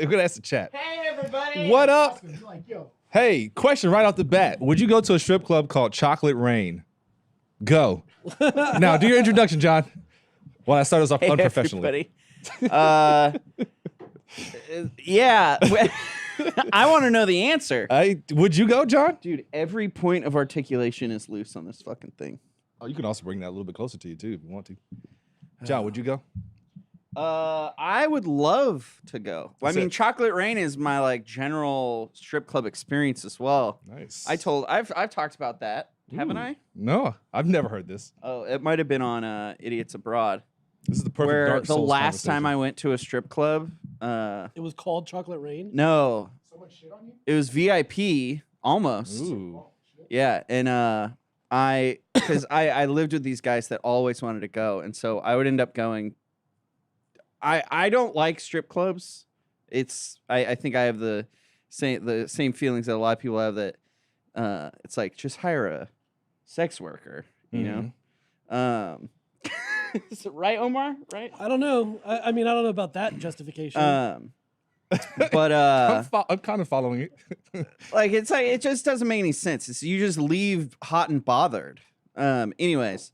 We're gonna ask the chat. Hey, everybody. What up? Like, yo. Hey, question right off the bat. Would you go to a strip club called Chocolate Rain? Go. Now, do your introduction, John. Well, I started us off unprofessionally. Yeah. I want to know the answer. Would you go, John? Dude, every point of articulation is loose on this fucking thing. Oh, you can also bring that a little bit closer to you, too, if you want to. John, would you go? I would love to go. Well, I mean, Chocolate Rain is my like general strip club experience as well. Nice. I've talked about that, haven't I? No, I've never heard this. Oh, it might have been on Idiots Abroad. This is the perfect where Dark Souls the last time I went to a strip club, it was called Chocolate Rain. No, So much shit on you. it was VIP almost. Ooh. Yeah, and because I lived with these guys that always wanted to go, and so I would end up going. I don't like strip clubs. I think I have the same feelings that a lot of people have, that it's like, just hire a sex worker, you know. Is it right, Omar? Right? I don't know. I mean, I don't know about that justification. But I'm kind of following it. like it just doesn't make any sense. You just leave hot and bothered. Anyways.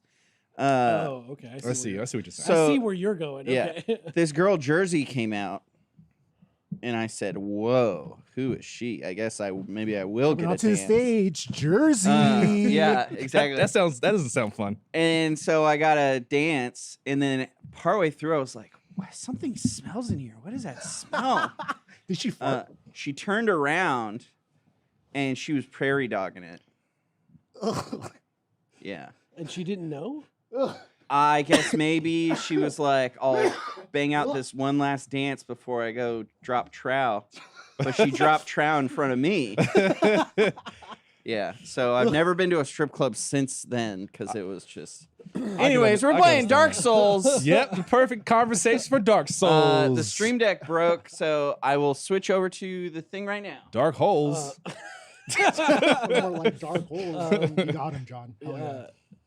Oh, okay. I see what you're saying. So- I see where you're going. Yeah. Okay. This girl Jersey came out, and I said, "Whoa, who is she? I guess maybe I will get Out a to the dance." stage, Jersey. Yeah, exactly. That doesn't sound fun. And so I got a dance, and then partway through, I was like, "What? Something smells in here. What is that smell?" Did she fart? She turned around, and she was prairie dogging it. Ugh. Yeah. And she didn't know? Ugh. I guess maybe she was like, I'll bang out this one last dance before I go drop trow. But she dropped trow in front of me. Yeah, so I've never been to a strip club since then, because it was just... Anyways, we're playing Dark Souls. Yep, the perfect conversation for Dark Souls. The stream deck broke, so I will switch over to the thing right now. Dark holes. More like dark holes. You got him, John. Hell yeah.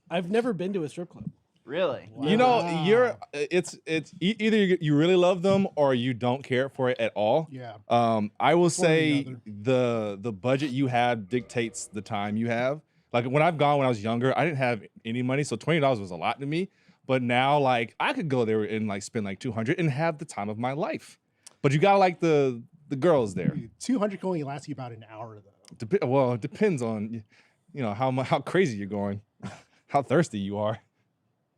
I've never been to a strip club. Really? You know, Wow. it's either you really love them or you don't care for it at all. Yeah. I will Or the say the budget you have dictates the time you have. Like when I've gone when I was younger, I didn't have any money, so $20 was a lot to me. But now, like, I could go there and like spend like $200 and have the time of my life. But you gotta like the girls there. Dude, 200 can only last you about an hour, though. Well, it depends on how crazy you're going, how thirsty you are.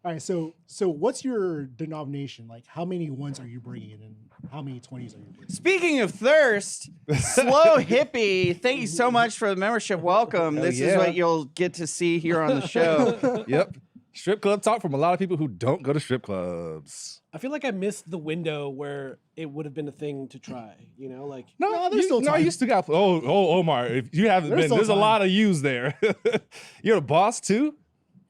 All right, so what's your denomination? Like, how many ones are you bringing in, and how many 20s are you bringing? Speaking of thirst, Slow Hippie, thank you so much for the membership. Welcome. This is what you'll get to see here on the show. Yep. Strip club talk from a lot of people who don't go to strip clubs. I feel like I missed the window where it would have been a thing to try. You know, like No, there's still time. you still got. Omar, if you haven't There's been, still there's a time. lot of yous there. You're the boss too.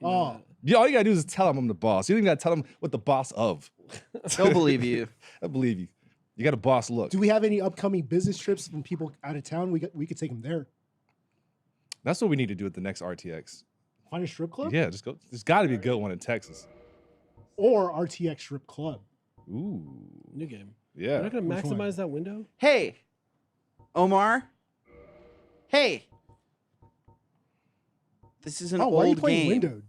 Oh, All you gotta do is tell him I'm the boss. You don't even gotta tell him what the boss of. He'll believe you. I believe you. You got a boss look. do we have any upcoming business trips from people out of town? We could take them there. That's what we need to do at the next RTX. Find a strip club? Yeah, just go. There's got to be a good one in Texas. Or RTX strip club. Ooh, new game. yeah. We're not going to Which one? maximize that window. Hey, Omar. Hey. This is an Oh, why are you old playing game. windowed?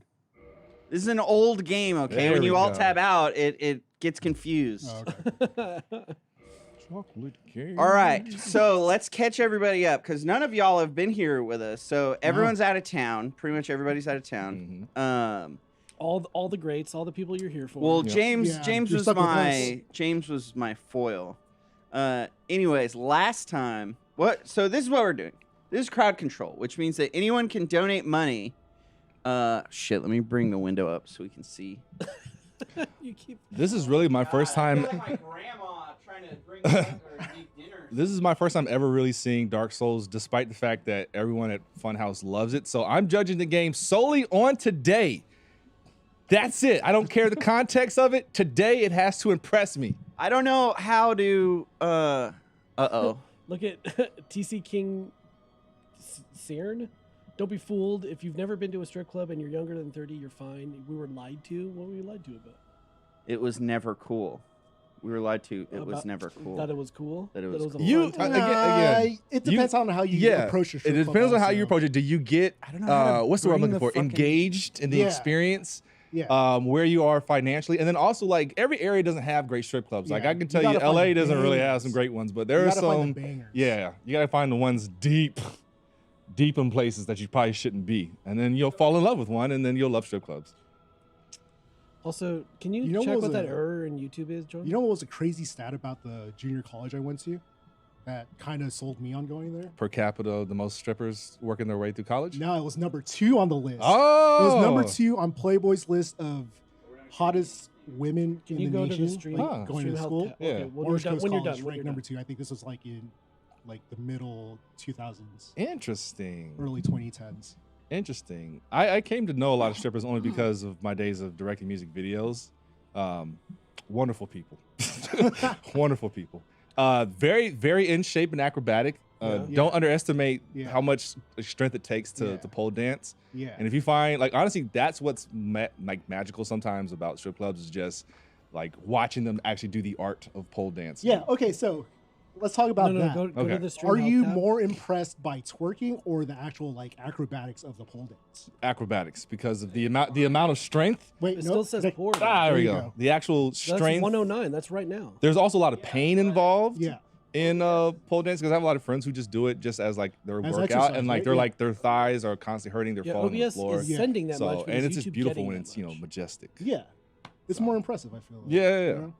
This is an old game, okay? There When we you all go. tab out, it gets confused. Oh, okay. Chocolate cake. All right, so let's catch everybody up, because none of y'all have been here with us. So everyone's out of town. Pretty much everybody's out of town. all the greats, all the people you're here for. Well, Yeah. James Yeah, James you're was stuck with my foil. Anyways, last time, so this is what we're doing. This is crowd control, which means that anyone can donate money. Shit, let me bring the window up so we can see. you keep. This is really my first time. my grandma trying to bring dinner. This is my first time ever really seeing Dark Souls, despite the fact that everyone at Funhouse loves it. So I'm judging the game solely on today. That's it. I don't care the context of it. Today it has to impress me. I don't know how to. Uh-oh. Look at TC King Cern. Don't be fooled. If you've never been to a strip club and you're younger than 30, you're fine. We were lied to. What were we lied to about? It was never cool. We were lied to. It was About- never cool. That it was cool. That it was a cool. You- fun time? again, it depends on how you approach your It strip club depends on how you also. approach it. Do you get I don't know how to what's the word I'm bring looking for? the fucking- Engaged in the Yeah. experience. Yeah. Where you are financially, and then also like every area doesn't have great strip clubs. Like Yeah, I can you tell you, gotta find LA the doesn't really have bangers. some great ones, but You there are gotta find some. the bangers. Yeah, you gotta find the ones deep in places that you probably shouldn't be, and then you'll fall in love with one, and then you'll love strip clubs. Also, can you, You know check what what was that a- error in YouTube is, John? You know what was a crazy stat about the junior college I went to that kind of sold me on going there? Per capita, the most strippers working their way through college. No, it was number 2 on the list. Oh, It was number 2 on Playboy's list of hottest women Can in you the go nation, to the stream? Huh. going stream to health school. ta- Yeah. Okay, when Orange you're done. Coast When you're College done. When ranked you're number done. 2. I think this was like in like the middle 2000s, interesting. early 2010s. Interesting. I came to know a lot of strippers only because of my days of directing music videos. Wonderful people. Wonderful people. Very, very in shape and acrobatic. Yeah. Don't underestimate Yeah. how much strength it takes to Yeah. pole dance. Yeah. And if you find, like, honestly, that's what's like magical sometimes about strip clubs is just like watching them actually do the art of pole dance. Yeah. Okay. So let's talk about No, that. go to Okay. the stream Are health you tab. more impressed by twerking or the actual like acrobatics of the pole dance? Acrobatics because of the amount of strength. Wait, It no, still says Nick, poor. There we you go. go. The actual That's strength. 109. That's right now. There's also a lot of pain involved. Yeah. In pole dance, because I have a lot of friends who just do it just as like their As workout, exercise, and like right? they're Yeah. like their thighs are constantly hurting, they're Yeah, falling on the OBS floor. is Yeah. sending that much. So but and is it's just YouTube beautiful getting when that it's much? majestic. Yeah. It's more impressive, I feel. Like, Yeah, yeah, you yeah. know?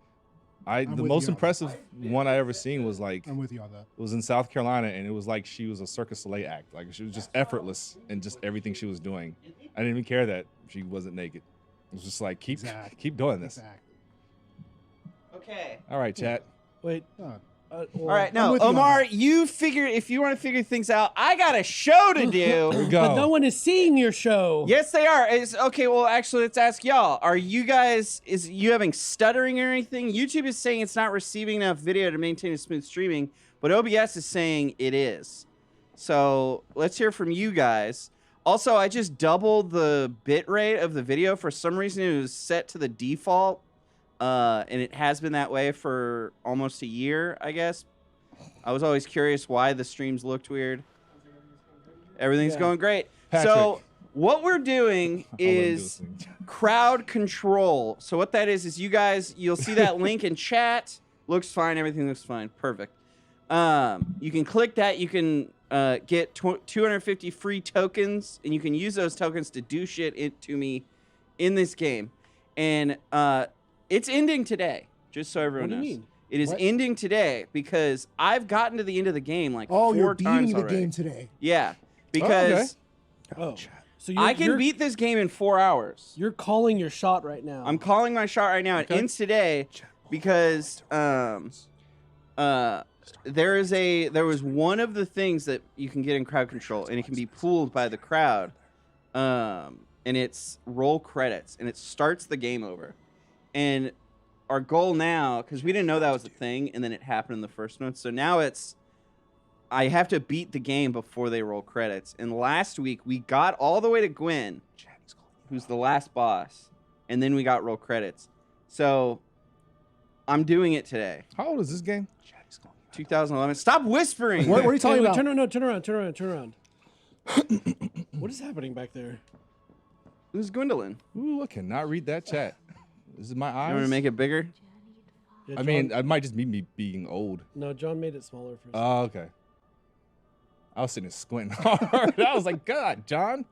The with most you on that. impressive one I ever seen was like I'm with you on that. it was in South Carolina, and it was like she was a Circus Soleil act. Like she was just effortless in just everything she was doing. I didn't even care that she wasn't naked. It was just like Exactly. keep doing this. Exactly. Okay. All right, chat. Wait. Oh, All right, no, with you on Omar, that. you figure if you want to figure things out, I got a show to Here we do. go. But no one is seeing your show. Yes, they are. Okay. Well, actually, let's ask y'all. Are you guys? Is you having stuttering or anything? YouTube is saying it's not receiving enough video to maintain a smooth streaming, but OBS is saying it is. So let's hear from you guys. Also, I just doubled the bit rate of the video. For some reason, it was set to the default. And it has been that way for almost a year, I guess. I was always curious why the streams looked weird. Everything's Yeah. going great. Patrick. So what we're doing I'll let him do is this thing. crowd control. So what that is you guys, you'll see that link in chat. Looks fine. Everything looks fine. Perfect. You can click that. You can get 250 free tokens, and you can use those tokens to do shit to me in this game. And it's ending today, just so everyone What do knows. you mean? It is What? ending today because I've gotten to the end of the game like Oh, 4 you're beating times the already. game today. Yeah, because Oh. So I can beat this game in 4 hours. You're calling your shot right now. I'm calling my shot right now. It Okay. ends today because there was one of the things that you can get in crowd control, and it can be pooled by the crowd, and it's roll credits, and it starts the game over. And our goal now, because we didn't know that was a thing, and then it happened in the first one, so now I have to beat the game before they roll credits. And last week we got all the way to Gwen, who's the last boss, and then we got roll credits. So I'm doing it today. How old is this game? 2011. Stop whispering. What are you talking Wait, about? turn around. What is happening back there? Who's Gwendolyn? Ooh, I cannot read that chat. This is my eyes. You want to make it bigger? Yeah, I John- mean, it might just be me being old. no, John made it smaller for. Oh, okay. I was sitting there squinting hard. I was like, God, John,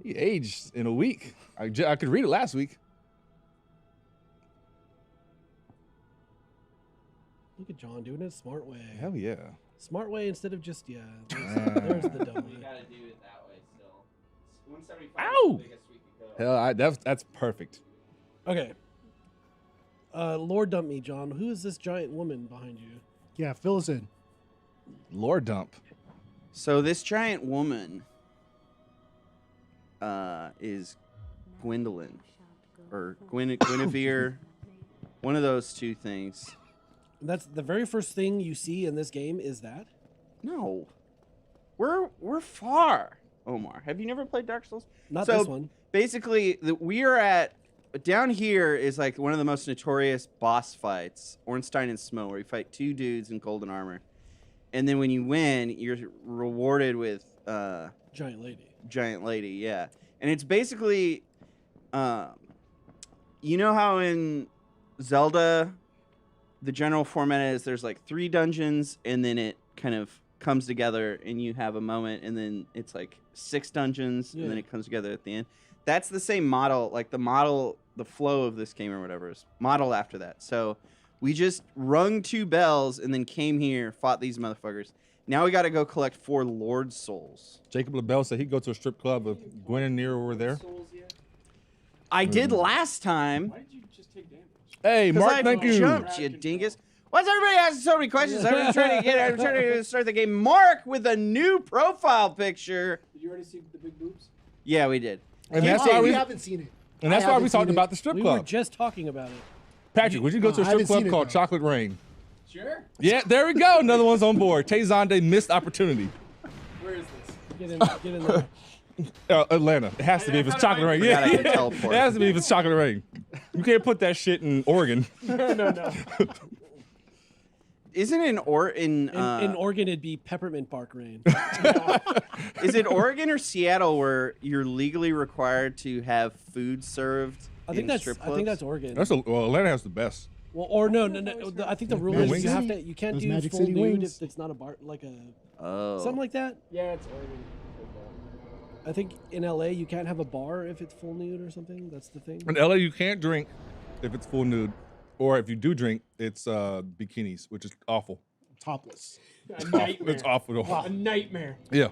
you aged in a week. I could read it last week. Look at John doing it a smart way. Hell yeah. Smart way instead of just There's, Ah. there's the dumb way. do it that way still. 175 Ow! Hell, that's perfect. Okay. Lord dump me, John. Who is this giant woman behind you? Yeah, fill us in. Lord dump. So this giant woman is Gwendolyn or Guinevere, one of those two things. That's the very first thing you see in this game is that? No, we're far. Omar, have you never played Dark Souls? Not So, this one. Basically, we are at down here is like one of the most notorious boss fights, Ornstein and Smo, where you fight two dudes in golden armor, and then when you win, you're rewarded with Giant lady. giant lady. Yeah, and it's basically, you know how in Zelda, the general format is there's like 3 dungeons, and then it kind of comes together, and you have a moment, and then it's like 6 dungeons, and then it comes together at the end. That's the same model, like the flow of this game or whatever is modeled after that. So we just rung 2 bells and then came here, fought these motherfuckers. Now we got to go collect 4 Lord Souls. Jacob LaBelle said he'd go to a strip club if Gwen and Nero were there. I did last time. Why did you just take damage? Hey, Mark, I thank you. jumped, you dingus. Why's everybody asking so many questions? I'm trying to start the game. Mark with a new profile picture. Did you already see the big boobs? Yeah, we did. And that's why we we haven't seen it. and that's I why we haven't talked seen about the strip We were club. just talking about it. Patrick, would you go to a I strip haven't club seen it, called though. Chocolate Rain? Sure. Yeah, there we go. Another one's on board. Tay Zonde missed opportunity. Where is this? Get in there. Atlanta. It has to be if it's Chocolate Rain. Forgot I Yeah, could it teleport. has to be if it's Chocolate Rain. You can't put that shit in Oregon. No. Isn't it in In Oregon, it'd be peppermint bark rain. is it Oregon or Seattle where you're legally required to have food served I think in that's strip I clubs? think that's Oregon. Well, Atlanta has the best. Well, or no. I think the rule Magic is City? you can't Those do Magic full City nude wings? if it's not a bar, like a Oh. something like that. Yeah, it's Oregon. I think in LA you can't have a bar if it's full nude or something. That's the thing. In LA, you can't drink if it's full nude, or if you do drink, it's bikinis, which is awful. Topless. A nightmare. It's awful. A nightmare. Yeah.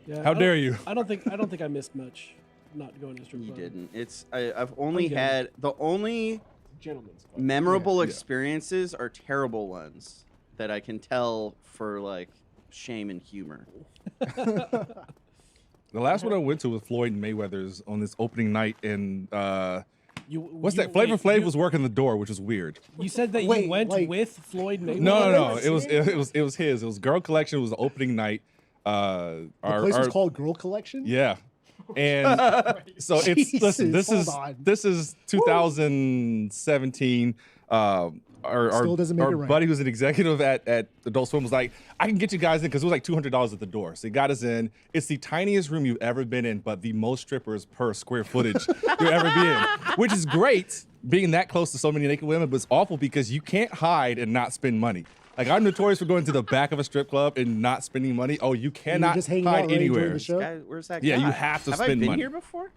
Yeah, How dare you? I don't think I missed much. Not going to strip You club. didn't. I've only good. had the only Gentlemen's club. memorable Yeah. experiences are terrible ones that I can tell for like shame and humor. The last one I went to was Floyd Mayweather's on this opening night, and what's that? Flavor Flav was working the door, which was weird. You said that Wait, you went like- with Floyd Mayweather. No. It was his. It was Girl Collection. It was the opening night. The place was called Girl Collection? Yeah. And so it's listen, Jesus, hold on. this is 2017. Our Still doesn't make our it right. buddy who's an executive at Adult Swim was like, I can get you guys in because it was like $200 at the door. So he got us in. It's the tiniest room you've ever been in, but the most strippers per square footage you'll ever be in, which is great being that close to so many naked women, but it's awful because you can't hide and not spend money. Like, I'm notorious for going to the back of a strip club and not spending money. Oh, you cannot just hanging out, hide right, enjoying anywhere. the show? Where's that Yeah, guy? you have to Have I spend been money. here before?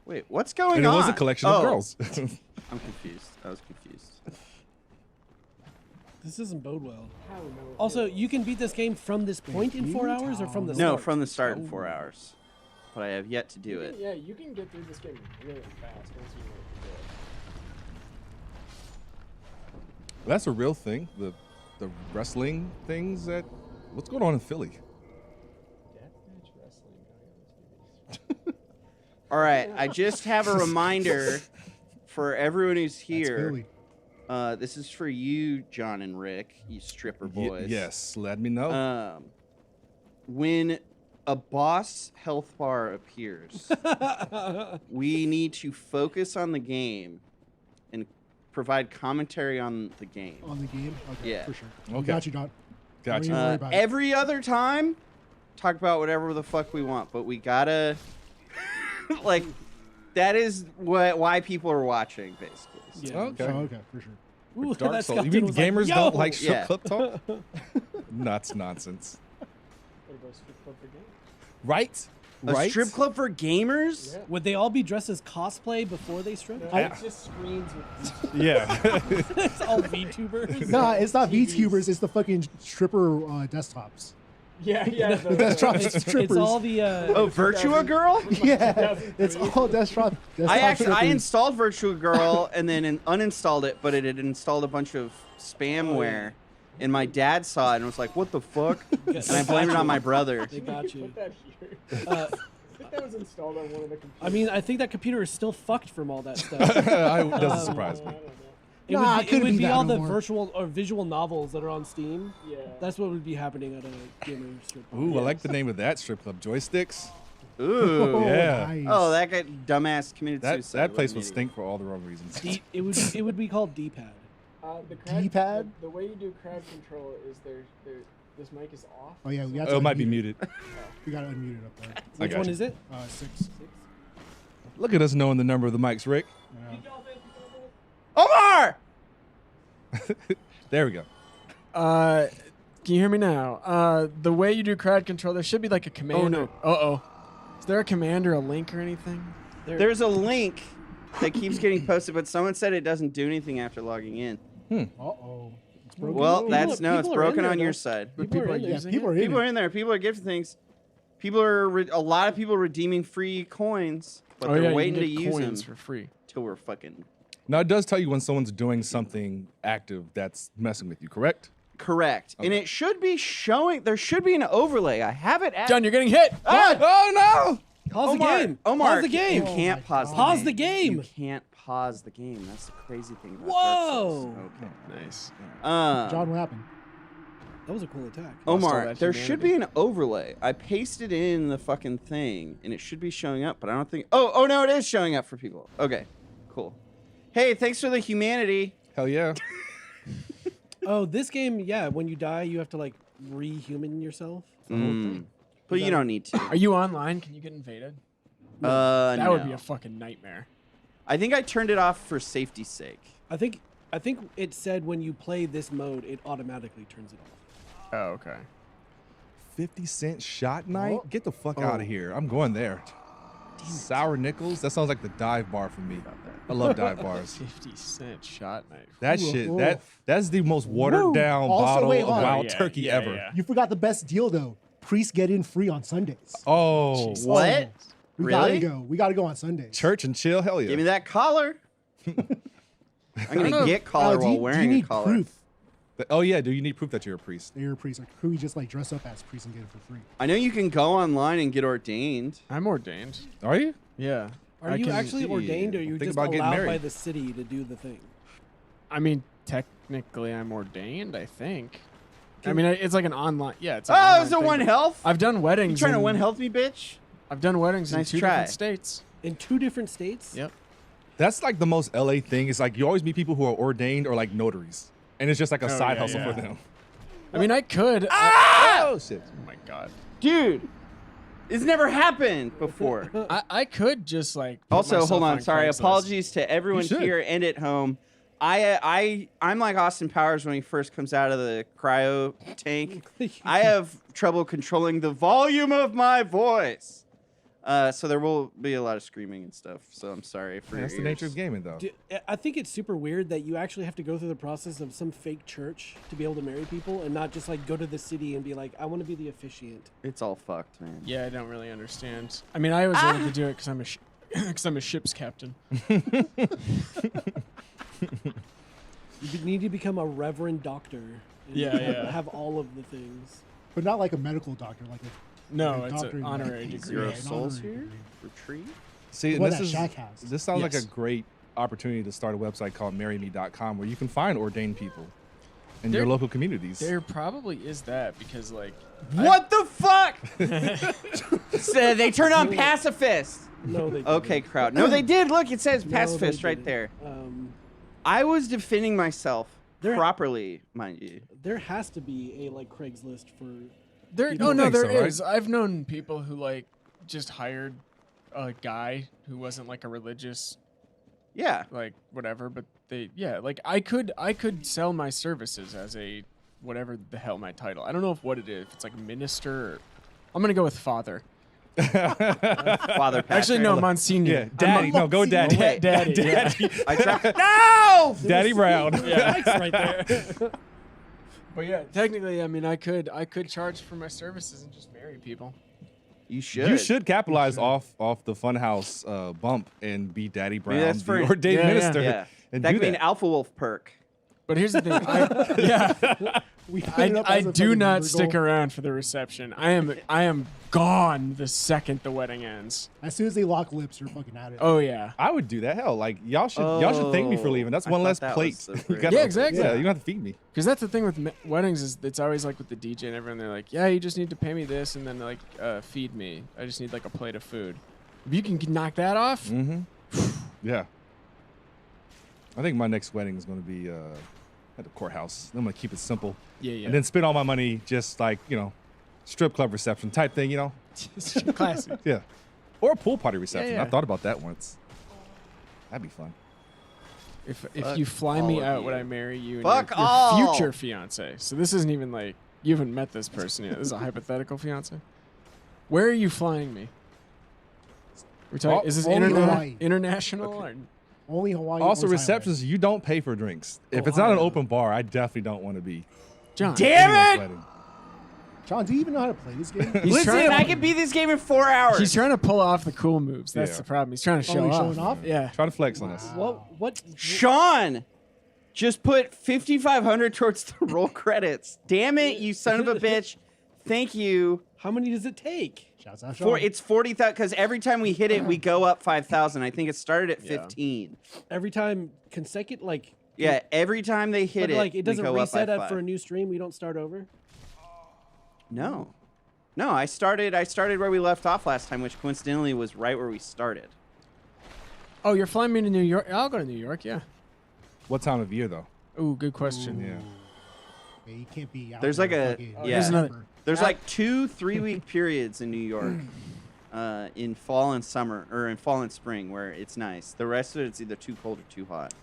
Wait, what's going And it on? was a collection Oh, of girls. I'm confused. I was confused. This doesn't bode well. How no. Also, you can beat this game from this point in 4 hours or from the No, start? from the start in Oh. 4 hours. But I have yet to do it. Yeah, you can get through this game really fast once you know what to do. That's a real thing. The wrestling things that what's going on in Philly? Deathmatch wrestling. All right, I just have a reminder for everyone who's That's here. Philly. This is for you, John and Rick, you stripper boys. Yes, let me know. When a boss health bar appears, we need to focus on the game and provide commentary on the game. On the game? Okay, Yeah. for sure. We Okay. got you, Don. Gotcha. Don't worry about it. Every other time, talk about whatever the fuck we want, but we gotta like that is why people are watching, basically. Yeah. Okay. Oh, okay, for sure. Ooh, Dark that Souls. You skeleton mean was like, gamers "Yo!" don't like strip Yeah. club talk? Nuts nonsense. What about strip club for games? Right? A Right? strip club for gamers? Yeah. Would they all be dressed as cosplay before they strip? No, it's just screens with Yeah. It's all VTubers. Nah, it's not TVs. VTubers. It's the fucking stripper desktops. yeah. The desktop It's strippers. all the Oh, Virtua Girl? Yeah, it's all desktop I strippers. installed Virtua Girl and then uninstalled it, but it had installed a bunch of spamware. And my dad saw it and was like, "What the fuck?" And I blamed it on my brother. They got you. Put that here. Uh, I think that was installed on one of the computers. I mean, I think that computer is still fucked from all that stuff. It doesn't surprise I me. don't know. It Nah, would it be, couldn't be that all no the more. virtual or visual novels that are on Steam. Yeah. That's what would be happening at a gamer strip club. Ooh, I like the name of that strip club. Joysticks. Ooh. Yeah. Nice. Oh, that guy dumbass committed That suicide. that place What an would idiot. stink for all the wrong reasons. It would be called D-pad. The crowd, D-pad? The way you do crowd control is this mic is off. Oh yeah, we got Oh, to it might be unmute muted. We got to unmute it up there. I Which got one you. is it? 6. Look at us knowing the number of the mics, Rick. Yeah. Omar! There we go. Can you hear me now? The way you do crowd control, there should be like a command. Oh, no. Uh-oh. Is there a command or a link or anything? There's a link that keeps getting posted, but someone said it doesn't do anything after logging in. Uh-oh. It's broken. Well, People- it's people are in broken there, on your though. side. But People are in are there. using people it? are in People are it. in there. People are gifting things. People are a lot of people redeeming free coins, but Oh, they're yeah, you waiting can to get use them coins for free. till we're fucking Now it does tell you when someone's doing something active that's messing with you, correct? correct. And it should be showing. There should be an overlay. I have it at. John, you're getting hit. Ah! Oh no! Pause Omar, the game. Omar, Pause the game. You can't my pause. God. Pause the game. You can't pause the game. That's the crazy thing about Whoa. Dark Souls. Okay. Nice. John, what happened? That was a cool attack. all Omar, that there should be humanity. an overlay. I pasted in the fucking thing, and it should be showing up, but I don't think. Oh no, it is showing up for people. Okay, cool. Hey, thanks for the humanity. Hell yeah! Oh, this game, yeah. When you die, you have to like re-human yourself. The whole thing. But you don't need to. Are you online? Can you get invaded? That would be No. a fucking nightmare. I think I turned it off for safety's sake. I think it said when you play this mode, it automatically turns it off. Oh, okay. 50-cent shot night? Oh. Get the fuck out of here! I'm going there. Sour nickels? That sounds like the dive bar for me. I love dive bars. 50-cent shot knife. That Ooh, shit. ooh. That's the most watered down Also, bottle wait, of hold on. wild Yeah, turkey yeah, ever. yeah. You forgot the best deal though. Priests get in free on Sundays. Oh, Jesus. What? We Really? gotta go. We gotta go on Sundays. church and chill. Hell yeah. Give me that collar. I'm gonna get collar Do while you wearing need a collar. proof Oh yeah. Do you need proof that you're a priest? that you're a priest? Like, could we just like dress up as priests and get it for free? I know you can go online and get ordained. I'm ordained. Are you? Yeah. Are I you can- actually ordained, or are you Think just about getting allowed by married. the city to do the thing? I mean, technically, I'm ordained. I think. I mean, it's like an online. Yeah, it's. An Oh, online it's a thing, one but health. I've done weddings. You trying to in- one health me, bitch? I've done weddings Nice in two try. different states. In 2 different states? Yep. That's like the most LA thing. It's like you always meet people who are ordained or like notaries, and it's just like a Oh, side yeah, hustle yeah. for them. I mean, I could. Oh shit! Oh my god. Dude, it's never happened before. I could just like. put Also, myself hold on. Sorry. Craigslist. Apologies to everyone You should. here and at home. I'm like Austin Powers when he first comes out of the cryo tank. I have trouble controlling the volume of my voice. So there will be a lot of screaming and stuff. So I'm sorry for That's the your nature ears. of gaming, though. Dude, I think it's super weird that you actually have to go through the process of some fake church to be able to marry people and not just like go to the city and be like, I want to be the officiant. It's all fucked, man. Yeah, I don't really understand. I mean, I was able to do it because I'm a ship's captain. You need to become a reverend doctor. And Yeah, yeah. have all of the things. But not like a medical doctor, like a No, like a it's doctor an in honorary medicine. degree. Zero Yeah, an souls honorary here? degree. Retreat? See, and What this that is Shack has. this sounds like Yes. a great opportunity to start a website called marryme.com where you can find ordained people in your There- local communities. There probably is that because like. What the fuck? So they turn on pacifist. No, they Okay, didn't. crowd. No, they did. Look, it says No, they pacifist right didn't. there. I I was defending myself There- properly, mind you. there has to be a like Craigslist for. There, People oh no, think there so, right? is. I've known people who like just hired a guy who wasn't like a religious Yeah. like whatever, but they like I could sell my services as a whatever the hell my title. I don't know what it is. If it's like minister. Or, I'm gonna go with father. Father Patrick. Actually, no, Monsignor. yeah, daddy. No, go daddy. Wait, Daddy. Yeah. I tried. No! Daddy Brown. Likes right there. But yeah, technically, I mean, I could charge for my services and just marry people. You should. You should capitalize off the Funhouse bump and be Daddy Brown, that's for- the ordained Yeah, yeah. minister, Yeah. and That do could be an that. Alpha Wolf perk. But here's the thing. We put it up I as a do fucking not number stick goal. around for the reception. I am gone the second the wedding ends. As soon as they lock lips, you're fucking at it. Oh yeah. I would do that. Hell, like y'all should thank me for leaving. That's I one thought less that plate. was the You phrase. gotta- Yeah, exactly. Yeah, you don't have to feed me. Because that's the thing with weddings is it's always like with the DJ and everyone. They're like, yeah, you just need to pay me this and then like feed me. I just need like a plate of food. If you can knock that off, Mm-hmm. Yeah. I think my next wedding is going to be at the courthouse. I'm going to keep it simple. yeah. And then spend all my money just like, strip club reception type thing, Classy. Yeah. Or a pool party reception. yeah. I thought about that once. That'd be fun. If Fuck you fly all me of out, you. would I marry you and Fuck your all. future fiance? So this isn't even like you haven't met this person yet. This is a hypothetical fiance. Where are you flying me? We're talking. Is this Only Hawaii. international? Or? Only Hawaii. Also, or Thailand. receptions, you don't pay for drinks. If it's not an open bar, I definitely don't want to be. John. Damn anyone's it! wedding. John, do you even know how to play this game? He's Listen, trying to- I can beat this game in 4 hours. He's trying to pull off the cool moves. That's Yeah. the problem. He's trying to Oh, show he's off. showing off? Yeah. Trying to flex on us. What? Sean just put 5,500 towards the roll credits. Damn it, you son of a bitch. Thank you. How many does it take? Shouts out, Sean. It's 40,000 because every time we hit it, we go up 5,000. I think it started at 15. Every time consecutive, like Yeah, every time they hit but it, like it doesn't we go reset up by up for a 5. new stream. We don't start over. No. No, I started where we left off last time, which coincidentally was right where we started. Oh, you're flying me to New York? I'll go to New York. Yeah. What time of year, though? Ooh, good question. Yeah. Yeah, you can't be out There's there like a- fucking- yeah. Here's another- There's like 2-3 week periods in New York, in fall and summer, or in fall and spring, where it's nice. The rest of it, it's either too cold or too hot.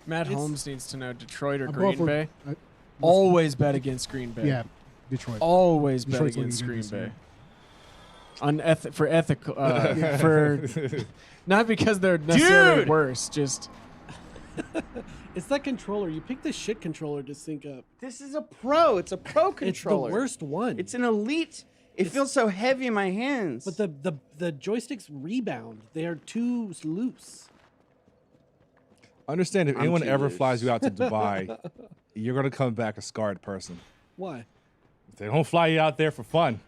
Matt It's- Holmes needs to know Detroit or I'm going Green for- Bay. uh, Always bet against Green Bay. Yeah, Detroit. Always bet Detroit's looking against good Green this Bay. year. For ethical, for not because they're necessarily Dude! worse. Just It's that controller. You pick the shit controller to sync up. This is a pro. It's a pro controller. It's the worst one. It's an elite. It feels so heavy in my hands. But the joysticks rebound. They are too loose. Understand if I'm anyone too ever loose. flies you out to Dubai, you're going to come back a scarred person. Why? They don't fly you out there for fun.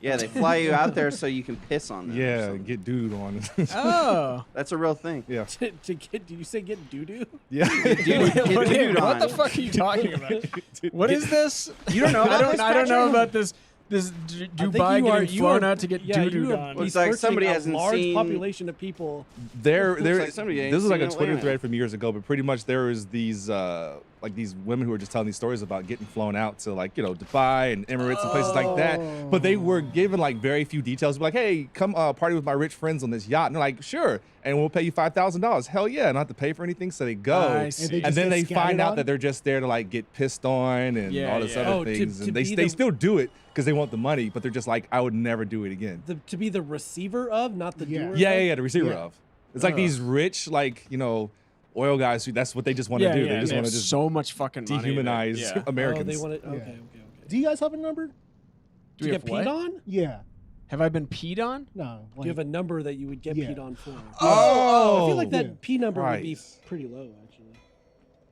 yeah, they fly you out there so you can piss on them. or Yeah, something. get dude on. oh, That's a real thing. Yeah. to get? Did you say get doo doo? Yeah. Dude, get dude what on. the fuck are you talking about? What is this? You don't know about this, I don't know Patrick? about this. This Dubai getting flown out to get doo-dooed on. It's like somebody a hasn't large seen- population of people. There, Looks there. like somebody ain't This was like a seen Twitter Atlanta. thread from years ago, but pretty much there was these like these women who were just telling these stories about getting flown out to like Dubai and Emirates and places like that. But they were given like very few details. Like, hey, come party with my rich friends on this yacht. And they're like, sure, and we'll pay you $5,000. Hell yeah, not to pay for anything. So they go, I see. they and just then get they scattered find out on? that they're just there to like get pissed on and Yeah, all this yeah. other Oh, to- things. to And they be they the- still do it because they want the money, but they're just like, I would never do it again. To be the receiver of, not the Yeah. doer. Yeah, of? yeah, the receiver Yeah. of. It's like these rich, like oil guys who that's what they just want to do. They just have want to just so much fucking money that- dehumanize Yeah. Americans. Oh, they want it. Okay, Yeah. okay. Do you guys have a number? Do To we get have what? peed on? Yeah. Have I been peed on? No. Do you have a number that you would get Yeah. peed on for? Oh, I feel like that Yeah. P number would be Christ. pretty low, actually.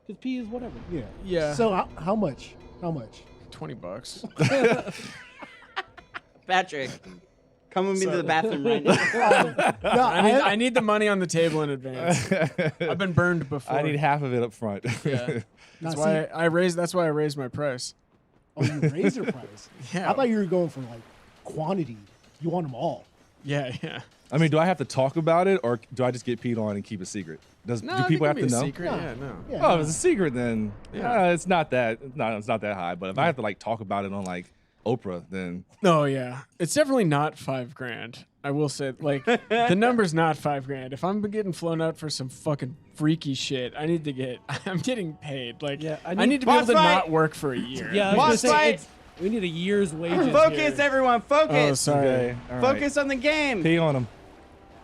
Because P is whatever. Yeah. Yeah. So how much? How much? $20. Patrick, come with me to the bathroom right now. No, I need the money on the table in advance. I've been burned before. I need half of it up front. Yeah. Now, That's see- why I raised. That's why I raised my price. Oh, you raised your price. Yeah. I thought you were going for like quantity. You want them all. Yeah, yeah. I mean, do I have to talk about it or do I just get peed on and keep a secret? No, Do people have to know? Secret. No. Yeah, no. Yeah. Oh, if it's a secret, then Yeah. it's not that. It's not that high. But if I have to like talk about it on like Oprah, then Oh yeah, it's definitely not $5,000. I will say, like, the number's not $5,000. If I'm getting flown out for some fucking freaky shit, I need to get. I'm getting paid. Like, Yeah, I need to be able Boss to fight! not work for a year. Yeah, I was Boss gonna say, fight! it's- we need a year's wages. Focus, here. everyone. Oh, Focus. sorry. okay, all right. Focus on the game. Pee on them.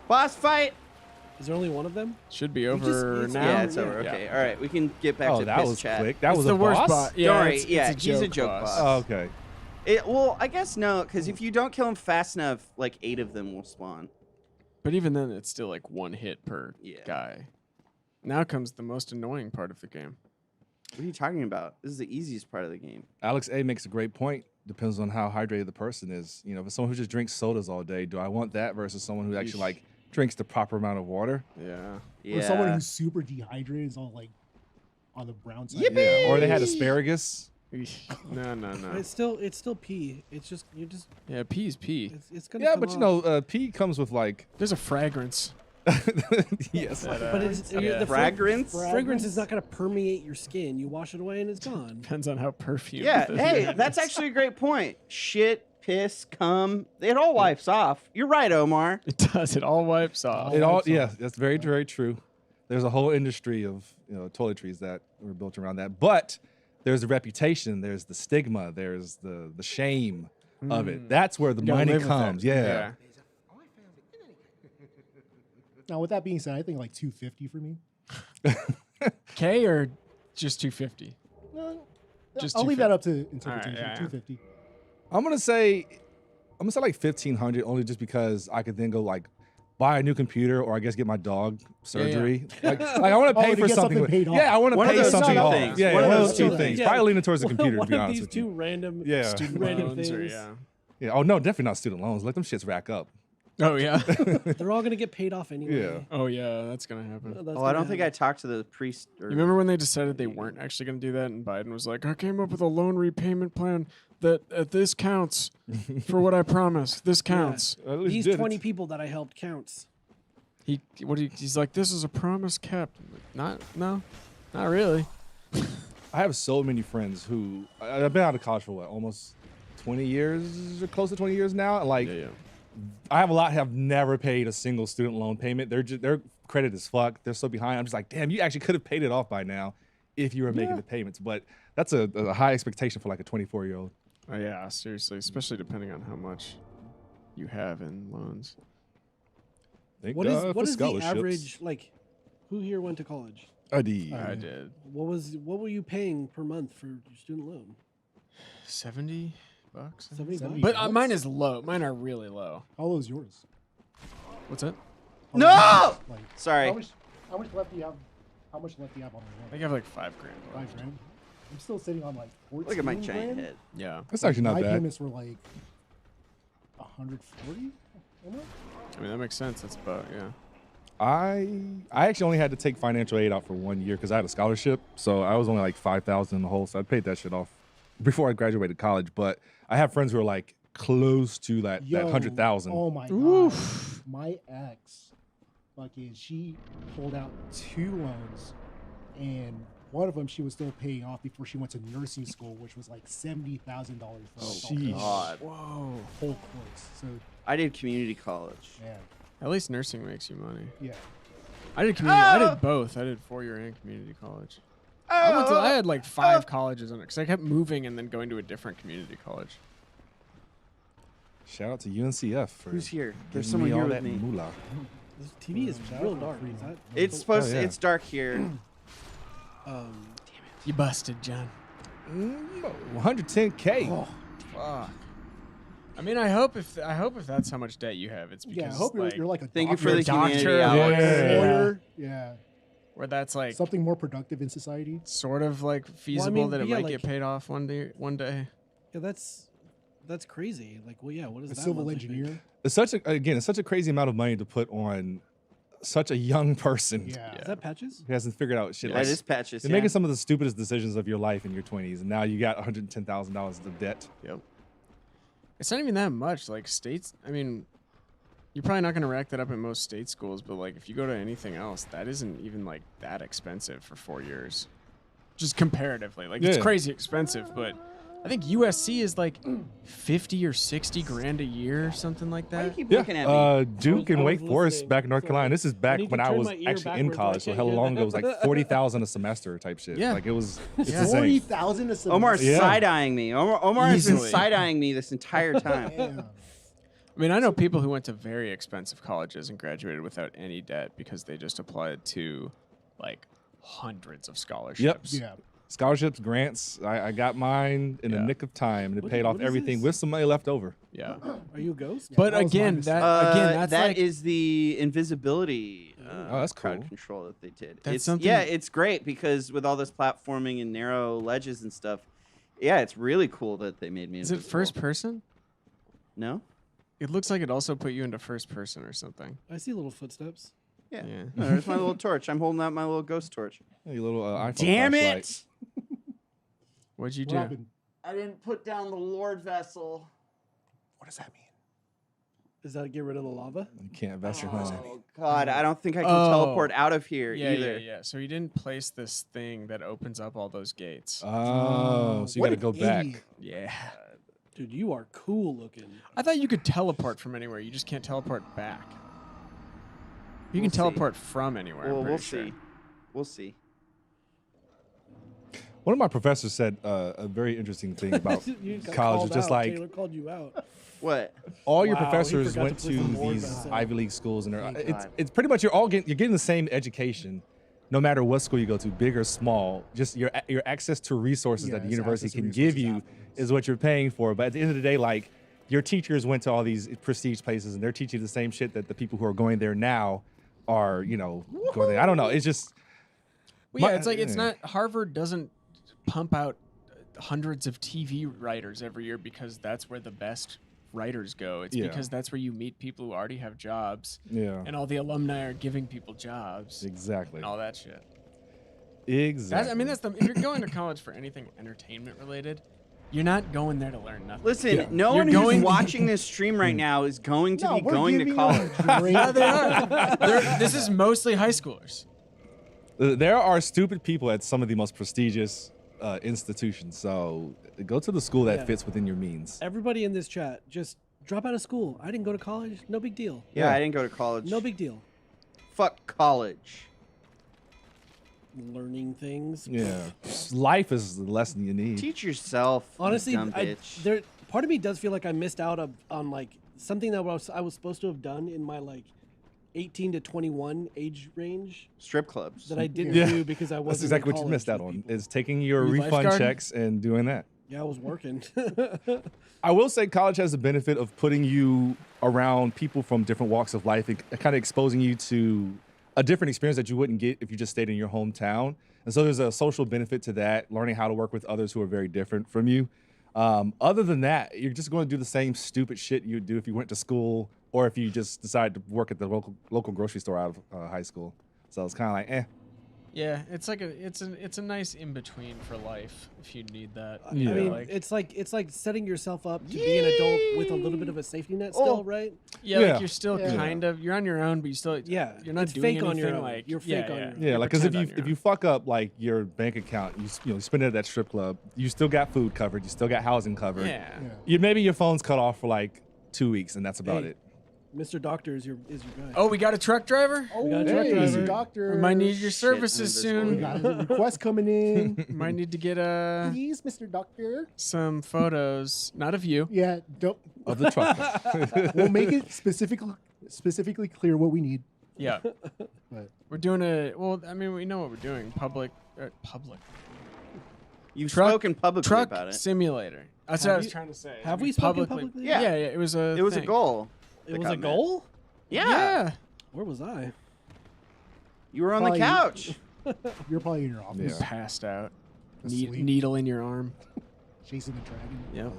Boss fight. Is there only one of them? Should be just- over it's- now. Yeah, it's yeah. over. Yeah. Okay. All right. We can get back Oh, to that piss was chat. quick. That It's was the a worst boss. bot. Yeah, Don't worry, it's yeah, a he's a joke boss. Oh, okay. Well, I guess no, because if you don't kill him fast enough, like 8 of them will spawn. But even then, it's still like one hit per Yeah. guy. Now comes the most annoying part of the game. What are you talking about? This is the easiest part of the game. Alex A makes a great point. Depends on how hydrated the person is. You know, if it's someone who just drinks sodas all day, do I want that versus someone who actually like drinks the proper amount of water? Yeah. Or someone who's super dehydrated is all like on the brown side. Yippee! Yeah. Or they had asparagus. No. It's still pee. It's just Yeah, pee is pee. it's gonna. Yeah, come but you off. know, pee comes with like There's a fragrance. yes. But it's Yeah. the Fragrance? Fragrance is not gonna permeate your skin. You wash it away and it's gone. Depends on how perfumed. Yeah, the hey, urine that's is. actually a great point. Shit, piss, cum, it all wipes off. You're right, Omar. It does. It all wipes off. It all yeah, that's very, very true. There's a whole industry of toiletries that were built around that. But there's the reputation, there's the stigma, there's the shame of it. That's where the You gotta money live with comes. it. Yeah. Now, with that being said, I think like 250 for me. K or just 250? Just I'll leave that 250. up to interpretation. yeah. 250. I'm gonna say like 1,500 only just because I could then go like buy a new computer or I guess get my dog surgery. Like I want to pay to for get something. something paid off. Yeah, I want to One of pay those something two off. things. Yeah, One one of of those those two two things. things. Probably leaning towards the computer One to be of honest these with you. two random Yeah. Student random loans or things. yeah. Yeah. Oh no, definitely not student loans. Let them shits rack up. Oh yeah. They're all gonna get paid off anyway. Yeah. Oh yeah, that's gonna happen. That's Oh, I gonna don't think I happen. talked to the priest. Or You remember when they decided they weren't actually going to do that, and Biden was like, "I came up with a loan repayment plan that this counts for what I promised. This counts." At least These did it. 20 people that I helped counts. He's like, "This is a promise kept." I'm like, not really. I have so many friends who I've been out of college for what, almost 20 years or close to 20 years now. And like, Yeah. I have a lot have never paid a single student loan payment. Their credit is fucked. They're so behind. I'm just like, damn, you actually could have paid it off by now if you were making the payments. But that's a high expectation for like a 24-year-old. Oh yeah, seriously, especially depending on how much you have in loans. Thank What God for is the scholarships. average, like, who here went to college? I did. I did What were you paying per month for your student loan? $70. 70 bucks? But mine is low. Mine are really low. How low is yours? What's that? No! Like, Sorry. How much left do you have? How much left do you have on I the think loan? I have like $5 grand. 5 grand. I'm still sitting on like 14 Look at my giant grand. head. Yeah. That's actually not My bad. payments were like 140. I mean that makes sense. That's about yeah. I actually only had to take financial aid out for 1 year because I had a scholarship, so I was only like 5,000 in the hole. So I paid that shit off before I graduated college. But I have friends who are like close to that 100,000. Oh my god. My ex, fucking, she pulled out 2 loans, and one of them she was still paying off before she went to nursing school, which was like $70,000 for Sheesh. God. Whoa. whole course. So I did community college. yeah, At least nursing makes you money. yeah. I did community. I did both. I did 4-year and community college. I had like 5 colleges on it because I kept moving and then going to a different community college. Shout out to UNCF for Who's here? There's giving someone me here all with that me. moolah. This TV is real dark. Is that, It's supposed. yeah. It's dark here. You busted, John. 110K. Fuck. I mean, I hope if that's how much debt you have, it's because Yeah, I hope you're like a Thank you doctor, for the doctor, humanity, yeah. Alex. Yeah. lawyer. Yeah, where that's like something more productive in society. sort of like feasible that it yeah, might like- get paid off one day. yeah, that's crazy. Like, well, yeah, what is A that? civil monthly pay? engineer. It's such a crazy amount of money to put on such a young person Yeah. Is that patches? who hasn't figured out shit. That like is patches. they're Yeah. making some of the stupidest decisions of your life in your 20s, and now you got $110,000 of debt. Yep. It's not even that much. Like states, I mean, you're probably not going to rack that up in most state schools, but like if you go to anything else, that isn't even like that expensive for 4 years. Just comparatively. Like it's Yeah. crazy expensive, but I think USC is like 50 or 60 grand a year or something like Why do you that. keep Yeah, looking at me? Duke I and was Wake Forest listening, back in North so Carolina. This is back need to when I turn was my ear actually in backwards, I college. So can't how hear long that. ago it was like 40,000 a semester type shit. Yeah. Like it's Yeah. insane. 40,000 a semester. Omar's Yeah. side-eyeing me. Omar has been Easily. side-eyeing me this entire time. Damn. I mean, I know people who went to very expensive colleges and graduated without any debt because they just applied to like hundreds of scholarships. Yeah. scholarships, grants. I got mine in the Yeah. nick of time, and it What- paid off what is everything this? with some money left over. Yeah. Are you a ghost? But that was my again, mistake. that's that like is the invisibility Oh, that's crowd cool. control that they did. That's It's something- yeah, it's great because with all this platforming and narrow ledges and stuff, yeah, it's really cool that they made me. is it invisible. first person? No. It looks like it also put you into first person or something. I see little footsteps. Yeah. Yeah. No, there's my little torch. I'm holding out my little ghost torch. Hey, little iPhone Damn flashlight. it! What'd you What do? happened? I didn't put down the Lord vessel. What does that mean? Does that get rid of the lava? You can't invest your home. Oh God, I don't think I can Oh. teleport out of here Yeah, either. yeah. So you didn't place this thing that opens up all those gates. Oh, so you What got to an go back. idiot. Yeah. Dude, you are cool looking. I thought you could teleport from anywhere. You just can't teleport back. You We'll can see. teleport from anywhere. I'm Well, we'll pretty sure. see. We'll see. One of my professors said a very interesting thing about You got college. called Is just out. like Taylor called you out. What? all your Wow, he professors forgot went to to put the Lord these vessel. Ivy League schools, and Thank it's God. it's pretty much you're getting the same education, no matter what school you go to, big or small. Just your access to resources Yeah, that the it's university access to can give resources you afterwards. is what you're paying for. But at the end of the day, like your teachers went to all these prestige places, and they're teaching the same shit that the people who are going there now are, going there. I don't know. It's just Well, yeah, My- it's like it's yeah. not Harvard doesn't pump out hundreds of TV writers every year because that's where the best writers go. It's Yeah. because that's where you meet people who already have jobs, yeah, and all the alumni are giving people jobs exactly, and all that shit. exactly. That's if you're going to college for anything entertainment related, you're not going there to learn nothing. Listen, Yeah. no You're one who's going- watching this stream right now is going to No, be we're going to giving college. a great- Yeah, they are. This is mostly high schoolers. There are stupid people at some of the most prestigious institutions. So go to the school that Yeah. fits within your means. Everybody in this chat, just drop out of school. I didn't go to college. No big deal. Yeah, Yeah. I didn't go to college. No big deal. Fuck college. Learning things. Yeah, life is the lesson you need. Teach yourself. you Honestly, dumb bitch. part of me does feel like I missed out on like something that I was supposed to have done in my like 18 to 21 age range Strip clubs. that I didn't Yeah. do because I wasn't. That's exactly in what you college missed out with on people. is taking your You refund lifeguard? checks and doing that. Yeah, I was working. I will say college has the benefit of putting you around people from different walks of life and kind of exposing you to a different experience that you wouldn't get if you just stayed in your hometown. And so there's a social benefit to that, learning how to work with others who are very different from you. Other than that, you're just going to do the same stupid shit you'd do if you went to school or if you just decided to work at the local grocery store out of high school. So it's kind of like, eh. Yeah, it's like it's a nice in between for life if you need that. Yeah. I mean, like, it's like setting yourself up to be an adult with a little bit of a safety net still, Oh. right? yeah, Yeah. like you're still Yeah. kind of you're on your own, but you still Yeah, you're not it's doing fake on your anything own. like You're fake on your own. Yeah, You like because if pretend you on your if you fuck up like your bank account, you spend it at that strip club, you still got food covered, you still got housing covered. yeah. You maybe your phone's cut off for like 2 weeks, and that's about Hey. it. Mr. Doctor is your guy. Oh, we got a truck driver. Oh, got a truck hey, driver. doctor. We might need your Shit, services invisible. We soon. got a request coming in. Might need to get Please, Mr. Doctor. some photos, not of you. Yeah, don't. Of the truck. We'll make it specifically clear what we need. Yeah, But we're doing a well. I mean, we know what we're doing. Public. You've Truck- spoken publicly Truck about it. simulator. That's Have what I was you- trying to say. have we spoken publicly? Yeah. Yeah, it was a. It was a thing. goal. It that was a got met. goal. Yeah. Yeah. Where was I? You were on the Probably- couch. you're probably in your You office, Yeah. passed out. Asleep. Needle in your arm. chasing the dragon. Yep.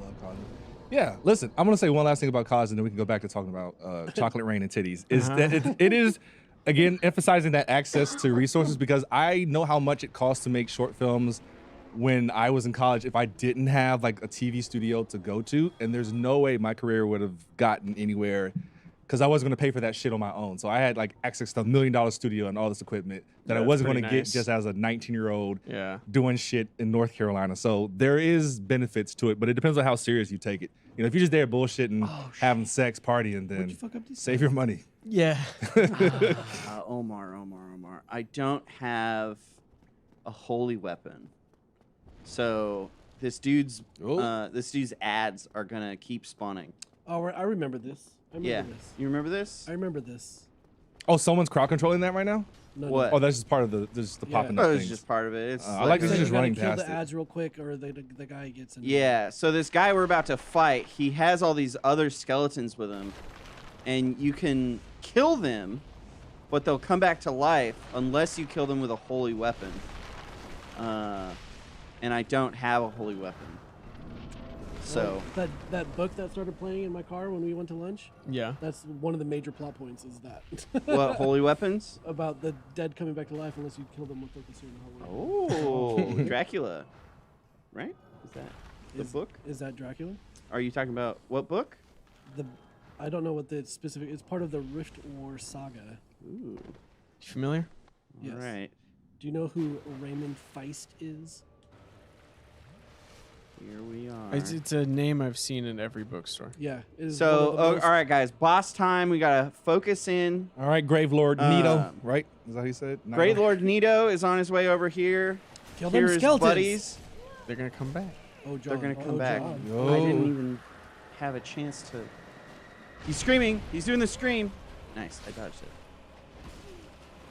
Yeah, listen, I'm gonna say one last thing about college, and then we can go back to talking about chocolate rain and titties. Is Uh-huh. that it is again emphasizing that access to resources because I know how much it costs to make short films when I was in college. If I didn't have like a TV studio to go to, and there's no way my career would have gotten anywhere because I wasn't gonna pay for that shit on my own. So I had like access to $1 million studio and all this equipment that I That's wasn't pretty gonna get nice. just as a 19-year-old Yeah. doing shit in North Carolina. So there is benefits to it, but it depends on how serious you take it. You know, if you're just there bullshitting, having sex, partying, Where'd then you fuck up these? save your money. Yeah. Omar. I don't have a holy weapon, so this dude's ads are gonna keep spawning. Oh, I remember this. I remember Yeah, this. you remember this? I remember this. Oh, someone's crowd controlling that right now. No, What? Oh, that's just part of the Yeah. popping Oh, up it's things. just part of it. It's I like this So is you just gotta running kill past the it. ads real quick, or the guy gets in. Yeah, so this guy we're about to fight, he has all these other skeletons with him, and you can kill them, but they'll come back to life unless you kill them with a holy weapon. And I don't have a holy weapon. So, That book that started playing in my car when we went to lunch. Yeah. That's one of the major plot points. Is that what, holy weapons? about the dead coming back to life unless you kill them with like a certain holy weapon. Oh, Dracula. Right? Is that the book? Is that Dracula? Are you talking about what book? I don't know what the specific. It's part of the Rift War saga. Ooh. You familiar? Yes. All right. Do you know who Raymond Feist is? Here we are. It's a name I've seen in every bookstore. Yeah. It is So, one of the most- all right, guys, boss time. We gotta focus in. All right, Grave Lord Nito, Um, right? Is that how you said? Nito? Great Lord Nito is on his way over here. Kill them Here his skeletons. buddies. They're gonna come back. Oh, John. They're gonna come Oh, back. John. Yo. I didn't even have a chance to. He's screaming. He's doing the scream. Nice. I dodged it.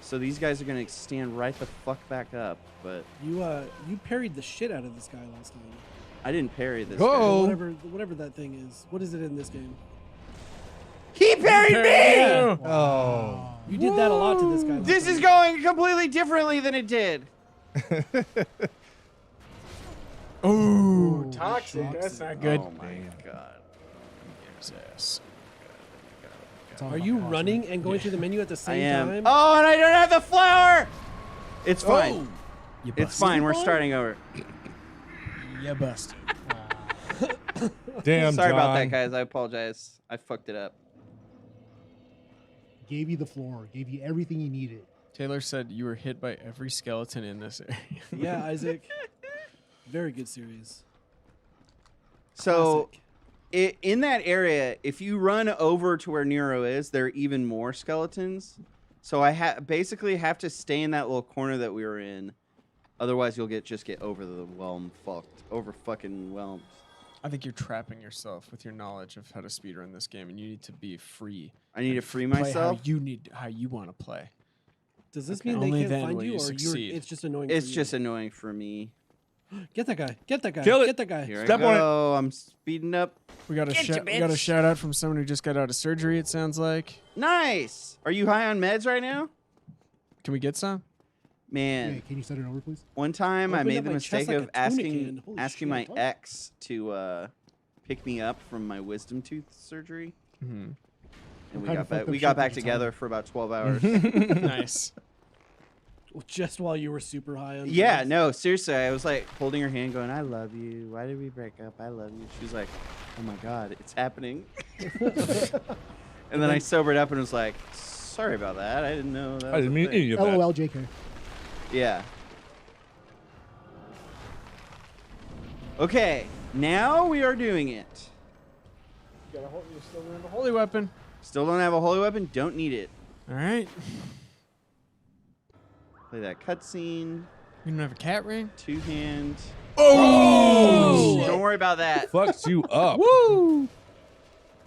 So these guys are gonna stand right the fuck back up, but You parried the shit out of this guy last time. I didn't parry this. Whoa. guy. Oh. Whatever that thing is. What is it in this game? He parried me. Oh. You did that a lot to this guy. last This time. is going completely differently than it did. Ooh, toxic. toxic. That's not good. Oh my god. His ass. Are you running and going through the menu at the I same am. time? Oh, and I don't have the flower. It's fine. You It's busted. fine. We're starting over. You busted. Damn, Sorry about that, John. guys. I apologize. I fucked it up. Gave you the floor. Gave you everything you needed. Taylor said you were hit by every skeleton in this area. Yeah, Isaac. Very good series. So, Classic. in that area, if you run over to where Nero is, there are even more skeletons. So I basically have to stay in that little corner that we were in. Otherwise, you'll just get over fucking whelmed. I think you're trapping yourself with your knowledge of how to speedrun this game, and you need to be free. I need to free Play myself. how you want to play. Does this Okay. mean they Only can't then find will you, you or succeed. it's just annoying? It's for you? just annoying for me. Get that guy. Get that guy. Kill it. Get that guy. Here Step I on it. go. I'm speeding up. We got Get you, we got a bitch. shout out from someone who just got out of surgery. It sounds like. Nice. Are you high on meds right now? Can we get some? Man, Yeah, can you set it over, please? one time I Opened made up the my mistake chest like of a tuna asking can. Holy asking my shit. ex to pick me up from my wisdom tooth surgery, Mm-hmm. and we kind got of back. fucked We up got shit back did you together for about 12 hours. Nice. Just while you were super high on. Yeah, drugs. no, seriously. I was like holding her hand, going, "I love you. Why did we break up? I love you." She was like, "Oh my god, it's happening." And then I sobered up and was like, "Sorry about that. I didn't know that." I was didn't a mean thing." any of that. LOL, JK. Yeah. Okay, now we are doing it. You still don't have a holy weapon. Still don't have a holy weapon. Don't need it. All right. Play that cutscene. You don't have a cat ring. 2-hand. Oh! Don't worry about that. Fucked you up. Woo!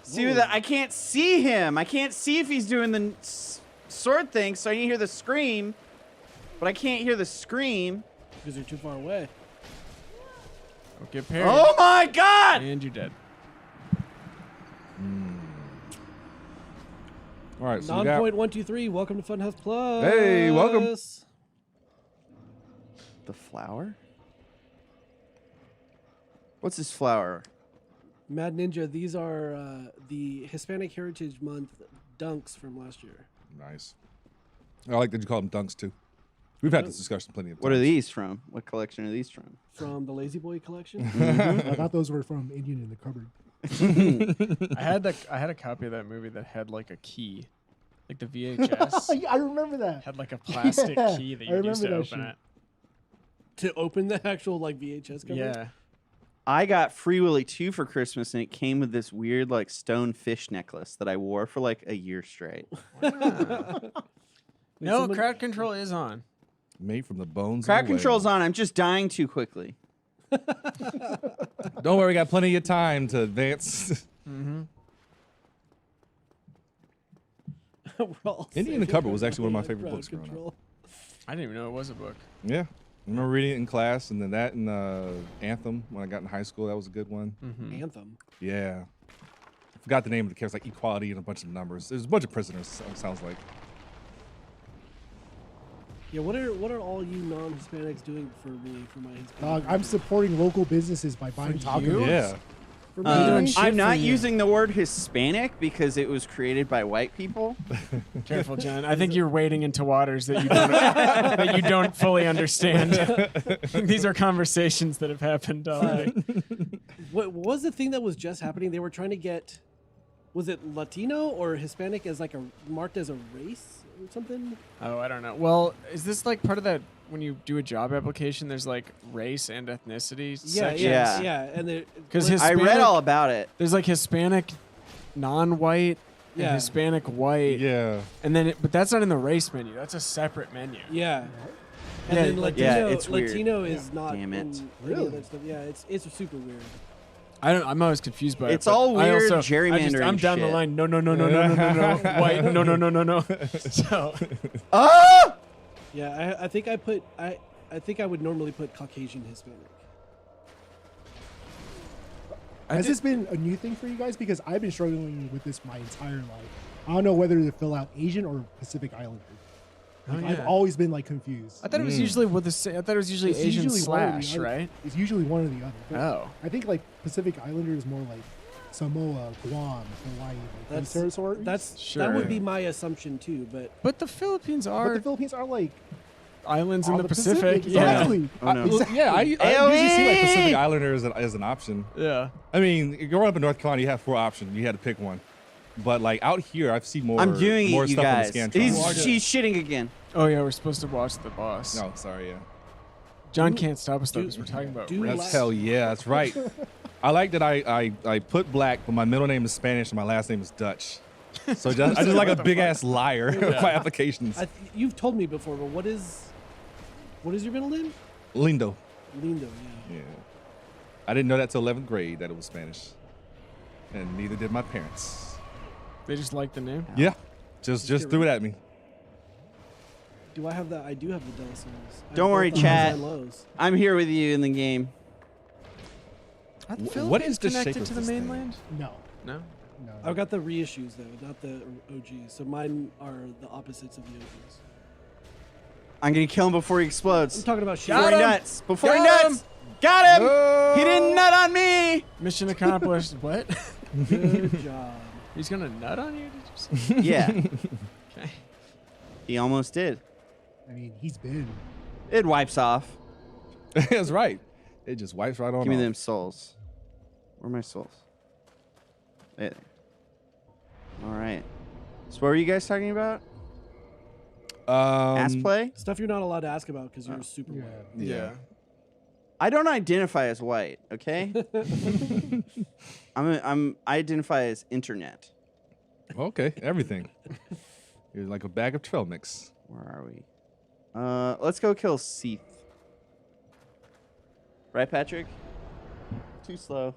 See that? I can't see him. I can't see if he's doing the sword thing, so I need to hear the scream. But I can't hear the scream. Because you're too far away. Don't get parried. Oh my god! And you're dead. All right, so we got 9.123. Welcome to Funhouse Plus. Hey, welcome. The flower? What's this flower? Mad Ninja. These are the Hispanic Heritage Month dunks from last year. nice. I like that you call them dunks too. We've had this discussion plenty of times. What are these from? What collection are these from? From the Lazy Boy collection. I thought those were from Indian in the cupboard. I had a copy of that movie that had like a key, like the VHS I remember that. had like a plastic Yeah, key that I you used to remember that open shit. To open the actual like VHS it. cover. Yeah. I got Free Willy 2 for Christmas, and it came with this weird like stone fish necklace that I wore for like a year straight. No, someone- crowd control is on. Made from the bones. Crowd of the control's whale. on. I'm just dying too quickly. Don't worry, we got plenty of time to advance. Mm-hmm. We're all Indian in the saving Cupboard was our actually one of my money, favorite crowd books growing up. control. I didn't even know it was a book. Yeah. I remember reading it in class, and then that and Anthem when I got in high school. That was a good one. Mm-hmm. Anthem. Yeah. I forgot the name of the characters, like equality and a bunch of numbers. There's a bunch of prisoners, sounds like. Yeah, what are all you non-Hispanics doing for me for my Hispanic? Dog, I'm supporting local businesses by buying For tacos. you? Yeah. For me, doing shit I'm for not you. using the word Hispanic because it was created by white people. Careful, John. I think you're wading into waters that you don't that you don't fully understand. These are conversations that have happened already. what was the thing that was just happening? They were trying to get, was it Latino or Hispanic as like marked as a race or something? Oh, I don't know. Well, is this like part of that when you do a job application? There's like race and ethnicity. Yeah, sections? Yeah. and 'Cause like, his- I read Hispanic- all about it. There's like Hispanic, non-white, and Yeah. Hispanic white, Yeah. and then but that's not in the race menu. That's a separate menu. yeah. And Yeah, then like- Latino, Yeah, it's weird. Latino is not. Damn it. in any of Really? that stuff. Yeah, it's super weird. I'm always confused by it. It's but all I weird also- gerrymandering I'm down the shit. line. No. White. No. So Oh! Yeah, I think I think I would normally put Caucasian Hispanic. Has this been a new thing for you guys? Because I've been struggling with this my entire life. I don't know whether to fill out Asian or Pacific Islander. Like, I've always been like confused. I thought it was usually with the I thought it was usually It's Asian usually one or the slash, other. right? It's usually one or the other. But Oh. I think like Pacific Islander is more like Samoa, Guam, Hawaii, like these territories. That would be my assumption too, but But the Philippines but are the Philippines are like islands in on the Pacific. Exactly. Oh, no. Yeah, I usually see like Pacific Islander as an option. Yeah. I mean, growing up in North Carolina, you have 4 options. You had to pick one. But like out here, I've seen more. I'm doing more it, you stuff guys. on the Scantron. She's shitting again. Oh yeah, we're supposed to watch The Boss. No, sorry, yeah. John can't stop us though because we're talking about do race. That's hell yeah, that's right. I like that I put black, but my middle name is Spanish and my last name is Dutch. So I just like a big ass liar with my applications. you've told me before. But what is your middle name? Lindo. Lindo. Yeah. Yeah. I didn't know that till 11th grade that it was Spanish, and neither did my parents. They just like the name. Yeah, just threw it at me. Do I have that? I do have the Della Sols. I Don't have worry, both the highs chat. and lows. I'm here with you in the game. Are the What Philippines is the shape connected of to the this thing? mainland? no, No. no. I've got the reissues though, not the OGs. So mine are the opposites of the OGs. I'm gonna kill him before he explodes. I'm talking about shit. Before he him. nuts. Before he Got nuts. Got him. He didn't nut on me. Mission accomplished. What? Good job. He's gonna nut on you? Did you say? Yeah, Okay. he almost did. I mean, he's been. It wipes off. That's right. It just wipes right on. Give me off. them souls. Where are my souls? There. All right. So what were you guys talking about? Ass play? Stuff you're not allowed to ask about because you're super Yeah. white. Yeah. I don't identify as white, okay? I identify as internet. Okay, everything. You're like a bag of trail mix. Where are we? Let's go kill Seath. Right, Patrick? Too slow.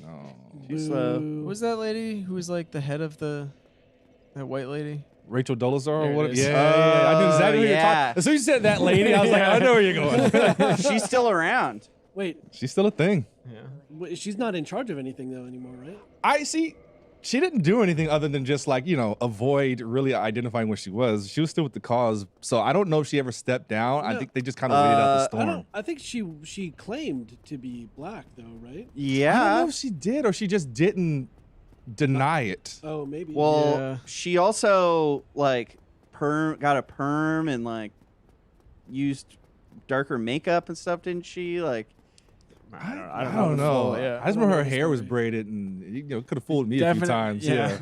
Oh. Too slow. Boo. Who was that lady who was like the head of that white lady? Rachel Dolezal There or it what? is. Yeah, I knew exactly who you're yeah. talking. As soon as you said that lady, I was like, I know where you're going. She's still around. Wait, She's still a thing. Yeah. she's not in charge of anything though anymore, right? I see. She didn't do anything other than just like, avoid really identifying what she was. She was still with the cause. So I don't know if she ever stepped down. I No. think they just kind of waited out the storm. I think she claimed to be black though, right? I don't know Yeah. if she did or she just didn't deny it. Oh, maybe. Well, Yeah. she also like got a perm and like used darker makeup and stuff, didn't she? Like, I don't know. Full, yeah. I just remember her hair was braided and could have fooled me a few times. Yeah.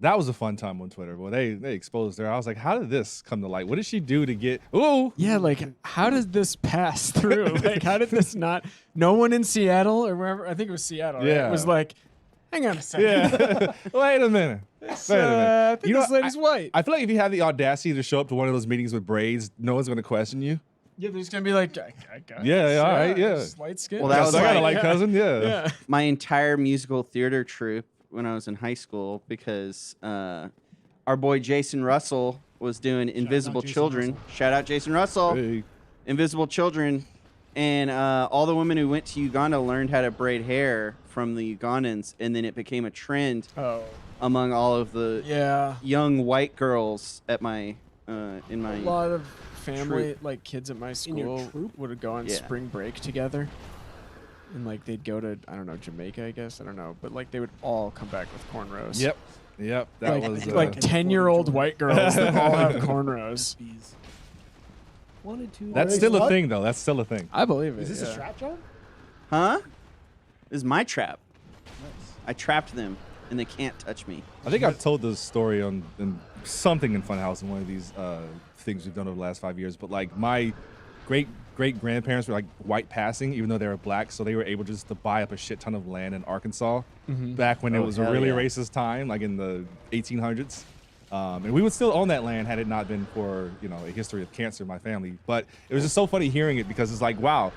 That was a fun time on Twitter. Well, they exposed her. I was like, how did this come to light? What did she do to get? Ooh. Yeah, like how did this pass through? Like how did this not? No one in Seattle or wherever. I think it was Seattle. Right? Yeah. Was like, hang on a second. Yeah. Wait a minute. Wait a minute. I think this lady's white. I feel like if you have the audacity to show up to one of those meetings with braids, no one's going to question you. Yeah, they're just gonna be like, I got Yeah, this, all right, yeah. just light skin. Well, that Yes, was I got a like- light cousin. Yeah. yeah. my entire musical theater troupe when I was in high school because our boy Jason Russell was doing Invisible Jason Children. Russell. Shout out Jason Russell. Hey. Invisible Children. And all the women who went to Uganda learned how to braid hair from the Ugandans, and then it became a trend Oh. among all of the Yeah. young white girls at my in my A lot of family, troop. like kids at my In your school, troop? would go on Yeah. spring break together. And like they'd go to, I don't know, Jamaica, I guess. I don't know. But like they would all come back with cornrows. Yep. That like, was like 10-year-old white girls that all have cornrows. Bees. Wanted to. That's Wait, still a what? thing, though. That's still a thing. I believe it. Is this yeah. a strap job? Huh? This is my trap. Nice. I trapped them, and they can't touch me. I think I've told this story on in something in Funhouse in one of these things we've done over the last 5 years. But like my great grandparents were like white passing, even though they were black, so they were able just to buy up a shit ton of land in Arkansas back when it Oh, was a hell really yeah. racist time, like in the 1800s. And we would still own that land had it not been for a history of cancer in my family. But it was just so funny hearing it because it's like, wow,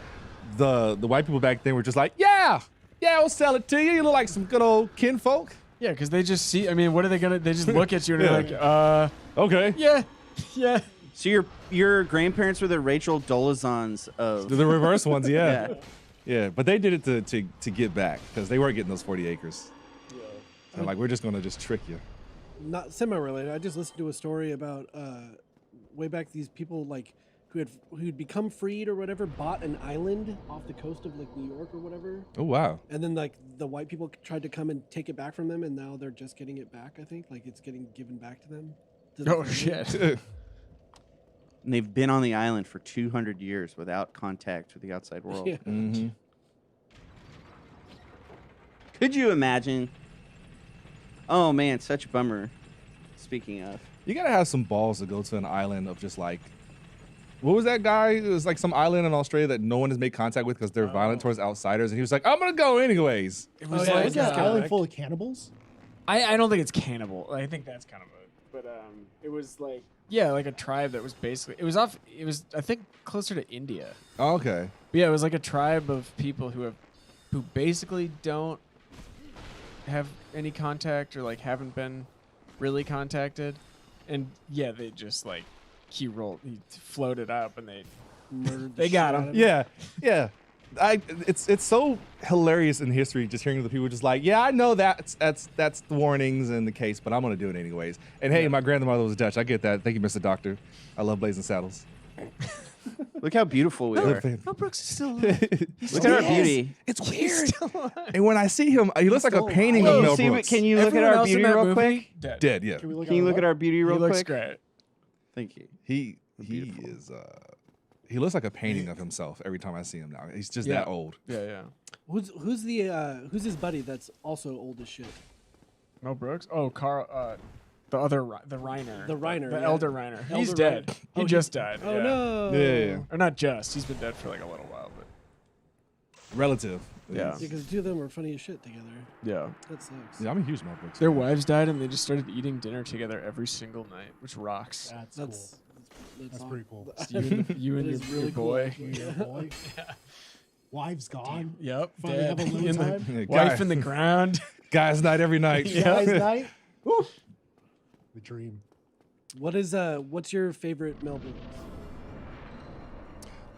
the white people back then were just like, yeah, we'll sell it to you. You look like some good old kinfolk. Yeah, because they just see. I mean, what are they gonna? They just look at you and they're like, Okay. yeah. So your grandparents were the Rachel Dolezals of The reverse ones, yeah. Yeah. Yeah, but they did it to get back because they weren't getting those 40 acres. Yeah. So like, we're just going to just trick you. Not semi-related. I just listened to a story about way back these people like who'd become freed or whatever bought an island off the coast of like New York or whatever, Oh, wow. and then like the white people tried to come and take it back from them, and now they're just getting it back. I think like it's getting given back to them. To the Oh family. shit. and they've been on the island for 200 years without contact with the outside world. Yeah. Mm-hmm. Could you imagine? Oh man, such a bummer. Speaking of, You got to have some balls to go to an island of just like, what was that guy? It was like some island in Australia that no one has made contact with because they're violent towards outsiders. And he was like, I'm going to go anyways. It was was yeah, like it's Is that kinda island like- full of cannibals? I don't think it's cannibal. I think that's kind of a. But it was like like a tribe that was basically it was I think closer to India. Oh, okay. But yeah, it was like a tribe of people who basically don't have any contact or like haven't been really contacted, and yeah, they just like he floated up and Murdered the They got shit him. out of Yeah. It's so hilarious in history just hearing the people just like, yeah, I know that's the warnings and the case, but I'm gonna do it anyways. And hey, my grandmother was Dutch. I get that. Thank you, Mr. Doctor. I love Blazing Saddles. look how beautiful we are. Mel Brooks is still alive. Look at our beauty. It's weird. And when I see him, he looks like a still painting Can of you Mel see? Brooks. Can you look at Everyone our else in beauty that real movie, quick? Dead. Dead, yeah. Can we look Can you look at our beauty He real looks quick? great. Thank you. He Beautiful. is he looks like a painting of himself every time I see him now. He's just Yeah. that old. Yeah. Who's who's his buddy that's also old as shit? Mel Brooks. Oh, Carl. The Reiner. The Reiner, The yeah. elder Reiner. He's Elder dead. Reiner. He Oh, just died. Oh yeah. no. Yeah. Or not just. He's been dead for like a little while, but Relative. Yeah. Because the two of them were funny as shit together. yeah. That sucks. Yeah, I'm a huge Mel Brooks. Their fan. wives died and they just started eating dinner together every single night, which rocks. That's That's cool. That's pretty cool. You and That your, is really your cool, boy. actually. Yeah, boy. Wife's gone. Yep. Finally dead. have a little In the- time. Yeah, wife guy- in the ground. Guys' night every night. Yeah. Guys' night. Woo. The dream. What's your favorite Mel Brooks?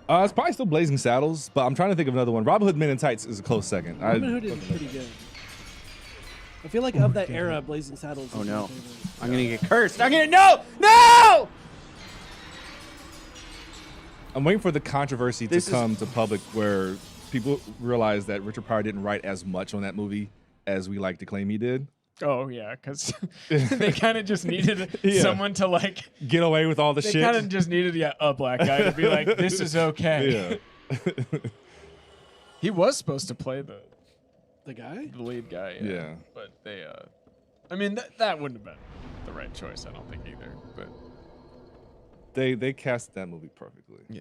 It's probably still Blazing Saddles, but I'm trying to think of another one. Robin Hood Men in Tights is a close second. Robin Hood is pretty good. I feel like of that era, Blazing Saddles. Oh is my no. favorite. I'm gonna get cursed. I'm gonna no. I'm waiting for the controversy This to is- come to public where people realize that Richard Pryor didn't write as much on that movie as we like to claim he did. Oh yeah, because they kind of just needed Yeah. someone to like. Get away with all the They shit. kind of just needed a black guy to be like, this is okay. yeah. He was supposed to play the The guy? lead guy. Yeah. But they, I mean, that wouldn't have been the right choice. I don't think either. But They cast that movie perfectly. Yeah.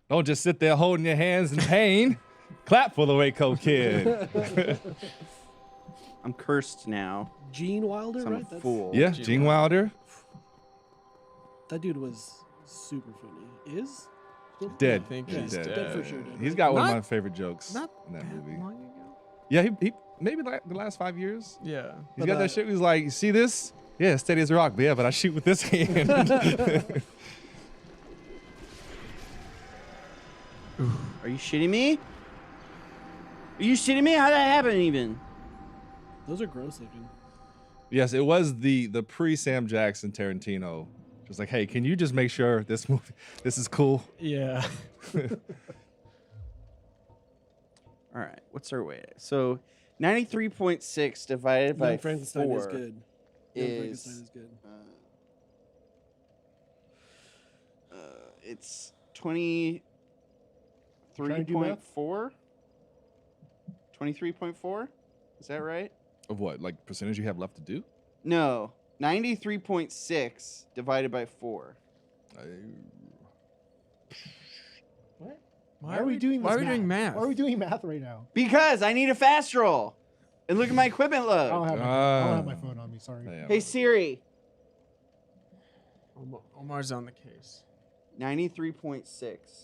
Don't just sit there holding your hands in pain. Clap for the Waco Kid. I'm cursed now. Gene Wilder, 'cause I'm right? a fool. Yeah, Gene Gene Wilder. That dude was super funny. Is? Still? Dead. I think Yeah, he's dead. dead. Dead for sure. Dead. He's got one of Not- my favorite jokes Not in that that movie. long ago. Yeah, he maybe the last 5 years. Yeah. He's But, got that shit. He's like, you see this? Yeah, steady as a rock. But yeah, but I shoot with this hand. Are you shitting me? Are you shitting me? How'd that happen even? Those are gross looking. Yes, it was the pre-Sam Jackson Tarantino. Just like, hey, can you just make sure this is cool? Yeah. All right, what's our weight? So 93.6 divided by Young Frankenstein 4 is good. Young is, Frankenstein is good. it's Trying to do math? 23.4. 23.4? Is that right? Of what? Like percentage you have left to do? No, 93.6 divided by 4. What? Why are we doing this? Why are we doing math? Why are we doing math right now? Because I need a fast roll. And look at my equipment I don't load. have, I don't have my phone on me. Sorry. Yeah. Hey Siri, Omar's on the case. 93.6. 6.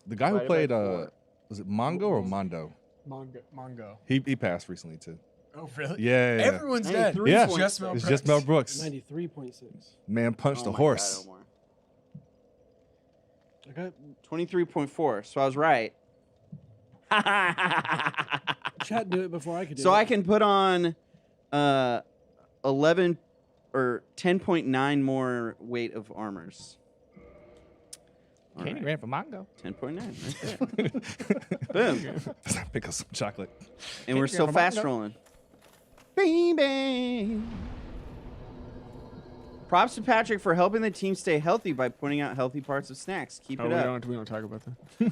The guy who Divided by played 4. was it Mongo or Mondo? Mongo. He passed recently too. Oh, really? Yeah. Everyone's dead. 93.6. Yeah. Just Mel It's Brooks. just Mel Brooks. 93.6. Man punched Oh a my horse. God, Omar. Okay. 23.4. So I was right. Chat knew it before I could do So it. I can put on 11 or 10.9 more weight of armors. All Candy right. ran for Mongo. 10.9 right there. Boom. Pick up some chocolate. And we're Candy still ran for fast Mongo. rolling. Bing bang. Props to Patrick for helping the team stay healthy by pointing out healthy parts of snacks. Keep Oh, it up. we don't talk about that.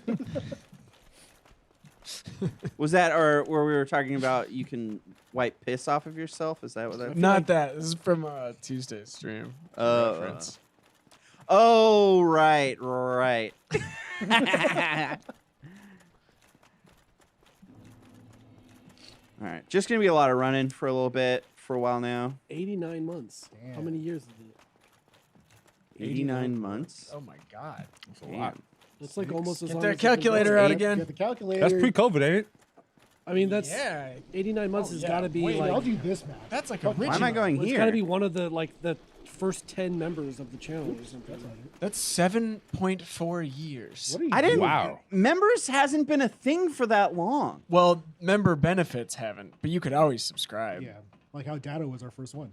Was that or where we were talking about you can wipe piss off of yourself? Is that what that? Not that. This is from Tuesday's stream. Reference. Oh, right. All right, just gonna be a lot of running for a little bit, for a while now. 89 months. How Damn. many years is it? 89 months. Oh my God. That's a lot. That's like almost as Get long that as it's been calculator going. out Eight. again. Get the calculator. That's pre-COVID, ain't it? I mean, that's Yeah. 89 months Oh, has yeah. got to be Wait, like. I'll do this math. That's like Fuck, Why am I original. going It's here? got to be one of the the first 10 members of the channel or something. That's 7.4 years. What are you I didn't. doing? Wow. Members hasn't been a thing for that long. Well, member benefits haven't, but you could always subscribe. Yeah, like how Dado was our first one.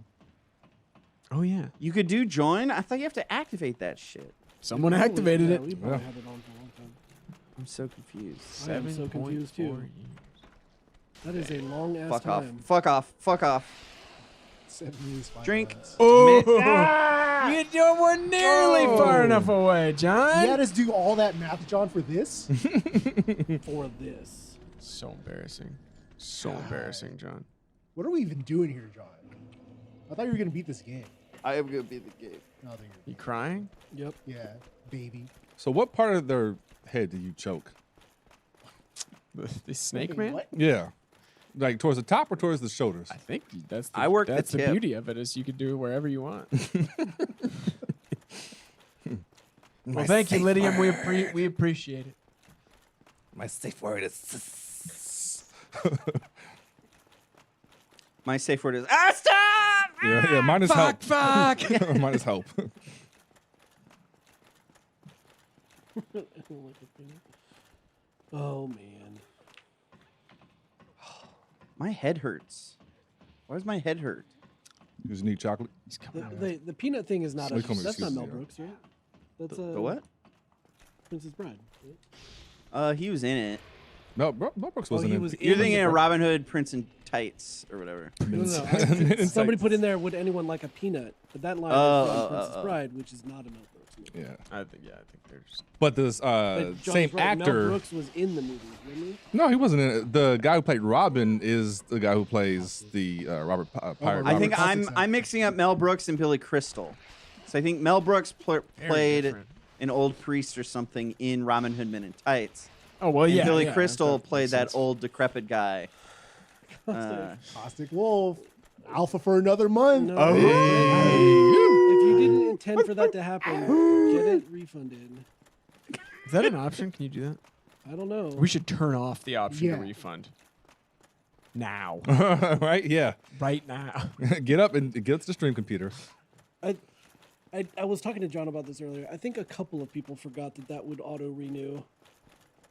Oh yeah. You could do join. I thought you have to activate that shit. Someone Probably- activated yeah, it. We probably had it on for a long time. I'm so confused. I am so confused, too. 7.4 years. That is a long ass Fuck off. time. Fuck off. Fuck off. 7 years, 5 Drink. months. Oh, you were nearly far enough away, John. You had us do all that math, John, for this? For this. So embarrassing. So embarrassing, John. What are we even doing here, John? I thought you were gonna beat this game. I am gonna be the game. No, thank you. You crying? Yep. Yeah, baby. So what part of their head did you choke? The snake Wait, man? what? Yeah. Like towards the top or towards the shoulders? I think that's the, I work the that's the tip. beauty of it is you can do it wherever you want. Well, thank you, Lydium. We appreciate it. My safe word is. My safe word is stop. Yeah, mine is help. Fuck. Mine is help. Oh man. My head hurts. Why does my head hurt? You just need chocolate. He's coming out. The peanut thing is not So a, we call me that's not excuses, Mel yeah. Brooks, right? That's The what? Princess Bride. Right? He was in it. No, Mel Brooks wasn't he in. was You're in thinking the- of Robin Hood, Prince in Tights, or whatever. No. Somebody put in there, would anyone like a peanut? But that line is from Princess Bride, which is not a Mel Brooks movie. Yeah, I think they're just. but this But John's same right, Mel actor. Brooks was in the movie, wasn't he? No, he wasn't in it. The guy who played Robin is the guy who plays the Pirate. I think Roberts. I'm mixing up Mel Brooks and Billy Crystal. So I think Mel Brooks played different. an old priest or something in Robin Hood Men in Tights. Oh well, And yeah. Billy yeah, Crystal that played makes that sense. old decrepit guy. Caustic Wolf. Alpha for another month. No. Oh. If you didn't intend for that to happen, get it refunded. Is that an option? Can you do that? I don't know. We should turn off the option Yeah. to refund. now. Right? Yeah. Right now. Get up and get up to the stream computer. I was talking to John about this earlier. I think a couple of people forgot that would auto renew,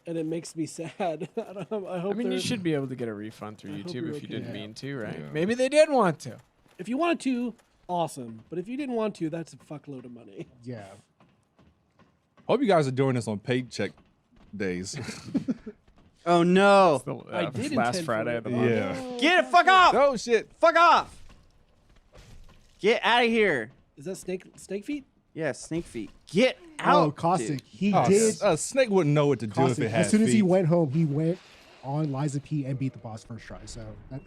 and it makes me sad. I hope. I mean, you there's- should be able to get a refund through I hope YouTube you're if you okay. didn't mean to, right? Yeah. Maybe they did want to. If you wanted to, awesome. But if you didn't want to, that's a fuckload of money. Yeah. Hope you guys are doing this on paycheck days. Oh no! I did last intend Friday for of the it. month. Yeah. Get it! Fuck off! Oh shit. Fuck off! Get out of here! Is that snake feet? Yeah, snake feet. Get out! Oh, Caustic. dude. He Oh, did. Snake wouldn't know what to do if Caustic. it had As soon as he feet. went home, he went on Liza P and beat the boss first try. So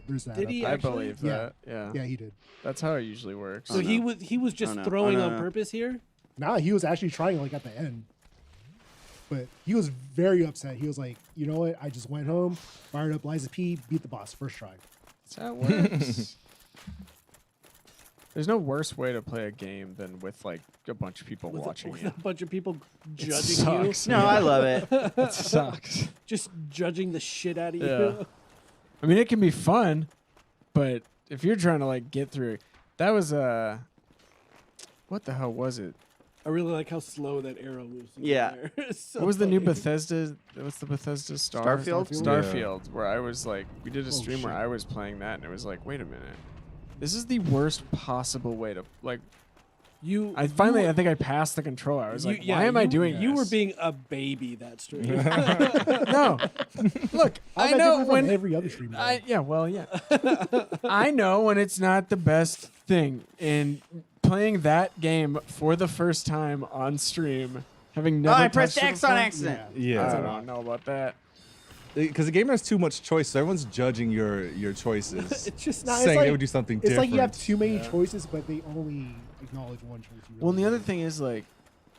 there's that. Did up he there. I actually? believe Yeah. that. Yeah. Yeah, he did. That's how it usually works. So Oh, he no. was just no. throwing Oh, no, on no. purpose here. Nah, he was actually trying like at the end. But he was very upset. He was like, you know what? I just went home, fired up Liza P, beat the boss first try. That's how it works. There's no worse way to play a game than with like a bunch of people watching with you. a bunch of people It judging you, sucks. No, I love it. It sucks. just judging the shit out of Yeah. you. I mean, it can be fun, but if you're trying to like get through, that was what the hell was it? I really like how slow that arrow moves. in Yeah. there. It's so What was the new funny. Bethesda? What's the Bethesda Star? Starfield? Starfield, where I was like, we did a Oh, stream where shit. I was playing that, and it was like, wait a minute, this is the worst possible way to like. I think I passed the controller. I was like, why am I doing You this? were being a baby that stream. No, look, I How's that know different from when every other streamer. I know when it's not the best thing, and playing that game for the first time on stream, having never. I pressed touched it X on before, accident. I Yeah. don't know about that. Because the game has too much choice, so everyone's judging your choices. It's just Nah, it's saying like- they would do something It's different. like you have too many choices, but they only acknowledge one choice. You Well, and the really other thing is like,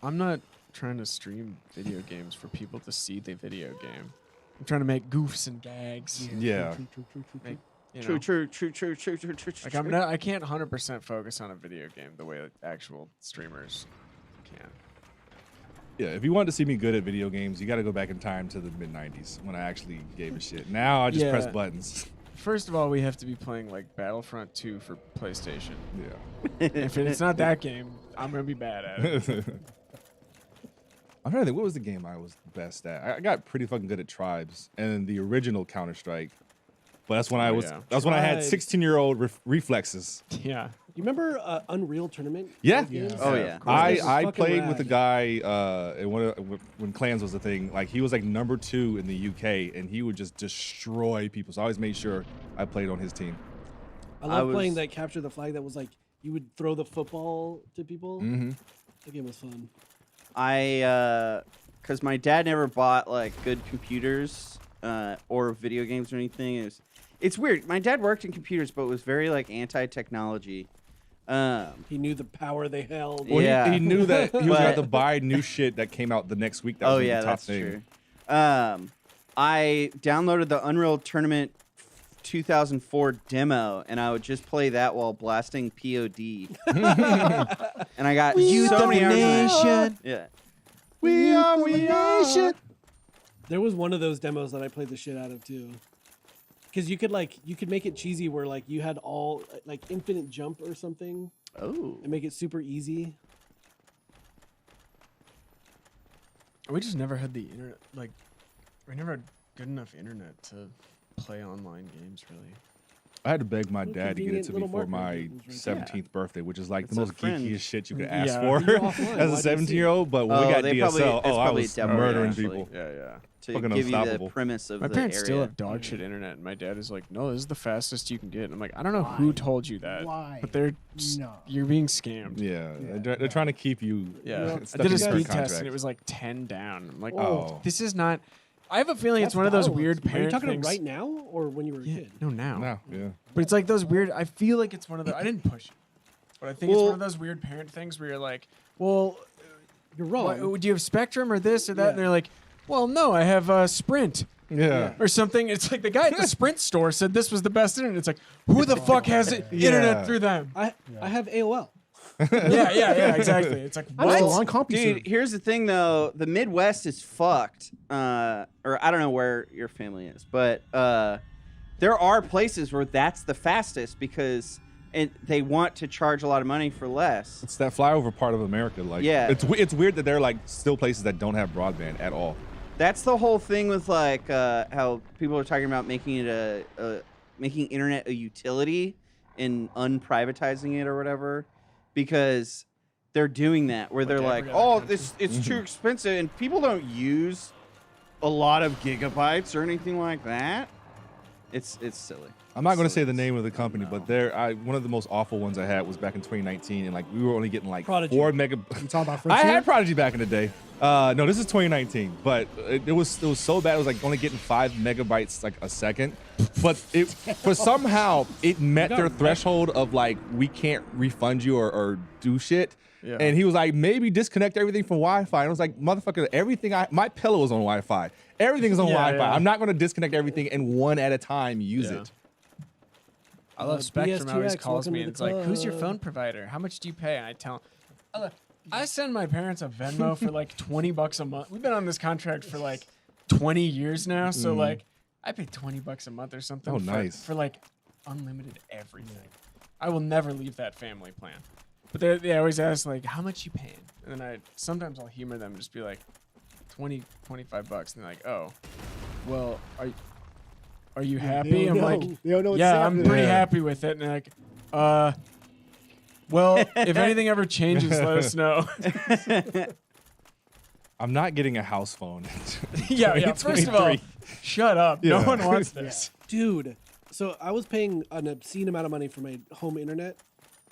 I'm not trying to stream video games for people to see the video game. I'm trying to make goofs and gags. want. Yeah. Make, you know, True, true, true, true, true, true, true. Like I'm not, I can't 100% focus on a video game the way that actual streamers can. Yeah, if you want to see me good at video games, you got to go back in time to the mid '90s when I actually gave a shit. Now I just press Yeah. buttons. First of all, we have to be playing like Battlefront 2 for PlayStation. Yeah. If it's not that game, I'm gonna be bad at it. I'm trying to think, what was the game I was best at? I got pretty fucking good at Tribes and the original Counter-Strike. But that's when that's when I had Tribes. 16-year-old reflexes. Yeah. You remember Unreal Tournament? Yeah. Games? Oh, yeah. Those are I fucking played with a rad. guy and when clans was a thing. Like he was like number 2 in the UK, and he would just destroy people. So I always made sure I played on his team. I love I playing was- that capture the flag that was like you would throw the football to people. Mm-hmm. That game was fun. Because my dad never bought like good computers or video games or anything. It's weird. My dad worked in computers, but was very like anti-technology. He knew the power they held. Well, Yeah. he knew that he was about But- to buy new shit that came out the next week. That Oh was yeah, the top that's thing. true. I downloaded the Unreal Tournament 2004 demo, and I would just play that while blasting POD. And I got so many hours. in it. Yeah. We are. There was one of those demos that I played the shit out of too. Because you could make it cheesy where like you had all like infinite jump or something Oh. and make it super easy. We just never had the internet. Like, we never had good enough internet to play online games, really. I had to beg my What dad to get it convenient to me little for marketing my tools right 17th birthday, which is like It's the a most friend. geekiest shit you could Yeah. ask for But you're offline. as Why a do you 17-year-old. But when we Oh, got they DSL, probably- it's I probably was demo, murdering actually. people. Yeah, yeah. To Fucking give you the unstoppable. premise of My the parents area. still have dog shit internet, and my dad is like, "No, this is the fastest you can get." And I'm like, "I don't know who Why? told you that, Why? but they're just, No. you're being scammed." Yeah, Yeah. they're trying to keep you. Yeah, stuck I did in a your speed current test, and contract. it was like 10 down. I'm like, Oh. "Oh, this is not." I have a feeling it's That's one of those dial-up weird speed. Are you parent talking things. right now or when you were a Yeah, kid? no, now. No, yeah. But it's like those weird. I feel like it's one of the. I didn't push it, but I think it's Well- one of those weird parent things where you're like, "Well, You're wrong. do you have Spectrum or this or that?" Yeah. And they're like, "Well, no, I have Sprint." Yeah. Or something. It's like the guy at the Sprint store said this was the best internet. It's like, who the fuck has Yeah. internet through them? I have AOL. yeah, exactly. It's like, I'm what? still on CompuServe. Dude, here's the thing though. The Midwest is fucked. Or I don't know where your family is, but there are places where that's the fastest because they want to charge a lot of money for less. It's that flyover part of America. Like, Yeah. it's weird that there are like still places that don't have broadband at all. That's the whole thing with like how people are talking about making it making internet a utility and unprivatizing it or whatever, because they're doing that where they're like, oh, it's too expensive, and people don't use a lot of gigabytes or anything like that. It's silly. I'm not going to say the name of the company, but one of the most awful ones I had was back in 2019, and like we were only getting like Prodigy. 4 mega. You talking about I Frontier? had Prodigy back in the day. No, this is 2019, but it was so bad. It was like only getting 5 megabytes like a second, but somehow it met their threshold of like we can't refund you or do shit. Yeah. And he was like, maybe disconnect everything from Wi-Fi. And I was like, motherfucker, everything my pillow is on Wi-Fi. Everything is on Wi-Fi. yeah. I'm not going to disconnect everything and one at a time use Yeah. it. I love Spectrum. Always BS2X, calls welcome me to and it's the like, "Who's your club." phone provider? How much do you pay?" And I tell him, I send my parents a Venmo for like $20 a month. We've been on this contract for like 20 years now, so like I pay $20 a month or something. Oh, nice. For like unlimited everything. I will never leave that family plan. But they always ask like, "How much you paying?" And then sometimes I'll humor them and just be like, 20, $25, and they're like, "Oh, well, are you happy?" I'm like, They don't know what's "Yeah, I'm happening. pretty happy with it." And they're like, well, if anything ever changes, let us know." I'm not getting a house phone. yeah. First of all, shut up. Yeah. No one wants this. Dude, so I was paying an obscene amount of money for my home internet,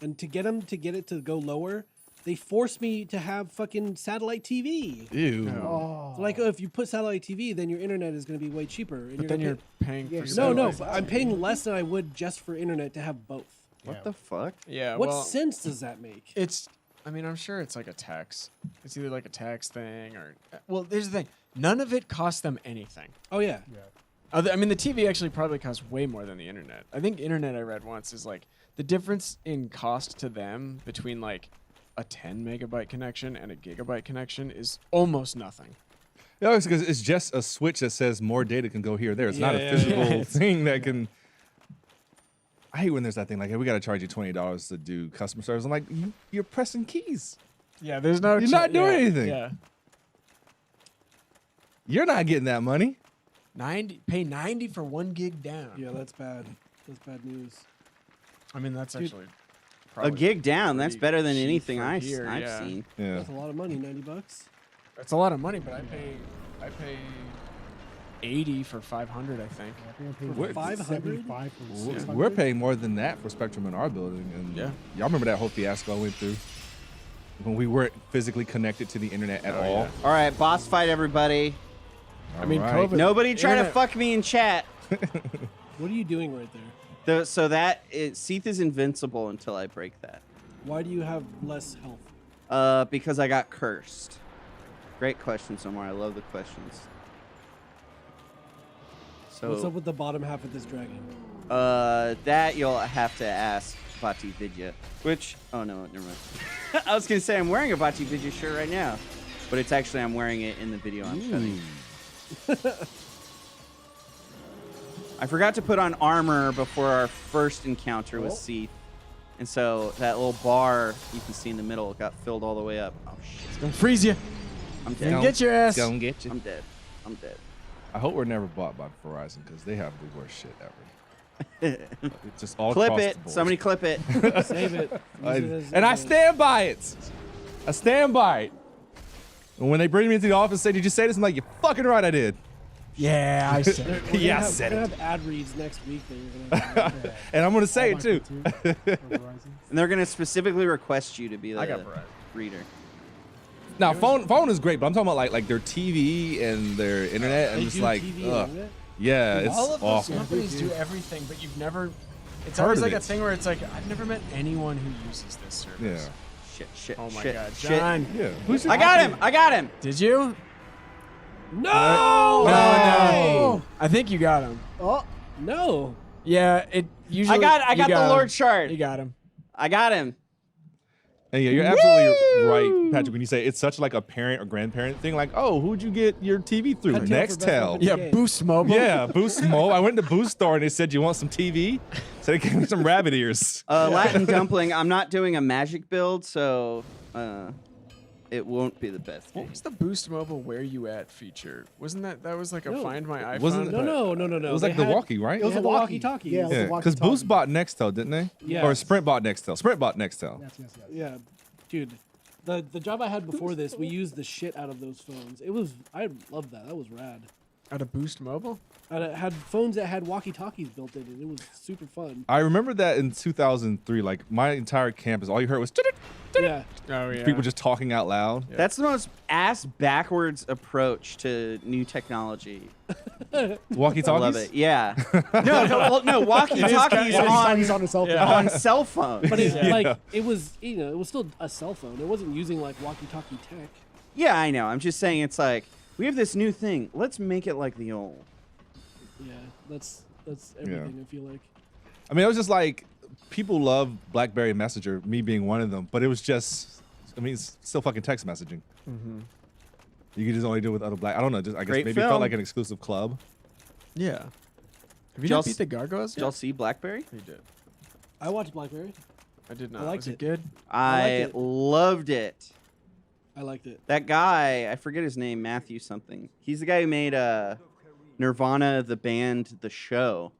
and to get it to go lower, they forced me to have fucking satellite TV. Ew. Oh. So like, if you put satellite TV, then your internet is going to be way cheaper. And But then gonna you're paying for pay- no, satellite. but I'm paying less than I would just for internet to have both. What the fuck? Yeah. What well, sense does that make? I mean, I'm sure it's like a tax. It's either like a tax thing or. Well, here's the thing. None of it costs them anything. Oh yeah. I mean, the TV actually probably costs way more than the internet. I think internet I read once is like the difference in cost to them between like a 10 megabyte connection and a gigabyte connection is almost nothing. No, it's because it's just a switch that says more data can go here or there. It's not a Yeah, physical yeah. thing that can. I hate when there's that thing like, hey, we got to charge you $20 to do customer service. I'm like, you're pressing keys. Yeah, there's no. You're not doing anything. Yeah, You're not getting that money. pay 90 for 1 gig down. Yeah, that's bad. That's bad news. I mean that's Dude, actually A probably gig down. That's pretty better than cheap anything for I've here, yeah. seen. Yeah. That's a lot of money. $90. That's a lot of money, but I pay 80 for 500, I think. I think I'm paying What? 500? 75 for We're 600. paying more than that for Spectrum in our building. And Yeah. y'all remember that whole fiasco I went through when we weren't physically connected to the internet at all? yeah. All right, boss fight, everybody. I mean, All right. COVID. Nobody try to internet- fuck me in chat. What are you doing right there? So Seath is invincible until I break that. Why do you have less health? Because I got cursed. Great question, Omar. I love the questions. So What's up with the bottom half of this dragon? that you'll have to ask Bati Vidya. Which, oh no, never mind. I was gonna say I'm wearing a Bati Vidya shirt right now, but it's actually I'm wearing it in the video I'm cutting. I forgot to put on armor before our first encounter with Seath. And so that little bar you can see in the middle got filled all the way up. Oh shit. It's gonna freeze you. I'm Gonna dead. get your ass. Gonna get you. I'm dead. I'm dead. I hope we're never bought by Verizon because they have the worst shit ever. It's just all Clip across it. the board. Somebody clip it. Save it. Use it as And I a- stand by it. I stand by it. And when they bring me into the office and say, "Did you say this?" I'm like, "You're fucking right, I did." Yeah, I said. We're gonna Yeah, I have- said we're it. gonna have ad reads next week that you're gonna have. And I'm gonna say All it my too. for Verizon. And they're gonna specifically request you to be I the got Verizon. reader. Now, phone is great, but I'm talking about like their TV and their internet. They and just do like, TV and ugh. internet? Yeah, it's All of those awful. companies do everything, but you've never. It's Heard always of like a it. thing where it's like I've never met anyone who uses this service. Yeah. Shit, shit, Oh my shit, God, shit. John. Yeah. Who's I got him! I got him! Did you? No! No. I think you got him. Oh, No. Yeah, it usually. I got you the him. Lord Shard. You got him. I got him. And yeah, you're absolutely right, Patrick, when you say it's such like a parent or grandparent thing. Like, oh, who'd you get your TV through? Cut tail for best Nextel. weapon. Yeah, game. Boost Mobile. Yeah, Boost Mobile. I went to Boost Store and they said, you want some TV? So they gave me some rabbit ears. Latin dumpling. I'm not doing a magic build, so it won't be the best. What was the Boost Mobile Where You At feature? Wasn't that was like a No. Find My iPhone? Wasn't- No. It was They like the had- walkie, right? It was They a had the walkie. walkie-talkie. Yeah, it was Yeah, a because walkie-talkie. Boost bought Nextel, didn't they? Yeah. Or Sprint bought Nextel. Sprint bought Nextel. Yes. Yeah, dude. The job I had before this, we used the shit out of those phones. I loved that. That was rad. Out of Boost Mobile? I had phones that had walkie-talkies built in, and it was super fun. I remember that in 2003, like my entire campus, all you heard was Yeah, Oh yeah. people just talking out loud. Yeah. That's the most ass backwards approach to new technology. Walkie I love talkies. it. Yeah. No, walkie-talkies He's on on his cell phone. Yeah. on cell phone. but it, Yeah. like it was, it was still a cell phone. It wasn't using like walkie-talkie tech. Yeah, I know. I'm just saying it's like we have this new thing. Let's make it like the old. Yeah, that's everything. I feel like. I mean, it was just like people love BlackBerry Messenger, me being one of them, but it was just, I mean, it's still fucking text messaging. Mm-hmm. You could just only do it with other black. I don't know. Just I guess Great maybe it film. felt like an exclusive club. Yeah. Have you Y'all not beat the Gargoyles Did y'all yet? see BlackBerry? You did. I watched BlackBerry. I did not. liked Was it it. good? I it. loved it. I liked it. That guy, I forget his name, Matthew something. He's the guy who made Nirvana, the band, the show.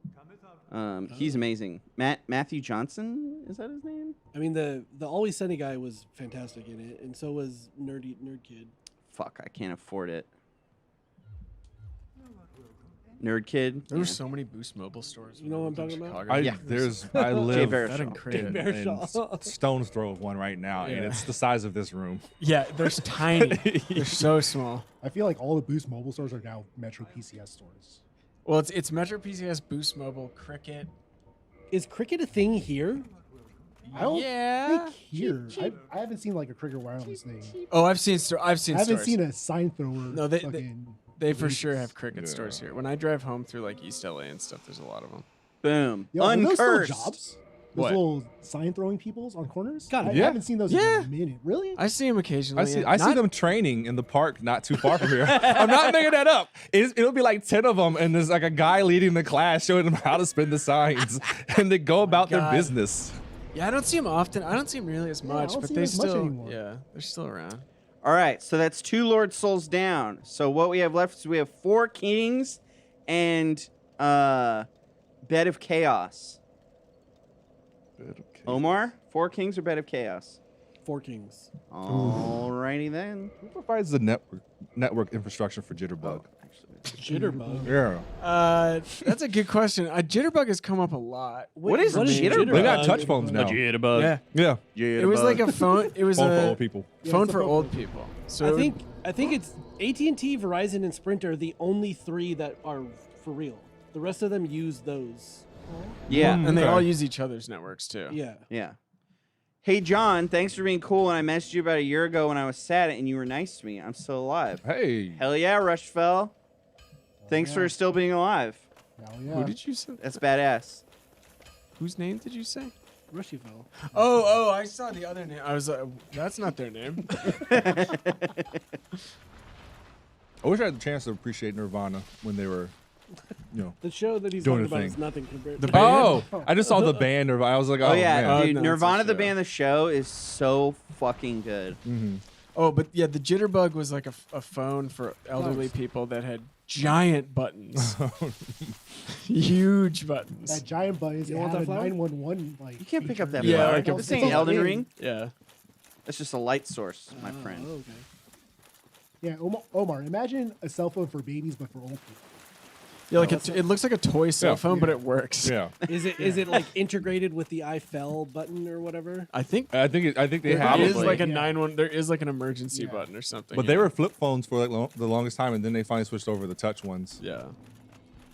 He's amazing. Matthew Johnson, is that his name? I mean, the Always Sunny guy was fantastic in it, and so was Nerd Kid. Fuck, I can't afford it. Nerd Kid. There were so many Boost Mobile stores. You know what I'm when I lived in talking about? Chicago. I live Baruchel. That and Credit. Bear in Shaw. stone's throw of one right now, and Yeah. it's the size of this room. Yeah, they're tiny. They're so small. I feel like all the Boost mobile stores are now Metro PCS stores. Well, it's Metro PCS, Boost Mobile, Cricket. Is cricket a thing here? I don't Yeah. think here. I haven't seen like a Cricket Wireless thing. Oh, I've seen I haven't stores. seen a sign thrower. No, they- They for Yes. sure have Cricket Yeah. stores here. When I drive home through like East LA and stuff, there's a lot of them. Boom. Yo, are those still Uncursed. jobs? Those What? little sign throwing peoples on corners? Got it. I Yeah. haven't seen those Yeah. in a minute. Really? I see them occasionally. I see Not- them training in the park not too far from here. I'm not making that up. It'll be like 10 of them, and there's like a guy leading the class showing them how to spin the signs, and they go about their God. business. Yeah, I don't see them often. I don't see them nearly as Yeah, I much, don't but see they them as much still, anymore. yeah, they're still around. All right, so that's 2 Lord Souls down. So what we have left is we have 4 Kings and Bed of Chaos. Omar, 4 Kings or Bed of Chaos? 4 Kings. Alrighty then. Who provides the network infrastructure for Jitterbug? Jitterbug. Yeah. That's a good question. Jitterbug has come up a lot. What is They Jitterbug? got touch phones now. Yeah, Yeah. it was like a phone. It was Phone for a old people. Yeah, phone it's a for phone old for- people. So I think it's AT&T, Verizon, and Sprint are the only 3 that are for real. The rest of them use those. Yeah. Mm. and they Okay. all use each other's networks too. Yeah. Yeah. Hey, John, thanks for being cool. And I messaged you about a year ago when I was sad and you were nice to me. I'm still alive. Hey. Hell yeah, Rushfell. Thanks yeah. for still being alive. Hell yeah. Who did you say? That's badass. Whose name did you say? Rushy fell. Oh, I saw the other name. I was like, that's not their name. I wish I had the chance to appreciate Nirvana when they were, The show that he's Doing talking a about is thing. nothing compared The to band? Oh, I just saw the band Nirvana. I was like, oh, Oh, yeah, man. dude. no, it's a Nirvana, the show. band, the show is so fucking good. Mhm. Oh, but yeah, the Jitterbug was like a phone for elderly people that had giant buttons, huge buttons. That giant button is You it want had that a flower? 911 like. You can't pick up that Yeah, flower. like a- This ain't Elden Ring. Yeah. That's just a light source, my Oh, friend. Okay. Yeah, Omar, imagine a cell phone for babies but for old people. Yeah, like it looks like a toy cell Yeah. phone, but it works. Yeah. Is it like integrated with the iFell button or whatever? I think I think they there have is it. like a Yeah. 9-1. There is like an emergency Yeah. button or something. But yeah. they were flip phones for like the longest time, and then they finally switched over to the touch ones. Yeah.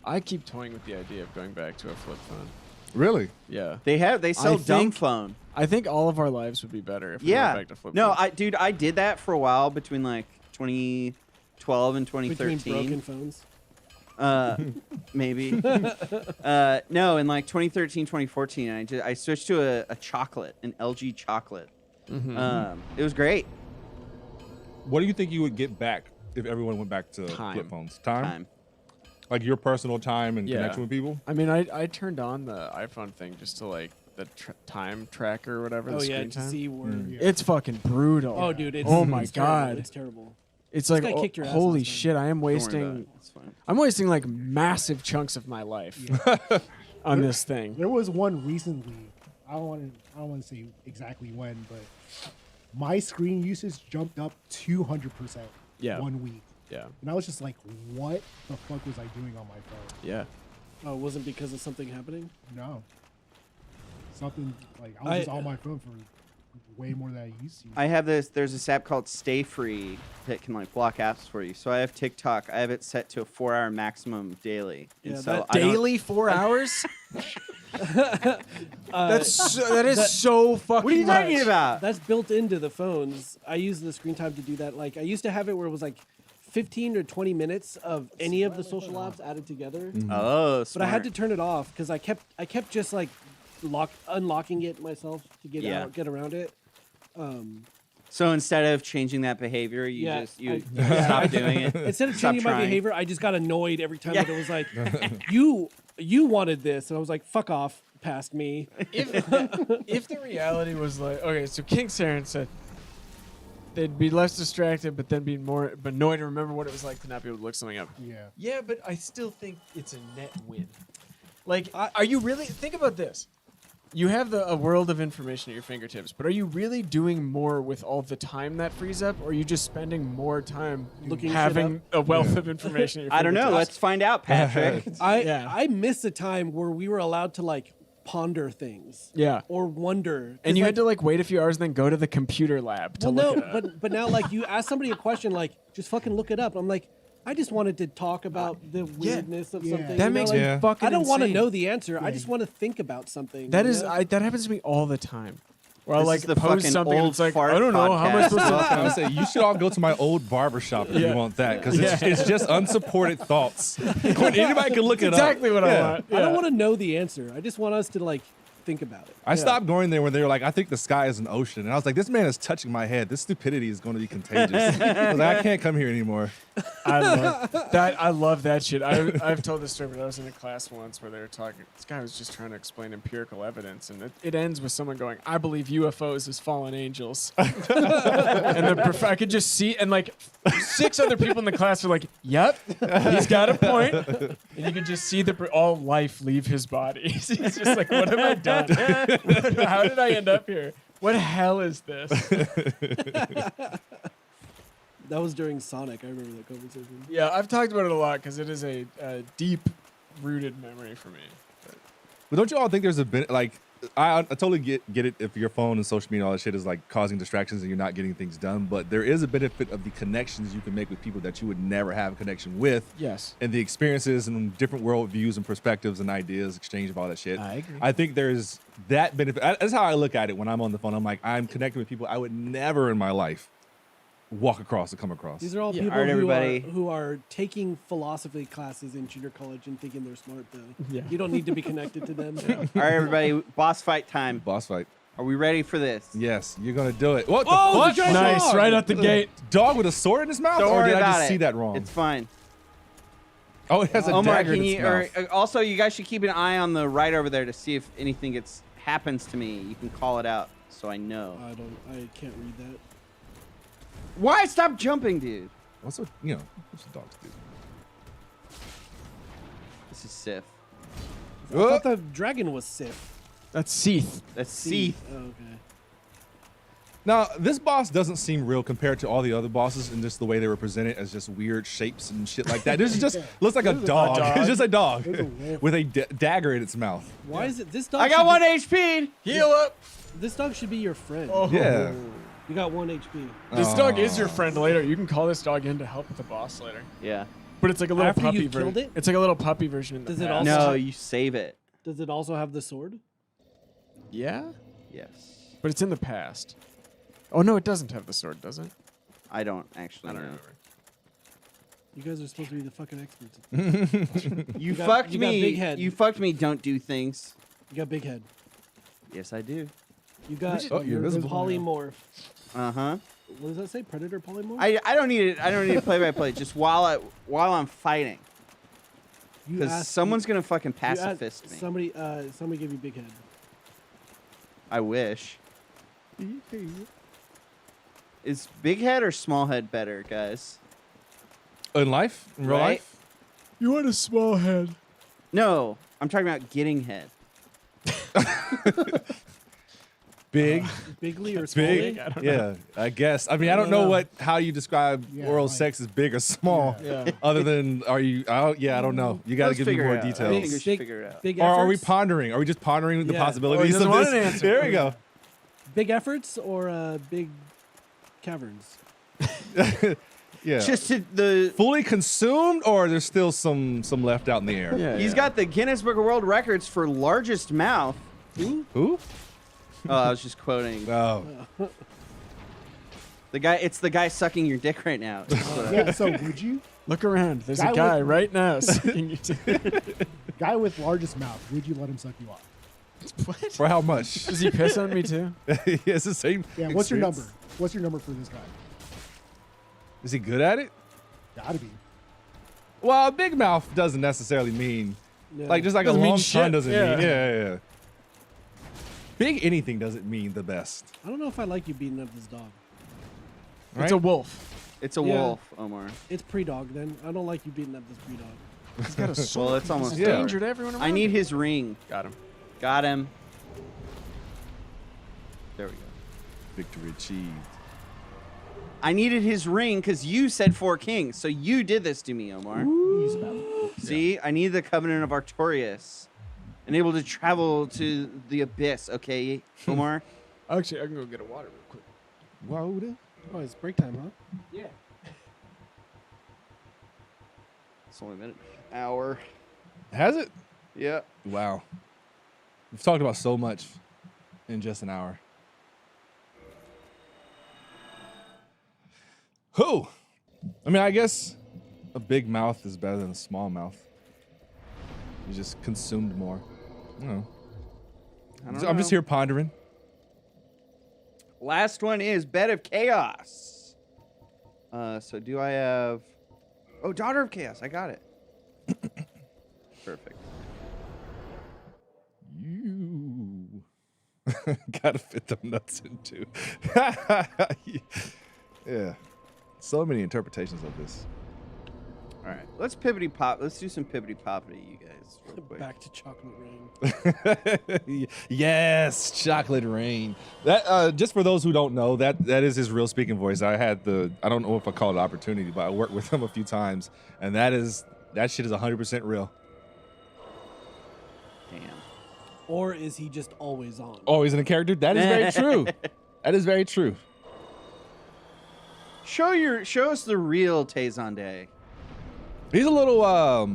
I keep toying with the idea of going back to a flip phone. Really? Yeah. They sell dumb think- phone. I think all of our lives would be better if we Yeah. went back to flip No, phones. I did that for a while between like 2012 and Between 2013. broken phones. Maybe. No, in like 2013, 2014, I switched to a chocolate, an LG chocolate. It was great. What do you think you would get back if everyone went back to Time. flip phones? Time? Time. Like your personal time and Yeah. connection with people? I mean, I turned on the iPhone thing just to like the time tracker or whatever. Oh the yeah, screen to time. see where. It's fucking brutal. Oh dude, it's Oh my it's terrible. God. It's terrible. It's This like guy kicked your ass holy last time. shit! I am Don't worry about wasting. it. It's fine. I'm wasting like massive chunks of my life on this thing. There was one recently. I don't want to say exactly when, but my screen usage jumped up 200%. Yeah. 1 week, Yeah. and I was just like, "What the fuck was I doing on my phone?" Yeah. Oh, it wasn't because of something happening. No, something like I was just on my phone for way more than I used to. I have this. There's this app called Stay Free that can like block apps for you. So I have TikTok. I have it set to a 4-hour maximum daily. And Yeah, so that- I don't- Daily 4 hours. That is so fucking. What are you talking much. about? That's built into the phones. I use the screen time to do that. Like I used to have it where it was like 15 or 20 minutes of any of the social apps added together. Oh, But I had smart. to turn it off because I kept just like unlocking it myself to get Yeah. get around it. So instead of changing that behavior, you Yeah, just you I- stop doing it. Instead of Stop changing my trying. behavior, I just got annoyed every time Yeah. that it was like, you wanted this, and I was like, fuck off, past me. If the reality was like, okay, so King Saren said they'd be less distracted, but then be more annoyed to remember what it was like to not be able to look something up. Yeah. Yeah, but I still think it's a net win. Like, are you really? Think about this. You have a world of information at your fingertips, but are you really doing more with all the time that frees up, or are you just spending more time Looking shit having a wealth of information at your I don't know. fingertips? Let's find out, Patrick. I miss a time where we were allowed to like ponder things. Yeah. Or wonder. And you like, had to like wait a few hours and then go to the computer lab to well, look no, it up. but now like you ask somebody a question, like just fucking look it up. I'm like, I just wanted to talk about the weirdness of Yeah. something. That you know, makes like, me Yeah. fucking I don't want to insane. know the answer. I just want to think about something. That you is, know? that happens to me all the time. Where I'll This like is the post fucking something and old it's like, fart I don't know, how am I podcast. supposed to... I would say you should all go to my old barber shop if Yeah. you want that, because it's just unsupported thoughts. When anybody can look it up. exactly what I Yeah. want. I don't Yeah. want to know the answer. I just want us to like think about it. I stopped going there when they were like, I think the sky is an ocean. And I was like, this man is touching my head. This stupidity is going to be contagious. I was like, I can't come here anymore. I love that. I love that shit. I've told this story, but I was in a class once where they were talking. This guy was just trying to explain empirical evidence, and it ends with someone going, "I believe UFOs as fallen angels." And I could just see, and like 6 other people in the class are like, "Yep, he's got a point." And you could just see all life leave his body. He's just like, "What have I done? How did I end up here? What hell is this?" That was during Sonic. I remember that conversation. Yeah, I've talked about it a lot because it is a deep-rooted memory for me. But don't you all think there's a bit like I totally get it if your phone and social media and all that shit is like causing distractions and you're not getting things done, but there is a benefit of the connections you can make with people that you would never have a connection with, Yes. and the experiences and different world views and perspectives and ideas, exchange of all that shit. I agree. I think there's that benefit. That's how I look at it when I'm on the phone. I'm like, I'm connecting with people I would never in my life walk across or come across. These are all Yeah. people All right, everybody. who are taking philosophy classes in junior college and thinking they're smart, though. Yeah. You don't need to be connected to them. All right, everybody. Boss fight time. Boss fight. Are we ready for this? Yes, you're gonna do it. What Oh, the the fuck? giant Nice, dog! right out the gate. Dog with a sword in his mouth? Don't Or worry did I about just it. see that wrong? It's fine. Oh, it has a Omar, dagger can in its you? Or, mouth. also, you guys should keep an eye on the right over there to see if anything happens to me. You can call it out so I know. I can't read that. Why stop jumping, dude? What's the dogs do? This is Sif. I thought the dragon was Sif. That's Seath. That's Seath. Oh, okay. Now, this boss doesn't seem real compared to all the other bosses and just the way they were presented as just weird shapes and shit like that. This is just looks like a dog. It's just a dog There's a wolf. with a dagger in its mouth. Why is it this dog? I got should 1 be- HP. Heal up. This dog should be your friend. Oh. Yeah. You got 1 HP. This dog is your friend later. You can call this dog in to help with the boss later. Yeah. But it's like a little After puppy you've killed version. it? It's like a little puppy version. In the Does it past. also- No, you save it. Does it also have the sword? Yeah, Yes. but it's in the past. Oh no, it doesn't have the sword, does it? I don't actually I don't know. remember. You guys are supposed to be the fucking experts. You got- fucked you got me. big head. You fucked me. Don't do things. You got big head. Yes, I do. You got Oh, you're invisible. polymorph. Uh-huh. What does that say? Predator polymorph? I don't need it. I don't need to play by play. Just while I'm fighting, You because asked- someone's gonna fucking you asked- pacifist me. Somebody give you big head. I wish. Is big head or small head better, guys? In life, in real Right? life. You want a small head. No, I'm talking about getting head. Big, Bigly or big. smally? Yeah, I guess. I mean, I don't know how you describe Yeah, oral like- sex as big or small. Yeah. Other than, are you? I don't know. You got to Let's give me figure more it out. I details. think we should Big- figure it out. Big Or are we efforts? pondering? Are we just pondering the Yeah. possibilities doesn't of want this? an answer. There we go. Big efforts or big caverns? Yeah. Just the. Fully consumed, or there's still some left out in the air. Yeah. He's got the Guinness Book of World Records for largest mouth. Who? Who? Oh, I was just quoting Oh, the guy. It's the guy sucking your dick right now. Yeah. So would you, Look around. There's Guy a guy with- right now sucking your dick. guy with largest mouth, would you let him suck you off? What? for how much? Does he piss on me too? It's the same. Yeah. What's your experience. number? What's your number for this guy? Is he good at it? Gotta be. Well, a big mouth doesn't necessarily mean Yeah. like just like Doesn't a mean long shit. tongue doesn't Yeah. mean yeah. Big anything doesn't mean the best. I don't know if I like you beating up this dog. Right? It's a wolf. It's a Yeah. wolf, Omar. It's pre-dog then. I don't like you beating up this pre-dog. He's got a sword. Well, it's almost He's Yeah. danger to everyone around. I need him. his ring. Got him. Got him. There we go. Victory achieved. I needed his ring because you said 4 kings, so you did this to me, Omar. Use about. See, I need the covenant of Artorias, and able to travel to the abyss. Okay, Omar. Actually, I can go get a water real quick. Wow. Oh, it's break time, huh? Yeah. It's only been an hour. Has it? Yeah. Wow. We've talked about so much in just an hour. Who? I mean, I guess a big mouth is better than a small mouth. You just consumed more. I don't know. I'm just here pondering. Last one is Bed of Chaos. So do I have... Oh, Daughter of Chaos. I got it. Perfect. You gotta fit them nuts in too. Yeah. So many interpretations of this. All right. Let's pippity pop. Let's do some pippity poppity, you guys, real quick. Back to chocolate rain. Yes, chocolate rain. That just for those who don't know, that is his real speaking voice. I don't know if I call it opportunity, but I worked with him a few times, and that shit is 100% real. Damn. Or is he just always on? Oh, he's in a character. That is very true. That is very true. Show us the real Tezonde. He's a little. I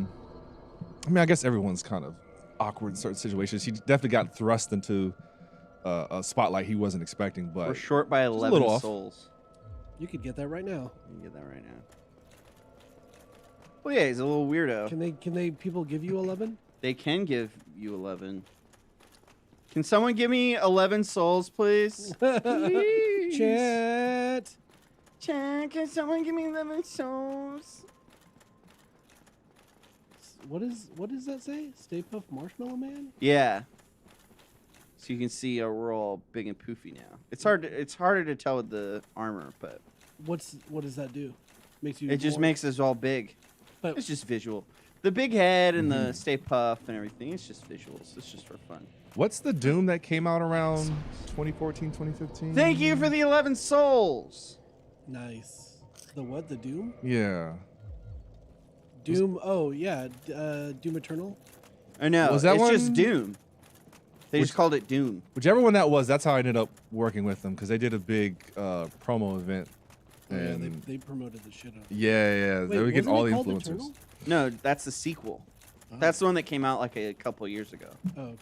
mean, I guess everyone's kind of awkward in certain situations. He definitely got thrust into a spotlight he wasn't expecting, but We're short by a 11 little off. souls. You could get that right now. You can get that right now. Well, yeah, he's a little weirdo. Can they people give you 11? They can give you 11. Can someone give me 11 souls, please? Chat. Chat, can someone give me 11 souls? What does that say? Stay Puft Marshmallow Man? Yeah. So you can see we're all big and poofy now. It's harder to tell with the armor, but What does that do? Makes you it just more- makes us all big. But It's just visual. The big head and the Stay Puff and everything, it's just visuals. It's just for fun. what's the Doom that came out around 2014, 2015? Thank you for the 11 souls. nice. The what? The Doom? Yeah. Doom. Oh yeah. Doom Eternal. I know. Was that it's just one- Doom. They Which- just called it Doom. Whichever one that was, that's how I ended up working with them because they did a big promo event. Oh, yeah, And they promoted the shit out. of it. yeah, Wait, they were getting wasn't all it the called influencers. Eternal? No, that's the sequel. Oh. That's the one that came out like a couple years ago. Oh, okay.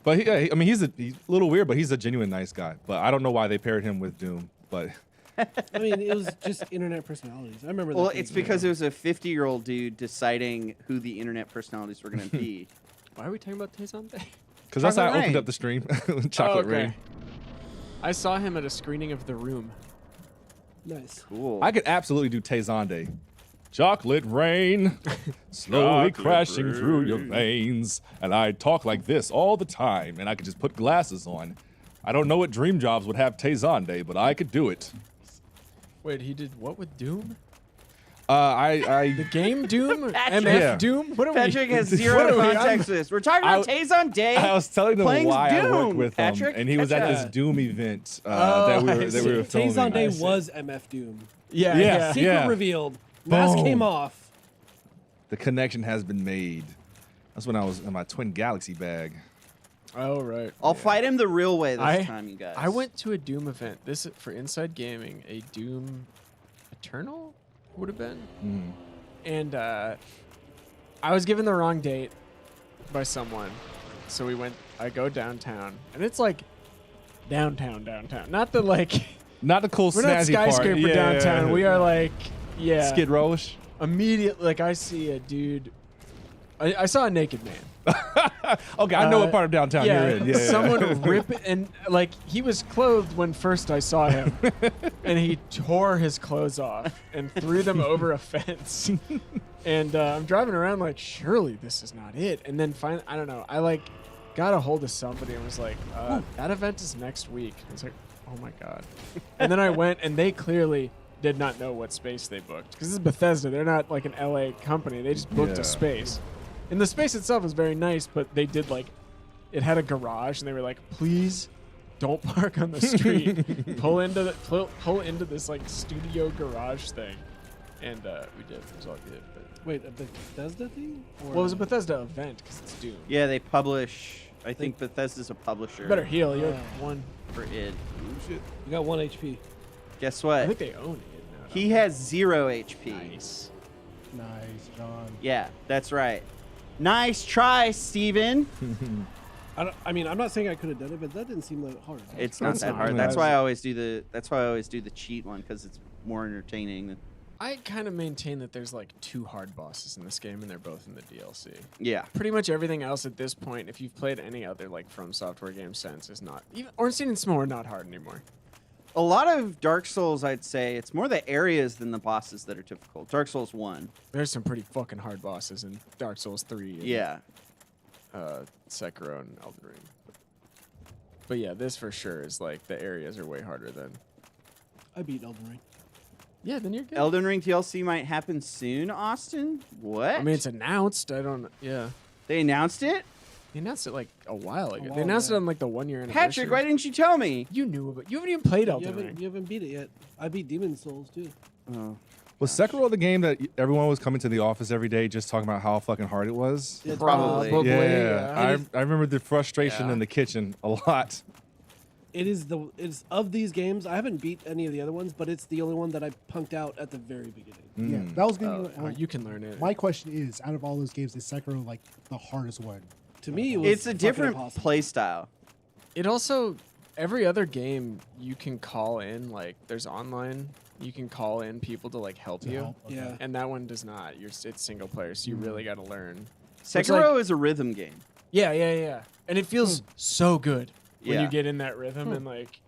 But I mean, he's a little weird, but he's a genuine nice guy. But I don't know why they paired him with Doom. But I mean, it was just internet personalities. I remember. Well, that it's being because around. it was a 50-year-old dude deciding who the internet personalities were going to be. Why are we talking about Tezonde? because that's how I Chocolate opened Rain. up the stream, chocolate okay. rain. I saw him at a screening of The Room. Nice. Cool. I could absolutely do Tezande. Chocolate rain, slowly Chocolate crashing through your rain. veins. And I talk like this all the time, and I could just put glasses on. I don't know what dream jobs would have Tezande, but I could do it. Wait, he did what with Doom? I The game Doom? Patrick. MF Yeah. Doom? What are Patrick we? has what zero are we context for this. We're talking about Tazon Day. I was telling them playing why I worked Doom, with him, Patrick. and he was at Catch this Doom event Oh, that we I were see. filming. Tazon Day I see. was MF Doom. Yeah, Yeah. yeah. Secret revealed. Mask Boom. came off. The connection has been made. That's when I was in my Twin Galaxy bag. Oh, right. I'll fight him the real way this I- time, you guys. I went to a Doom event. This for Inside Gaming, a Doom Eternal would have been. Mm. And I was given the wrong date by someone. So I go downtown. And it's like downtown. Not the like, Not the cool we're not snazzy part. skyscraper Yeah. downtown. We are like, yeah. Skid Rowish. Immediately, like I see a dude. I saw a naked man. Okay, I know what part of downtown you're in. Yeah, someone rip it, and like he was clothed when first I saw him, and he tore his clothes off and threw them over a fence. And I'm driving around like, surely this is not it. And then finally, I don't know. I like got a hold of somebody and was like, that event is next week. I was like, oh my god. And then I went, and they clearly did not know what space they booked because this is Bethesda. They're not like an LA company. They just booked Yeah. a space. And the space itself was very nice, but they did like, it had a garage, and they were like, please don't park on the street. pull into this like studio garage thing. And we did. It was all good. But, Wait, a Bethesda thing? Or well, it was a Bethesda event because it's Doom. Yeah, they publish. I think Bethesda's a publisher. You better heal. You have Yeah. one. for id. You got 1 HP. Guess I what? think they own it now. He has 0 HP. Nice. Nice, John. Yeah, that's right. Nice try, Steven. I mean, I'm not saying I could have done it, but that didn't seem that hard. It's not That's that not hard. really That's hard. why I always do the. That's why I always do the cheat one because it's more entertaining. I kind of maintain that there's like 2 hard bosses in this game, and they're both in the DLC. Yeah. Pretty much everything else at this point, if you've played any other like From Software game since, is not even Ornstein and Small are not hard anymore. A lot of Dark Souls, I'd say, it's more the areas than the bosses that are difficult. Dark Souls 1. There's some pretty fucking hard bosses in Dark Souls 3. And, Yeah. Sekiro and Elden Ring. But yeah, this for sure is like the areas are way harder than. I beat Elden Ring. Yeah, then you're good. Elden Ring DLC might happen soon, Austin? What? I mean, it's announced. I don't. Yeah, They announced it? they announced it like a while ago. while They announced ago. it on like the 1 year anniversary. Patrick, why didn't you tell me? You knew about. You haven't even played You Elden Ring. haven't beat it yet. I beat Demon Souls too. Oh. Was Sekiro the game that everyone was coming to the office every day just talking about how fucking hard it was? Yeah, Probably. Yeah, I remember the frustration Yeah. in the kitchen a lot. It's of these games. I haven't beat any of the other ones, but it's the only one that I punked out at the very beginning. Yeah, that was gonna. Oh, you can learn it. My question is, out of all those games, is Sekiro like the hardest one? To me, it was It's a fucking different impossible. play style. It also every other game you can call in like there's online. You can call in people to like help you, help? Okay. Yeah. and that one does not. It's single player, so you really got to learn. Sekiro is a rhythm game. Yeah. And it feels so good when Yeah. you get in that rhythm and like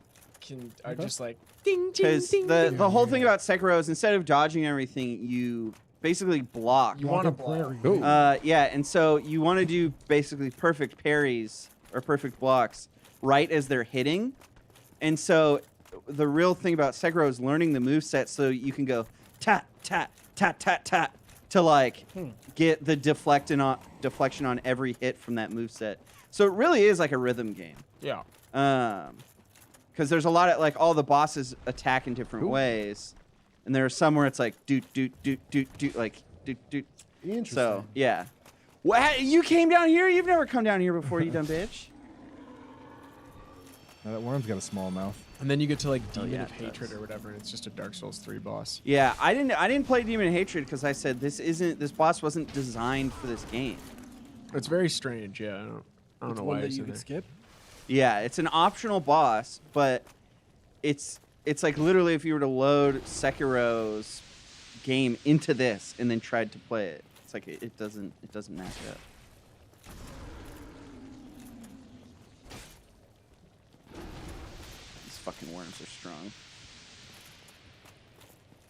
are just like ding ding Because ding. the whole thing about Sekiro is instead of dodging everything, you basically block. You want to Walking prairie. block. Ooh. Yeah, and so you want to do basically perfect parries or perfect blocks right as they're hitting. And so the real thing about Sekiro is learning the moveset so you can go tat, tat, tat, tat, tat to like get the deflection on every hit from that moveset. So it really is like a rhythm game. Yeah. Because there's a lot of like all the bosses attack in different ways. And there are some where it's like doot, doot, doot, doot, doot, like doot, doot. Interesting. So, yeah. What? You came down here? You've never come down here before, you dumb bitch. Now that worm's got a small mouth. And then you get to like Demon yeah, of it Hatred does. or whatever, and it's just a Dark Souls 3 boss. Yeah, I didn't play Demon Hatred because I said this boss wasn't designed for this game. It's very strange. Yeah, I don't It's know one why that it's you in could there. skip. Yeah, it's an optional boss, but it's like literally if you were to load Sekiro's game into this and then tried to play it, it's like it doesn't match up. These fucking worms are strong.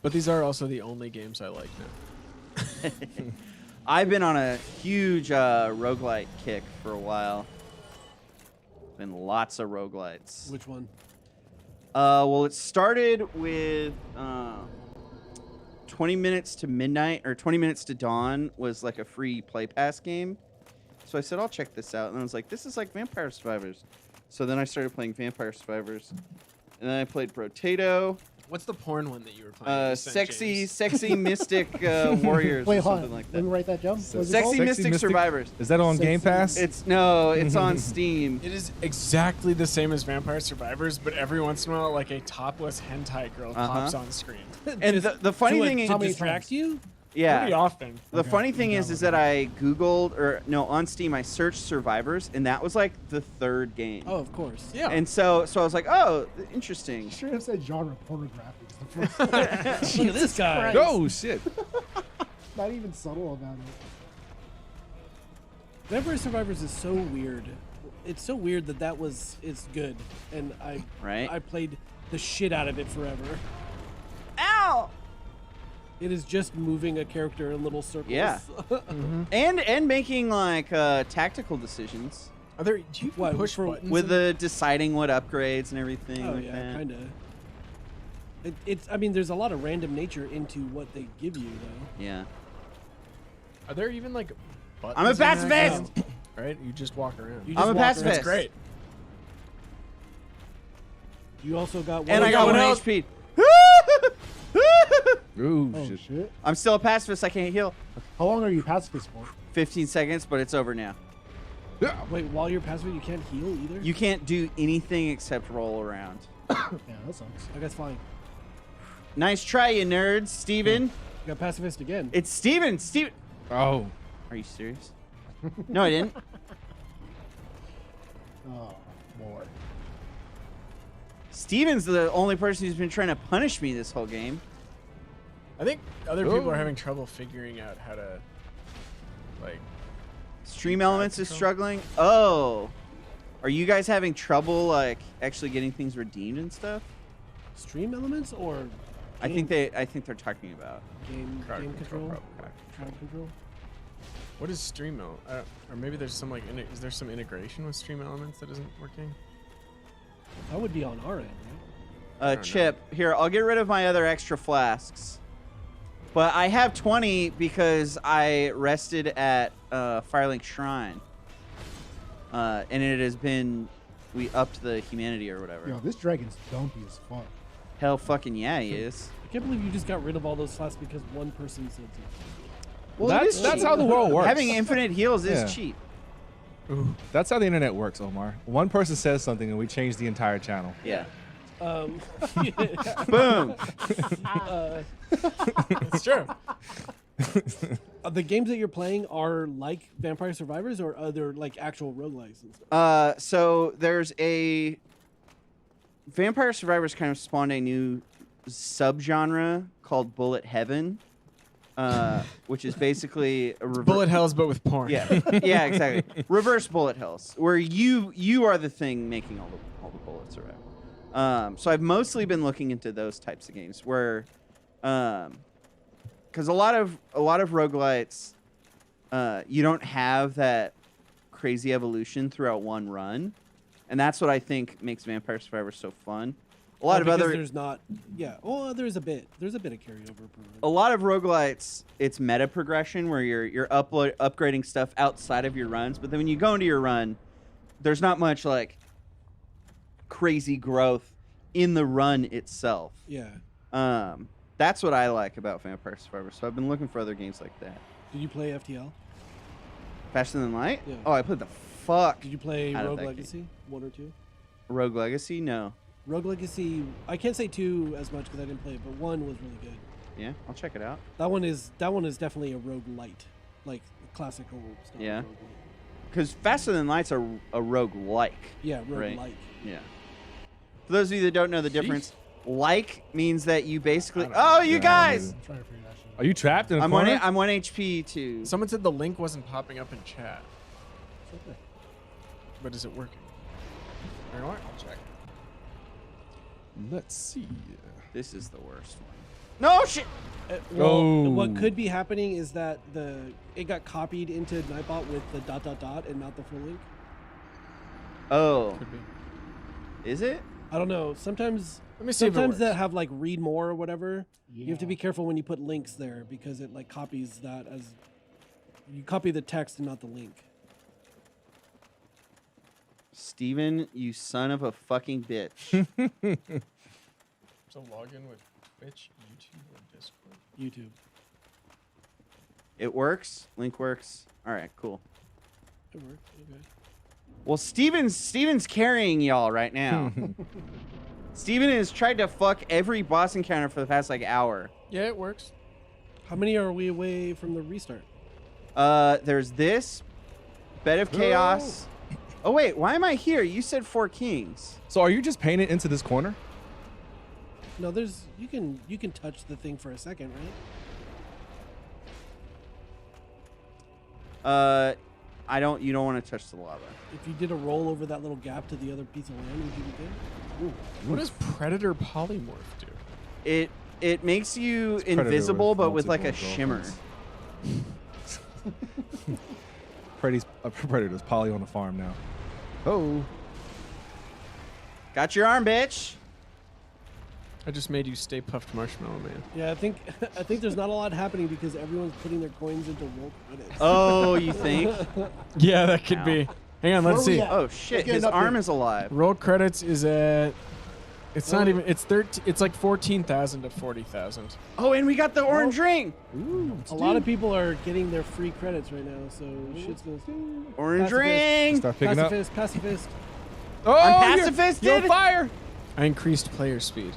But these are also the only games I like now. I've been on a huge roguelite kick for a while. Been lots of roguelites. Which one? Well, it started with 20 minutes to midnight or 20 minutes to dawn was like a free play pass game. So I said, I'll check this out. And I was like, this is like Vampire Survivors. So then I started playing Vampire Survivors. And then I played Brotato. What's the porn one that you were playing? Sexy Mystic Warriors Wait, or hold something on. like Let me that. write that down. What is it Sexy called? Mystic Survivors. Is that on Game Pass? It's on Steam. It is exactly the same as Vampire Survivors, but every once in a while, like a topless hentai girl pops on screen. And the funny thing is, to many distract times? you? yeah. Pretty often. The Okay, funny thing I'm is down that with I Googled, or no, on Steam, I searched Survivors, and that was like the third game. Oh, of course. Yeah. And so I was like, oh, interesting. You should have said genre pornographic. Is the first Look at this guy. Oh shit! Not even subtle about it. Vampire Survivors is so weird. It's so weird that it's good, and Right? I played the shit out of it forever. Ow! It is just moving a character in little circles. Yeah. And making like tactical decisions Are there? Do you even What, push for- buttons? with in- the deciding what upgrades and everything. Oh like yeah, that. kind of. It's. I mean, there's a lot of random nature into what they give you, though. Yeah. Are there even like buttons? I'm a in that pacifist! game? Right? You just walk around. You I'm just a walk around. pacifist. That's great. You also got. And I got one one health. HP. Ooh Oh shit! shit! I'm still a pacifist. I can't heal. How long are you pacifist for? 15 seconds, but it's over now. Wait, while you're passive, you can't heal either. You can't do anything except roll around. Yeah, that sucks. I guess fine. Nice try, you nerds. Steven. You got pacifist again. It's Steven. Steven. Oh, Are you serious? No, I didn't. Oh, more. Steven's the only person who's been trying to punish me this whole game. I think other people Oh. are having trouble figuring out how to, like, Stream Elements is struggling. Oh. Are you guys having trouble, like, actually getting things redeemed and stuff? Stream elements or I think they're talking about. game control. Crowd control. what is Stream Element? Or maybe there's some like, is there some integration with Stream Elements that isn't working? That would be on our end, right? don't Chip, here, I'll get rid of my other extra flasks. But I have 20 because I rested at Firelink Shrine. And it has been, we upped the humanity or whatever. Yo, this dragon's dumpy as fuck. Hell fucking yeah, he is. I can't believe you just got rid of all those flasks because one person said so. Well, that's how the world works. Having infinite heals Yeah. is cheap. That's how the internet works, Omar. One person says something and we change the entire channel. Yeah. Boom. It's true. The games that you're playing are like Vampire Survivors, or are there like actual roguelikes and stuff? So there's a Vampire Survivors kind of spawned a new subgenre called Bullet Heaven, which is basically a Bullet hells, but with porn. Yeah, yeah, exactly. Reverse bullet hells, where you are the thing making all the bullets around. So I've mostly been looking into those types of games where, because a lot of roguelites, you don't have that crazy evolution throughout one run, and that's what I think makes Vampire Survivors so fun. A lot of Because other there's not. Yeah. Oh, there's a bit of carryover per a lot of roguelites, it's meta progression where you're upgrading stuff outside of your runs, but then when you go into your run, there's not much like crazy growth in the run itself. Yeah. That's what I like about Vampire Survivors. So I've been looking for other games like that. Did you play FTL? Faster Than Light? Yeah. Oh, I played the fuck. Did you play Out of Rogue that Legacy 1 or 2? Rogue Legacy? No. Rogue Legacy. I can't say 2 as much because I didn't play it, but 1 was really good. Yeah, I'll check it out. That one is definitely a rogue light, like classical stuff. Yeah. roguelite. Because Faster Than Light's a rogue like. Yeah, rogue Right. like. Yeah. For those of you that don't know the difference, like means that you basically. I don't know. Oh, you Yeah, guys! I'm trying to figure that shit out. Are you trapped in a I'm corner? I'm 1 HP too. Someone said the link wasn't popping up in chat, It's okay. but is it working? You know what? I'll check. Let's see. This is the worst one. No shit. Oh. What could be happening is that it got copied into Nightbot with the ... and not the full link. Oh, Could be. is it? I don't know. Sometimes Let me see if it sometimes works. that have like read more or whatever. You have to Yeah. be careful when you put links there because it like copies that as you copy the text and not the link. Steven, you son of a fucking bitch. So log in with Twitch, YouTube, or Discord. YouTube. It works. Link works. All right, cool. It worked. Okay. Well, Steven's carrying y'all right now. Steven has tried to fuck every boss encounter for the past like hour. Yeah, it works. How many are we away from the restart? There's this Bed of Chaos. Oh wait, why am I here? You said 4 kings. So are you just painting into this corner? No, there's you can touch the thing for a second, right? You don't want to touch the lava. If you did a roll over that little gap to the other piece of land, would you be good? What does Predator Polymorph do? It makes you It's Predator invisible, but with like a multiple shimmer. girlfriends. Predator's Polly on the farm now. Oh. Got your arm, bitch. I just made you Stay Puffed Marshmallow Man. Yeah, I think there's not a lot happening because everyone's putting their coins into roll credits. Oh, you think? Yeah, that could Ow. be. Hang on, let's Where we see. at? Oh shit, get his an update. arm is alive. Roll credits is at. It's not even. It's 13. It's like 14,000 to 40,000. Oh, and we got the orange ring. A lot of people are getting their free credits right now, so shit's gonna. Orange Pacifist. ring. Start picking up. Pacifist. Oh, I'm you're pacifisted. on fire. I increased player speed.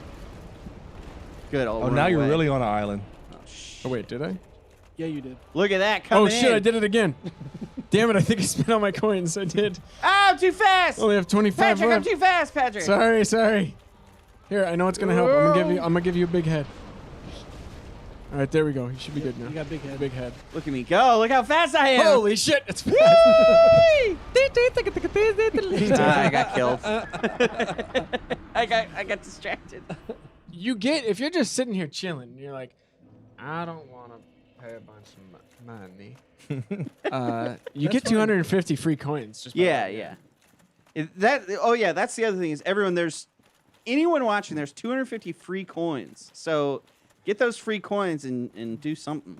Good. I'll Oh, run now you're away. really on an island. Oh, shit. Oh wait, did I? Yeah, you did. Look at that. Oh Coming shit! I in. did it again. Damn it! I think I spent all my coins. I did. Oh, too fast. Only have 25 Patrick, I'm left. too fast, Patrick. Sorry. Here, I know it's gonna help. I'm gonna give you a big head. All right, there we go. You should be good now. You got big head. Big head. Look at me go. Look how fast I am. Holy shit! It's fast. I got killed. I got distracted. You get if you're just sitting here chilling, and you're like, I don't want to pay a bunch of money. You get 250 free coins. Just by Yeah, doing yeah. that. That's the other thing is anyone watching, there's 250 free coins. So get those free coins and do something.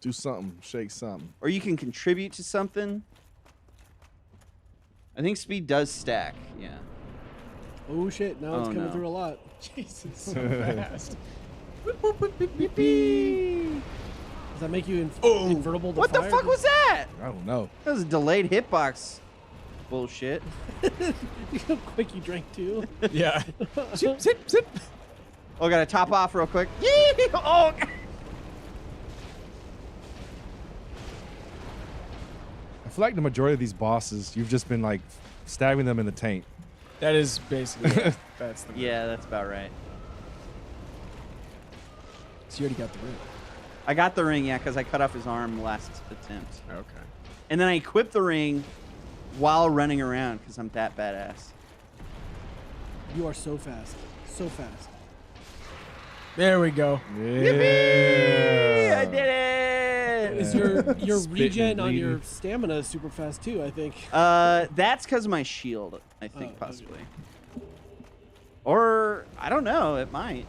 Do something. Shake something. Or you can contribute to something. I think speed does stack, yeah. Oh shit! Now it's Oh, coming no. through a lot. Jesus, so fast. Does that make you invertible? To What the fire? fuck was that? I don't know. That was a delayed hitbox bullshit. How quick you drank too? Yeah. Zip, zip, zip. Oh, gotta top off real quick. Oh! I feel like the majority of these bosses, you've just been like stabbing them in the taint. That is basically it. That's the Yeah, that's about right. So you already got the ring. I got the ring, yeah, because I cut off his arm last attempt. Okay. And then I equipped the ring while running around because I'm that badass. You are so fast, so fast. There we go. I did it! Is your Spitting, regen on your bleeding. stamina super fast too? I think. That's because of my shield, I think, Oh, okay. possibly. Or, I don't know, it might.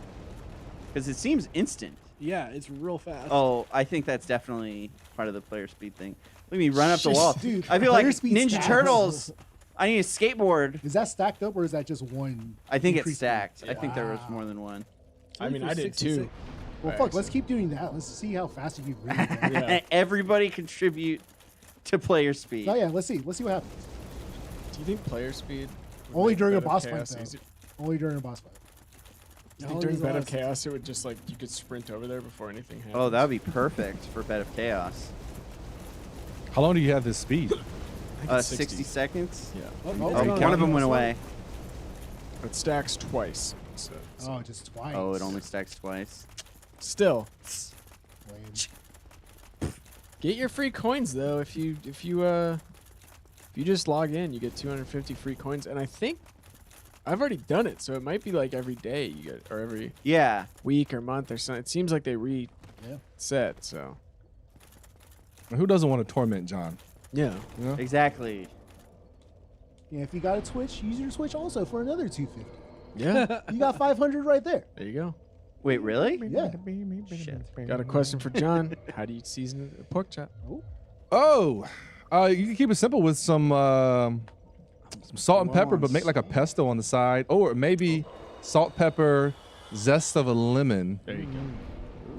Because it seems instant. Yeah, it's real fast. Oh, I think that's definitely part of the player speed thing. Look at me run up the wall. Dude, I feel like player speed Ninja stacks. Turtles. I need a skateboard. Is that stacked up or is that just one? I think it's increase? stacked. I think there was Wow. more than one. I mean, I did 66. too. Well, by fuck. Let's accident. keep doing that. Let's see how fast you can really go. Yeah. Everybody contribute to player speed. Oh yeah, let's see. Let's see what happens. Do you think player speed? would Only make during a Bed of boss fight, Chaos though. easier? Only during a boss fight. Do you How think long during does it Bed of last? Chaos it would just like you could sprint over there before anything happens? Oh, that would be perfect for Bed of Chaos. How long do you have this speed? I think it's 60 seconds. Yeah. Oh, Oh, it's oh, gone. One of them went This one? away. It stacks twice. So Oh, just twice. Oh, it only stacks twice. still, Lame. get your free coins though. If you just log in, you get 250 free coins, and I think I've already done it, so it might be like every day you get, or every Yeah. week or month or something. It seems like they Yeah. reset. So Who doesn't want to torment John? yeah. You know? Exactly. Yeah, if you got a Twitch, use your Twitch also for another 250. Yeah. You got 500 right there. There you go. Wait, really? Yeah. Shit. Got a question for John. How do you season a pork chop? Oh, you can keep it simple with some salt and pepper, but make like a pesto on the side, or maybe salt, pepper, zest of a lemon, There you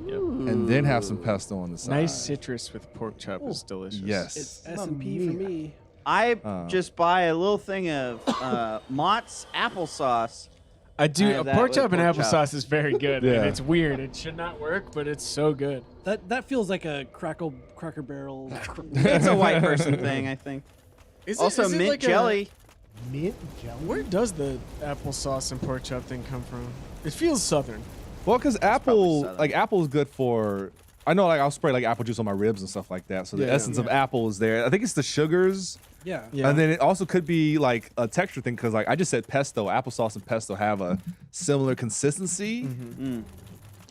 go. and then have some pesto on the side. Nice citrus with pork chop is delicious. Yes. It's S&P for me. I Oh. just buy a little thing of Mott's applesauce. I do. I A have that pork with chop and pork chop. applesauce is very good. Yeah. And it's weird. It should not work, but it's so good. That feels like a Cracker Barrel. It's a white person thing, I think. Is Also, is mint like jelly. Mint jelly. Where does the applesauce and pork chop thing come from? It feels southern. Well, because southern. apple is good for. I know, like I'll spray like apple juice on my ribs and stuff like that. So the Yeah. essence of apple is there. I think it's the sugars, Yeah. Yeah. and then it also could be like a texture thing because like I just said pesto, applesauce and pesto have a similar consistency.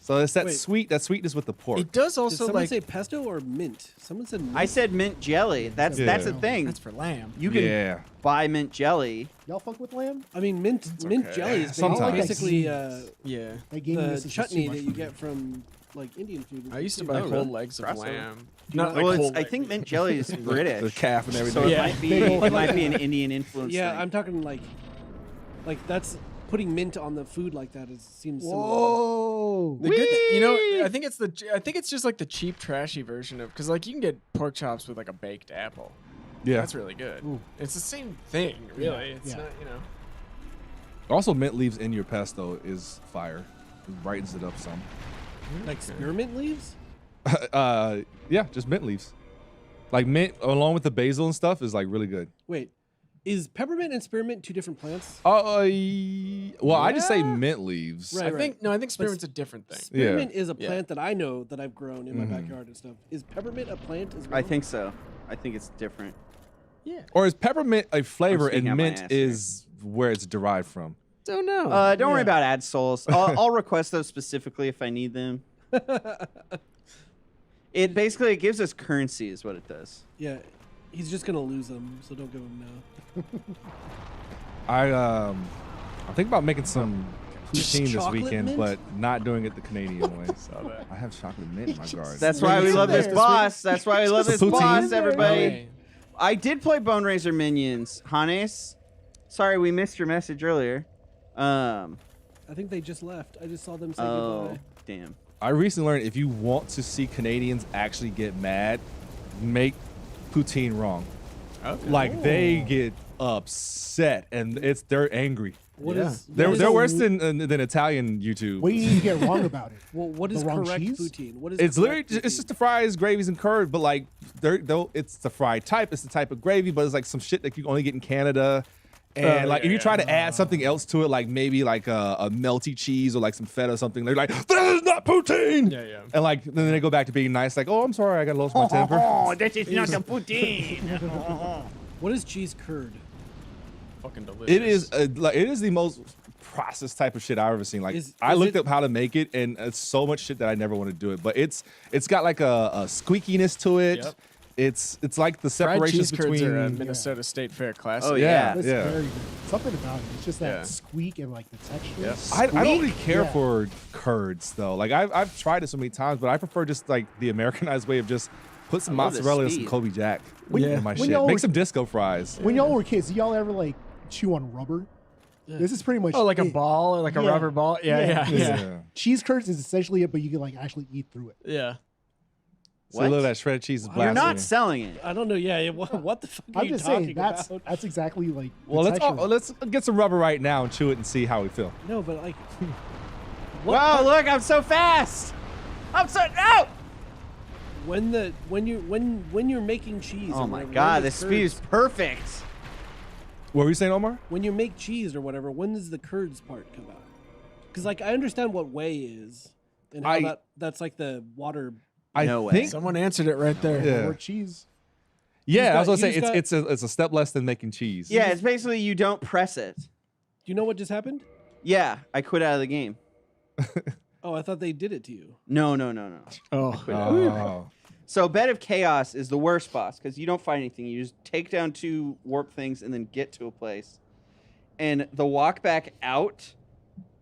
So it's that Wait. sweetness with the pork. It does Did also someone like. say pesto or mint? Someone said mint. I said mint jelly. That's Yeah. that's a thing. That's for lamb. You can yeah. buy mint jelly. Y'all fuck with lamb? I mean, mint okay. jelly is Sometimes. basically Yeah. That game the is just chutney too much that you for me. get from like Indian food. and I used to stuff buy too. whole really? legs of Impressive. lamb. know- Not like Well, whole it's, I leg. think mint jelly is The British, calf and everything. so it Yeah. might be an Indian influence. Yeah, thing. I'm talking like that's putting mint on the food like that seems similar. Whoa. The good, you know, I think it's just like the cheap, trashy version of because like you can get pork chops with like a baked apple. Yeah. That's really good. Ooh. It's the same thing, really. Yeah, It's yeah. not, you know. Also, mint leaves in your pesto is fire. It brightens it up some. Like spearmint leaves. Yeah, just mint leaves. Like mint along with the basil and stuff is like really good. Wait, is peppermint and spearmint two different plants? Well, I just say Yeah. mint leaves. Right. I think spearmint's a different thing. Spearmint is a Yeah. plant that I know that I've grown in my Mhm. backyard and stuff. Is peppermint a plant as well? I think so. I think it's different. Yeah. Or is peppermint a flavor speaking and out my mint ass here. is where it's derived from? Don't know. Don't worry Yeah. about ad souls. I'll request those specifically if I need them. It basically gives us currency, is what it does. Yeah, he's just gonna lose them, so don't give him now. I'm thinking about making some Just poutine this chocolate weekend, mint? but not doing it the Canadian way. Saw that. I have chocolate mint in my garden. That's why we It's love in this there. boss. That's why we love this Poutine? boss, everybody. Okay. I did play Bone Razor Minions, Hannes. Sorry, we missed your message earlier. I think they just left. I just saw them say Oh, goodbye. damn. I recently learned if you want to see Canadians actually get mad, make poutine wrong. Okay. Like they get upset and they're angry. What Yeah. is They're what is- they're worse than Italian YouTube. What do you need to get wrong about it? Well, what the is wrong correct cheese? poutine? What is It's literally correct it's poutine? just the fries, gravies, and curd, but like it's the fried type. It's the type of gravy, but it's like some shit that you only get in Canada. And like if you try to add something else to it, like maybe like a melty cheese or like some feta or something, they're like, "This is not poutine." Yeah, yeah. And like then they go back to being nice, like, "Oh, I'm sorry, I got lost my temper." that is not a poutine. What is cheese curd? Fucking delicious. It is it is the most processed type of shit I've ever seen. Like I Is looked it- up how to make it, and it's so much shit that I never want to do it. But it's got like a squeakiness to it. Yep. It's like the Fried separations cheese curds are a between. Minnesota State Fair classic. Oh, Yeah, It's yeah. very good. Something about it. It's just that Yeah. squeak and like the texture. Yep. I don't really care Yeah. for curds though. Like I've tried it so many times, but I prefer just like the Americanized way of just put some I love the mozzarella and some speed. Kobe Jack When- in my when shit. y'all Make were- some disco fries. When y'all were kids, did y'all ever like chew on rubber? This is pretty much. Oh, like a it. ball or like a Yeah. rubber ball? Yeah, yeah, yeah. Cheese curds is essentially it, but you can like actually eat through it. Yeah. So a little of that shredded cheese is You're blasphemy. not selling it. I don't know. Yeah, what the fuck are I'm you just talking saying that's about? exactly like. the Well, texture. let's get some rubber right now and chew it and see how we feel. No, but like. what Wow, part- look, I'm so fast. I'm so no. when you're making cheese. Oh or my whatever, god, when the does speed is curds- perfect. What were you saying, Omar? When you make cheese or whatever, when does the curds part come out? Because like I understand what whey is, and how that's like the water. I No way. think. Someone answered it right there. Yeah. More cheese. Yeah, I was got- gonna say you just it's a step less than making cheese. Yeah, it's basically you don't press it. Do you know what just happened? Yeah, I quit out of the game. Oh, I thought they did it to you. No. Oh, Oh. So Bed of Chaos is the worst boss because you don't fight anything. You just take down 2 warp things and then get to a place. And the walk back out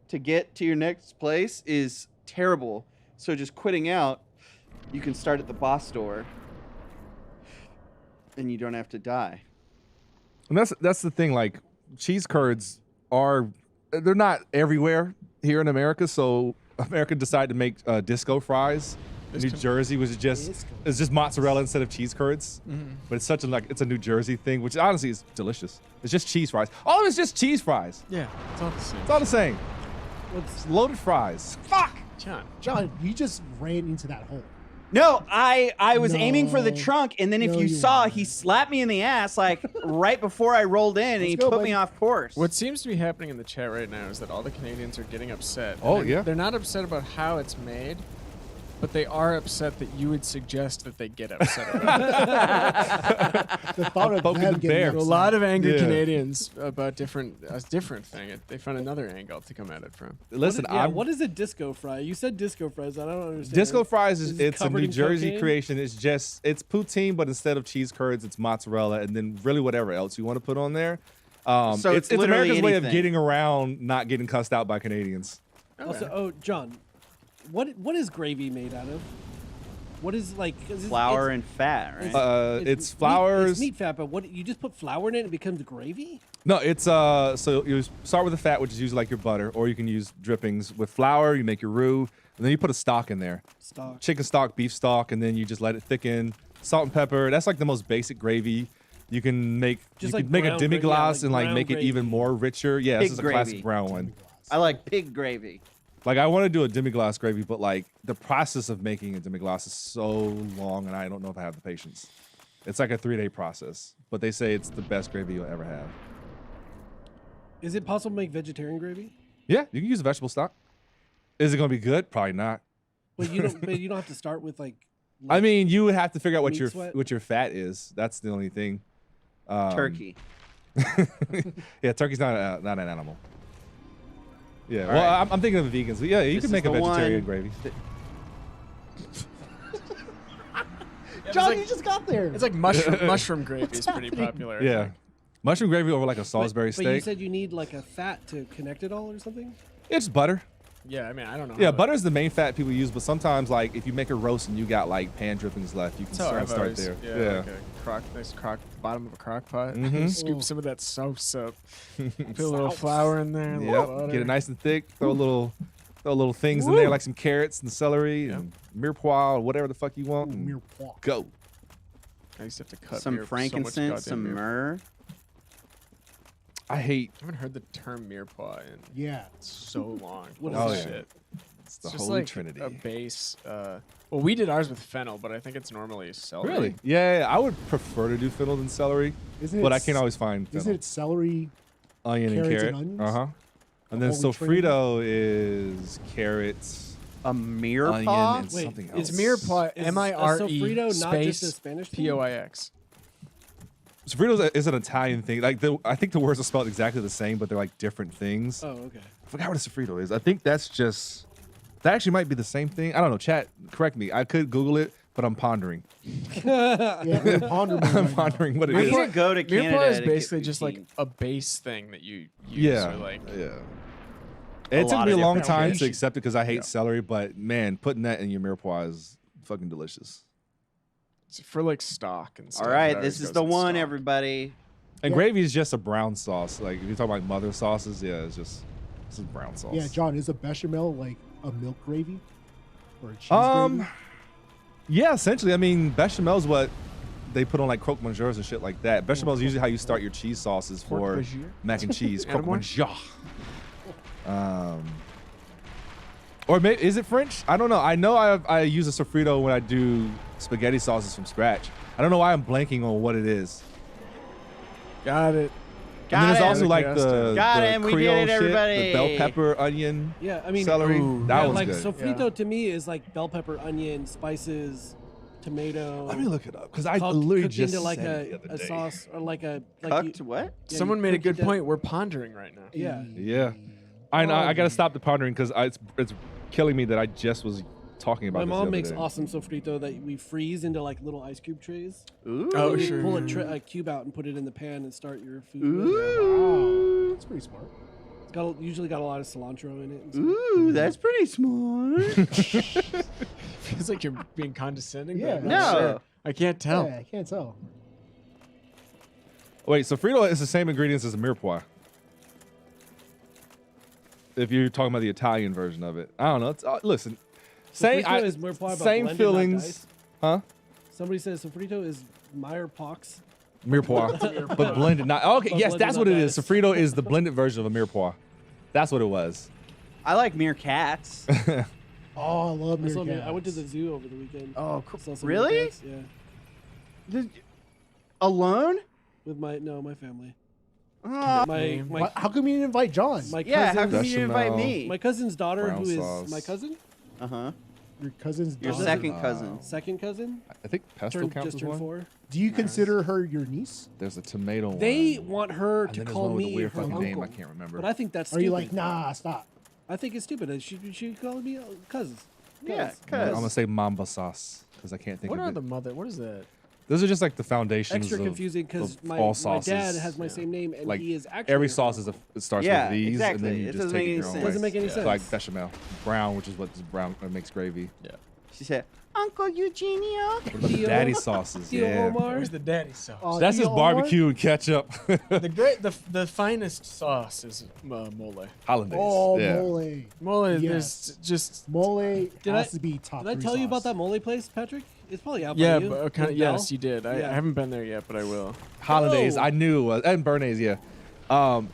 to get to your next place is terrible. So just quitting out, you can start at the boss door and you don't have to die. And that's the thing. Like cheese curds they're not everywhere here in America. So America decided to make disco fries. New Jersey was just mozzarella instead of cheese curds. But it's such it's a New Jersey thing, which honestly is delicious. It's just cheese fries. All of it's just cheese fries. yeah, it's all the same. It's all the same. It's loaded fries. Fuck. John, you just ran into that hole. No, I was aiming for the No. trunk, and then if No, you you saw, weren't. he slapped me in the ass like right before I rolled in, and he go, put me buddy. off course. What seems to be happening in the chat right now is that all the Canadians are getting upset. And Oh, they're- yeah. They're not upset about how it's made, but they are upset that you would suggest that they get upset about it. The thought of poking them the getting bear. A upset. lot of angry Yeah. Canadians about a different thing. They found another angle to come at it from. Listen, What is a disco fry? You said disco fries. I don't understand. disco fries Is it it's a covered New in Jersey cocaine? creation. It's poutine, but instead of cheese curds, it's mozzarella, and then really whatever else you want to put on there. So it's literally America's way of anything. getting around not getting cussed out by Canadians. Also, John, what is gravy made out of? What is Flour and fat, right? It's flours. It's meat fat, but what you just put flour in it and it becomes gravy? No, it's so you start with the fat, which is usually like your butter, or you can use drippings with flour. You make your roux, and then you put a stock in there, Stock. chicken stock, beef stock, and then you just let it thicken. Salt and pepper. That's like the most basic gravy. You can make Just you like can make a brown gravy, demi-glace yeah, and like like brown make it even gravy. more richer. Yeah, Pig this is a gravy. classic brown one. I like pig gravy. Like I want to do a demi-glace gravy, but like the process of making a demi-glace is so long, and I don't know if I have the patience. It's like a 3-day process, but they say it's the best gravy you'll ever have. Is it possible to make vegetarian gravy? Yeah, you can use vegetable stock. Is it gonna be good? Probably not. But you don't. But you don't have to start with like. I mean, you would have to figure out what Meat your sweat? what your fat is. That's the only thing. Turkey. Yeah, turkey's not an animal. Yeah, All well, right. I'm thinking of vegans. Yeah, you This can is make a the vegetarian one gravy. John, you just got there. It's like mushroom gravy is pretty popular. I Yeah, think. mushroom gravy over like a Salisbury But you steak. said you need like a fat to connect it all or something. It's butter. Yeah, I mean, I don't know. Yeah, how butter's the main fat people use, but sometimes like if you make a roast and you got like pan drippings left, you can That's how start I've there. always- Yeah, like a nice bottom of a crock pot. Mhm. Scoop some of that sauce up. Put a little flour in there. a little Yep. butter. Get it nice and thick. Throw little things in there like some carrots and celery and mirepoix or whatever the fuck you want. and Mirepoix. Go. I used to have to cut Some so much frankincense, goddamn some mirepoix. myrrh. I hate I haven't heard the term mirepoix in Yeah. so long. What Holy is that? shit. it's the It's just holy like trinity. a base. Well, we did ours with fennel, but I think it's normally celery. Really? Yeah, I would prefer to do fennel than celery, Isn't but it I can't always find Isn't fennel. it celery? Onion and carrots carrot. and onions? Uh huh. And The then holy trinity? sofrito is carrots, A onion, mirepoix? and Wait, something it's else. Mirepoix, Is a M-I-R-E sofrito not just a space Spanish thing? P-O-I-X. Sofrito is an Italian thing. Like I think the words are spelled exactly the same, but they're like different things. Oh, okay. I forgot what a sofrito is. I think that actually might be the same thing. I don't know. Chat, correct me. I could Google it, but I'm pondering. Yeah, we're pondering right I'm now. pondering what it We is. need to go to Canada. Mirepoix is to get basically just like poutine. a base thing that you use. Yeah. Or like, Yeah. It took lot me a of long different time to variations. accept it because I hate Yeah. celery, but man, putting that in your mirepoix is fucking delicious. it's for like stock and stuff. All it right, always this is goes the in one, stock. everybody. And Yeah. gravy is just a brown sauce. Like if you're talking about mother sauces, yeah, this is brown sauce. Yeah, John, is a bechamel like a milk gravy or a cheese gravy? Yeah, essentially. I mean, bechamel is what they put on like croque monsieurs and shit like that. Bechamel is usually how you start your cheese sauces Croque for monsieur? mac and cheese. croque Attaboy. monsieur. Or maybe is it French? I don't know. I know I use a sofrito when I do spaghetti sauces from scratch. I don't know why I'm blanking on what it is. Got it. And then there's Got also him. like Got the, him. the We did Creole it, shit, everybody. the bell pepper, onion, Yeah, I mean, celery. Ooh. That yeah, one's like good. sofrito to me is like bell pepper, onion, spices, tomato. Let me look it up because I cooked- literally cooked just into like said it the a other day. sauce or like a like Cooked what? yeah, Someone you made a cook it good down- point. We're pondering right now. Yeah. Yeah. I know. I gotta stop the pondering because it's killing me that I just was talking about. My this the mom other makes day. awesome sofrito that we freeze into like little ice cube trays. Ooh. Oh, You sure. pull a cube out and put it in the pan and start your food. with. Ooh. That's pretty smart. It's usually got a lot of cilantro in it. and stuff. Ooh, that's pretty smart. Feels like you're being condescending. Yeah. But I'm not No. sure. I can't tell. Yeah, I can't tell. Wait, so Frito is the same ingredients as a mirepoix. If you're talking about the Italian version of it, I don't know. It's, listen, same Sofrito is mirepoix, but same blended, not fillings, diced. huh? Somebody says sofrito is Meyer Pox. Mirepoix, but blended. Not okay. But Yes, blended, that's not what it is. diced. Sofrito is the blended version of a mirepoix. That's what it was. I like meerkats. Oh, I love I meerkats. went to the zoo over the weekend. Oh, Saw some really? meerkats, Yeah, Alone? with my family. Oh, My Why- How come you didn't invite John? my yeah, how cousin, come you didn't invite Bechamel. me? my cousin's daughter, Brown who is sauce. my cousin, Uh-huh. Your cousin's Your daughter? second cousin. second cousin, I think pesto turned counts just as turned one. 4. Do you consider her your niece? There's a tomato one. They want her and to then there's call one with a me weird her fucking uncle, name. I can't remember. but I think that's Are stupid. you like, nah, stop? I think it's stupid. She called me cousins. Yeah, I'm gonna cuz. say mamba sauce because I can't think What of are it. the mother? What is that? Those are just like the foundations. Extra of, confusing because of my all my sauces. dad has my Yeah. same name and Like, he is actually Every her sauce uncle. it starts Yeah, with these, exactly. and then you It just doesn't take make it any your own sense. way. Doesn't make any Yeah. sense. Like bechamel, brown, which is what this brown makes gravy. She said, Uncle Eugenio. What about the Tio- daddy sauces? Tio Yeah, Omar. Where's the daddy sauce? Oh, that's Tio just Omar? barbecue and ketchup. The finest sauce is mole. Hollandaise. Oh, yeah. mole. Mole Yes. is just Mole Did has I- to be top Did I 3 tell you about sauce. that mole place, Patrick? It's probably out by yeah, you. but kind of with Bell. yes, you did. I Yeah. haven't been there yet, but I will. Hollandaise. Oh. I knew it was. And Bernays, yeah.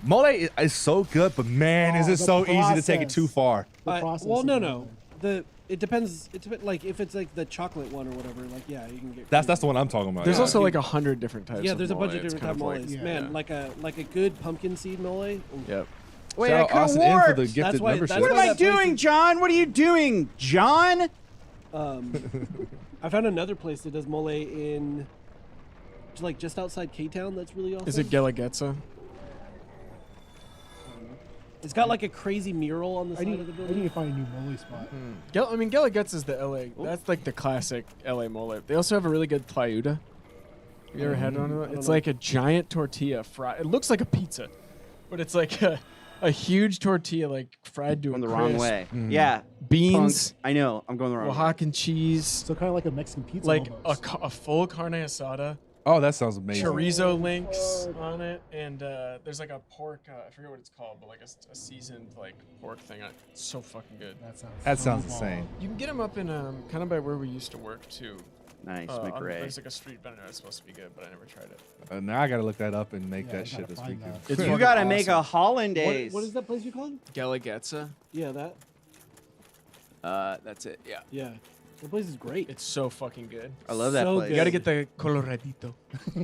Mole is so good, but man, is Oh, it the so easy to take it process. too far. The process well, of no, it. no. It depends. It depends. Like if it's like the chocolate one or whatever. Like yeah, you can get. That's the one I'm talking about. There's yeah. also like 100 different types. Yeah, of there's a bunch mole. of It's different kind type of moles. like- Man, yeah. like a good pumpkin seed mole. Ooh. Yep. Wait, Shout I out could have Austin in for the warped. gifted why- membership. that's What am why I that place doing, is- John? What are you doing, John? I found another place that does mole in, like just outside K-Town. That's really awesome. Is it Gelagetsa? It's got like a crazy mural on the I side need, of the I building. need to find a new mole spot. I mean, Gelagetsa is the LA. That's like the classic LA mole. They also have a really good tlayuda. Have you ever had one of I that? don't It's know. like a giant tortilla fried. It looks like a pizza, but it's like a huge tortilla like fried to Going a the wrong crisp. way. Mm. Yeah. Beans, Punk. I know. I'm going the wrong way. Oaxacan cheese, So kind of like a Mexican pizza like almost. a full carne asada, Oh, that sounds amazing. chorizo links on it, and there's like a pork. I forget what it's called, but like a seasoned like pork thing. It's so fucking good. That so sounds bomb. insane. You can get them up in kind of by where we used to work too. Nice, On- McRae. There's like a street vendor that's supposed to be good, but I never tried it. Now I gotta look that up and make Yeah, that I shit gotta this find weekend. that. It's You fucking gotta make a awesome. hollandaise. What is that place you called? Gelagetsa. Yeah, that. That's it. Yeah. Yeah, that place is great. It's so fucking good. I love that So place. You gotta get the coloradito.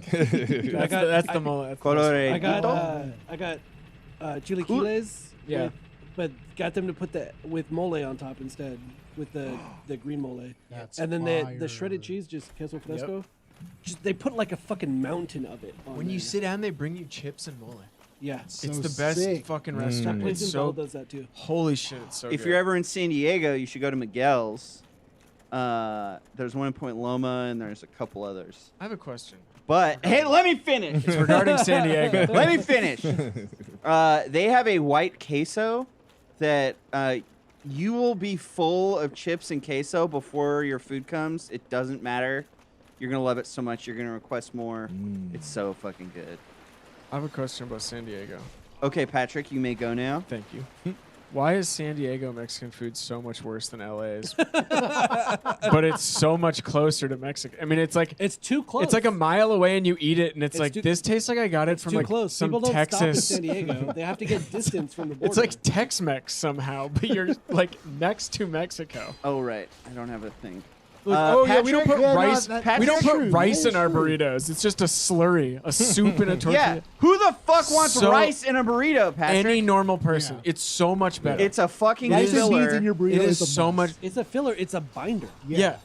That's the mole. That's the Colore. I got Dito? I got chilaquiles. Yeah. but got them to put the with mole on top instead with the green mole. That's And then fire. the shredded cheese, just queso fresco. Just, they put like a fucking mountain of it on When you there. sit down, they bring you chips and mole. Yeah. So It's the best sick. fucking Mm. restaurant. That place It's in Bell so does that too. holy shit. It's so If good. you're ever in San Diego, you should go to Miguel's. There's one in Point Loma, and there's a couple others. I have a question. But hey, let me finish. It's regarding San Diego. Let me finish. They have a white queso that you will be full of chips and queso before your food comes. It doesn't matter. You're gonna love it so much. You're gonna request more. It's so fucking good. I have a question about San Diego. Okay, Patrick, you may go now. Thank you. Why is San Diego Mexican food so much worse than LA's? But it's so much closer to Mexico. I mean, it's like It's too close. it's like a mile away and you eat it and it's It's like too- this tastes like I got it It's from too like close. some People don't stop in Texas. San Diego. They have to get distance from the border. It's like Tex-Mex somehow, but you're like next to Mexico. Oh right, I don't have a thing. Like, oh yeah, we don't Patrick? put Yeah, no, rice. that- we don't that's put true. rice That in is our true. burritos. It's just a slurry, a soup in a tortilla. Yeah, who the fuck wants So- rice in a burrito, Patrick? Any normal person, Yeah. it's so much better. It's a fucking Rice and beans filler. in your burrito It is a so must. much. it's a filler. It's a binder. Yeah.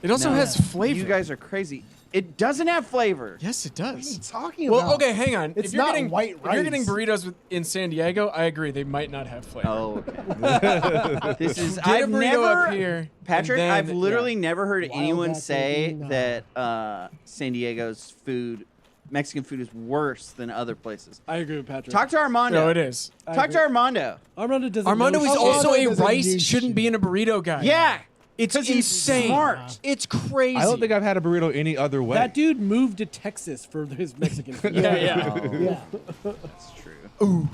It also No. has flavor. You guys are crazy. It doesn't have flavor. Yes, it What are you does. talking about? Well, okay, hang on. It's if you're not getting white if you're getting rice. burritos in San Diego, I agree. They might not have flavor. Oh, okay. This is Get I've a burrito never up here, Patrick, and I've then- literally never heard Wild anyone back say baby, no. that San Diego's food, Mexican food, is worse than other places. I agree with Patrick. Talk to Armando. No, it is. I Talk agree. to Armando. Armando doesn't. Armando know is shit. also a doesn't rice need shouldn't shit. be in a burrito guy. Yeah, It's 'cause he's insane. smart. It's crazy. I don't think I've had a burrito any other way. That dude moved to Texas for his Mexican food. Yeah. Oh, Yeah. that's true. Ooh,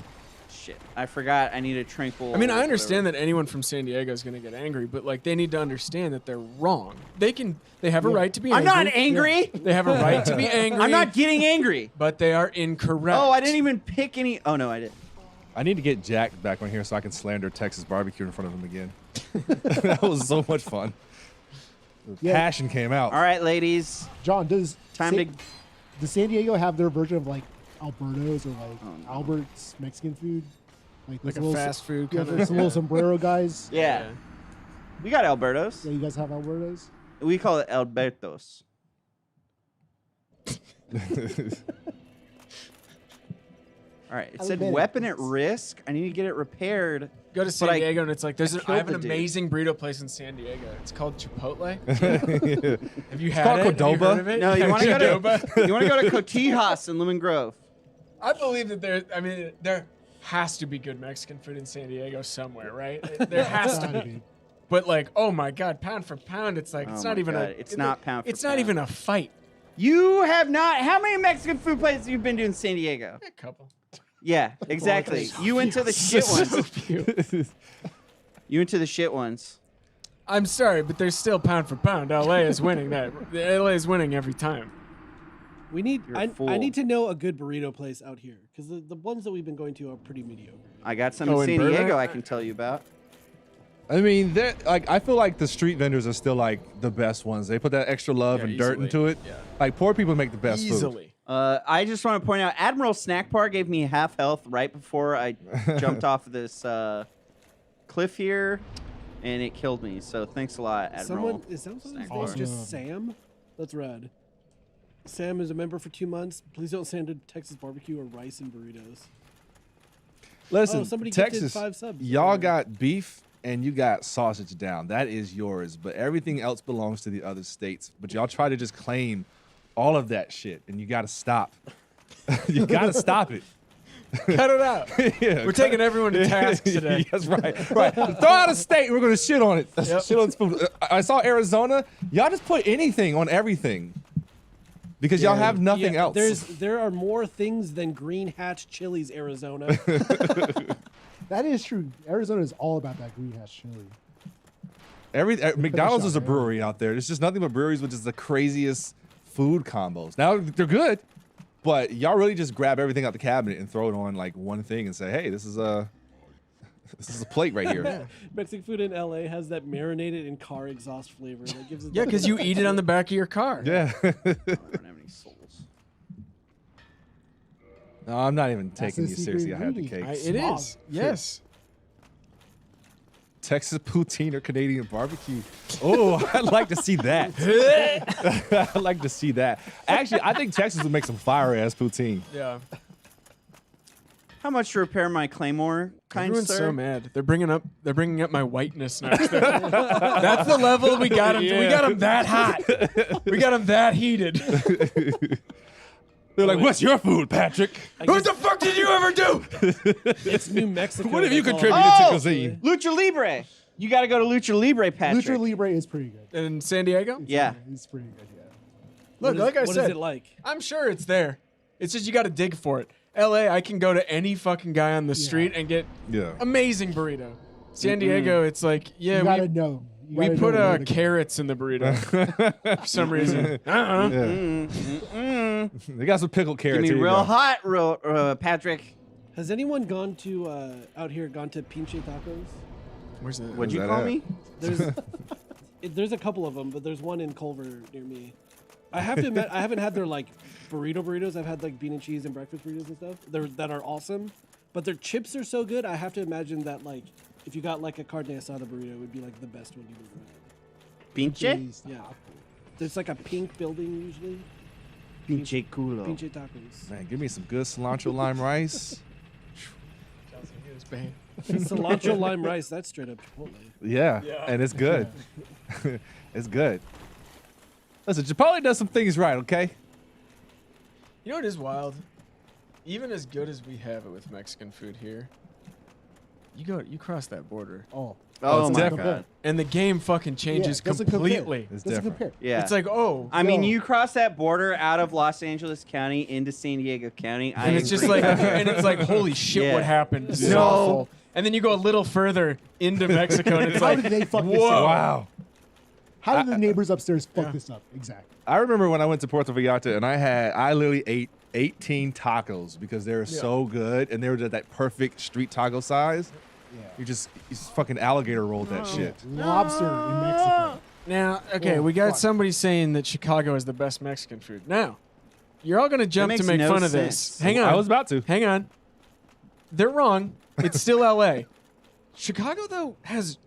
shit! I forgot. I need a tranquil. I mean, I understand that anyone from San Diego is going to get angry, but like they need to understand that they're wrong. They have a right to be I'm angry. not angry. They have a right to be angry. I'm not getting angry. But they are incorrect. Oh, I didn't even pick any. Oh no, I did. I need to get Jack back on here so I can slander Texas barbecue in front of him again. That was so much fun. The Yeah. passion came out. All right, ladies. John, does Time to. does San Diego have their version of like Alberto's or like Oh, no. Albert's Mexican food? Like those a little- fast food Yeah, kind of. those little sombrero guys. Yeah, we got Alberto's. Yeah, you guys have Alberto's? We call it Albertos. All right, it said Albertos. weapon at risk. I need to get it repaired. Go to San But I- Diego and it's like I killed have an the dude. amazing burrito place in San Diego. It's called Chipotle. Yeah. Have you had called it? Have you Qdoba. heard of it? No, you want to go to Qdoba? you want to go to Cotijas in Lemon Grove. I believe that there has to be good Mexican food in San Diego somewhere, right? There has to Gotta be. be. But like, oh my God, pound for pound, it's like Oh it's my not even God, a. it's not pound for It's not pound. even a fight. You have not. How many Mexican food places you've been to in San Diego? A couple. Yeah, exactly. You went to the shit ones. You went to the shit ones. I'm sorry, but there's still pound for pound. LA is winning that. LA is winning every time. We need. You're a I fool. need to know a good burrito place out here because the ones that we've been going to are pretty mediocre. I got some Oh, in in San Diego Burbank? I can tell you about. I mean, like I feel like the street vendors are still like the best ones. They put that extra love Yeah, and dirt easily. into it. Yeah. Like poor people make the best food. Easily. I just want to point out, Admiral Snack Bar gave me half health right before I jumped off this cliff here, and it killed me. So thanks a lot, Admiral. Someone is that someone's Snack name? bar. Just Sam? That's rad. Sam is a member for 2 months. Please don't send to Texas barbecue or rice and burritos. Listen, somebody gifted Texas, 5 subs. y'all got beef and you got sausage down. That is yours, but everything else belongs to the other states. But y'all try to just claim all of that shit, and you got to stop. You got to stop it. Cut it out. Yeah, We're taking everyone to task today. That's right. Right. Throw out a state. We're going to shit on it. Yep. Shit on its food. I saw Arizona. Y'all just put anything on everything because y'all have nothing else. There are more things than Green Hatch Chili's, Arizona. That is true. Arizona is all about that green hash chili. McDonald's shot, is a man. brewery out there. There's just nothing but breweries with just the craziest food combos. Now they're good, but y'all really just grab everything out the cabinet and throw it on like one thing and say, "Hey, this is a plate right here." Mexican food in LA has that marinated in car exhaust flavor that gives it. Yeah, because you eat it on the back of your car. Yeah. I don't have any souls. No, I'm not even taking the you secret seriously. I had the ingredient. cake. It Smog. is. Yes. Texas poutine or Canadian barbecue. Oh, I'd like to see that. I'd like to see that. Actually, I think Texas would make some fire ass poutine. Yeah. How much to repair my claymore, kind Everyone's sir? so mad. They're bringing up my whiteness now. That's the level we got him. We got him that hot. We got him that heated. They're like, "What's your food, Patrick?" What the fuck did you ever do? It's New Mexico. What have you that's all. contributed to Oh! cuisine? Lucha Libre. You got to go to Lucha Libre, Patrick. Lucha Libre is pretty good. In San Diego? Yeah. It's pretty good, yeah. Look, like I What said, is it like? I'm sure it's there. It's just you got to dig for it. LA, I can go to any fucking guy on the street and get Yeah. amazing burrito. San Diego, it's like, yeah, You gotta know. You we gotta put know where to go. carrots in the burrito for some reason. Yeah. They got some pickled Give carrots. me Here you real go. hot, Patrick. Has anyone gone to out here gone to Pinche Tacos? Where's that? What'd you that call at? me? There's a couple of them, but there's one in Culver near me. I have to admit, I haven't had their like burritos. I've had like bean and cheese and breakfast burritos and stuff. That are awesome, but their chips are so good. I have to imagine that like if you got like a carne asada burrito, it would be like the best one you've ever had. Pinche? Yeah. There's like a pink building usually. Pinche culo. Pinche tacos. Man, give me some good cilantro lime rice. Cilantro lime rice. That's straight up Chipotle. Yeah, and it's good. It's good. Listen, Chipotle does some things right, okay? You know what is wild? Even as good as we have it with Mexican food here, you cross that border, Oh, Oh it's my different. god. and the game fucking changes doesn't completely. Compare. It's Doesn't different. compare. Yeah. It's like, oh, I mean, Yo. you cross that border out of Los Angeles County into San Diego County. and it's just like, and it's like, holy shit, Yeah. what happened? This is No. awful. And then you go a little further into Mexico, and it's How like, did they fuck this whoa. up? Wow. How did the neighbors upstairs fuck Yeah. this up? Exactly. I remember when I went to Puerto Vallarta and I literally ate 18 tacos because they were so good and they were that perfect street taco size. Yeah. You just fucking alligator rolled that shit. Lobster in Mexico. Now, okay, Oh, we got fuck. somebody saying that Chicago is the best Mexican food. Now, you're all gonna jump to makes make no fun of sense. this. Hang on. I was about to. Hang on. They're wrong. It's still LA. Chicago, though, has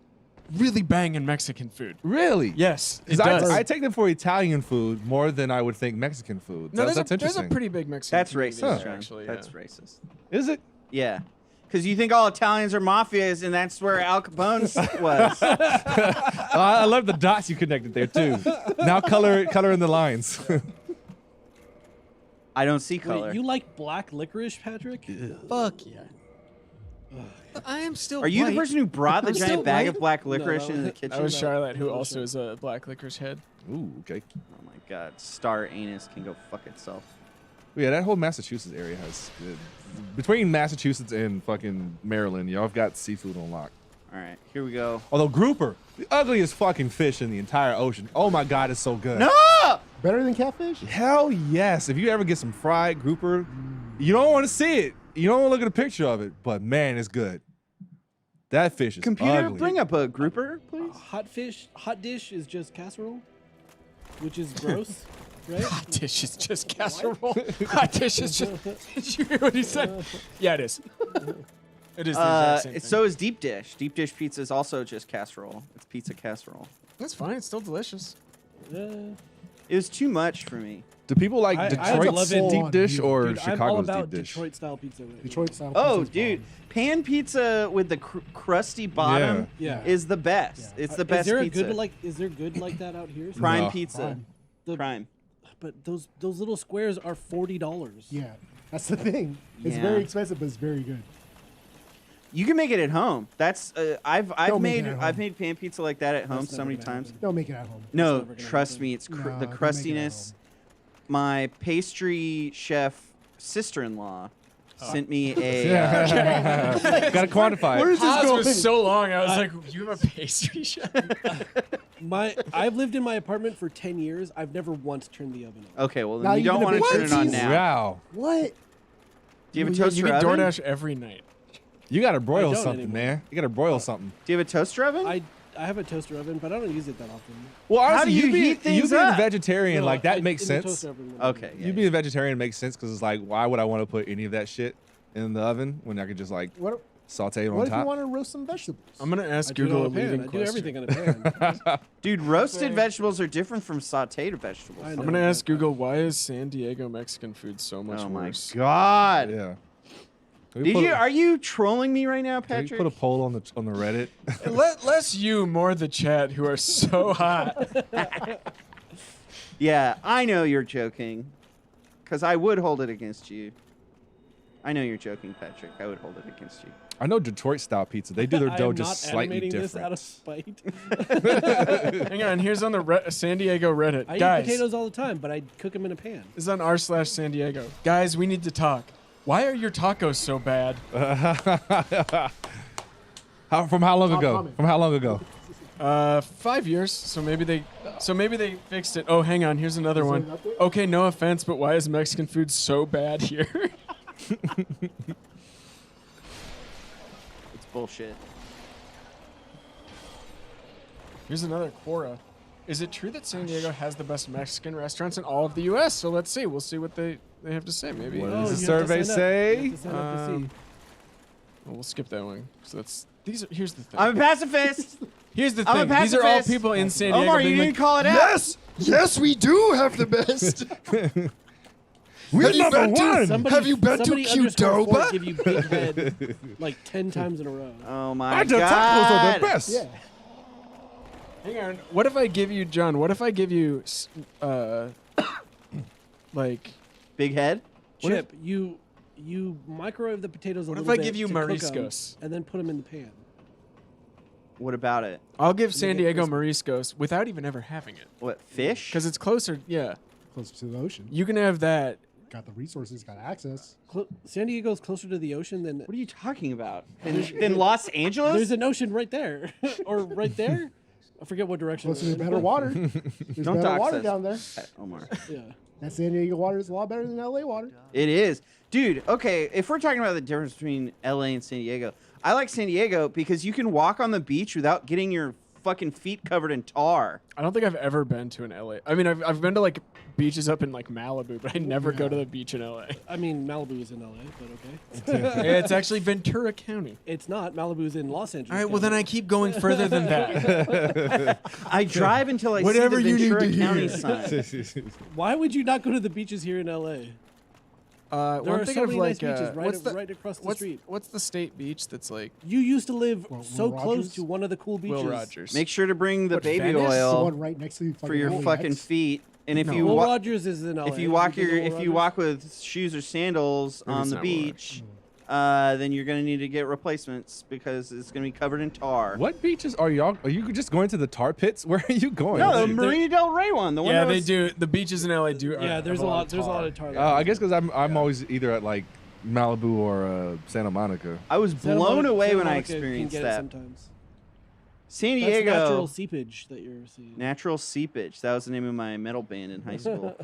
really banging Mexican food. Really? Yes, it 'Cause does. I take them for Italian food more than I would think Mexican food. no, That's there's a interesting. pretty big Mexican That's community racist, there, John. actually. That's yeah. racist. Is it? Yeah. Because you think all Italians are mafias, and that's where Al Capone's was. I love the dots you connected there too. Now color in the lines. I don't see color. Wait, you like black licorice, Patrick? Fuck yeah. I am still Are you white. the person who brought the I'm still giant bag of white? black licorice No, into the that kitchen? That was Charlotte, who No, also is a black licorice head. Ooh, okay. Oh my god. Star anus can go fuck itself. Yeah, that whole Massachusetts area has between Massachusetts and fucking Maryland, y'all have got seafood on lock. All right, here we go. Although grouper, the ugliest fucking fish in the entire ocean. Oh my god, it's so good. No! Better than catfish? Hell yes. If you ever get some fried grouper, you don't want to see it. You don't want to look at a picture of it, but man, it's good. That fish is Computer, ugly. bring up a grouper, please. Hot dish is just casserole, which is gross, right? Hot dish is just casserole. Hot dish is just. Did you hear what he said? Yeah, it is. It is the exact same thing. So is deep dish. Deep dish pizza is also just casserole. It's pizza casserole. That's fine. It's still delicious. It was too much for me. Do people like I Detroit's love it. deep dish or Dude, I'm all Chicago's about deep dish? Detroit style pizza. Right Detroit style. Oh, pizza's dude, bomb. pan pizza with the crusty bottom Yeah. is the best. Yeah. It's the best is there pizza. is there good like that out here? Prime No. pizza. Prime. The- Prime. But those little squares are $40. Yeah, that's the thing. It's Yeah. very expensive, but it's very good. You can make it at home. That's I've Don't make made it at I've home. made pan pizza like that at home That's so never many gonna times. happen. Don't make it at home. No, never gonna trust happen. me, it's No, the don't make it at crustiness. My pastry chef sister-in-law sent me a. Gotta quantify Where it. is this Pause going? was so long. I was like, you have a pastry chef? I've lived in my apartment for 10 years. I've never once turned the oven on. Okay, well Now then you you're don't gonna want to be turn it on crazy. now. Wow. What? Do you have a You toaster get oven? DoorDash every night. You gotta broil don't something, anymore. man. You gotta broil something. Do you have a toaster oven? I have a toaster oven, but I don't use it that often. Well, How honestly, do you being, heat things you being up? a vegetarian, No, like that I- makes in the sense. toaster oven when Okay, I- yeah. You being a vegetarian makes sense because it's like, why would I want to put any of that shit in the oven when I could just like What? saute it on What if you top? want to roast some vegetables? I'm going to ask I do it Google a on a pan. leading I do question. everything in a pan. Dude, roasted vegetables are different from sautéed vegetables. I I'm know. going to ask Google, why is San Diego Mexican food so much Oh my worse? god. Yeah. Can we Did put you? a- Are you trolling me right now, Can we Patrick? put a poll on the Reddit? Less you, more the chat, who are so hot. Yeah, I know you're joking, because I would hold it against you. I know you're joking, Patrick. I would hold it against you. I know Detroit style pizza. They do their I dough am just not slightly animating different. this out of spite. Hang on, here's on the San Diego Reddit. I Guys, eat potatoes all the time, but I cook them in a pan. this is on r/San Diego. Guys, we need to talk. Why are your tacos so bad? From how long Top ago? comment. From how long ago? 5 years. So maybe they fixed it. Oh, hang on. Here's another Is there one. an update? Okay, no offense, but why is Mexican food so bad here? It's bullshit. Here's another Quora. Is it true that San Diego has the best Mexican restaurants in all of the U.S.? So let's see. We'll see what they have to say. Maybe. What Oh, does the you have to survey sign up. say? You have to sign up to see. Well, we'll skip that one. So that's Here's the thing. I'm a pacifist. Here's the I'm a thing. These are all pacifist. people in San Diego. Omar, you being didn't like, call it out. Yes, we do have the best. Have you number been to, one. have you been to Qdoba? Give you big head like 10 times in a row. Oh my Our god. tacos are the best. Yeah. Hang on. What if I give you, John? What if I give you, like, Big head. What if- Chip, you microwave the potatoes a What if little I bit give you to cook 'em, mariscos? and then put them in the pan. What about it? I'll give San get Diego crispy. mariscos without even ever having it, What, fish? because it's closer. Yeah, Closer to the ocean. you can have that. Got the resources, got access. San Diego's closer to the ocean than What are you talking about? In Los Angeles? there's an ocean right there, or right there. I forget what direction. Closer it to is. better water. There's Don't better dox water us. down there. Omar. Yeah. That San Diego water is a lot better than LA water. It is. Dude, okay, if we're talking about the difference between LA and San Diego, I like San Diego because you can walk on the beach without getting your fucking feet covered in tar. I don't think I've ever been to an LA. I mean, I've been to like beaches up in like Malibu, but I never go to the beach in LA. I mean, Malibu is in LA, but okay. Yeah, it's actually Ventura County. It's not. Malibu's in Los Angeles. All right, well then I keep going further than that. I drive until I Whatever see you the need Ventura to County hear. sign. Why would you not go to the beaches here in LA? There Well, I'm are thinking so of many like nice beaches what's right across the what's street. what's the state beach that's like You used to live Will so close Rogers? to one of the cool beaches. Will Rogers? Make sure to bring the What, baby Venice? The oil one right next to for your LAX. fucking feet. And if No. you Will wa- Rogers is in LA. if you walk Have been to Will if you Rogers? walk with shoes or sandals Maybe on it's the not Will beach, then you're gonna need to get replacements because it's gonna be covered in tar. What beaches are y'all? Are you just going to the tar pits? Where are you going? No, the They're- Marina Del Rey one. The one Yeah, that they was- do. The beaches in LA do. Yeah, there's have a lot. of There's a lot of tar. tar. I guess because I'm always either at like Malibu or Santa Monica. I was Santa blown Monica- away Santa when I Monica can experienced get it that. Sometimes. San That's Diego. natural seepage that you're seeing. Natural Seepage. That was the name of my metal band in high school.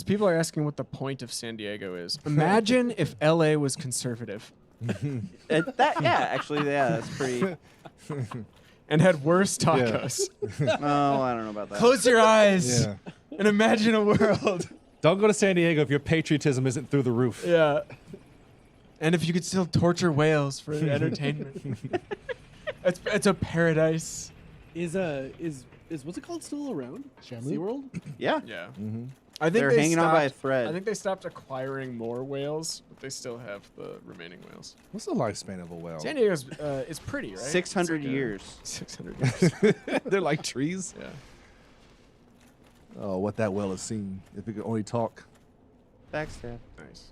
People are asking what the point of San Diego is. Imagine if LA was conservative Actually, that's pretty. and had worse tacos. Oh, I don't know about that. Close your eyes Yeah. and imagine a world. Don't go to San Diego if your patriotism isn't through the roof. Yeah. And if you could still torture whales for entertainment. It's a paradise. Is what's it called still around? Shamu? SeaWorld? Yeah, Yeah. Mm-hmm. I think they're they hanging on by a stopped- thread. I think they stopped acquiring more whales, but they still have the remaining whales. What's the lifespan of a whale? San Diego's is pretty, right? 600 It's like years. 600 years. They're like trees. Yeah. Oh, what that whale has seen. If it could only talk. Backstab. Nice.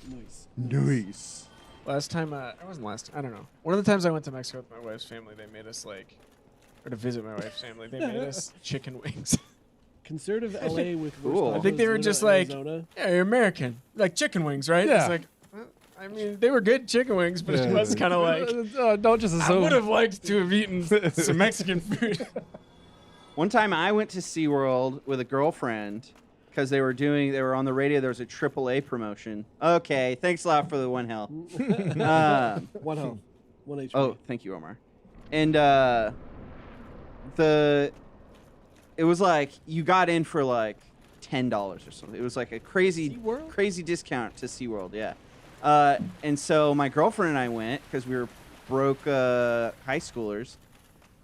Nice. Nice. Last time, it wasn't last. I don't know. One of the times I went to Mexico with my wife's family, they made us or to visit my wife's family, they made us chicken wings. Conservative LA with Cool. I think they were just like, yeah, you're American, like chicken wings, right? Yeah. It's like, well, I mean, they were good chicken wings, but it was kind of like, don't just I assume. would have liked to have eaten some Mexican food. One time I went to SeaWorld with a girlfriend because they were on the radio. There was a AAA promotion. Okay, thanks a lot for the one health. 1 health, 1 HP. Oh, thank you, Omar. And it was like you got in for like $10 or something. It was like a crazy discount to SeaWorld, yeah. And so my girlfriend and I went because we were broke high schoolers.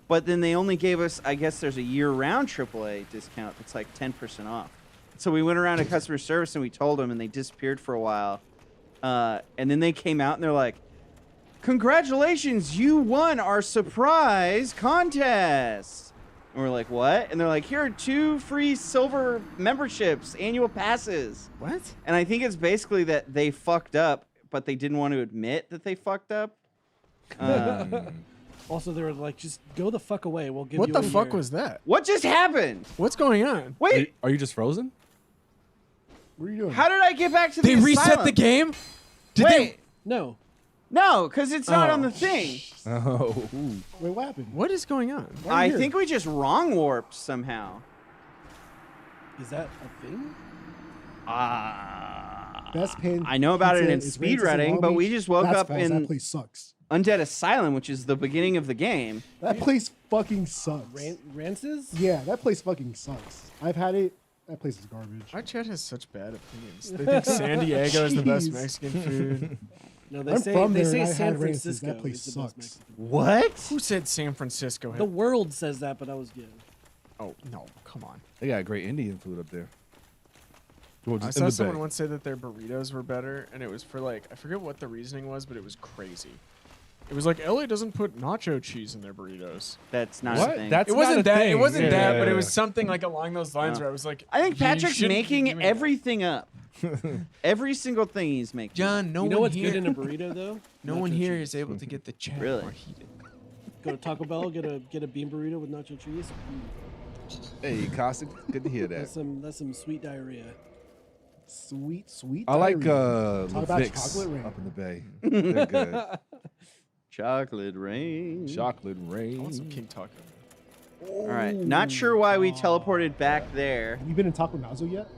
But then they only gave us, I guess there's a year-round AAA discount that's like 10% off. So we went around to customer service and we told them, and they disappeared for a while. And then they came out and they're like, "Congratulations, you won our surprise contest." And we're like, "What?" And they're like, "Here are 2 free silver memberships, annual passes." What? And I think it's basically that they fucked up, but they didn't want to admit that they fucked up. Also, they were like, just go the fuck away. We'll give What you the a fuck year. was that? What just happened? What's going on? Wait, Are you just frozen? What are you doing? how did I get back to They the reset asylum? the game? Did Wait, No. no, because it's not Oh. on the thing. Oh. Wait, what happened? What is going on? Why are I you here? think we just wrong warped somehow. Is that a thing? Best pin. I know about it pizza in is speed Rancis in reading, Long but we Beach. just woke That's up false. in That place sucks. Undead Asylum, which is the beginning of the game. That place fucking sucks. Rances? Yeah, that place fucking sucks. I've had it. That place is garbage. Our chat has such bad opinions. They think San Diego is the best Jeez. Mexican food. No, they I'm say from they there, say and I San had races. Francisco. That place is the best sucks. Mexican food. What? Who said San Francisco? The world says that, but I was good. Oh no, come on. They got great Indian food up there. Well, I just in saw the someone Bay. once say that their burritos were better, and it was for like I forget what the reasoning was, but it was crazy. It was like LA doesn't put nacho cheese in their burritos. That's not a What? thing. That's It not wasn't a that. thing. It wasn't that, but it Yeah. was something like along those lines No. where I was like, I think "You Patrick's shouldn't be making doing that." everything up. Every single thing he's making. John, no you know one what's here, good in a burrito though? no one Nacho here cheese. is able to get the chat Really? more heated. Go to Taco Bell, get a bean burrito with nacho cheese. Hey, Cossack, good to hear that. That's some sweet diarrhea. Sweet. I like diarrhea. Talk about Vicks chocolate rain. up in the Bay. They're good. Chocolate rain. Chocolate I rain. want some King Taco. All right. Not sure why we teleported back there. Have you been in Taco Mazo yet?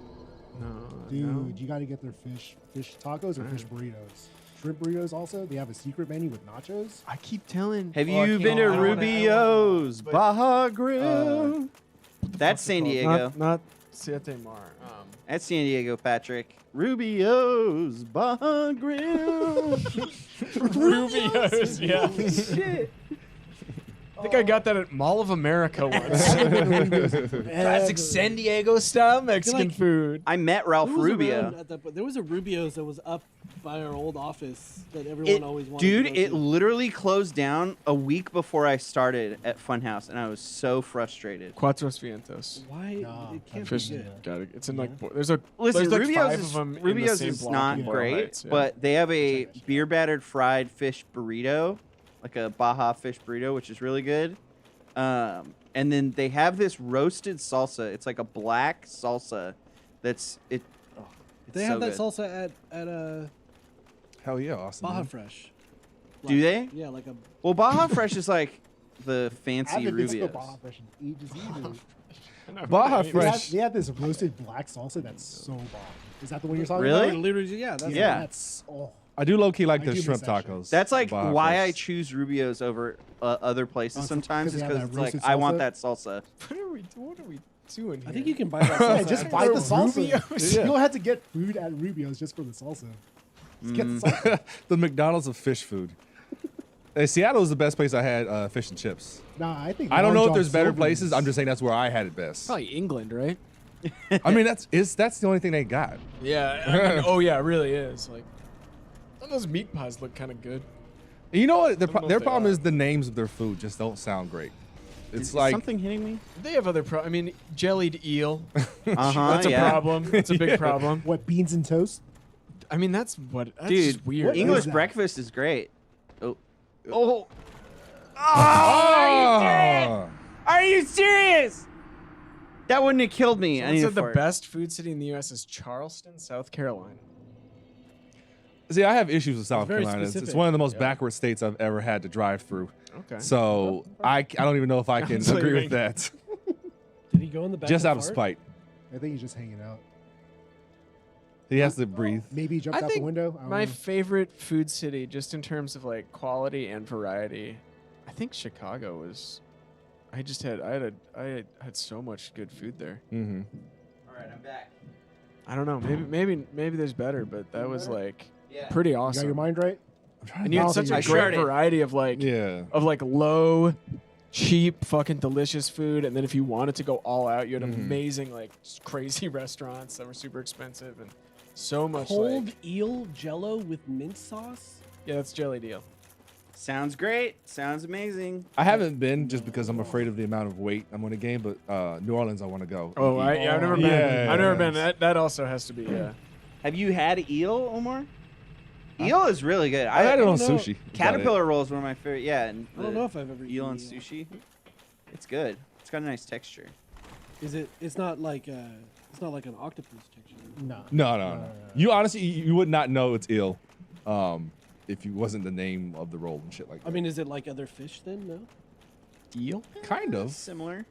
No, Dude, no. you got to get their fish tacos or fish burritos. Shrimp burritos also. They have a secret menu with nachos. I keep telling. Have Oh, I you can't- been to I don't wanna- Rubio's but- Baja Grill? That's What's it San called? Diego. Not Siete Mar. That's San Diego, Patrick. Rubio's Baja Grill. Rubio's, yeah. Shit. I think I got that at Mall of America once. Classic San Diego style Mexican like- food. I met Ralph Who was Rubio. around at that point? There was a Rubio's that was up by our old office that everyone It, always wanted. dude, to go it to. literally closed down a week before I started at Funhouse, and I was so frustrated. Cuatros Vientos. Why? Nah, it can't Fish, be good. got it. It's in like there's a Listen, there's like Rubio's 5 is, of them Rubio's in the same is block not in Boyle great, Heights, yeah. but they have a beer battered fried fish burrito, like a Baja fish burrito, which is really good. And then they have this roasted salsa. It's like a black salsa. That's it. Oh, it's They so have that good. salsa at Hell yeah, Austin. Baja man. Fresh. Do they? Yeah, like a. Well, Baja Fresh is like the I fancy haven't been to Rubio's. Baja Fresh in ages either. Baja They Fresh. have this roasted black salsa that's so bomb. Is that the one you're talking Really? about? Literally, yeah. That's Yeah. That's I do low key like I the do miss shrimp that shit. tacos. That's like Baja why Fresh. I choose Rubio's over other places Oh, it's sometimes, because is they have because that it's like roasted I want salsa? that salsa. What are we doing here? I think you can buy that Yeah, salsa. just at- buy the salsa. Rubio's? You don't have to get food at Rubio's just for the salsa. Just get the salsa. the McDonald's of fish food. Hey, Seattle is the best place I had fish and chips. Nah, I think I don't know Long if there's John better Silver's- places. I'm just saying that's where I had it best. Probably England, right? I mean, that's the only thing they got. Yeah. I mean, oh yeah, it really is. Like, some of those meat pies look kind of good. You know what? don't know if Their they problem are. is the names of their food just don't sound great. It's Is like something hitting me? They have other I mean, jellied eel. Uh-huh, That's a yeah. problem. That's a big problem. What, beans and toast? I mean, that's what. That's Dude, just weird. what English is that? breakfast is great. Oh. oh, Are you serious? That wouldn't have killed me. I Someone need said to the fart. best food city in the U.S. is Charleston, South Carolina. See, I have issues with South very Carolina. It's specific. one of the most Yeah. backward states I've ever had to drive through. Okay. So I don't even know if I can Sounds agree like- with that. Did he go in the back? Just and out of fart? spite. I think he's just hanging out. He has to breathe. Maybe he jumped I out the think window. I don't my know. favorite food city, just in terms of like quality and variety, I think Chicago was. I had so much good food there. Mm-hmm. All right, I'm back. I don't know. Maybe there's better, but that was like Yeah. pretty You got awesome. your mind right? And you had I don't such think a you're- great variety of like Yeah. low, cheap, fucking delicious food, and then if you wanted to go all out, you had amazing like crazy restaurants that were super expensive and so much Cold like eel jello with mint sauce. yeah, that's jelly deal. Sounds great. Sounds amazing. I haven't been just because I'm afraid of the amount of weight I'm going to gain, but New Orleans I want to go. Oh, I've never been. Yeah. I've never been. That also has to be yeah. Have you had eel, Omar? Eel is really good. I had it on don't know. sushi. Caterpillar roll is one of my favorite. Yeah, and I don't the know if I've ever eel eaten and sushi. It's good. It's got a nice texture. Is it? It's not like an octopus texture. No. No. You honestly, you would not know it's ill if you wasn't the name of the roll and shit like that. I mean, is it like other fish then? No. Deal. kind of. Similar.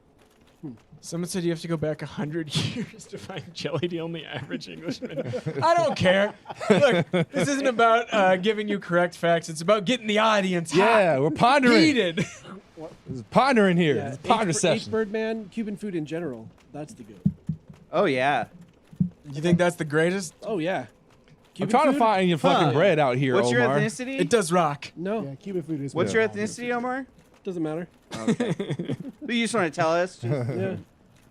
Someone said you have to go back 100 years to find jelly deal in the average Englishman. I don't care. Look, this isn't about giving you correct facts. It's about getting the audience Yeah, we're pondering. heated. There's pondering here. Yeah. It's ponder H session. Birdman, Cuban food in general. That's the good. Oh yeah. You think that's the greatest? Oh yeah. I'm trying to find your fucking Huh. bread out here, What's your Omar. ethnicity? It does rock. No, Yeah, Cuban food is. What's good. your ethnicity, Omar? doesn't matter. Okay. But you just want to tell us? Yeah,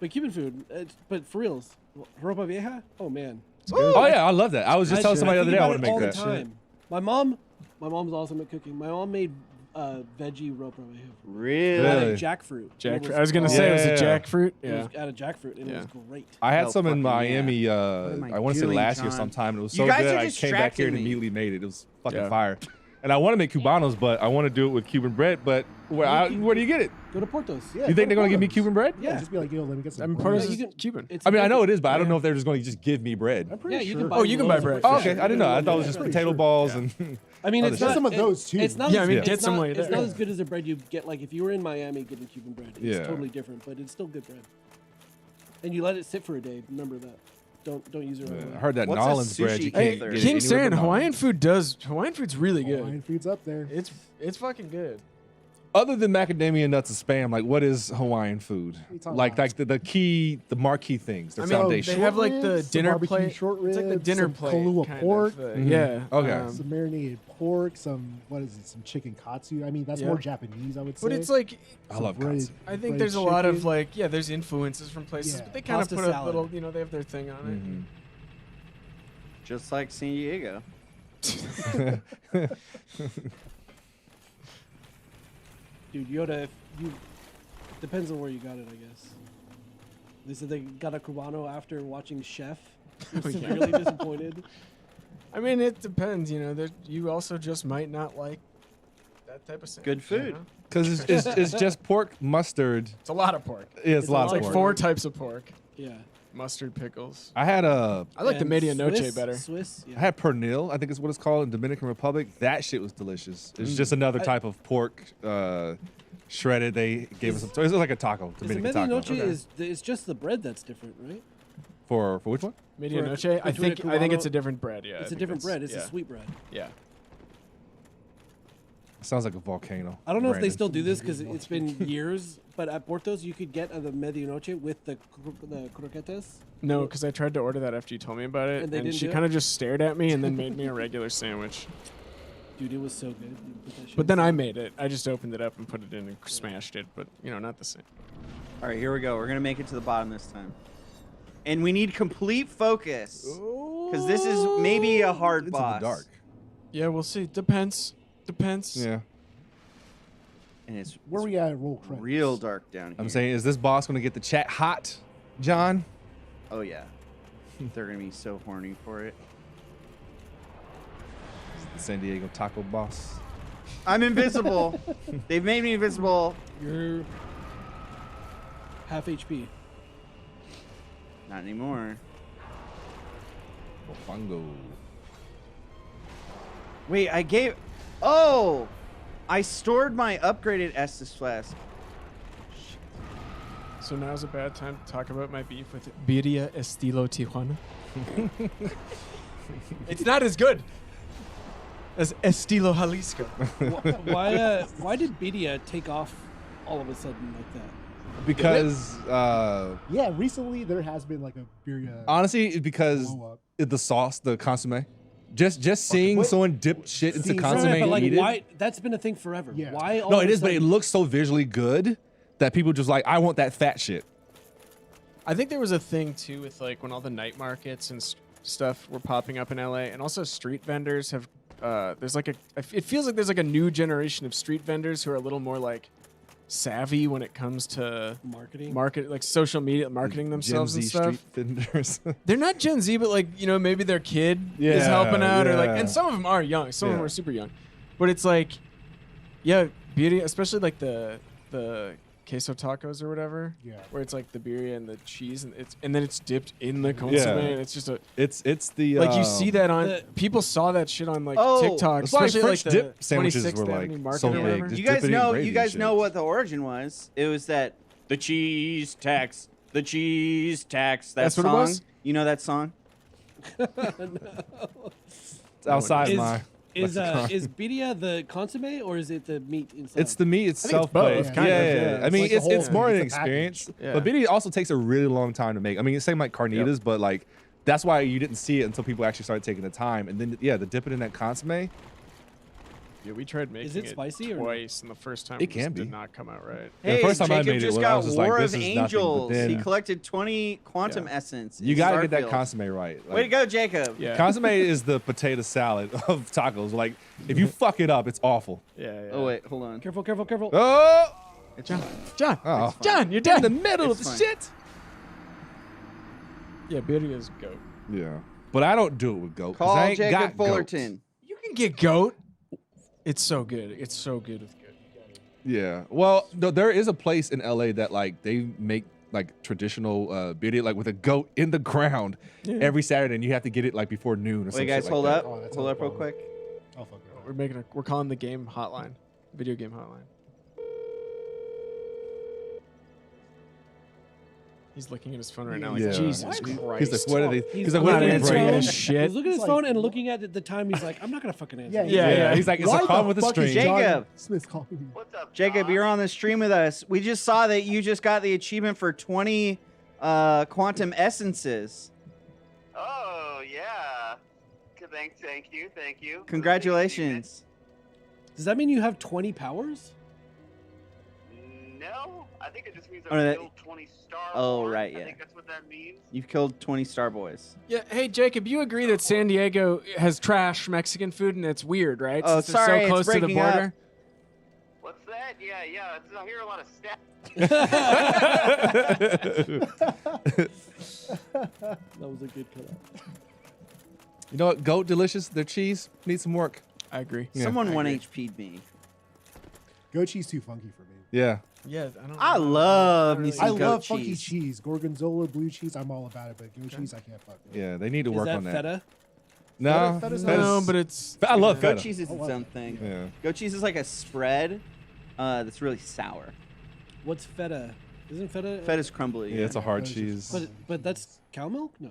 but Cuban food. But for reals, ropa vieja. Oh man. Oh yeah, I love that. I was just telling somebody the other day I want to make all that. the time. My mom's awesome at cooking. My mom made veggie ropa vieja. Really? Out Really? of jackfruit. I was gonna say it was a Yeah. jackfruit. It Yeah. was out of jackfruit, and it was great. I had Hell some in fucking Miami. yeah. What am I I want to say doing, last year John? sometime. It was You so guys good. are I came back here and distracting me. immediately made it. It was fucking Yeah. fire. And I want to make Cubanos, but I want to do it with Cuban bread. But where do you get it? Go to Portos. Yeah, You think they're gonna give me Portos. Cuban bread? Yeah. Just be like, yo, let me get some. I mean, bread. part of Yeah, this you is can- Cuban. It's I mean, I know it different. is, but I don't know if they're just going to just give me bread. I'm pretty Yeah, you sure. can buy. Oh, you can buy loads of bread. Oh, for okay. I didn't know. I thought it was just Pretty potato sure. balls Yeah. and. I mean, Other it's shit. not Some of those, too. It's not. Yeah, as, I mean, it's get some not, while you're It's there. not as good as the bread you get. Like if you were in Miami getting Cuban bread, it's Yeah. totally different, but it's still good bread. And you let it sit for a day. Remember that. Don't use it right away. I heard that What's a Nolans bread. sushi You cake can't there? get it King anywhere saying but Hawaiian Nolans. food's really good. Hawaiian food's up there. It's fucking good. Other than macadamia nuts and spam, like what is Hawaiian food? you talking Like about? the marquee things. The I mean, foundation. they have like the ribs, some dinner barbecue plate. short It's like the ribs, dinner some plate. Kahlua kind pork. of, Mhm. Yeah. Okay. Some marinated pork, some some chicken katsu. I mean, that's Yeah. more Japanese, I would say. But it's like I love breaded- katsu. I think breaded there's a lot of chicken. like there's influences from places, Yeah. but they kind of Pasta put a salad. little, they have their thing on it. Mhm. Just like San Diego. Dude, Yoda, if you depends on where you got it, I guess. They said they got a Cubano after watching Chef. They were Oh, yeah. severely disappointed. I mean, it depends. You also just might not like that type of sandwich. Good food. Because it's just pork, mustard. It's a lot of pork. Yeah, it's a lots lot of It's like pork. 4 types of pork. Yeah. Mustard, pickles. I had a I like the And medianoche Swiss- better. Swiss. Yeah. I had pernil, I think is what it's called in Dominican Republic. That shit was delicious. It's just another type of pork shredded. They gave us. So it was like a taco, Is the Dominican taco. medianoche it's just the bread that's different, right? For which one? Medianoche. I between a think it's Cubano- a different bread. Yeah, I It's a think different bread. It's yeah. a sweet bread. Yeah. Sounds like a volcano. I don't know if they Brandon. still do this because it's been years, but at Portos you could get the medianoche with the croquetas. No, because I tried to order that after you told me about it, And they and didn't she do it? kind of just stared at me and then made me a regular sandwich. Dude, it was so good. You put that shit But then in. I made it. I just opened it up and put it in and smashed it, but not the same. All right, here we go. We're gonna make it to the bottom this time, and we need complete focus because this is maybe a hard It's in boss. the dark. Yeah, we'll see. Depends. Yeah. And it's where we at roll credits. real dark down here. I'm saying, is this boss going to get the chat hot, John? Oh yeah, they're gonna be so horny for it. The San Diego taco boss. I'm invisible. They've made me invisible. You're half HP. Not anymore. Bongo. Wait, I gave. Oh, I stored my upgraded Estus flask. So now's a bad time to talk about my beef with Birria Estilo Tijuana. It's not as good as Estilo Jalisco. Why did Bidia take off all of a sudden like that? Because, Yeah, recently there has been like a birria honestly, because blow up. the sauce, the consomme. Just seeing what? someone dip shit into Seeing consomme someone- but and like, eat it. why? That's been a thing forever. Yeah. Why? All No, of it a is, but it sudden- looks so visually good that people just like, I want that fat shit. I think there was a thing too with like when all the night markets and stuff were popping up in LA, and also street vendors have. There's like it feels like there's like a new generation of street vendors who are a little more like savvy when it comes to marketing. like social media marketing themselves Gen and Z stuff. street vendors. They're not Gen Z, but like maybe their kid is Yeah, helping out, or like, yeah. and some of them are young, some of them Yeah. are super young, but it's like, yeah, birria, especially like the queso tacos or whatever, Yeah. where it's like the birria and the cheese, and then it's dipped in the consomme, Yeah. and it's just it's the like you see that on the- people saw that shit on like Oh, TikTok, it's like especially French like dip the sandwiches 26th were, like, Avenue Market so or big. whatever. Just You guys dip it in know. gravy You and guys shit. know what the origin was. It was that the cheese tax. The cheese tax. That That's what song. it was? You know that song? It's outside Is- my. Is lexicon. is Bidia the consomme or is it the meat inside? It's the meat itself. both, but- kind yeah, of, yeah, yeah. I mean, It's like the it's whole more thing. an It's a package. experience. Yeah. But biddy also takes a really long time to make. I mean, it's same like carnitas, but like that's why you didn't see it until people actually started taking the time. And then the dip it in that consomme. Yeah, we tried making it spicy or no? twice, and the first time It just can did be. not come out right. The Hey, first time I Jacob made it, just I got was just like, War this of is nothing, but Angels. He then- collected 20 quantum essence. You in gotta get that Starfield. consomme right. Way to go, Jacob. Yeah. Consomme is the potato salad of tacos. Like, if you fuck it up, it's awful. Yeah. Oh wait, hold on. Careful, careful, careful. Oh! John, Oh. John, you're In dead. the middle It's of the fine. shit. Yeah, birria's goat. Yeah. But I don't do it with goat. 'cause Call I ain't Jacob got goats. Fullerton. You can get goat. It's so good. It's so good with goat. Yeah. Well, there is a place in LA that like they make like traditional birria like with a goat in the ground every Saturday, and you have to get it like before noon or Wait, something. guys, hold like up. Oh, that's Hold up real unfollowed. quick. Oh fuck it. We're calling the game hotline, video game hotline. He's looking at his phone right now. Like, Yeah. Jesus What? Christ. He's like, what are they? He's like, I'm what not are they answering bringing? this shit. He's looking at his It's phone like- and looking at the time. He's like, I'm not gonna fucking answer. Yeah, this. Yeah. He's like, it's Why a problem the with the fuck is stream. Jacob. John Smith calling me? What's up, Jacob, John? you're on the stream with us. We just saw that you just got the achievement for 20 quantum essences. Oh, yeah. Thank you. Congratulations. Does that mean you have 20 powers? No, I think it just means Oh, no, I that- killed 20 Star Oh, Wars. right, I yeah. think that's what that means. You've killed 20 Star Boys. Yeah. Hey, Jacob, you agree that San Diego has trash Mexican food and it's weird, right? Oh, Since they're sorry, so it's close to the breaking up. border. What's that? Yeah. I hear a lot of stats. That was a good cutout. You know what? Goat delicious. Their cheese needs some work. I agree. Yeah. Someone I 1 agree. HP'd me. Goat cheese too funky for me. Yeah. Yeah, I love me really- some I goat love funky cheese. cheese. Gorgonzola, blue cheese, I'm all about it. But goat cheese, I can't fuck with. Yeah. They need to Is work that on that. feta? No. Feta's No, nice. but it's. I love Goat feta. cheese is I its love own it. thing. Yeah. Goat cheese is like a spread that's really sour. What's feta? Isn't feta? Feta's crumbly. Yeah, it's a hard Feta's just cheese. But that's cow milk? No.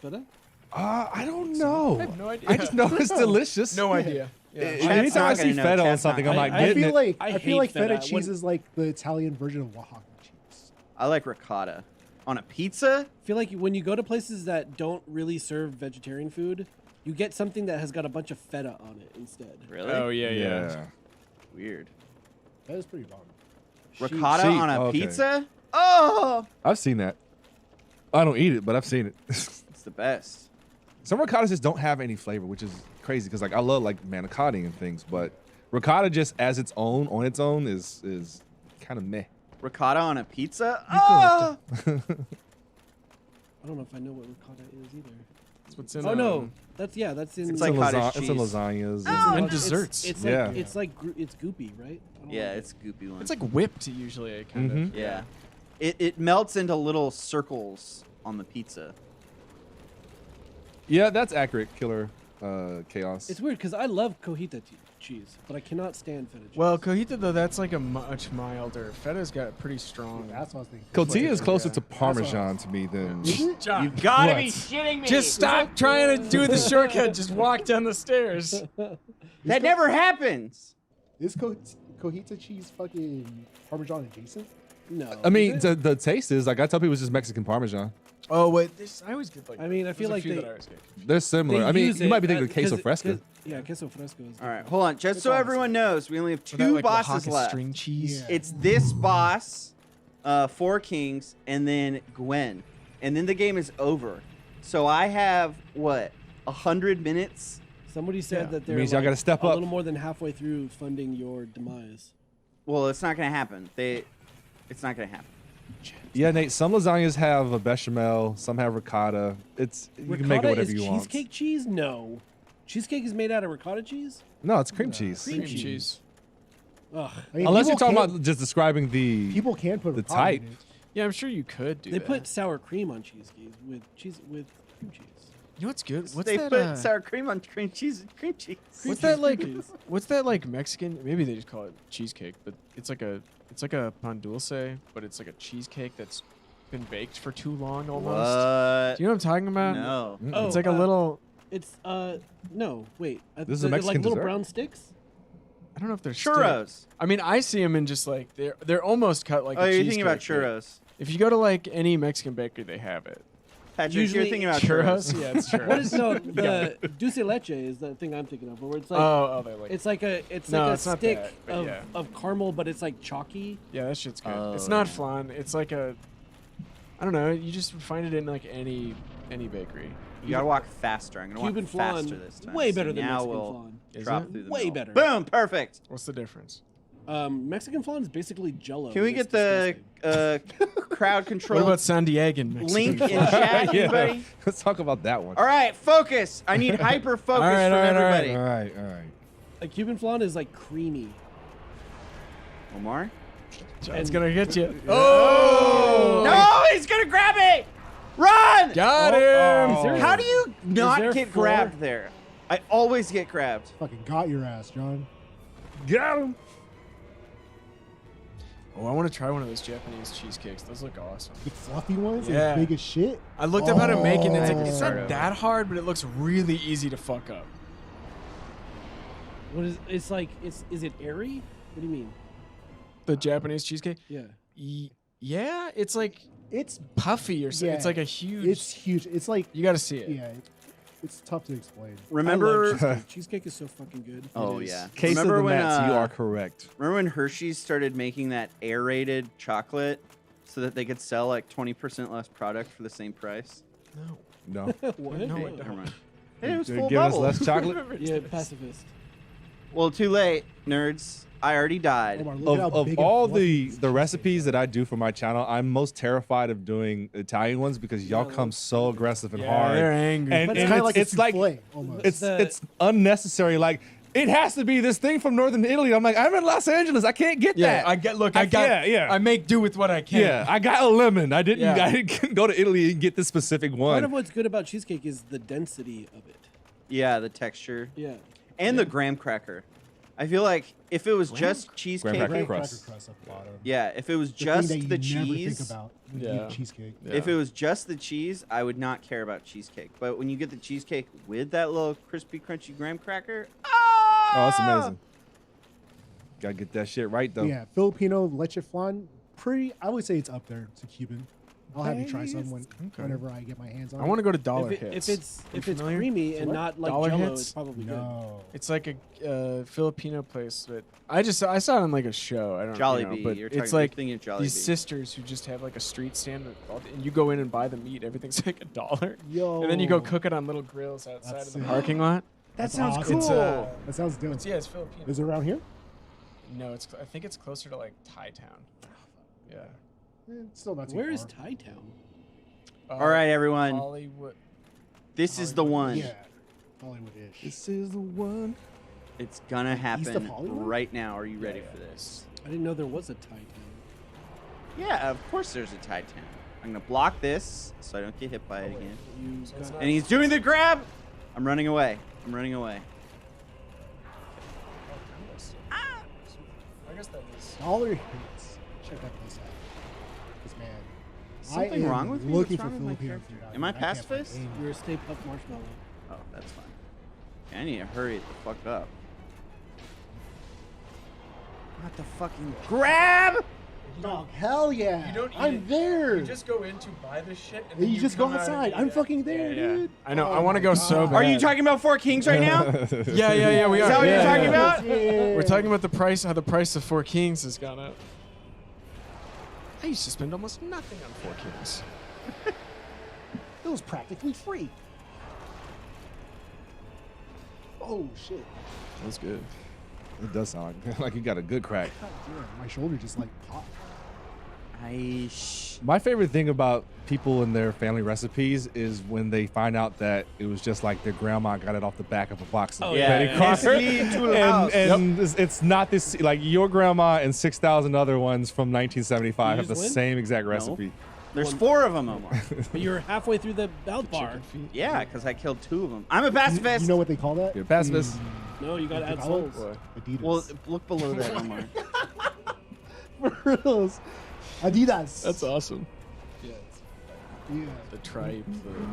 Feta? I don't know. I have no idea. I just know it's delicious. No idea. Yeah. Chat's Anytime I not see gonna know. feta on Chat's not something, I'm gonna like know. I getting feel it. like I I hate feel like feta feta. cheese When- is like the Italian version of Oaxaca cheese. I like ricotta. On a pizza? I feel like when you go to places that don't really serve vegetarian food, you get something that has got a bunch of feta on it instead. Really? Oh yeah. Weird. That is pretty bomb. Ricotta Sheep, on a okay. pizza? Oh! I've seen that. I don't eat it, but I've seen it. It's the best. Some ricottas just don't have any flavor, which is crazy because like I love like manicotti and things, but ricotta just as its own on its own is kind of meh. Ricotta on a pizza? Oh! I don't know if I know what ricotta is either. That's what's in. Oh no, that's that's in. It's It's, like in, cottage it's in cheese. lasagnas. Oh! And it's- desserts. It's Yeah. like it's like it's goopy, right? I don't Yeah, know. it's a goopy one. It's like whipped usually, kind Mhm. of. yeah. It melts into little circles on the pizza. Yeah, that's accurate. Killer chaos. It's weird because I love cojita cheese, but I cannot stand feta cheese. Well, cojita though, that's like a much milder. Feta's got a pretty strong. That's what I was thinking. Cotija is closer Yeah. to Parmesan to me than. John, You gotta What? be shitting me! just stop trying to do the shortcut. Just walk down the stairs. That never happens! Is cojita cheese fucking Parmesan adjacent? no. I mean, is it? the taste is like I tell people it's just Mexican Parmesan. Oh wait, this, I always get like. I mean, I feel there's a like few they- that I always get. They're similar. They I mean, use you it might be thinking at- of queso 'cause it- fresca. 'cause- Yeah, queso fresco is. All right, different. hold on. Just It's so all the everyone same. knows, we only have Or that, two like, bosses Oaxaca left. string cheese. Yeah. It's this boss, Four Kings, and then Gwen. And then the game is over. So I have, what, 100 minutes? Somebody said Yeah. that they're means y'all like gotta step a up. little more than halfway through funding your demise. Well, it's not going to happen. It's not going to happen. Yeah, Nate. Some lasagnas have a bechamel. Some have ricotta. It's you can make it Ricotta whatever is you want. cheesecake cheese? No. Cheesecake is made out of ricotta cheese? No, it's cream cheese. Cream Cream cheese. Ugh. I mean, Unless you're people talking can- about just describing the. people can put the ricotta type. in it. Yeah, I'm sure you could do They that. put sour cream on cheesecake with cream cheese. You know what's good? What's they that? put sour cream on cream cheese. Cream cheese. What's that like? cheese. What's that like Mexican? Maybe they just call it cheesecake, but it's like a pan dulce, but it's like a cheesecake that's been baked for too long almost. What? Do you know what I'm talking about? No. Mm-mm. Oh, It's like a little. It's no, wait. This is a they're like Mexican little dessert? brown sticks? I don't know if they're still- Churros. I mean, I see them in just like they're almost cut like. Oh, a you're thinking about cheesecake, but churros. If you go to like any Mexican bakery, they have it. Patrick, Usually you're thinking about churros. churros. Yeah, it's churros. What is the dulce leche is the thing I'm thinking of, where it's like they're like. it's like a No, like it's a not stick that, but of, yeah. of caramel, but it's like chalky. Yeah, that shit's good. Oh, it's not yeah. flan. It's like a. I don't know. You just find it in like any bakery. You gotta walk faster. I'm gonna Cuban walk flan, faster this time. way So better than now Mexican we'll flan. Is drop it? through the Way middle. better. Boom, perfect. What's the difference? Mexican flan is basically Jello. Can we and get it's the disgusting. crowd What control about San Diegan Mexican link in flan? chat, anybody? Let's talk about that one. All right, focus. I need hyper focus All right, from all right, all right. everybody. All right, all right. A Cuban flan is like creamy. Omar? John's gonna get you. Oh! No, he's gonna grab me! Run! Got him. Is there- How do you not there get four? grabbed there? I always get grabbed. Fucking got your ass, John. Got him. Oh, I want to try one of those Japanese cheesecakes. Those look awesome. The fluffy ones, Yeah. like big as shit. I looked up how to make it, and it's like it's Start not over. that hard, but it looks really easy to fuck up. What is? It's like is it airy? What do you mean? The Japanese cheesecake. Yeah. Yeah, it's like It's puffy or something. Yeah, It's like a huge. it's huge. It's like You got to see it. yeah, it's tough to explain. I love Remember? cheesecake. Cheesecake is so fucking good. Oh It is. yeah. Case remember of the when Mets, you are correct. remember when Hershey's started making that aerated chocolate so that they could sell like 20% less product for the same price? No. No. What? No, Hey, it never don't. mind. Hey, it was They're full giving us bubble. less chocolate. Yeah, pacifist. Well, too late, nerds. I already died. Omar, look at how Of big and all fluffy the this cheesecake recipes is. that I do for my channel, I'm most terrified of doing Italian ones because y'all come so aggressive and Yeah, hard. they're angry. And, But and it's kind of like it's a like souffle, almost. it's The- it's unnecessary. Like it has to be this thing from Northern Italy. I'm like, I'm in Los Angeles. I can't get yeah, that. I get. Look, I I got. can't, yeah. I make do with what I can. Yeah, I got a lemon. I didn't. Yeah. I didn't go to Italy and get this specific Part one. of what's good about cheesecake is the density of it. Yeah, the texture Yeah. and the graham cracker. I feel like if it was just cheesecake, cracker Graham crust. cracker crust at the bottom. yeah, if it was The thing just that you the never cheese, think about when you Yeah. eat cheesecake. Yeah. if it was just the cheese, I would not care about cheesecake. But when you get the cheesecake with that little crispy, crunchy graham cracker, Oh, that's amazing. Gotta get that shit right though. Yeah, Filipino leche flan, pretty. I would say it's up there to Cuban. I'll have you try some whenever I get my hands on I want to it. go to Dollar If, Hits. if it's familiar? creamy and What? not like Dollar Jello, Hits? it's probably No. It's like a Filipino place, but I saw it on like a show. I don't know, Jollibee. but You're it's talking- like you're thinking of Jollibee. these sisters who just have like a street stand, and you go in and buy the meat. Everything's like $1, Yo. and then you go cook it on little grills outside That's of the sick. parking lot. that That's sounds awesome. cool. It's That sounds dope. yeah, it's Filipino. Is it around here? No, I think it's closer to like Thai Town. Yeah. It's still not too Where far. is Thai Town? All right, everyone. Hollywood. This is the one. Yeah, Hollywood-ish. This is the one. It's gonna of happen Hollywood? right now. Are you ready for this? I didn't know there was a Thai Town. Yeah, of course there's a Thai Town. I'm gonna block this so I don't get hit by it again. You That's got- And he's doing the grab. I'm running away. I'm running away. I guess that is. Dollar Hits. Check that place out. 'Cause, man, Something I am wrong with me? looking What's for wrong with my Filipino character? food. out Am I here. can't find pacifist? any. You're a Stay Puft Marshmallow. Oh, that's fine. Okay, I need to hurry the fuck up. Not the fucking grab. Dog, hell yeah! You don't eat I'm it. there. You just go in to buy this shit, and And then you just go come out and outside. eat I'm it. fucking there, Yeah, yeah. dude. I know. Oh I want to my go so God. bad. Are you talking about Four Kings right now? Yeah, we Is are. that what you're Yeah, talking yeah. about? Yeah. We're talking about the price, how the price of Four Kings has gone up. I used to spend almost nothing on Four Kings. It was practically free. Oh shit! That's good. It does sound like you got a good crack. God damn, my shoulder just like popped. My favorite thing about people and their family recipes is when they find out that it was just like their grandma got it off the back of a box of Oh, yeah. Betty Yeah. Crocker. It's me to the house. And it's not this, like your grandma and 6,000 other ones from 1975 You have the just win? same exact recipe. There's 4 of them, Omar. But you're halfway through the health bar. Chicken feet. Yeah, because I killed 2 of them. I'm a pacifist. You know what they call that? You're a pacifist. No, you gotta add Alex? souls. Adidas. Well, look below that, Omar. for reals. Adidas. That's awesome. Yeah. The tripe,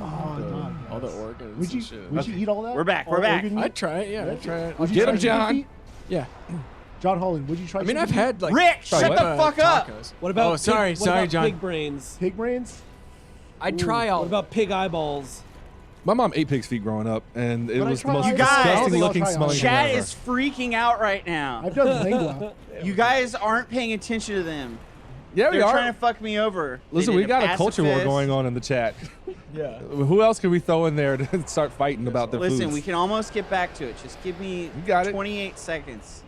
Oh, dog, all the yes. organs. Would you and shit. would you eat all that? We're back, All we're back. organ meat? I'd try it. Yeah, I'd try it. Would you Get try him, chicken John. feet? Yeah. John Holland, would you try? I mean, chicken I've feet? had like. Rick, shut the fuck up. tacos. What about Oh, sorry, pig, what sorry, about John. pig brains? pig brains. I'd try all. What about pig eyeballs? My mom ate pig's feet growing up, and it But I was the tried- most You guys- disgusting I'll looking, try smelling thing Chat ever. is freaking out right now. I've done lingua. You guys aren't paying attention to them. Yeah, we They're are. trying to fuck me over. They Listen, did we got a culture war pacifist. going on in the chat. Yeah. Who else can we throw in there to start fighting about their Listen, foods? we can almost get back to it. Just give me You got it. 28 seconds.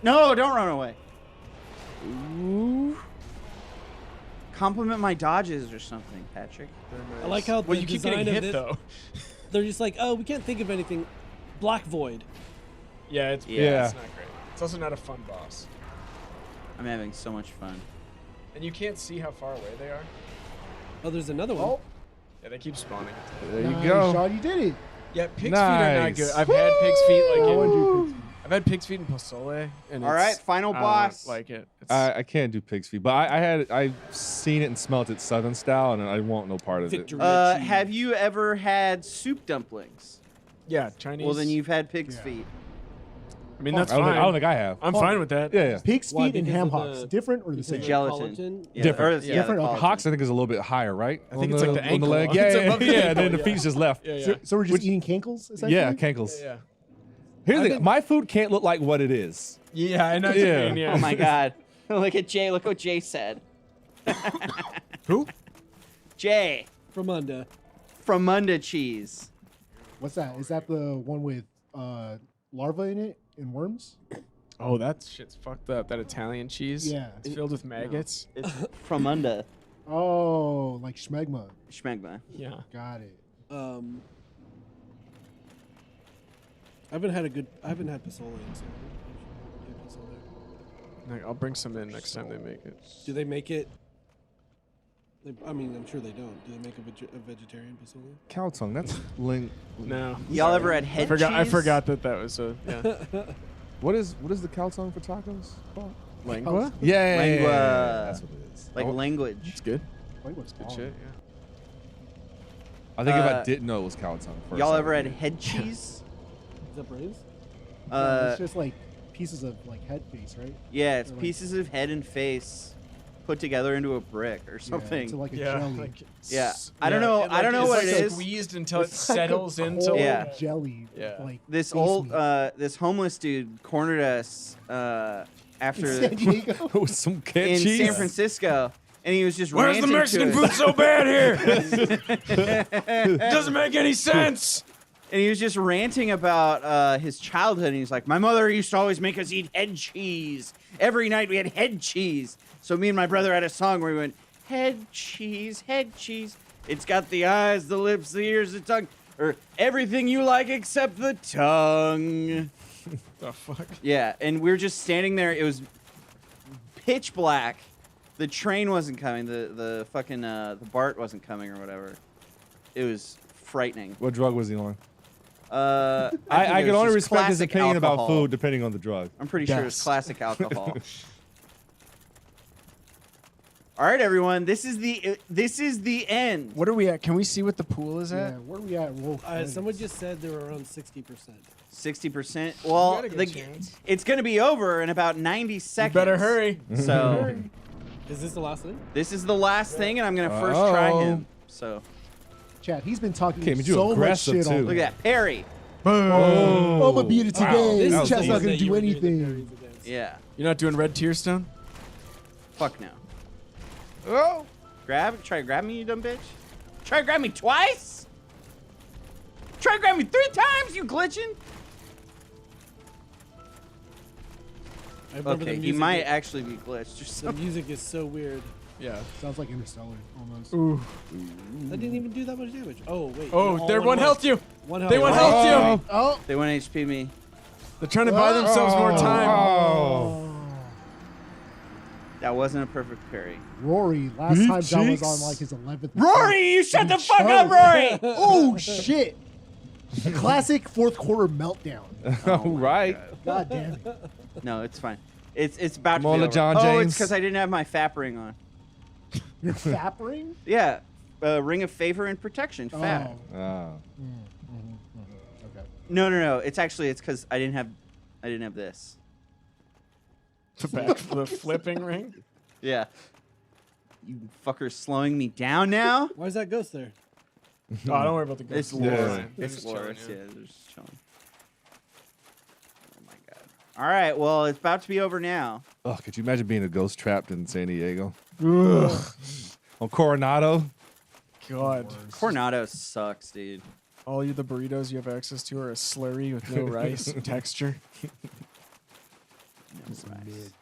No, don't run away. Ooh. Compliment my dodges or something, Patrick. I like how Well, the you keep design getting of hit this, though. they're just like, oh, we can't think of anything. Black Void. Yeah, it's Yeah. It's not great. It's also not a fun boss, I'm having so much fun. and you can't see how far away they are. Oh, there's another one. Oh, Yeah, they keep spawning. There you nice, go. Sean, you did it. Yeah, pig's feet are not Nice. good. I've had pig's feet like I want to do in, pig's feet. I've had pig's feet in pozole, and All right, final I don't boss. like it. It's, I can't do pig's feet, but I've seen it and smelt it Southern style, and I want no part of Victory. it. cheese. Have you ever had soup dumplings? yeah, Chinese. Well, then you've had pig's Yeah. feet. I mean, that's I don't, fine. think, I don't think I have. I'm fine with that. Yeah, yeah. Pig's Why? feet and Because ham of hocks. the- Different or the because same? of the Gelatin. collagen? Yeah, Different. or the- yeah, Different, the okay. collagen. Hawks, I think, is a little bit higher, right? I think it's like the on ankle. leg. It's Yeah, above the yeah. ankle, Then the yeah. feet's just left. Yeah, yeah. So we're just eating cankles, essentially? Yeah, cankles. Yeah. Here's the I've thing: been- my food can't look like what it is. Yeah, I know. what you Yeah. mean, yeah. Oh my God! Look at Jay. Look what Jay said. Who? Jay From under. from Munda cheese. What's that? Is that the one with larvae in it and worms? Oh, that shit's fucked up. That Italian cheese. Yeah. It's filled with maggots. It's from Munda. Oh, like schmegma. Schmegma. Yeah. Got it. I haven't had pozole in so I should get pozole. Like, I'll bring some in next time they make it. Do they make it? I mean, I'm sure they don't. Do they make a vegetarian pozole? Cow tongue. That's ling. No. Y'all ever had head cheese? I forgot that was a yeah. What is the cow tongue for tacos called? Lengua. Yeah, Lengua. that's what it is. Like Oh, language. It's good. Wait, what's Good good shit. Yeah. I think if I Uh, didn't know it was cow tongue first. Y'all I ever would had do it. head cheese? Is that brains? It's just like pieces of like head face, right? Yeah, it's Or like- pieces of head and face put together into a brick or Yeah, something. into like a Yeah. jelly. Like, Yeah. I don't know- I don't know it's what like it is. Squeezed until it It's like a settles into. cold Yeah. jelly. Yeah. Like This face old, meat. this homeless dude cornered us in after San Diego. With some cat in cheese. San Francisco, and he was just Where's the ranting Mexican to us. food so bad here? It doesn't make any sense. And he was just ranting about his childhood. And he's like, my mother used to always make us eat head cheese. Every night we had head cheese. So me and my brother had a song where we went, head cheese, head cheese. It's got the eyes, the lips, the ears, the tongue. Or everything you like except the tongue. The fuck? Yeah, and we were just standing there. It was pitch black. The train wasn't coming. The fucking the BART wasn't coming or whatever. It was frightening. What drug was he on? I think I it can was only just respect his classic opinion about alcohol. food depending on the drug. I'm pretty sure it's Yes. classic alcohol. All right, everyone. This is the end. What are we at? Can we see what the pool is Yeah, at? where are we at? Roll Someone just said they were around 60%. 60%. Well, got a good chance. it's going to be over in about 90 You seconds. better hurry. So Is this the last thing? this is the last thing, and I'm going to first try Uh-oh. him. So Chad, he's been talking Okay, but you so much aggressive, shit too. on look at that, Perry. Oh, I'm gonna beat it Wow. today. That was Chad's not decent. gonna do anything. Yeah. You're not doing red tear stone? Fuck no. Oh. Try to grab me, you dumb bitch. Try to grab me twice? Try to grab me 3 times, you glitching? I remember Okay, the he music. might actually be glitched or The something. music is so weird. Yeah. Sounds like Interstellar almost. Ooh. That didn't even do that much damage. Oh wait. Oh, all they're in one health you. One health. They one Oh. health you. Oh, They want HP me. They're trying to buy themselves more time. Oh. That wasn't a perfect parry. Rory. Last Beef time John was cheeks. on like his 11th. Rory, you shut the fuck choked. up, Rory! Oh shit! A classic fourth quarter meltdown. All right. God damn it! No, it's fine. It's about to Come on, be over. LeJohn Oh, it's James. because I didn't have my FAP ring on. You're fappering? Yeah, ring of favor and protection, FAP. Oh. Oh. Okay. No. It's because I didn't have this. The flipping ring. Yeah. You fuckers slowing me down now? Why is that ghost there? Oh, don't worry about the It's ghosts. Yeah. Laura. They're It's just Laura. chilling, Yeah, they're just chilling. Oh my god. All right, well, it's about to be over now. Oh, could you imagine being a ghost trapped in San Diego? On Coronado? God. Coronado sucks, dude. All the burritos you have access to are a slurry with no rice texture. Just mid.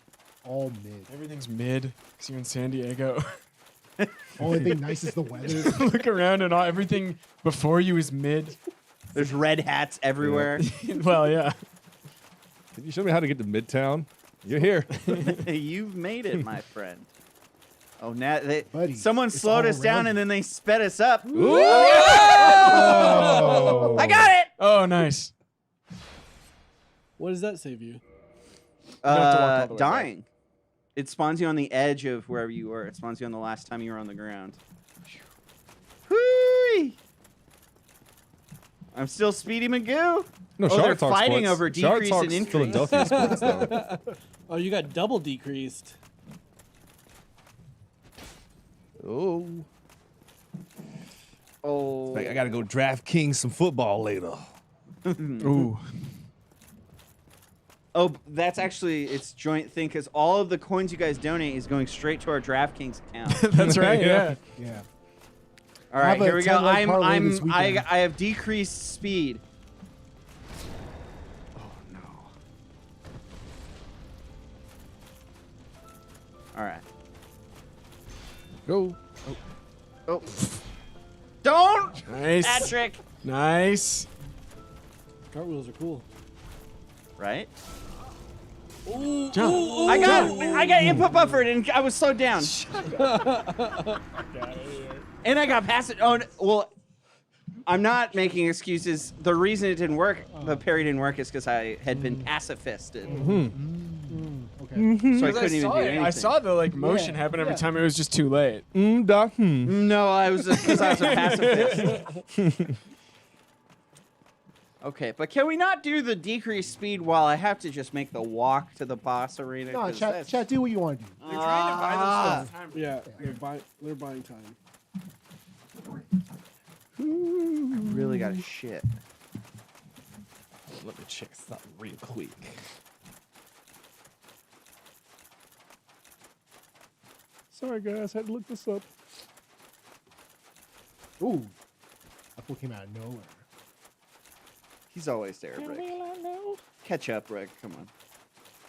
All mid. Everything's mid because you're in San Diego. Only thing nice is the weather. Look around and everything before you is mid. There's red hats everywhere. Well, yeah. Can you show me how to get to Midtown? You're here. You've made it, my friend. Oh, now Buddy, someone it's slowed all us down around and you. then they sped us up. Oh. I got it. Oh, nice. What does that save you? have to walk all the way back. Dying. It spawns you on the edge of wherever you were. It spawns you on the last time you were on the ground. Whoo! I'm still Speedy Magoo. No, Oh, Charlotte they're talks fighting sports. over Charlotte decrease and talks increase. Philadelphia sports, though. Oh, you got double decreased. Oh. Oh. Like, I got to go draft King some football later. Ooh. Oh, that's actually it's joint thing because all of the coins you guys donate is going straight to our DraftKings account. That's right, yeah. Yeah. All right, Have a here we go. 10-leg parlay this I weekend. have decreased speed. Oh no. All right. Go. Oh. Don't, Nice. Patrick. Nice. Cartwheels are cool. Right. Jump. I got input buffered and I was slowed down. And I got past it. Oh, no, well, I'm not making excuses. The reason it didn't work, the parry didn't work, is because I had been pacifisted. Okay. So I couldn't even do anything. I saw the motion Yeah, happen every yeah. time. It was just too late. No, I was because I was a pacifist. Okay, but can we not do the decreased speed while I have to just make the walk to the boss arena? No, 'Cause chat, that's- chat, do what you want to do. They're trying to buy themselves time. Yeah, they're buying time. I really got to shit. Let me check something real quick. Sorry, guys. Had to look this up. Ooh. That fool came out of nowhere. He's always there, Rick. Catch up, Rick. Come on.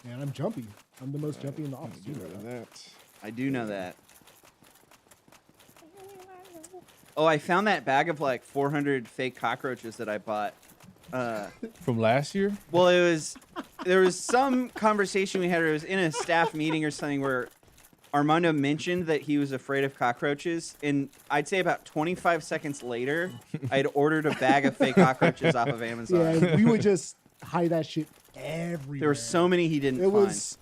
Man, I'm jumpy. I'm the most jumpy in the office. You know that. That. I do know that. Oh, I found that bag of like 400 fake cockroaches that I bought. From last year? Well, there was some conversation we had. Or it was in a staff meeting or something where Armando mentioned that he was afraid of cockroaches, and I'd say about 25 seconds later, I'd ordered a bag of fake cockroaches off of Amazon. Yeah, we would just hide that shit everywhere. There were so many he didn't It find. was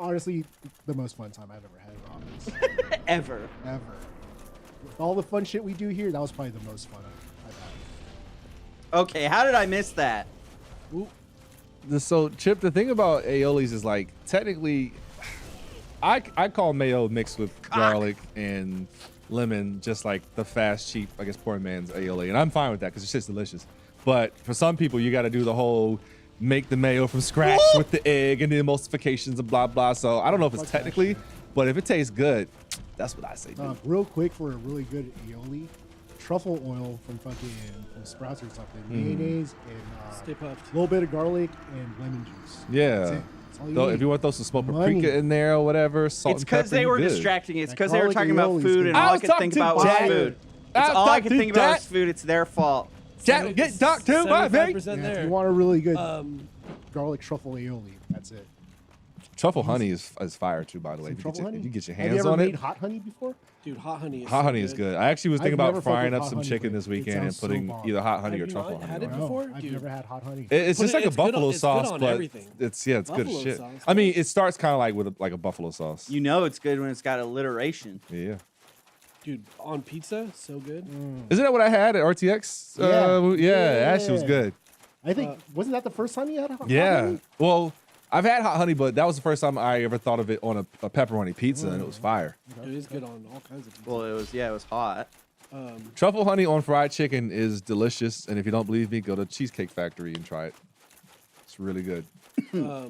honestly the most fun time I've ever had in office. Ever. Ever. With all the fun shit we do here, that was probably the most fun I've had. Okay, how did I miss that? So, Chip, the thing about aiolis is like technically, I call mayo mixed with garlic and lemon just like the fast, cheap, I guess, poor man's aioli, and I'm fine with that because it's just delicious. But for some people, you got to do the whole make the mayo from scratch with the egg and the emulsifications and blah blah. So I don't know if it's Fuck that technically, shit. but if it tastes good, that's what I say. Dude. Real quick for a really good aioli, truffle oil from from Sprouts or something, mayonnaise and Stay puffed. a little bit of garlic and lemon juice. That's Yeah. it. That's all you Though, need. if you want those some smoked Money. paprika in there or whatever, salt It's and pepper, because they you were good. distracting. It's That because they were garlic talking about aioli is food, good. and I all I was could talking think to about was Dad. food. I It's was all I talking could to think about was Dad. food. It's their fault. Jack, get talked to by me. 75% Yeah, there. if you want a really good Um, garlic truffle aioli, that's it. Truffle honey is fire too, by the way. Some If truffle honey? you get your Have you hands ever on made it. hot honey before? dude, hot honey is Hot so honey is good. I actually was thinking I've about never fucked frying with up hot some honey, chicken but this it weekend and sounds so putting bomb. either hot honey Have or you truffle not honey. had it on. before? I've Dude. never had hot honey. It's Put just it- like a it's good on- buffalo it's good sauce, on but everything. it's good Buffalo shit. sauce. I mean, it starts kind of like with like a buffalo sauce. You know it's good when it's got alliteration. Yeah. Dude, on pizza, so good. Isn't that what I had at RTX? Yeah. Yeah, that shit was Yeah. good. I think wasn't that the first time you had hot Yeah. honey? Well, I've had hot honey, but that was the first time I ever thought of it on a pepperoni pizza, and it was fire. It is good on all kinds of pizza. Well, it was hot. Truffle honey on fried chicken is delicious, and if you don't believe me, go to Cheesecake Factory and try it. It's really good. Yeah, I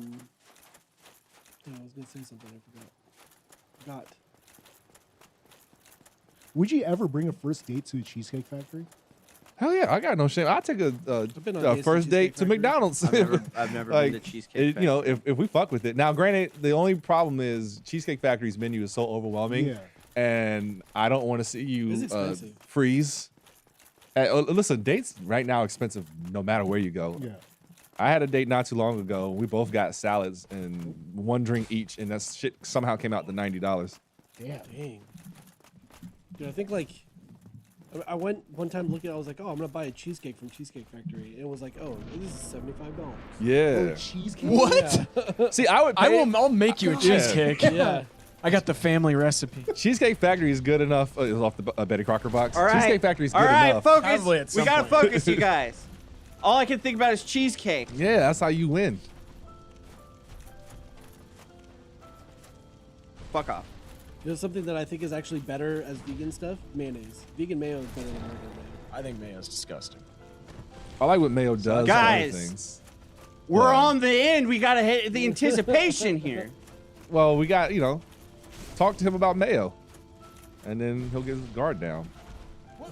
was gonna say something. I forgot. Would you ever bring a first date to a Cheesecake Factory? Hell yeah, I got no shame. I'll take been on a dates first to date to Cheesecake Factory. McDonald's. I've never Like, been to Cheesecake Factory. you know, if we fuck with it. Now, granted, the only problem is Cheesecake Factory's menu is so overwhelming, Yeah. and I don't want to see It's you expensive. freeze. Listen, dates right now are expensive no matter where you go. Yeah. I had a date not too long ago. We both got salads and one drink each, and that shit somehow came out to $90. Damn. Dang. Dude, I think like I went one time looking. I was like, oh, I'm gonna buy a cheesecake from Cheesecake Factory. And it was like, oh, this is $75. Yeah. Oh, cheesecake? What? See, I would. Pay, I'll make you a cheesecake. Yeah. I got the family recipe. Cheesecake Factory is good enough. It was off the Betty Crocker box. All right. Cheesecake Factory is good All right, enough. focus. Probably at We some gotta point. focus, you guys. All I can think about is cheesecake. Yeah, that's how you win. Fuck off. You know something that I think is actually better as vegan stuff? Mayonnaise. Vegan mayo is better than regular mayo. I think mayo's disgusting. I like what mayo does. for Guys. other things. We're Yeah. on the end. We gotta hit the anticipation here. Well, we got, talk to him about mayo, and then he'll get his guard down.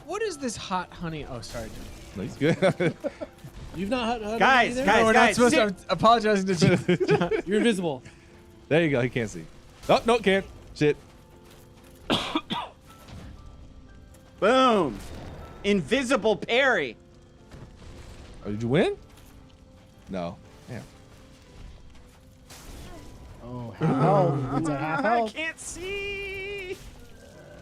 What is this hot honey? Oh, sorry, Jim. No, he's good. You've not had Guys, either? guys, No, we're not supposed sit- to. I'm apologizing to you. You're invisible. There you go. He can't see. Oh, no, can't. Shit. Boom. Invisible Perry. Oh, did you win? No. Yeah. Oh, half health. It's a half I health. can't see.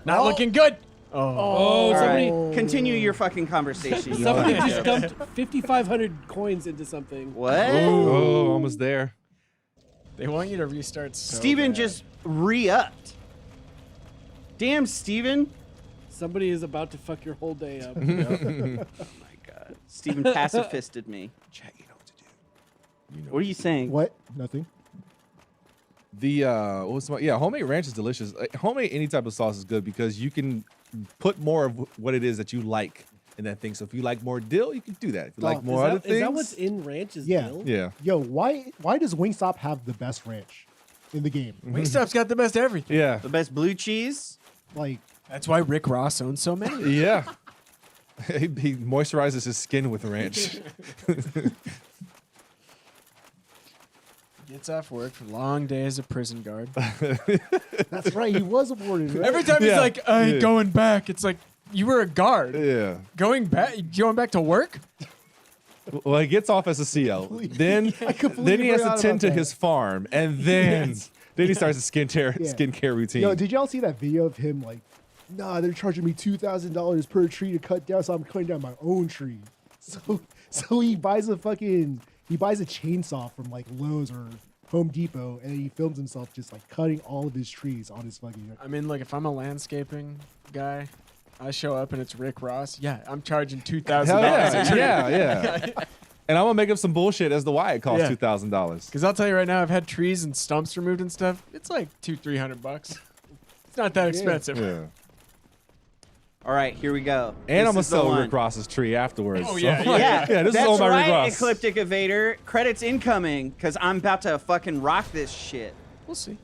Not looking good. Oh. Oh, All somebody right. Continue your fucking conversation. you somebody fucking just joke. dumped 5,500 coins into something. What? Oh, almost there. They want you to restart. So Steven bad. just re-upped. Damn, Steven. Somebody is about to fuck your whole day up. Oh my god. Steven pacifisted me. Chat, you know what to do. What are you saying? What? Nothing. The homemade ranch is delicious. Homemade any type of sauce is good because you can put more of what it is that you like in that thing. So if you like more dill, you can do that. If you like more other things, Is that what's in ranch? Is Yeah. dill? yeah. Yo, why does Wingstop have the best ranch in the game? Wingstop's got the best everything. Yeah. The best blue cheese? Like, That's why Rick Ross owns so many. Yeah. he moisturizes his skin with ranch. Gets off work for long day as a prison guard. that's right. He was aborted, right? Every time he's Yeah. like, I ain't Yeah. going back. It's like, you were a guard. Yeah. Going back to work? Well, he gets off as a CO. Then completely he has to forgot tend about to that. his farm, and then he starts a skincare routine. Yo, did y'all see that video of him like, nah, they're charging me $2,000 per tree to cut down, so I'm cutting down my own tree. So he buys a chainsaw from like Lowe's or Home Depot, and he films himself just like cutting all of his trees on his fucking. I mean, like, if I'm a landscaping guy, I show up and it's Rick Ross. Yeah, I'm charging $2,000. Hell yeah. Yeah. And I'm gonna make up some bullshit as to why it costs Yeah. $2,000. Because I'll tell you right now, I've had trees and stumps removed and stuff. It's like $200-300. It's not that expensive. Yeah. All right, here we go. And This I'm gonna is the sell one. Rick Ross's tree afterwards. Oh, yeah, So- Yeah, yeah. This that's is all my right, Rick Ross. Ecliptic Evader. Credits incoming, because I'm about to fucking rock this shit. We'll see.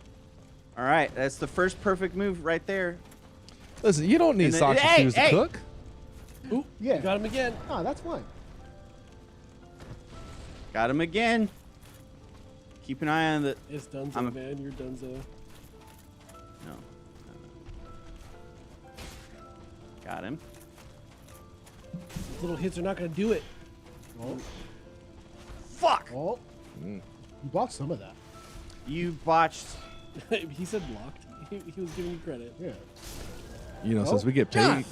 All right, that's the first perfect move right there. Listen, you don't need And then- socks and hey, shoes to hey. cook. Ooh, Yeah. you got him again. Nah, that's fine. Got him again. Keep an eye on the. It's Dunzo, I'm a- man. You're Dunzo. No. Got him. These little hits are not going to do it. Fuck! Oh, you blocked some of that. You botched. He said blocked. He was giving you credit. Yeah. You know, Oh. since we get paid,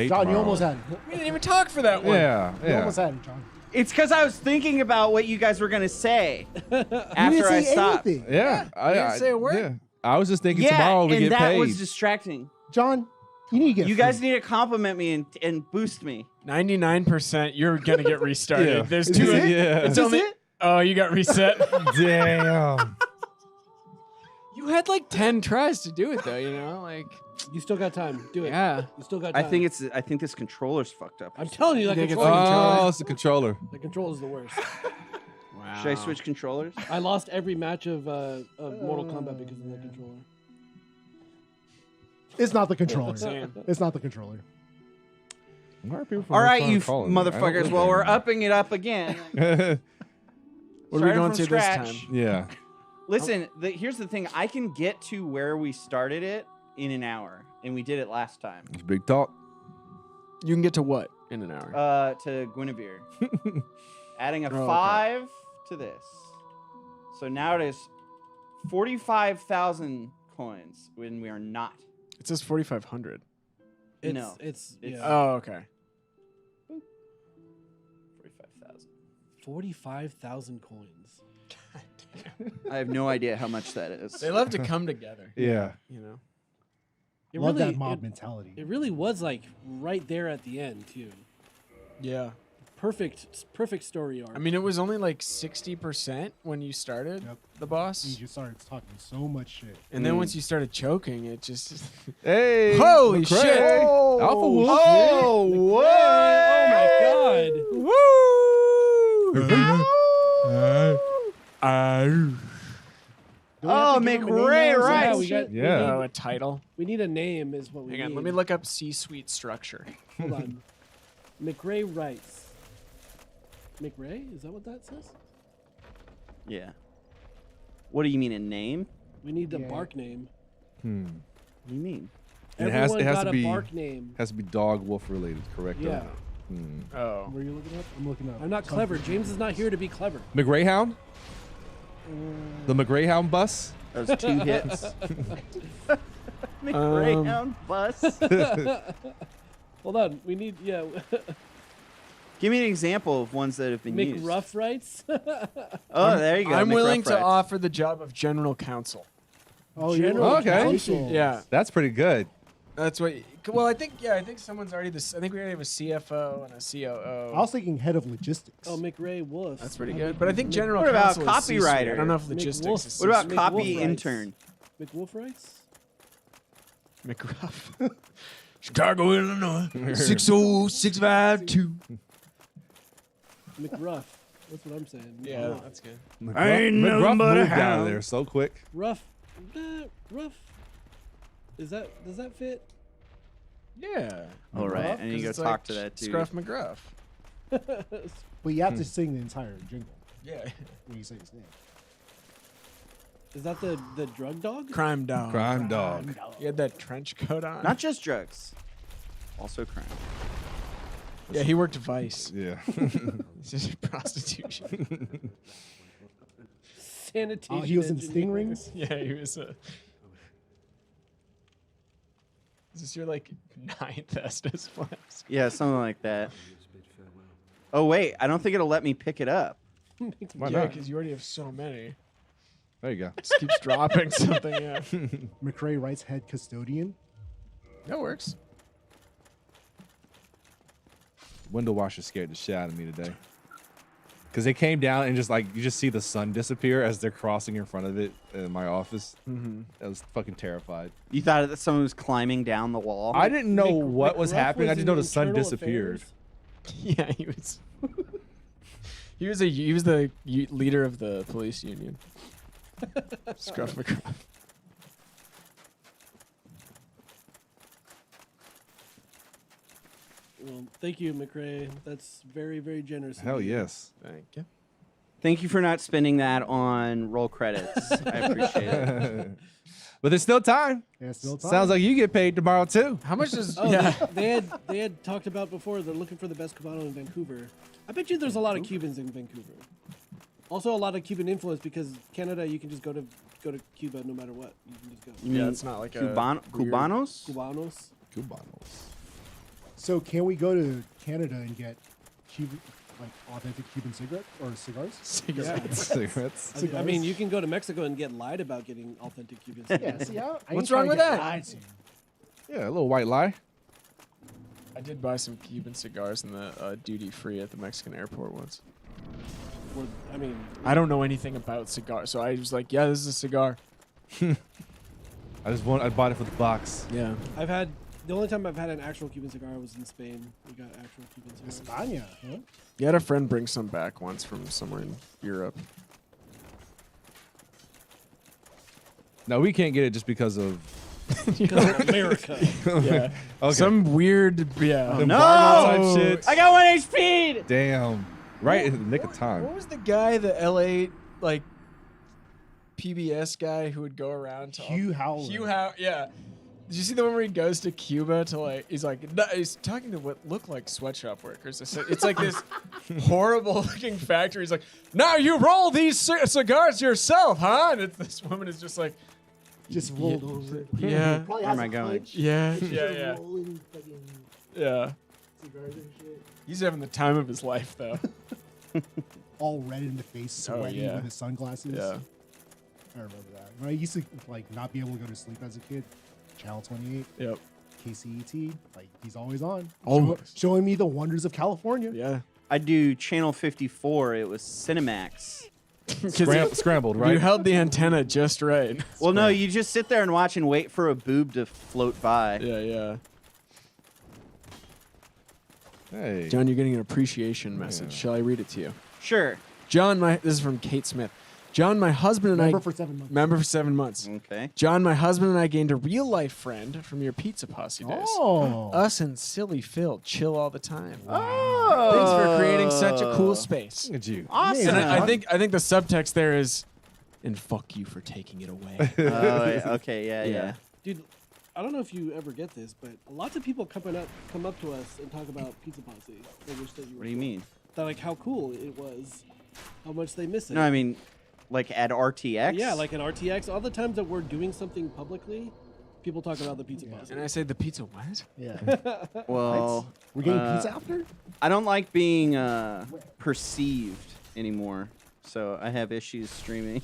John, you tomorrow- almost had it. We didn't even talk for that one. Yeah, You yeah. almost had it, John. It's because I was thinking about what you guys were gonna say You after didn't I say stopped. anything. Yeah, I didn't say a word. Yeah. I was just thinking Yeah, tomorrow we and get that paid. was distracting. John, you need to get You guys free. need to compliment me and boost me. 99%, you're gonna get restarted. Yeah. There's Is two. this it? Yeah. It's Is this only. it? Oh, you got reset. Damn. You had like 10 tries to do it though, you know? Like, You still got time. Do it. yeah. You still got I time. think this controller's fucked up. I'm telling you, that think it's controller. Oh, it's the controller. The controller's the worst. Wow. Should I switch controllers? I lost every match of Mortal Kombat because of that controller. It's not the controller. Same. It's not the controller. Why are people from All right, North you Carolina calling me? I don't motherfuckers. live Well, there. we're upping it up again. What are we Starting going from to this scratch. time? Yeah. Listen, here's the thing. I can get to where we started it in an hour, and we did it last time. It's big talk. You can get to what in an hour? To Guinevere. Adding a Oh, okay. 5 to this. So now it is 45,000 coins when we are not. It says 4,500. No. It's It's- yeah. Oh, okay. 45,000. 45,000 coins. I have no idea how much that is. They love to come together. Yeah. You know? It Love really, that mob it, mentality. it really was like right there at the end too. Yeah. Perfect story arc. I mean, it was only like 60% when you started Yep. the boss. You just started talking so much shit. And then once you started choking, it just. Hey. Holy McCray. shit. Alpha Wolf. Oh, what? Oh my god. Do we have Oh, to give him a McRae, name now? right. Yeah, we got. Yeah. Oh, a title. We need a name, is what we Hang need. on, let me look up C-suite structure. Hold on. McRae writes. McRae? Is that what that says? Yeah. What do you mean, a name? We need the Yeah. bark name. What do you mean? It has Everyone got to a be bark name. has to be dog wolf related, correct? Yeah. Oh. Were you looking up? I'm looking up. I'm not clever. James is not here to be clever. McGrayhound? The McGrayhound bus? That was 2 hits. McGrayhound bus. Hold on. We need, yeah. Give me an example of ones that have been used. McRuff writes. Oh, there you go. I'm willing McRuff to Rights. offer the job of general counsel. Oh, General you're Okay. Counsel. Yeah. That's pretty good. That's what. Well, I think someone's already this. I think we already have a CFO and a COO. I was thinking head of logistics. Oh, McRae Wolf. That's pretty good. But I think general What about counsel is C-suite. copywriter? I don't know if McWolf. logistics is What about McWolf copy Rights. intern? McWolf writes? McGruff. Chicago, Illinois. 60652. McRuff. That's what I'm saying. Yeah, McRuff. that's good. ain't nothing McGruff but a moved out of hound. there so quick. Rough. Rough. Does that fit? Yeah. All right, McGruff, I need to 'cause go it's talk to that dude. Scruff McGruff. But you have to sing the entire jingle Yeah. when you say his name. Is that the drug dog? Crime dog. Crime dog. You had that trench coat on. Not just drugs, also crime. Yeah, he worked Vice. Yeah. It's just prostitution. Sanitation. Oh, he was in engineer. Sting Rings? Yeah, he was a. Is this your like 9th Estes Flex? Yeah, something like that. Oh wait, I don't think it'll let me pick it up. Why Yeah, not? because you already have so many. There you go. Just keeps dropping something. Yeah, McRae writes head custodian. that works. Window washer scared the shit out of me today. Because they came down and just like, you just see the sun disappear as they're crossing in front of it in my office. I was fucking terrified. You thought that someone was climbing down the wall? I didn't know what was McRuff happening. I was just in know the sun internal disappeared. affairs? Yeah, he was. he was the leader of the police union. Scruff McGruff. Well, thank you, McRae. That's very, very generous. of Hell you. yes. Thank you. Thank you for not spending that on roll credits. I appreciate it. But there's still time. Yeah, still time. Sounds like you get paid tomorrow too. How much does? Oh, yeah. they had talked about before. They're looking for the best Cubano in Vancouver. I bet you there's a lot of Cubans in Vancouver. Also, a lot of Cuban influence because Canada, you can just go to Cuba no matter what. You can just go. You mean Yeah, it's not like a weird- Cubanos? Cubanos. Cubanos. So can we go to Canada and get Cuban, like authentic Cuban cigarette or cigars? Cigarettes. Cigarettes. I mean, Cigars? you can go to Mexico and get lied about getting authentic Cuban Yeah. cigarettes. See, I What's ain't wrong trying with to get that? lied to. Yeah, a little white lie. I did buy some Cuban cigars in the duty free at the Mexican airport once. I mean, I don't know anything about cigars, so I was like, yeah, this is a cigar. I bought it for the box. Yeah. the only time I've had an actual Cuban cigar was in Spain. We got actual Cuban cigars. España, huh? You had a friend bring some back once from somewhere in Europe. No, we can't get it just because of Because of America. Yeah. okay. Some weird, Embargo type shit. I got 1 HP. Damn. Right in the nick of What time. was the guy, the LA like PBS guy who would go around to Hugh Howland. Yeah. Did you see the one where he goes to Cuba to like? He's like, he's talking to what look like sweatshop workers. It's like this horrible looking factory. He's like, now you roll these cigars yourself, huh? And this woman is just like, Just rolled over. yeah, Probably Where has am I a going? clutch. yeah, Just yeah. rolling fucking Yeah. cigars and shit. He's having the time of his life though. All red in the face, Oh, sweaty yeah. with his sunglasses. Yeah. I remember that. When I used to like not be able to go to sleep as a kid, Channel 28, Yep. KCET, like he's always on. Always. Showing me the wonders of California. Yeah. I do channel 54. It was Cinemax. Scrambled, You right? held the antenna just right. Well, no, you just sit there and watch and wait for a boob to float by. Yeah, yeah. Hey. John, you're getting an appreciation message. Yeah. Shall I read it to you? Sure. John, this is from Kate Smith. John, my husband and Remember I for 7 months. member for 7 months. Okay. John, my husband and I gained a real life friend from your pizza posse days. Oh. Us and silly Phil chill all the time. Oh. Thanks for creating such a cool space. Look at you. Awesome. And I Huh? think the subtext there is, and fuck you for taking it away. Oh, okay. Yeah, Yeah. yeah. Dude, I don't know if you ever get this, but lots of people come up to us and talk about Pizza Posse. They wish that you were What do you mean? That, like, how cool it was, how much they miss it. No, I mean, like at RTX. Yeah, like at RTX, all the times that we're doing something publicly, people talk about the Pizza Posse. And I say, the pizza what? Yeah. Well, We're getting uh, pizza after? I don't like being perceived anymore, so I have issues streaming.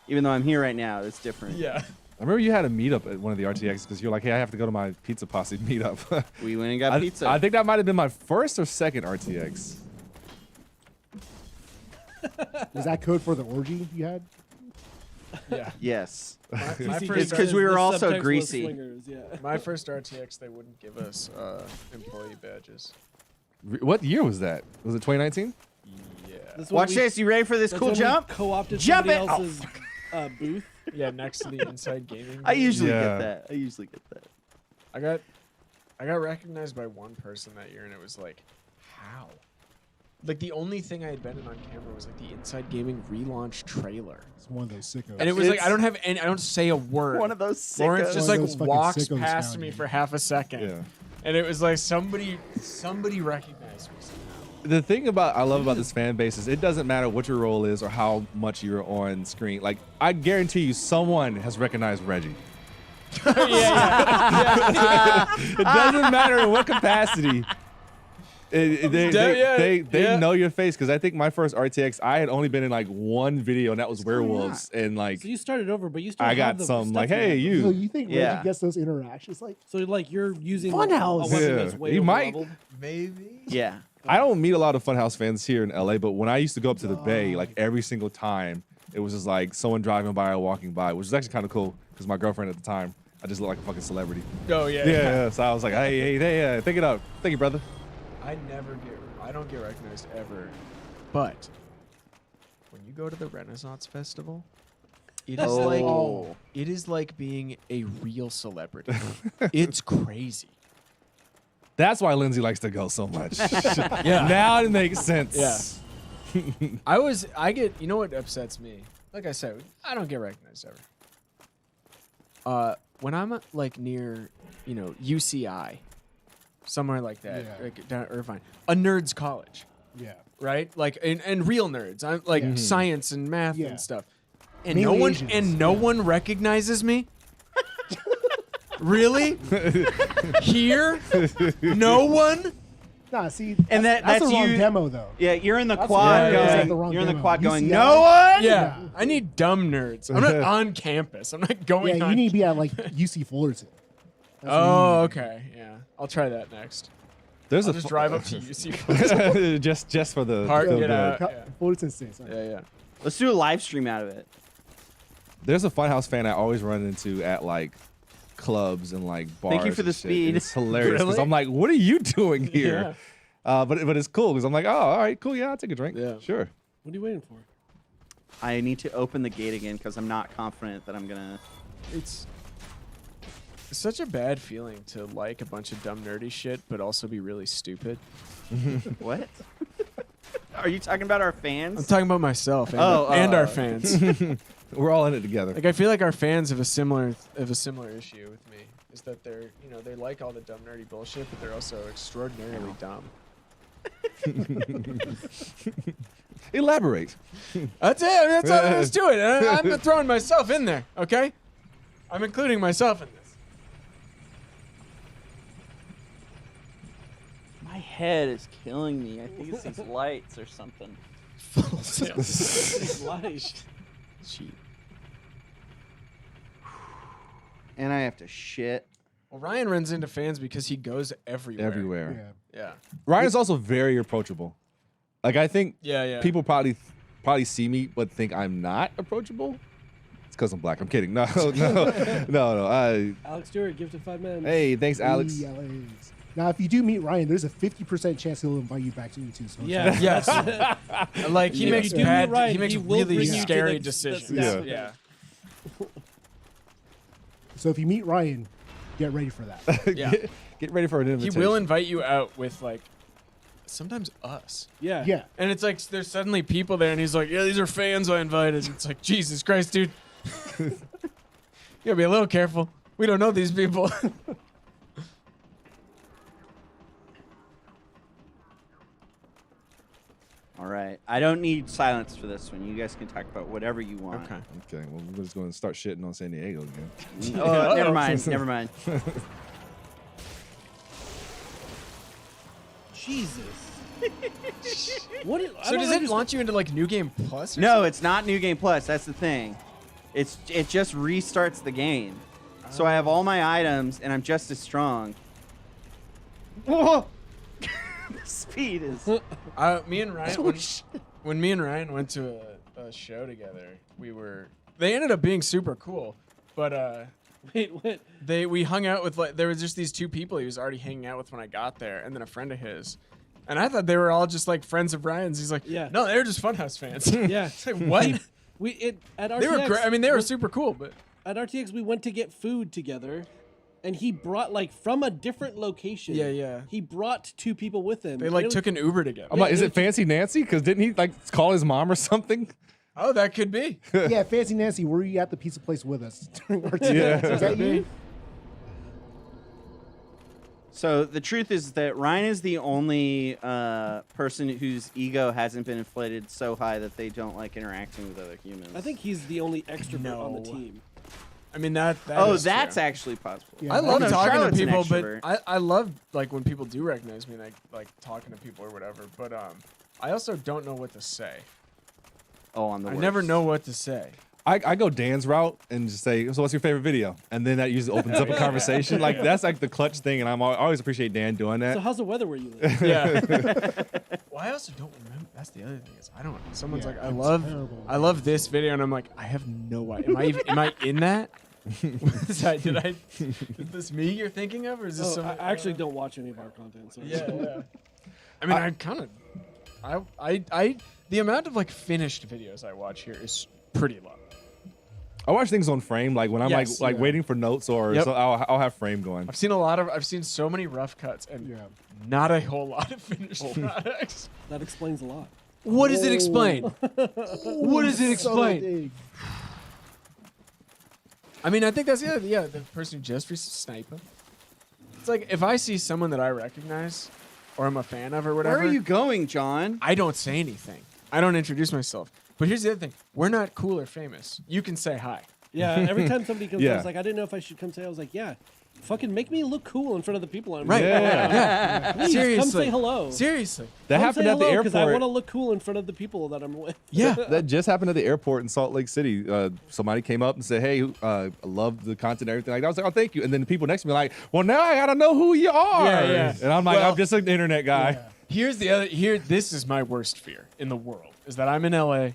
Even though I'm here right now, it's different. Yeah. I remember you had a meetup at one of the RTX because you're like, hey, I have to go to my Pizza Posse meetup. We went and got pizza. I think that might have been my first or second RTX. Was that code for the orgy you had? Yeah. Yes. My TCG first It's 'cause says we were the also subtext was greasy. swingers, yeah. My first RTX, they wouldn't give us employee badges. What year was that? Was it 2019? Yeah. That's when Watch we- this. You ready for this that's cool when we jump? Co-opted Jump somebody it! Oh, else's booth. Yeah, next to the inside gaming. I booth. usually Yeah. get that. I usually get that. I got recognized by one person that year, and it was like, how? Like the only thing I had been in on camera was like the Inside Gaming relaunch trailer, It's one of those sickos. and it was like I don't say a word. One of those Lawrence sickos. just One like of those fucking walks sickos past found me you. for half a second, Yeah. and it was like somebody recognized me somehow. The thing I love about this fan base is it doesn't matter what your role is or how much you're on screen. Like, I guarantee you someone has recognized Reggie. It doesn't matter in what capacity. They know your face because I think my first RTX, I had only been in like one video, and that was werewolves. And like, So you started over, but you still I have got the some stuff like, hey, have. So you. you think Yeah. Reggie gets those interactions? Like, So like you're using Funhouse. a weapon Yeah. that's way He might. over-leveled. Maybe. Yeah. I don't meet a lot of Funhouse fans here in LA, but when I used to go up to the Bay, like every single time, it was just like someone driving by or walking by, which was actually kind of cool because my girlfriend at the time, I just looked like a fucking celebrity. Oh yeah. Yeah, so I was like, hey, pick it up. Thank you, brother. I don't get recognized ever, but when you go to the Renaissance Festival, it is like being a real celebrity. It's crazy. That's why Lindsay likes to go so much. Yeah. Now it makes sense. Yeah. You know what upsets me? Like I said, I don't get recognized ever. When I'm like near, UCI, somewhere like that, Yeah. like down at Irvine, a nerds college, yeah. right? Like and real nerds. I'm like Yeah. science and math Yeah. and stuff. And Mainly Asians. no one recognizes me. Really? Here? No one? Nah, see, And that's that's the wrong you- demo though. Yeah, you're in the That's quad yeah, yeah. going. The wrong You're in the demo. quad going. UCI? No one. Yeah. I need dumb nerds. I'm not on campus. I'm not going Yeah, on you need to be at like UC Fullerton. That's what you Oh, need. okay. Yeah. I'll try that next. There's I'll a just drive up to UC. just for the Park, feel get good. out. Co- Yeah. Full sense. Yeah. Let's do a live stream out of it. There's a Funhouse fan I always run into at like clubs and like bars. Thank you for and the shit, speed. and it's hilarious because Really? I'm like, what are you doing here? But it's cool because I'm like, oh, all right, cool, yeah, I'll take a drink. Yeah. Sure. What are you waiting for? I need to open the gate again because I'm not confident that I'm gonna. It's such a bad feeling to like a bunch of dumb nerdy shit, but also be really stupid. What? Are you talking about our I'm fans? talking about myself and, Oh, our fans. We're all in it together. Like I feel like our fans have a similar issue with me. Is that they're they like all the dumb nerdy bullshit, but they're also extraordinarily dumb. Elaborate. That's it. That's all there is to it. I'm throwing myself in there. Okay, I'm including myself in this. My head is killing me. I think it's these lights or something. Light. Cheat. And I have to shit. Well, Ryan runs into fans because he goes everywhere. Everywhere. Yeah. Yeah. Ryan's also very approachable. Like I think Yeah. people probably see me but think I'm not approachable. It's because I'm black. I'm kidding. No. Alex Stewart, gift of 5 men. Hey, thanks, Alex. Hey, Alex. Now, if you do meet Ryan, there's a 50% chance he'll invite you back to E2. So Yeah. Yes. Like he If makes you do meet bad. Ryan, he makes he will really bring you to scary the- decisions. the- Yeah. So if you meet Ryan, get ready for that. Yeah. Get ready for an He invitation. will invite you out with like sometimes us. Yeah. Yeah. And it's like there's suddenly people there, and he's like, "Yeah, these are fans I invited." It's like, Jesus Christ, dude. You gotta be a little careful. We don't know these people. All right. I don't need silence for this one. You guys can talk about whatever you want. Okay. Okay, well, we're just going to start shitting on San Diego again. Oh, never mind. Never mind. Jesus. What is, So does it launch you into like New Game Plus? Or No, it's not New Game Plus. That's the thing. It just restarts the game. So I have all my items, and I'm just as strong. The speed is. Me and Ryan, when me and Ryan went to a show together, they ended up being super cool, but Wait, what? we hung out with there was just these two people he was already hanging out with when I got there, and then a friend of his, and I thought they were all just like friends of Ryan's. He's like, Yeah. no, they were just Funhouse fans. Yeah. It's like, what? At RTX. They were great. I mean, they were super cool, but At RTX, we went to get food together, and he brought from a different location. Yeah. He brought 2 people with him. they And it took an Uber together. I'm like, is it Fancy Nancy? Because didn't he call his mom or something? Oh, that could be. Yeah, Fancy Nancy, were you at the pizza place with us during our team? Yeah. Is that you? So the truth is that Ryan is the only person whose ego hasn't been inflated so high that they don't like interacting with other humans. I think he's the only extrovert on the No. team. I mean, that Oh, is that's true. actually possible. Yeah. I love no, talking Charlotte's to an people, extrovert. but I love when people do recognize me, like talking to people or whatever. But I also don't know what to say. Oh, on the I worst. never know what to say. I go Dan's route and just say, so what's your favorite video? And then that usually opens up a conversation. That's like the clutch thing, and I always appreciate Dan doing that. So how's the weather where you live? Yeah. Well, I also don't remember. That's the other thing is I don't. Someone's Yeah, like, I'm terrible. I love this video, and I'm like, I have no idea. Am I in that? Is this me you're thinking of, or is this Oh, someone? I actually don't watch any of our content. So Yeah. I mean, I kind of, I the amount of finished videos I watch here is pretty low. I watch things on frame, like when I'm Yes, like yeah. waiting for notes or Yep. so I'll have frame going. I've seen so many rough cuts and Yeah. not a whole lot of finished products. that explains a lot. What does it explain? What does it explain? I mean, I think that's the person who just sniper. It's like if I see someone that I recognize or I'm a fan of or whatever, Where are you going, John? I don't say anything. I don't introduce myself. But here's the other thing: we're not cool or famous. You can say hi. Yeah, every time somebody comes, I Yeah. was like, I didn't know if I should come say. I was like, yeah, Fucking make me look cool in front of the people I'm Right. with. Yeah. Please, Seriously. come say hello. Seriously. That Come happened say at the hello, 'cause I airport. want to look cool in front of the people that I'm with. Yeah. That just happened at the airport in Salt Lake City. Somebody came up and said, "Hey, I love the content and everything." Like that. I was like, "Oh, thank you." And then the people next to me like, "Well, now I gotta know who you are." Yeah. And I'm like, Well- "I'm just an internet guy." Here's the other. This is my worst fear in the world is that I'm in LA.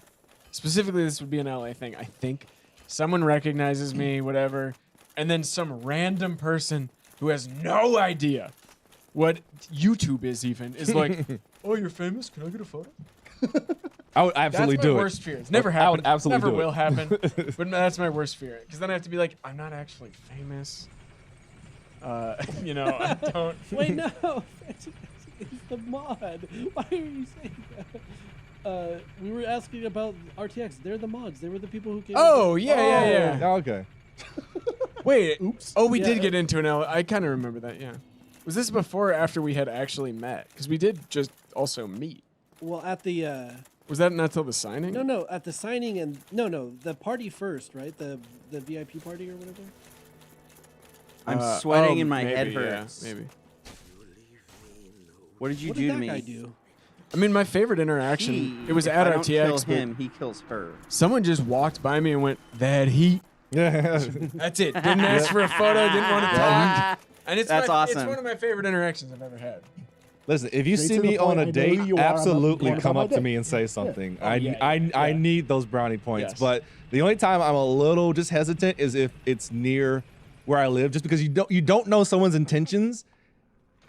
Specifically, this would be an LA thing. I think someone recognizes me, whatever, and then some random person who has no idea what YouTube is even is like, "Oh, you're famous? Can I get a photo?" I would absolutely That's my do it. worst fear. It's never I happened. would absolutely never do will it. happen. But that's my worst fear because then I have to be like, I'm not actually famous. I don't. Wait, no. It's the mod. Why are you saying that? We were asking about RTX. They're the mods. They were the people who came. Oh yeah. Oh, okay. Wait. Oops. Oh, we Yeah. did get into an L. I kind of remember that. Yeah. Was this before or after we had actually met? Because we did just also meet. Well, at the Was that not till the signing? no, at the signing and no, the party first, right? The VIP party or whatever. I'm sweating and my maybe, head yeah, hurts. maybe. What did you What do did to that me? guy do? I mean, my favorite interaction. It was If at I don't kill RTX. But him, he kills her. someone just walked by me and went, "That heat." Yeah. That's it. Didn't ask for a photo. Didn't want to talk. And it's That's It's awesome. one of my favorite interactions I've ever had. Listen, if you Straight see to the me point, on I a know date, who you are, I'm absolutely going come about up my to day. me and say something. I yeah. need those brownie points. Yes. But the only time I'm a little just hesitant is if it's near where I live, just because you don't know someone's intentions,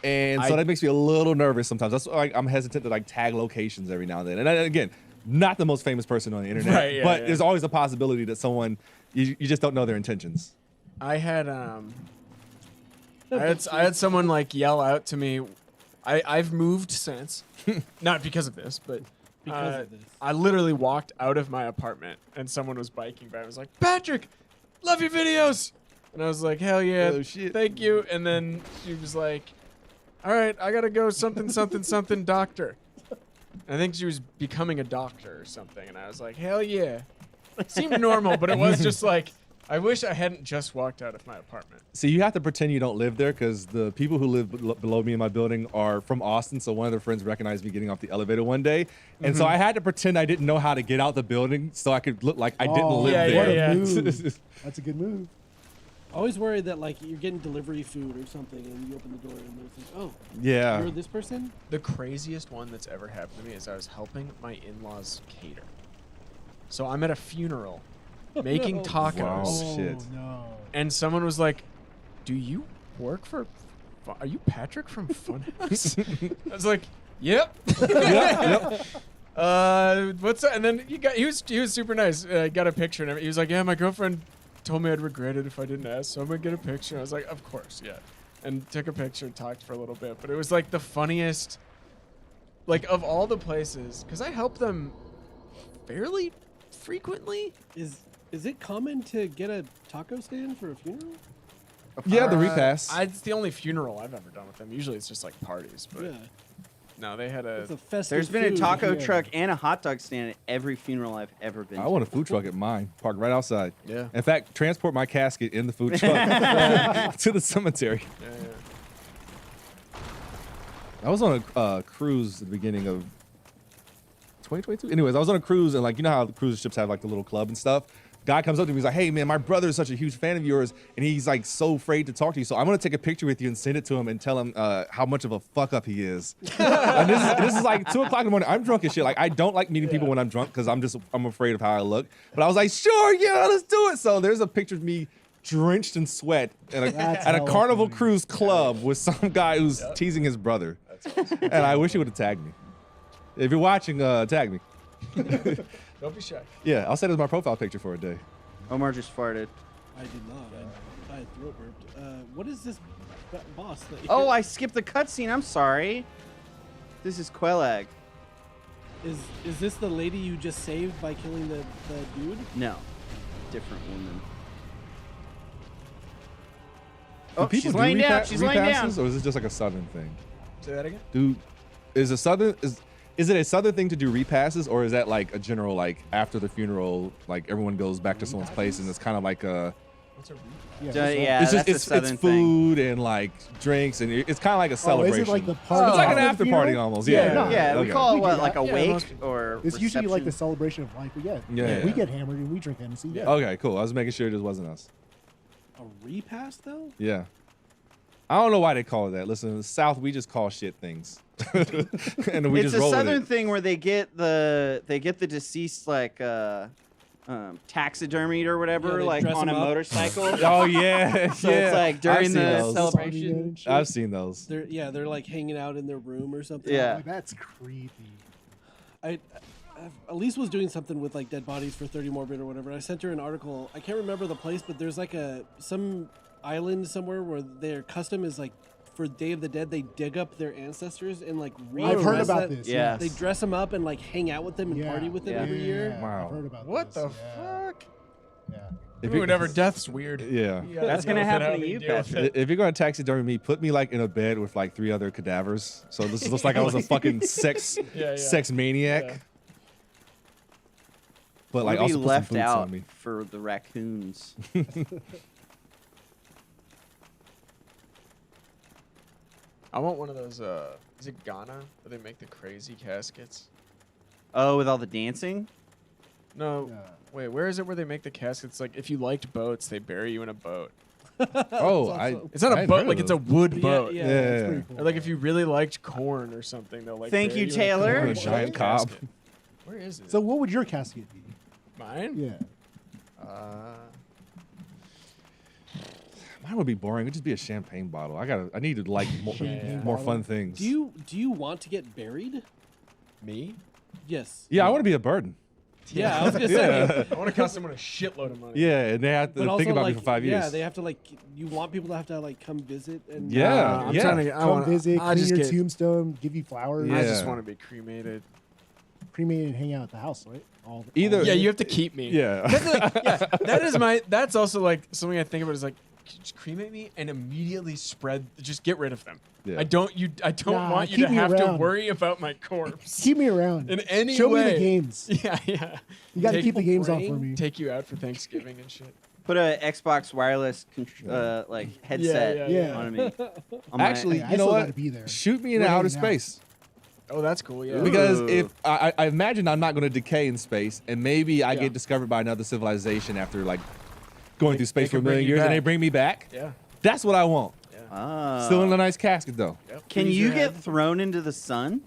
and so that makes me a little nervous sometimes. That's why I'm hesitant to like tag locations every now and then. And again, not the most famous person on the internet, Right, yeah, but yeah. there's always a possibility that someone you just don't know their intentions. I had I had someone like yell out to me. I've moved since, not because of this, but Because of this. I literally walked out of my apartment and someone was biking by. I was like, "Patrick, love your videos," and I was like, "Hell yeah, Oh, shit. thank you." And then she was like, "All right, I gotta go something doctor." And I think she was becoming a doctor or something, and I was like, "Hell yeah." It seemed normal, but it was just like, I wish I hadn't just walked out of my apartment. So you have to pretend you don't live there because the people who live below me in my building are from Austin. So one of their friends recognized me getting off the elevator one day, and so I had to pretend I didn't know how to get out the building so I could look like I didn't live yeah, there. yeah. Move. That's a good move. I always worry that like you're getting delivery food or something, and you open the door and it's like, oh, Yeah. you're this person. The craziest one that's ever happened to me is I was helping my in-laws cater. So I'm at a funeral making no. tacos, Wow. Oh, shit. no. and someone was like, "Do you work for? Are you Patrick from Funhouse?" I was like, "Yep." Yep. What's that? And then he was super nice. I got a picture and everything. He was like, "Yeah, my girlfriend told me I'd regret it if I didn't ask, so I'm gonna get a picture." I was like, "Of course, yeah," and took a picture, talked for a little bit. But it was like the funniest, like of all the places, because I help them fairly frequently. Is it common to get a taco stand for a funeral? Yeah, the repass. It's the only funeral I've ever done with them. Usually it's just like parties, but Yeah, no, they had a. it's a festive. There's been a food. taco Yeah. truck and a hot dog stand at every funeral I've ever been I to. want a food truck at mine, parked right outside. Yeah. In fact, transport my casket in the food truck to the cemetery. Yeah, I was on a cruise at the beginning of 2022. Anyways, I was on a cruise, and like you know how the cruise ships have like the little club and stuff. Guy comes up to me, he's like, "Hey man, my brother is such a huge fan of yours, and he's like so afraid to talk to you. So I'm gonna take a picture with you and send it to him and tell him how much of a fuck up he is." And this is like 2:00 in the morning. I'm drunk as shit. Like I don't like meeting people when I'm drunk because I'm afraid of how I look. But I was like, "Sure, yeah, let's do it." So there's a picture of me drenched in sweat at That's a hella Carnival funny. Cruise club with some guy who's teasing his brother. And I wish he would have tagged me. If you're watching, tag me. Don't be shy. Yeah, I'll set it as my profile picture for a day. Omar just farted. I did not. I throat burped. What is this boss? That Oh, I skipped the cutscene. I'm sorry. This is Quelag. is this the lady you just saved by killing the dude? No, different woman. Do Oh, people she's do laying down. She's laying down. repasses, or is it just like a southern thing? Say that again. Is it a southern thing to do repasses, or is that like a general like after the funeral, like everyone goes back to someone's place and it's kind of like a What's a repass? Yeah, Yeah, what's that? yeah, It's just that's a it's southern thing. food and like drinks and it's kind of like a Oh, celebration. is it like the party? It's like an after the after party funeral? almost. Yeah, Yeah, no, Yeah, we okay. call it We do what, that. like a Yeah, wake most- or It's usually like the reception? celebration of life. But yeah, Yeah. we get hammered and we drink Hennessy. Yeah. Okay, cool. I was making sure it just wasn't us. A repass though? Yeah. I don't know why they call it that. Listen, in the South, we just call shit things, and we It's just a roll with southern it. thing where they get the deceased like taxidermied or whatever, they like dress on a 'em up. motorcycle. Oh yeah, So yeah. it's like I've during seen the those. celebration. I've seen those. They're like hanging out in their room or something. Yeah. Like, that's creepy. Elise was doing something with like dead bodies for 30 Morbid or whatever. I sent her an article. I can't remember the place, but there's like some island somewhere where their custom is like for Day of the Dead, they dig up their ancestors and like I've heard re-dress about that- this. Yeah. yes. They dress them up and like hang out with them and Yeah. party with them Yeah. every year. Yeah, Wow. I've heard about What this. the yeah. fuck? Yeah. If Ooh, you- whatever. Death's weird. Yeah. You gotta That's deal gonna with it, happen how to you you, deal with Patrick. it. If you're gonna taxidermy me, put me like in a bed with like 3 other cadavers. So this looks like I was a fucking sex maniac. Yeah. But Like like also be put some left boots out on me. for the raccoons. I want one of those. Is it Ghana where they make the crazy caskets? Oh, with all the dancing? No. Yeah. Wait, where is it where they make the caskets? Like, if you liked boats, they bury you in a boat. Oh, awesome. It's not a boat. Like, it's a wood Yeah, boat. yeah. That's Yeah. pretty cool. Or like if you really liked corn or something, they'll like. Thank bury you, in a Taylor. corn A giant cob. casket. Where is it? So what would your casket be? Mine. Yeah. Mine would be boring. It'd just be a champagne bottle. I need to like more, Champagne more bottle. fun things. Do you want to get buried? Me? Yes. Yeah, I want to be a burden. Yeah, I was gonna say. Yeah. I want to cost someone a shitload of money. Yeah, and they have But to also, think about like, me for 5 years. Yeah, they have to like. You want people to have to like come visit and. Yeah. I'm trying to get. I Come wanna, visit, I clean just your get. tombstone, give you flowers. I Yeah. just want to be cremated. Cremate and hang out at the house, right? Either- Yeah, you have to keep me. Yeah. That's like, yeah, that is my. That's also like something I think about is like, just cremate me and immediately spread. Just get rid of them. Yeah. I don't Nah, want you keep to me have to around. worry about my corpse Keep me around. in any Show way. me the games. Yeah, yeah. You got to Take- keep the games on for praying? me. Take you out for Thanksgiving and shit. Put a Xbox wireless like headset yeah. on me. On my- Actually, Hey, I you know still what? gotta be there. Shoot me in We're outer hanging out. space. Oh, that's cool. Yeah. Because Ooh. if I imagine I'm not going to decay in space, and maybe I Yeah. get discovered by another civilization after like going through space they for a can bring million you years, and back. they bring me back. Yeah. That's what I want. Ah. Still in a nice casket though. Yep. Can Freeze you your get head. thrown into the sun?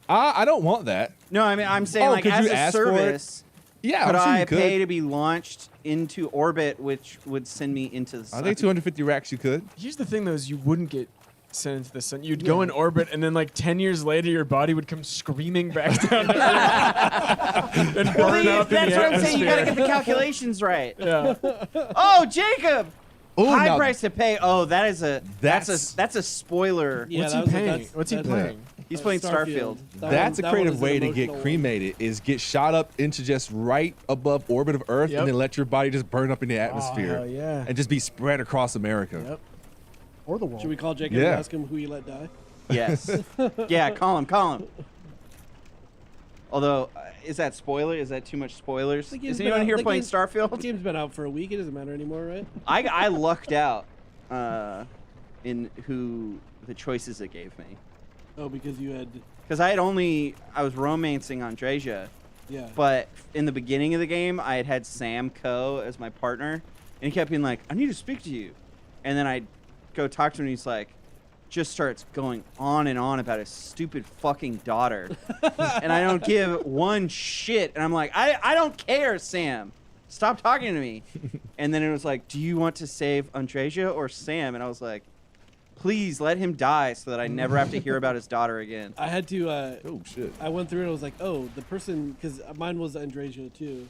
I don't want that. No, I mean I'm saying Oh, like could as you a ask for it? service. Yeah, Could I'm sure I you could. pay to be launched into orbit, which would send me into the sun? I think 250 racks you could. Here's the thing, though, is you wouldn't get sent into the sun. You'd go in orbit, and then like 10 years later, your body would come screaming back down to Earth and Well, burn up in that's the what I'm saying. You gotta atmosphere. get the calculations right. Yeah. Oh, Jacob! Oh, High now price to pay. Oh, that's a spoiler. Yeah, What's that he was- paying? that's- What's he that's- playing? He's playing Starfield. That's a that creative is an way to get emotional one. cremated. Is get shot up into just right above orbit of Earth, Yep. and then let your body just burn up in the atmosphere, hell yeah. and just be spread across America. Yep. Or the wall. Should we call Jacob Yeah. and ask him who he let die? Yes. Yeah, call him. Although, is that spoiler? Is that too much spoilers? The game's Is been anyone out- here the playing game- The Starfield? game's been out for a week. It doesn't matter anymore, right? I lucked out in who the choices it gave me. Oh, because you had. Because I was romancing Andreja, Yeah. but in the beginning of the game, I had Sam Coe as my partner, and he kept being like, I need to speak to you. And then I'd go talk to him, and he's like, just starts going on and on about his stupid fucking daughter. And I don't give one shit. And I'm like, I don't care, Sam. Stop talking to me. And then it was like, do you want to save Andreja or Sam? And I was like, please let him die so that I never have to hear about his daughter again. I had to. Oh shit! I went through it. I was like, oh, the person, because mine was Andreja too.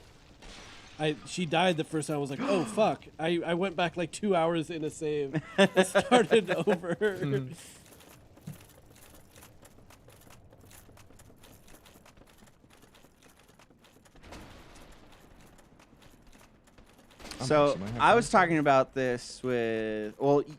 She died the first time. I was like, oh fuck. I went back like 2 hours in a save. And started over. So I was talking about this with,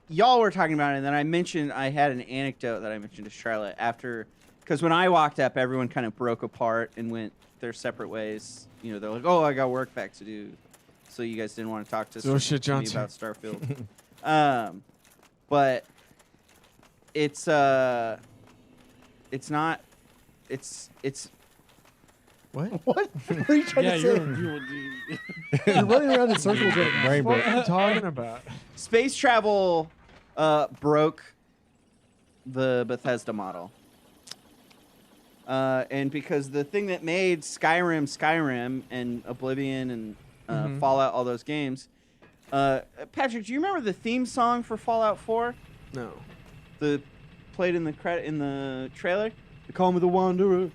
y'all were talking about it, and then I had an anecdote that I mentioned to Charlotte after, because when I walked up, everyone kind of broke apart and went their separate ways. You know, they're like, oh, I got work back to do. so you guys didn't want to talk to, Oh, shit, to me Johnson. about Starfield. But it's not. It's What? What? What are you trying Yeah, to say? you're You're running around in circles right now. Brain What break. are you talking about? space travel broke the Bethesda model. And because the thing that made Skyrim and Oblivion and Fallout, all those games. Patrick, do you remember the theme song for Fallout 4? No. The played in the trailer? They call me the Wanderer.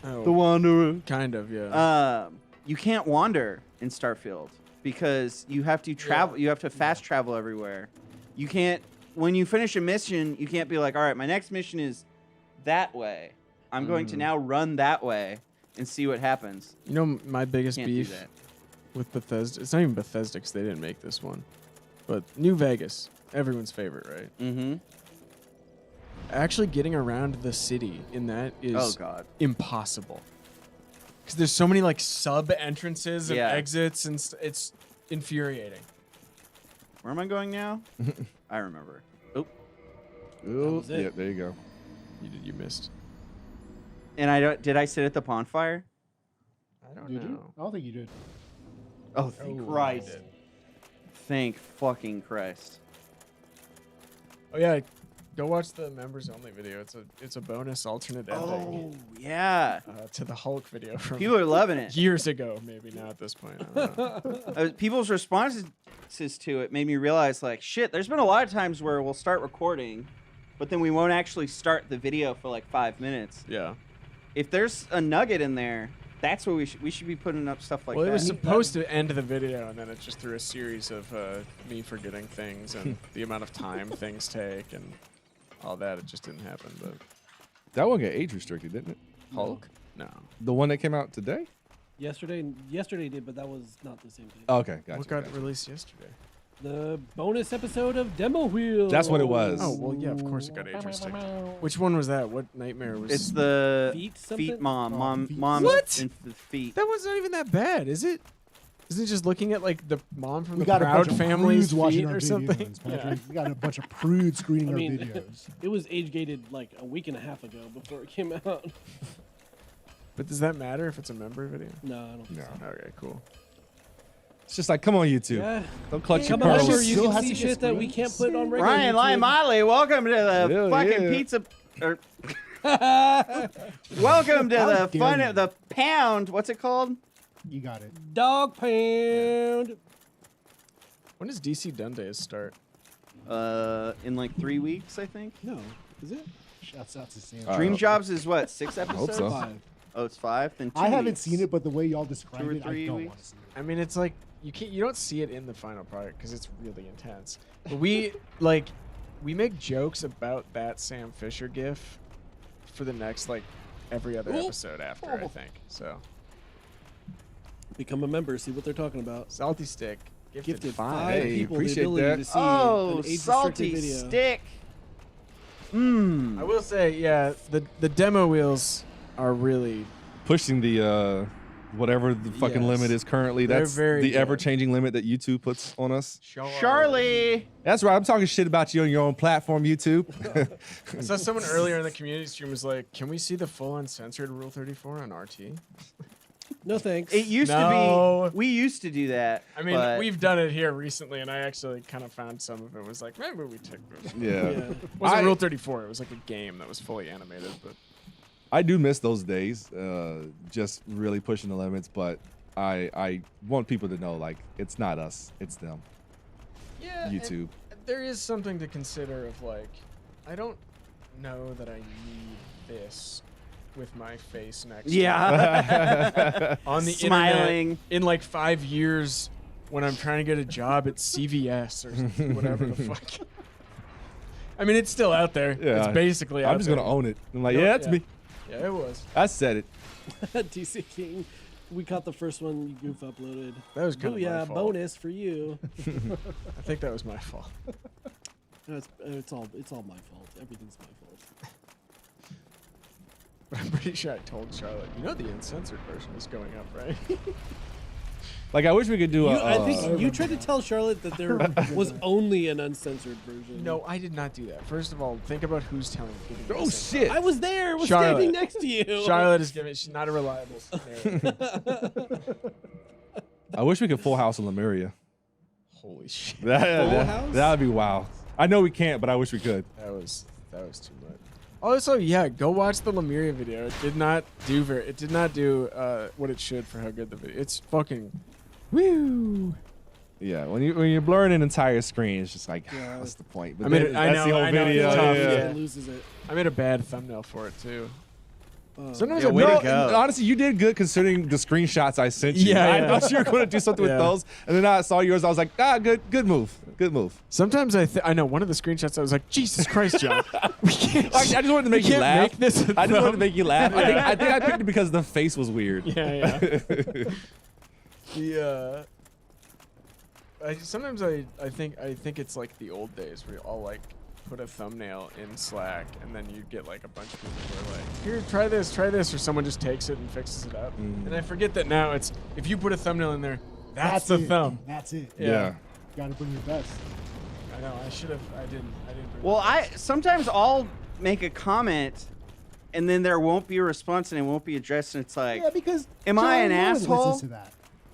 Oh, The Wanderer. kind of, yeah. You can't wander in Starfield because you have to travel. You have to fast travel everywhere. You can't. When you finish a mission, you can't be like, all right, my next mission is that way. I'm going to now run that way and see what happens. You know, my biggest Can't do beef that. with Bethesda, it's not even Bethesda because they didn't make this one, but New Vegas, everyone's favorite, right? Mm-hmm. Actually getting around the city in that is Oh God. impossible. Because there's so many like sub entrances and Yeah. exits, and it's infuriating. Where am I going now? I remember. Oh, Ooh, was it. yeah, there you go. You missed. and I don't. Did I sit at the bonfire? I don't Did know. you? I don't think you did. Oh, thank Oh, I Christ! did. Thank fucking Christ! Oh yeah, go watch the members only video. It's a bonus alternate ending Oh yeah, to the Hulk video from people are loving it. years ago, maybe now at this point. I don't know. People's responses to it made me realize, like, shit. There's been a lot of times where we'll start recording, but then we won't actually start the video for like 5 minutes. Yeah. If there's a nugget in there, that's what we should be putting up stuff like Well, that. it was supposed to end the video, and then it just threw a series of me forgetting things and the amount of time things take and all that. It just didn't happen. But That one got age restricted, didn't it? Hulk? No. The one that came out today? Yesterday did, but that was not the same thing. Oh, okay, gotcha. What got gotcha. released yesterday? The bonus episode of Demo Wheel. That's what it was. Oh, well, yeah, of course it got age restricted. Which one was that? What nightmare was It's the Feet something? mom, Feet. mom, What? and the feet. That was not even that bad, is it? Isn't it just looking at like the mom from We the got a bunch Proud of Family's prudes watching feet our or something? videos, Patrick. We got a bunch of prudes screening I our mean, videos. it was age gated like a week and a half ago before it came out. But does that matter if it's a member video? No, I don't think No. so. Okay, cool. It's just like, come on, YouTube. Yeah. Don't clutch your Come on, pearls. sure, you Still can has see to get shit that we screened? can't put on regular Ryan, Lion, YouTube. Molly, welcome to the Hell fucking yeah. pizza. Or, welcome to How the dare fun, you. the pound. What's it called? You got it. Dog pound. When does DC Dundays start? In like 3 weeks, I think. No, is it? Shouts out to Sam. Dream Jobs is what, 6 episodes? hope so. 5. Oh, it's 5. Then 2 I haven't weeks. seen it, but the way y'all describe 2 or it, I 3 don't weeks. want to see it. I mean, it's like you don't see it in the final product because it's really intense. But we we make jokes about that Sam Fisher gif for the next like every other episode after, I think. So Become a member, see what they're talking about. Salty Stick Gifted 5. 5 Hey, people appreciate the ability that. to see Oh, an age-restricted salty video. stick. Mmm. I will say, yeah, the demo wheels are really Pushing the whatever the fucking Yes. limit is currently. They're That's very the good. ever-changing limit that YouTube puts on us. Charlie. That's right. I'm talking shit about you on your own platform, YouTube. I saw someone earlier in the community stream was like, "Can we see the full uncensored Rule 34 on RT?" No thanks. It used No. to be. We used to do that. I mean, but we've done it here recently, and I actually kind of found some of it was like, maybe we took this. Yeah. Yeah. It wasn't I- Rule 34. It was like a game that was fully animated, but I do miss those days, just really pushing the limits, but I want people to know, like, it's not us, it's them. yeah, YouTube. There is something to consider of like, I don't know that I need this with my face next to Yeah. it on the Smiling. internet in like 5 years when I'm trying to get a job at CVS or something, whatever the fuck. I mean, it's still out there. Yeah. It's basically out I'm just there. going to own it. I'm like, No, yeah, that's yeah. me. Yeah, it was. I said it. DC King. We caught the first one you goof uploaded. That was kind of my Booyah, fault. bonus for you. I think that was my fault. No, it's all my fault. Everything's my fault. I'm pretty sure I told Charlotte, you know the uncensored version is going up, right? Like, I wish we could do I think you tried to tell Charlotte that there was only an uncensored version. No, I did not do that. First of all, think about who's telling. Oh shit! I was there. Was Charlotte. standing next to you. Charlotte is giving. She's not a reliable. narrator. I wish we could Full House in Lemuria. Holy shit! Full House? That'd be wow. I know we can't, but I wish we could. That was too much. Also, yeah, go watch the Lemuria video. It did not do what it should for how good the video. It's fucking woo. Yeah, when you're blurring an entire screen, it's just like, what's the point? But I mean, then I that's know, the whole I know, video. it's tough, yeah. yeah. It loses it. I made a bad thumbnail for it too. Sometimes Yeah, I way to no, go. Honestly, you did good considering the screenshots I sent you. Yeah, I yeah. thought you were going to do something Yeah. with those, and then I saw yours. I was like, good move. Sometimes I know one of the screenshots. I was like, Jesus Christ, John, we can't. I just wanted to make we you can't laugh. Make this a I just wanted to thumb. make you laugh. I think I picked it because the face was weird. Yeah. The sometimes I think it's like the old days where you all like put a thumbnail in Slack and then you get like a bunch of people who are like, here, try this, or someone just takes it and fixes it up. And I forget that now it's if you put a thumbnail in there, that's the it. thumb. That's it. Yeah. Got to bring your best. I know. I should have. I didn't. Bring Well, that. sometimes I'll make a comment, and then there won't be a response, and it won't be addressed, and it's like, Yeah, because Am I an no one asshole? listens to that.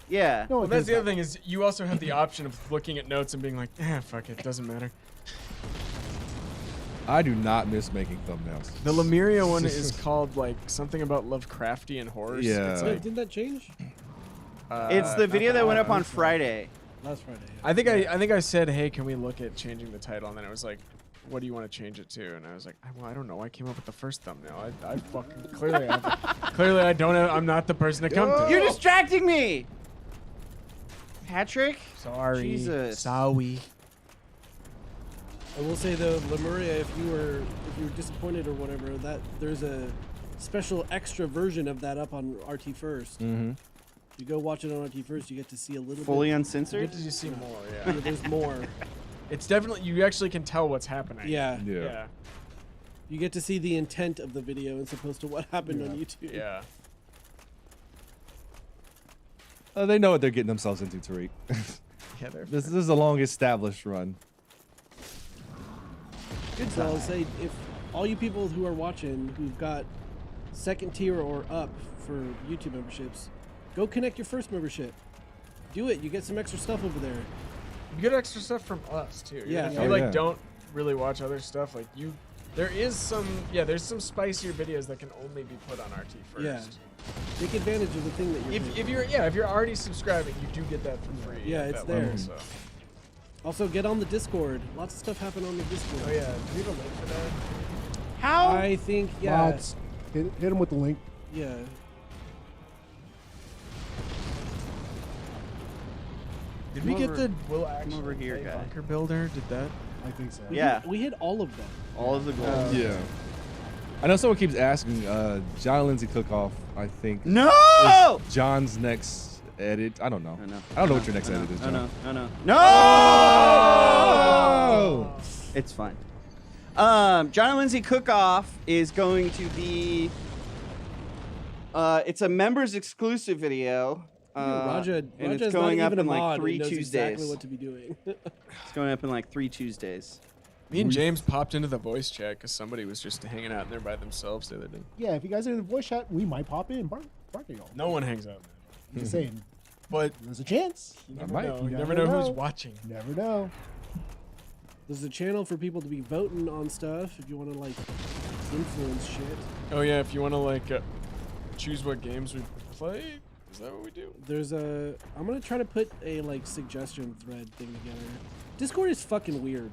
yeah. No Well, one that's does the other that. thing is you also have the option of looking at notes and being like, fuck it, doesn't matter. I do not miss making thumbnails. The Lemuria one is called like something about Lovecraftian horrors. Yeah. It's Wait, like, didn't that change? It's the video that went up on last Friday. Last Friday. I think I said, hey, can we look at changing the title? And then it was like, what do you want to change it to? And I was like, I don't know. I came up with the first thumbnail. I fucking clearly I don't have, I'm not the person to come to. You're distracting me, Patrick. Sorry. Jesus. Sorry. I will say though, Lemuria, if you were disappointed or whatever, that there's a special extra version of that up on RT First. Mm-hmm. You go watch it on RT First, you get to see a little Fully bit. uncensored. Get to see more, yeah. There's more. It's definitely, you actually can tell what's happening. Yeah. Yeah. You get to see the intent of the video as opposed to what happened on YouTube. Yeah. They know what they're getting themselves into, Tariq. Yeah, they're This is a long established run. So I'll say, if all you people who are watching who've got second tier or up for YouTube memberships, go connect your first membership. Do it. You get some extra stuff over there. You get extra stuff from us too. Yeah. If you Oh, like yeah. don't really watch other stuff, like there's some spicier videos that can only be put on RT First. Yeah. Take advantage of the thing that you're doing. If you're already subscribing, you do get that for free. Yeah, at it's that there. level, so. Also, get on the Discord. Lots of stuff happen on the Discord. Oh yeah, do we have a link for that? How? I think, yeah. Mods, hit him with the link. Yeah. Did Come we get over- the Will actually over here, play guy. Bunker Builder? Did that? I think so. Yeah. We hit all of them. All of the goals. Yeah. I know someone keeps asking, John Lindsay Cook-Off, I think, No! is John's next edit. I don't know. I know. I don't know what your next edit is, No, John. no, no, no. No! Oh! It's fine. John and Lindsay Cook-Off is going to be. It's a members exclusive video. Raja, and Raja's it's going not up even in a mod like and 3 knows Tuesdays. exactly what to be doing. It's going up in like 3 Tuesdays. Me and James popped into the voice chat because somebody was just hanging out in there by themselves the other day. Yeah, if you guys are in the voice chat, we might pop in. Bark at y'all. No one hangs out, man. I'm just saying. But There's a chance. you never might. know. You You never never know who's know. watching. Never know. There's a channel for people to be voting on stuff if you want to like influence shit. Oh yeah, if you want to like choose what games we play, is that what we do? There's a. I'm gonna try to put a like suggestion thread thing together. Discord is fucking weird.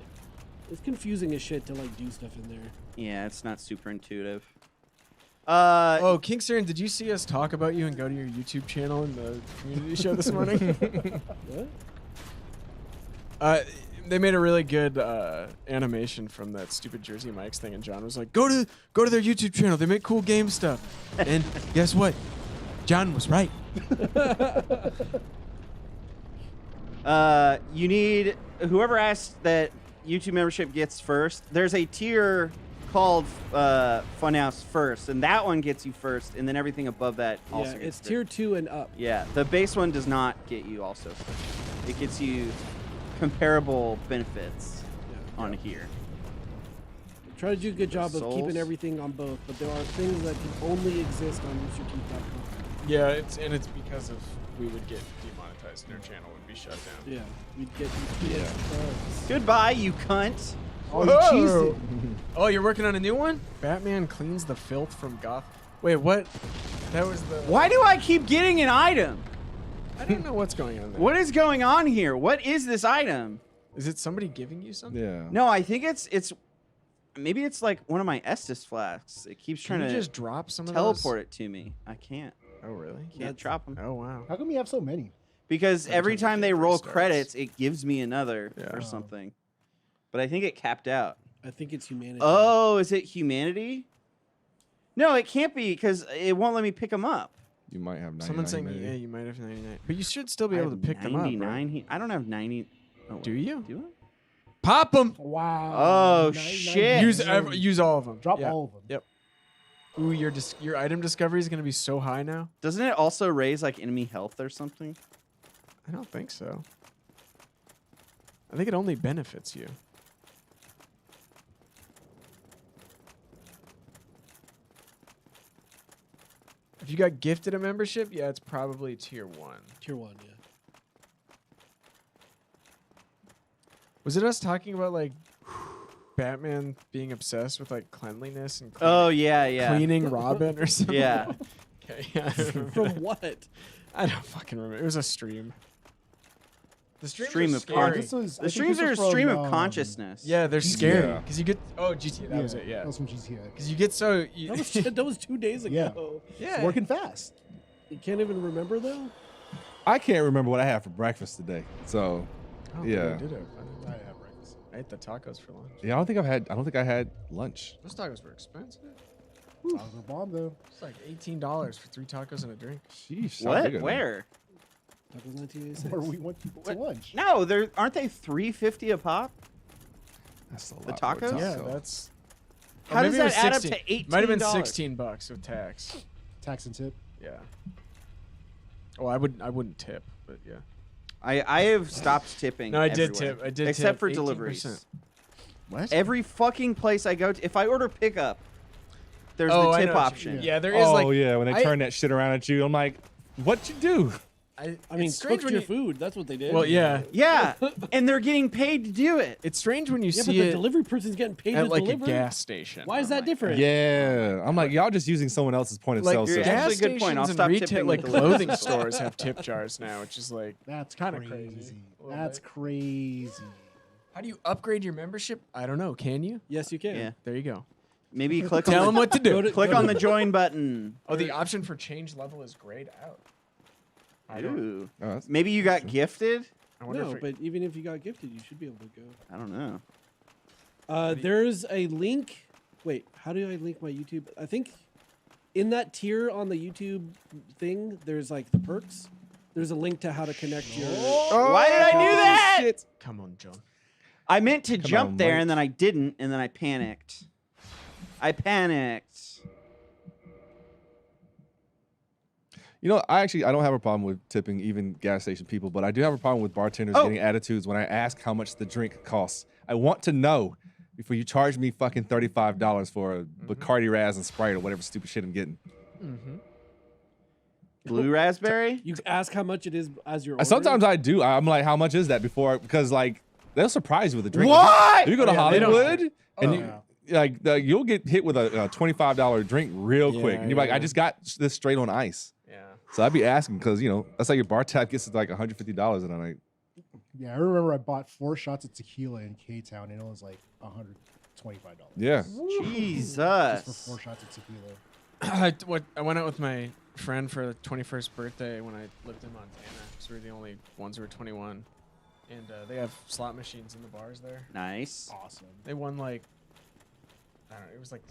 It's confusing as shit to like do stuff in there. Yeah, it's not super intuitive. Oh, King Siren, did you see us talk about you and go to your YouTube channel in the community show this morning? What? They made a really good animation from that stupid Jersey Mike's thing, and John was like, "Go to their YouTube channel. They make cool game stuff." And guess what? John was right. You need whoever asked that YouTube membership gets first. There's a tier called Funhouse First, and that one gets you first, and then everything above that also Yeah, gets it's tier 2 and up. Yeah, the base one does not get you also first. It gets you comparable benefits on here. Try to do a good job of Souls. keeping everything on both, but there are things that can only exist on roosterteeth.com. Yeah, it's because of we would get demonetized and our channel would be shut down. Yeah, we'd get these Goodbye, you cunt. Oh, you cheesed it. Oh, you're working on a new one? Batman cleans the filth from Goth. Wait, what? That was the. Why do I keep getting an item? I don't know what's going on there. What is going on here? What is this item? Is it somebody giving you something? Yeah. No, I think it's maybe it's like one of my Estus flasks. It keeps Can trying you to just drop some of teleport it to me. I can't. those? Oh, really? Can't drop them. Oh, wow. How come you have so many? Because every time time the they game roll restarts. credits, it gives me another Yeah. or Oh. something. But I think it capped out. I think it's humanity. Oh, is it humanity? No, it can't be because it won't let me pick them up. You might have 99. Someone's saying, maybe. yeah, you might have 99. But you should still be I able to have pick them up, 99 right? I don't have 90. Oh, Do wait, you? Do I? Pop them! Wow. Oh, 99 shit. Use all of them. Drop Yeah. all of them. Yep. Ooh, your item discovery is going to be so high now? Doesn't it also raise like enemy health or something? I don't think so. I think it only benefits you. If you got gifted a membership, yeah, it's probably tier 1. Tier 1, yeah. Was it us talking about like Batman being obsessed with like cleanliness and Oh, yeah. cleaning Robin or something? Yeah. Okay, yeah. I remember From that. what? I don't fucking remember. It was a stream. The streams Stream are of scary. consciousness. The streams are a stream of consciousness. Yeah, they're GTA. scary because you get. Oh, GTA. That was it. Yeah. That was from GTA. Because you get so. You, That was 2 days Yeah. ago. yeah. It's working fast. You can't even remember though? I can't remember what I had for breakfast today. So, Oh, yeah. I did it. I have breakfast. I ate the tacos for lunch. yeah, I don't think I had lunch. Those tacos were expensive. Tacos are bomb though. It's like $18 for 3 tacos and a drink. Sheesh. sounds What? bigger than- Where? That was 1986. Where we went to lunch. No, aren't they $3.50 a pop? That's a lot. The more tacos? Yeah, taco. that's. How does maybe it was that add up 16. to $18? Might have been $16 with tax. Tax and tip. Yeah. Oh, I wouldn't tip, but yeah. I have stopped tipping. No, I did everywhere. tip. I did Except tip for 18%. deliveries. What? Every fucking place I go to, if I order pickup, there's Oh, the I tip know what you option. mean. Yeah, there is Oh like. yeah, when they I- turn that shit around at you, I'm like, what you do? I mean, it's strange cooked when your you- food. That's what they did. Well, yeah. Yeah, and they're getting paid to do it. It's strange when you Yeah, but see the it delivery person's getting paid at to like deliver. a gas station. Why is I'm that like, different? Yeah, I'm like, y'all just using someone else's point of Like sale you're system. actually gas a good point. I'll stations stop and retail, tipping like the delivery clothing store. stores have tip jars now, which is like That's Kinda crazy. crazy. A little That's bit. crazy. how do you upgrade your membership? I don't know. Can you? Yes, you can. Yeah. There you go. Maybe you click Tell on them the, what to do. click on the join button. Oh, the option for change level is grayed out. I don't. Ooh. Oh, that's- Maybe you got gifted. I wonder No, if it, but even if you got gifted, you should be able to go. I don't know. There's a link. Wait, how do I link my YouTube? I think in that tier on the YouTube thing, there's like the perks. There's a link to how to connect your. Why did I do that? come on, John. I meant to jump on, there Mike. and then I didn't, and then I panicked. I panicked. You know, I don't have a problem with tipping even gas station people, but I do have a problem with bartenders Oh. getting attitudes when I ask how much the drink costs. I want to know before you charge me fucking $35 for a Bacardi Raz and Sprite or whatever stupid shit I'm getting. Mm-hmm. Blue raspberry? You ask how much it is as you're. Sometimes ordering. I do. I'm like, how much is that before? Because like they'll surprise you with a drink. What? If you go to Oh, yeah, they don't- Hollywood and you, yeah. like you'll get hit with a $25 drink real quick, Yeah, and you're like, yeah. I just got this straight on ice. Yeah. So I'd be asking because that's like your bar tab gets like $150, and I'm like, Yeah, I remember I bought 4 shots of tequila in K-Town and it was like $125. yeah. Just for Jesus. 4 shots of tequila. I went out with my friend for the 21st birthday when I lived in Montana. So we were the only ones who were 21. And they have slot machines in the bars there. Nice. Awesome. They won like, I don't know, it was like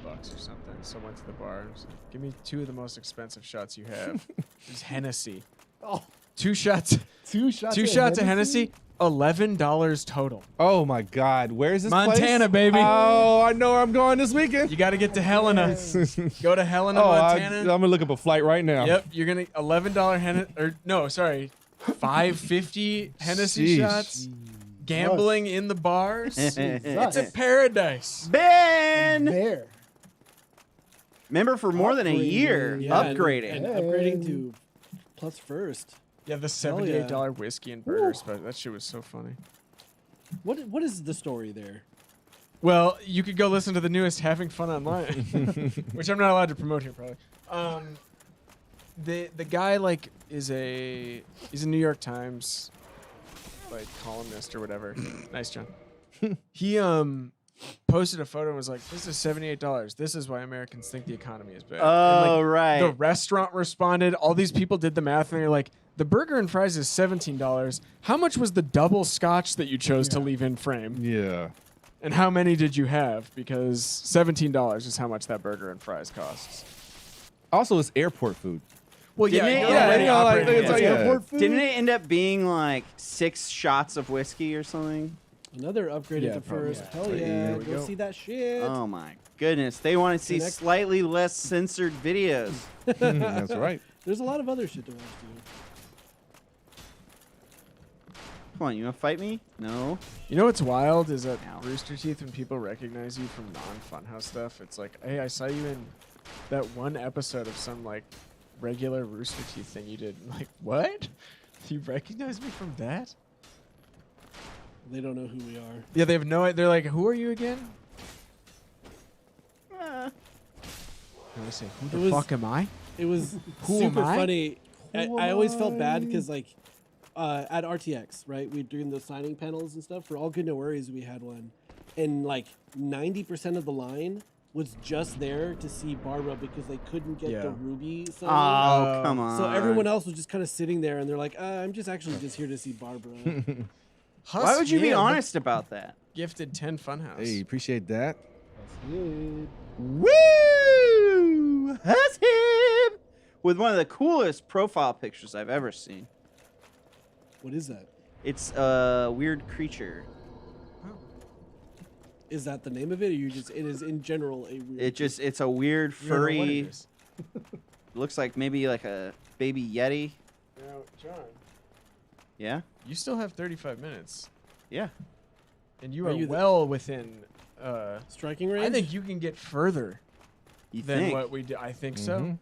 $50 or something. So I went to the bar and was like, give me 2 of the most expensive shots you have. It was Hennessy. Oh, 2 shots. 2 shots. 2 shots of Hennessy. $11 total. Oh my God, where is this Montana, place? baby. Oh, I know where I'm going this weekend. You got to get to Helena. Go to Helena, Oh, Montana. I'm gonna look up a flight right now. Yep, you're gonna $11 $5.50 Hennessy Sheesh. shots. Gambling in the bars. It's a Jesus. paradise. Ben! There. Remember, for more than a year, Yeah, upgrading. and upgrading to plus first. Yeah, the Hell yeah. $78 whiskey and burger special. That shit was so funny. What is the story there? Well, you could go listen to the newest Having Fun Online, which I'm not allowed to promote here, probably. The guy he's a New York Times columnist or whatever. Nice, John. He posted a photo and was like, "This is $78. This is why Americans think the economy is bad." Oh, And, right. The restaurant responded. All these people did the math, and they're like, "The burger and fries is $17. How much was the double scotch that you chose to leave in frame? Yeah. And how many did you have? Because $17 is how much that burger and fries costs." Also, it's airport food. Well, Didn't it- you're yeah, already you know, like, operating it's it. like, yeah. Airport food? Didn't it end up being like 6 shots of whiskey or something? Another upgraded Yeah, to probably. first. Yeah. Hell There yeah. we Go go. see that shit. Oh my goodness. They want to see Connect- slightly less censored videos. That's right. There's a lot of other shit to watch too. Come on, you want to fight me? No. You know what's wild is that Ow. Rooster Teeth, when people recognize you from non-Funhouse stuff, it's like, hey, I saw you in that one episode of some regular Rooster Teeth thing you did. I'm like, what? You recognize me from that? They don't know who we are. Yeah, they have no idea. They're like, who are you again? Uh, And I say, who It the was- fuck am I? It was Who am super I? funny. Who I am always felt bad I? because at RTX, right? We doing those signing panels and stuff for All Good No Worries. We had one, and 90% of the line was just there to see Barbara because they couldnn't get Yeah. the Ruby sign. oh, come on. So everyone else was just kind of sitting there, and they're like, I'm just here to see Barbara. Why would you be Yeah, honest about that? Gifted 10 Funhouse. Hey, appreciate that. That's good. Woo! That's him! With one of the coolest profile pictures I've ever seen. What is that? It's a weird creature. Is that the name of it, or it is in general a weird? It's a weird You don't know what it furry, is. looks like maybe like a baby yeti. Now, John, Yeah? you still have 35 minutes, Yeah. and you Are are you the- well within. striking range. I think you can get further You than think? what we do. I think so. Mhm.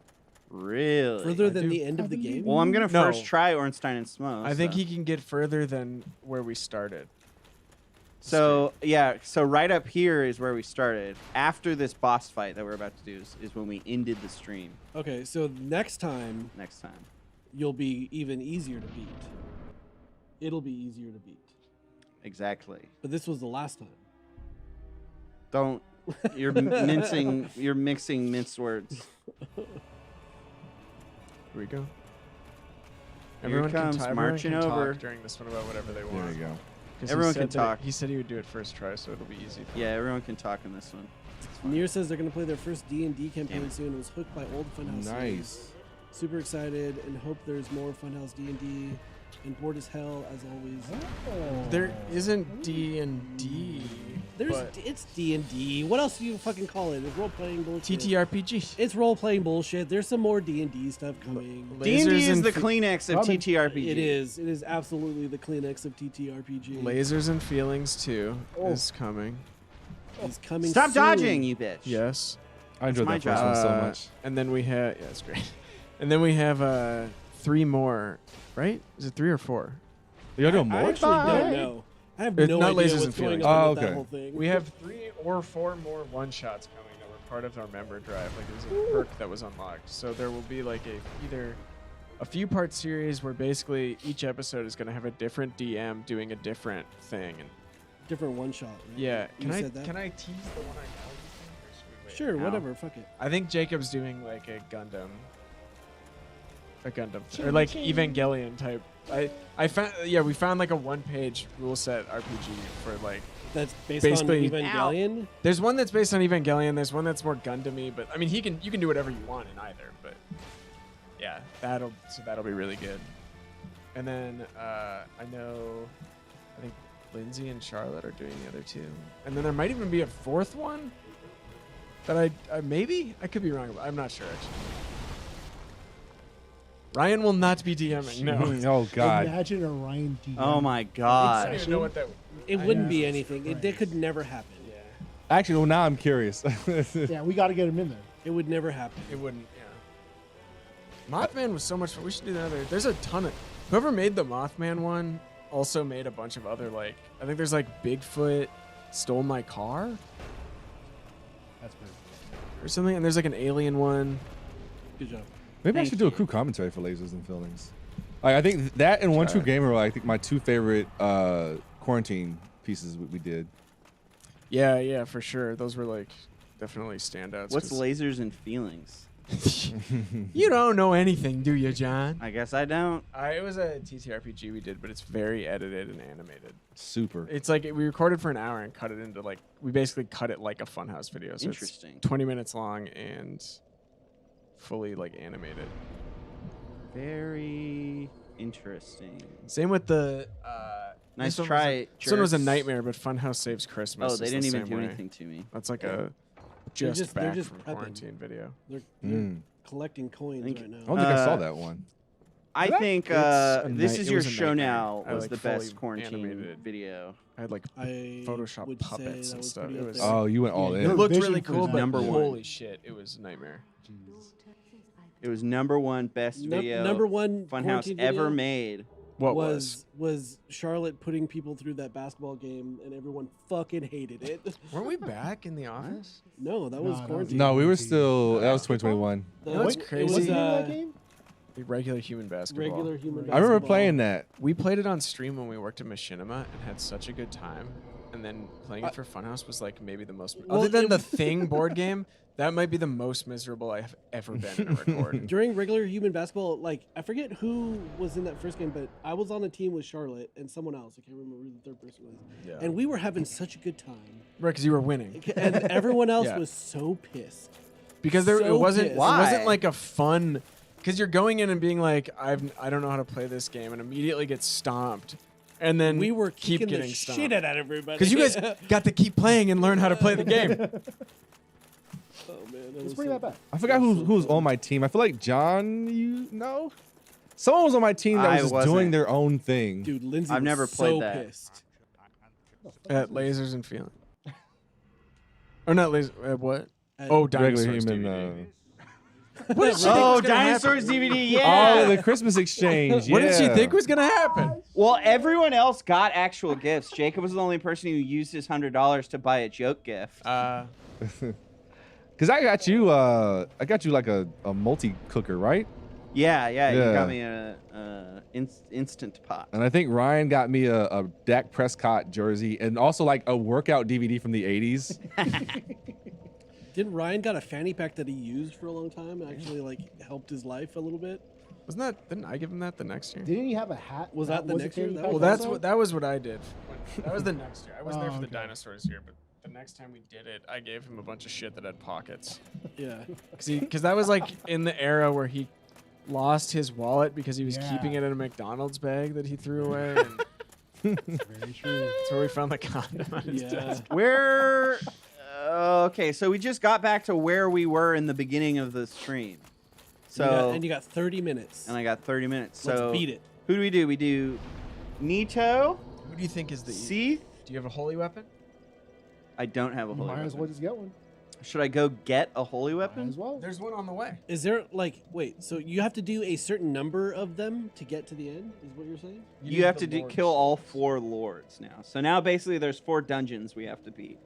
Really? further I than do. the end of the game. Well, I'm going to No. first try Ornstein and Smo. I think so. he can get further than where we started. So, yeah, so right up here is where we started. After this boss fight that we're about to do is when we ended the stream Okay, so next time next time. you'll be even easier to beat. It'll be easier to beat. Exactly. But this was the last time. Don't. You're mixing minced words. Here we go. Here Everyone it comes, can, everyone marching can over. talk during this one about whatever they want. There you go. 'Cause he Everyone said can that- talk. He said he would do it first try, so it'll be easy. Yeah, everyone can talk in this one. Nier says they're gonna play their first D&D Damn campaign it. soon. And was hooked by old Funhouse. Nice. series. Super excited and hope there's more Funhouse D&D. And bored as hell as always. There isn't D&D. It's D&D. What else do you fucking call it? It's role playing bullshit. TTRPG. It's role playing bullshit. There's some more D&D stuff coming. D&D Lasers is and the fe- Kleenex of Coming. TTRPG. It is. It is absolutely the Kleenex of TTRPG. Lasers and Feelings 2 is coming. Is coming Stop soon. dodging, you bitch. Yes. I enjoyed my that first job. one so much. And then we have it's great. And then we have 3 more, right? Is it 3 or 4? Y'all doing I more? actually don't know. I have It's no not idea Lasers what's and going Feelings. on Oh, with that okay. whole thing. We have 3 or 4 more one-shots coming that were part of our member drive. Like there's a perk that was unlocked. So there will be like either a few part series where basically each episode is going to have a different DM doing a different thing. And different one shot. Right? yeah, You said that? can I tease the one I know? Or should we wait? Sure, No. whatever. Fuck it. I think Jacob's doing like a Gundam, or like Evangelion type. I found we found like a 1-page rule set RPG for like. That's based Basically- on Evangelion. There's one that's based on Evangelion. There's one that's more Gundam-y, but I mean you can do whatever you want in either. But yeah, that'll be really good. And then I know I think Lindsay and Charlotte are doing the other two, and then there might even be a fourth one that I maybe I could be wrong. I'm not sure actually. Ryan will not be DMing. No. Oh God. Imagine a Ryan DM. Oh my I god. don't even know what that. It wouldn't be anything. It could never happen. Yeah. Actually, well, now I'm curious. Yeah, we got to get him in there. It would never happen. It wouldn't. Yeah. Mothman was so much fun. We should do the other. There's a ton of. Whoever made the Mothman one also made a bunch of other like. I think there's like Bigfoot stole my car That's pretty. or something, and there's like an alien one. Good job. Maybe I Thank should do a you. crew commentary for Lasers and Feelings. Like, I think that and One True Gamer are, I think, my two favorite quarantine pieces we did. Yeah, for sure. Those were like definitely standouts. What's 'cause- lasers and feelings? You don't know anything, do you, John? I guess I don't. It was a TTRPG we did, but it's very edited and animated. Super. It's like we recorded for an hour and cut it into like we basically cut it like a Funhouse video. So Interesting. It's 20 minutes long and fully like animated. Very interesting. Same with the. Nice this one try. Was this one was a jerks. nightmare, but Funhouse Saves Christmas. Oh, they is didn't the even same do way. anything to me. That's like a They're just they're back just from prepping. quarantine video. They're collecting coins Thank right you. I now. don't think I saw Uh, that one. I Did I? think It's a this night- is it your was a show nightmare. now I, was like, the fully best quarantine animated. video. I had like I Photoshop would puppets say and that was stuff. pretty It up was. there. Oh, you went all Yeah, It in. your looked vision really for cool, that but number one. holy shit, it was a nightmare. It was number one best video Number one Funhouse quarantine ever video made. What was? was Charlotte putting people through that basketball game, and everyone fucking hated it. Weren't we back in the office? No, that No, was that was- quarantine. No, we were still. That was 2021. You know what's It crazy? was, What's the name of that game? The regular human basketball. regular human. I remember basketball. playing that. We played it on stream when we worked at Machinima and had such a good time. And then playing it for Funhouse was like maybe the most. Well, other than it- the Thing board game, that might be the most miserable I have ever been in a record. During regular human basketball, like I forget who was in that first game, but I was on a team with Charlotte and someone else. I can't remember who the third person was. Yeah. And we were having such a good time, Right, because you were winning. and everyone else Yeah. was so pissed. Because there So it wasn't. pissed. It wasn't Why? like a fun. Because you're going in and being like, I don't know how to play this game, and immediately get stomped, and then We were keep kicking getting the stomped. shit out of everybody. Because you guys got to keep playing and learn how to play the game. Oh man, that Let's was bring so that back. I forgot who was on my team. I feel like John. You know, someone was on my team that I was just doing wasn't. their own thing. Dude, Lindsay. I've was never so played that. pissed. At Lasers and Feeling. Or not Lasers. What? At- Oh, Regular Dinosaurs human. DVD. What did she think Oh, was gonna happen? Dinosaurs DVD, yeah. Oh, the Christmas exchange. What did she yeah. think was gonna happen? Well, everyone else got actual gifts. Jacob was the only person who used his $100 to buy a joke gift. Because I got you like a multi cooker, right? Yeah, you Yeah. got me a instant pot. And I think Ryan got me a Dak Prescott jersey and also like a workout DVD from the 80s. Didn't Ryan got a fanny pack that he used for a long time and actually like helped his life a little bit? Wasn't that? Didn't I give him that the next year? Didn't he have a hat? Was that the a next year? fanny That pack Well, was also? that was what I did. That was the next year. I wasn't there Oh, for the okay. dinosaurs year, but the next time we did it, I gave him a bunch of shit that had pockets. Yeah. Because that was like in the era where he lost his wallet because he was Yeah. keeping it in a McDonald's bag that he threw away. And Very true. that's where we found the condom on his Yeah. desk. Where? Okay, so we just got back to where we were in the beginning of the stream. So, and you got 30 minutes. and I got 30 minutes. Let's So beat it. Who do? We do Nito, Who do you think is the? Seath. Do you have a holy weapon? I don't have a You holy might weapon. as well just get one. Should I go get a holy Might weapon? as well. There's one on the way. Is there like wait? So you have to do a certain number of them to get to the end? Is what you're saying? You have to kill all 4 lords now. So now basically there's 4 dungeons we have to beat,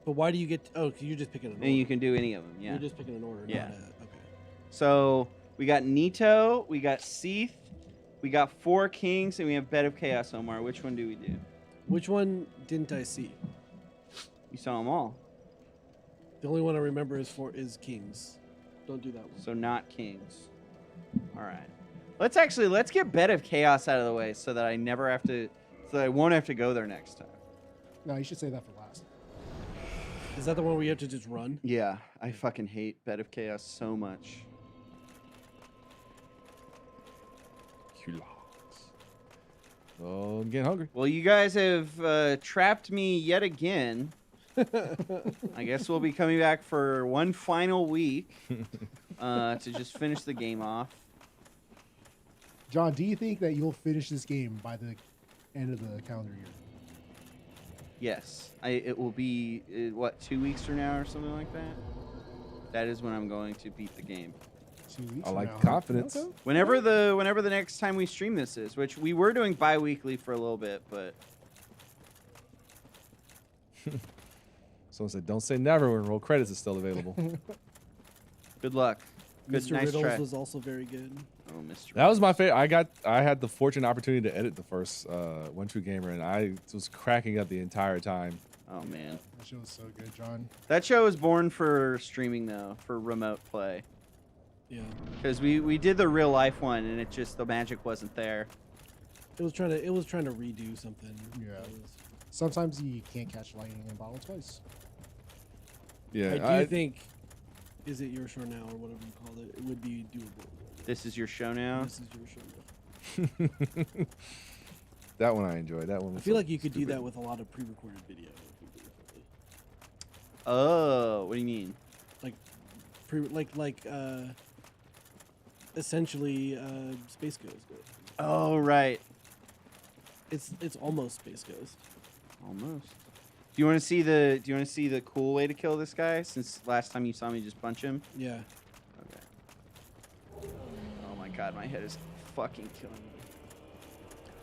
But why do you get? Oh, 'cause you're just picking an order. and you can do any of them. Yeah. You're just picking an order. Yeah. Not a, okay. So we got Nito, we got Seath, we got 4 kings, and we have Bed of Chaos, Omar. Which one do we do? Which one didn't I see? You saw them all. The only one I remember is Kings. Don't do that one. So not kings. All right. Let's get Bed of Chaos out of the way so that I never have to, so that I won't have to go there next time. No, you should say that for last. Is that the one where you have to just run? Yeah, I fucking hate Bed of Chaos so much. Oh, I'm getting hungry. Well, you guys have trapped me yet again. I guess we'll be coming back for one final week to just finish the game off. John, do you think that you'll finish this game by the end of the calendar year? Yes, it will be what 2 weeks from now or something like that. That is when I'm going to beat the game. 2 weeks. I from like now, huh? confidence. Okay. Whenever the next time we stream this is, which we were doing bi-weekly for a little bit, but Someone said, "Don't say never when roll credits is still available." good luck. Good, Mr. nice Riddles try. was also very good. Oh, Mr. That was my favorite. I had the fortunate opportunity to edit the first One True Gamer, and I was cracking up the entire time. Oh man, That show was so good, John. that show was born for streaming though, for remote play. Yeah, Because we did the real life one, and it just the magic wasn't there. it was trying to redo something. Yeah. It was- Sometimes you can't catch lightning in a bottle twice. Yeah, I do think, is it your show now or whatever you called it? It would be doable. This is your show now. This is your show now. that one I enjoyed. That one. I Was feel so like you could do stupid. that with a lot of pre-recorded video. Oh, what do you mean? Essentially Space Ghost. Oh, right. It's almost Space Ghost. Almost. Do you want to see the cool way to kill this guy? Since last time you saw me just punch him. Yeah. Okay. Oh my god, my head is fucking killing me.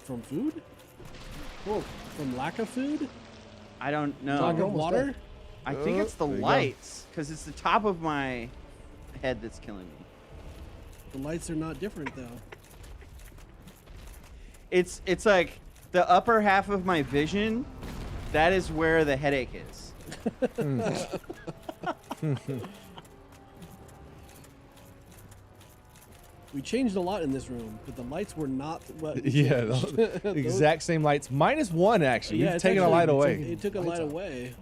From food? Oh, from lack of food? I don't know. Lack of almost water? dead. I think it's the there you go. lights, because it's the top of my head that's killing me. The lights are not different though. It's like the upper half of my vision. That is where the headache is. We changed a lot in this room, but the lights were not what. we Yeah, changed. the Those- exact same lights. -1 actually. Yeah, We've it's taken a actually- light away. It took a Lights light out. away.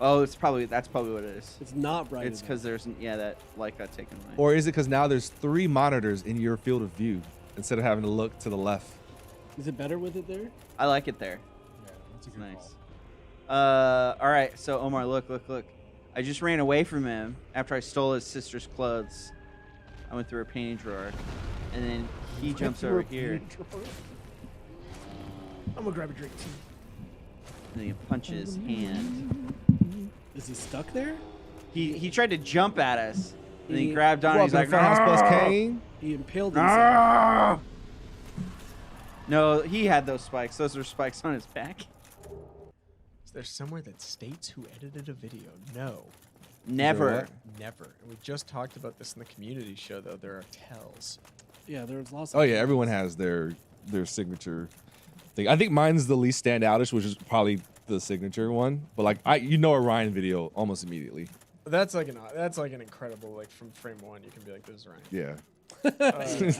Oh, that's probably what it is. It's not bright. It's because there's that light got taken away. Or is it because now there's 3 monitors in your field of view instead of having to look to the left? Is it better with it there? I like it there. Yeah, that's a It's good nice. call. All right, so Omar, look. I just ran away from him after I stole his sister's clothes. I went through her panty drawer, and then he jumps over here, I'm gonna grab a drink too. and then he punches his hand. Is he stuck there? He tried to jump at us, and then he He- grabbed on. And he's like, Funhouse Plus "Ah!" Kane. He impaled himself. No, he had those spikes. Those are spikes on his back. Is there somewhere that states who edited a video? No. Never. what? Never. And we just talked about this in the community show, though. There are tells. Yeah, there's lots. Oh yeah, everyone has their signature thing. I think mine's the least standoutish, which is probably the signature one. But like a Ryan video almost immediately. That's like an incredible, like, from frame one, you can be like, this is Ryan. Yeah.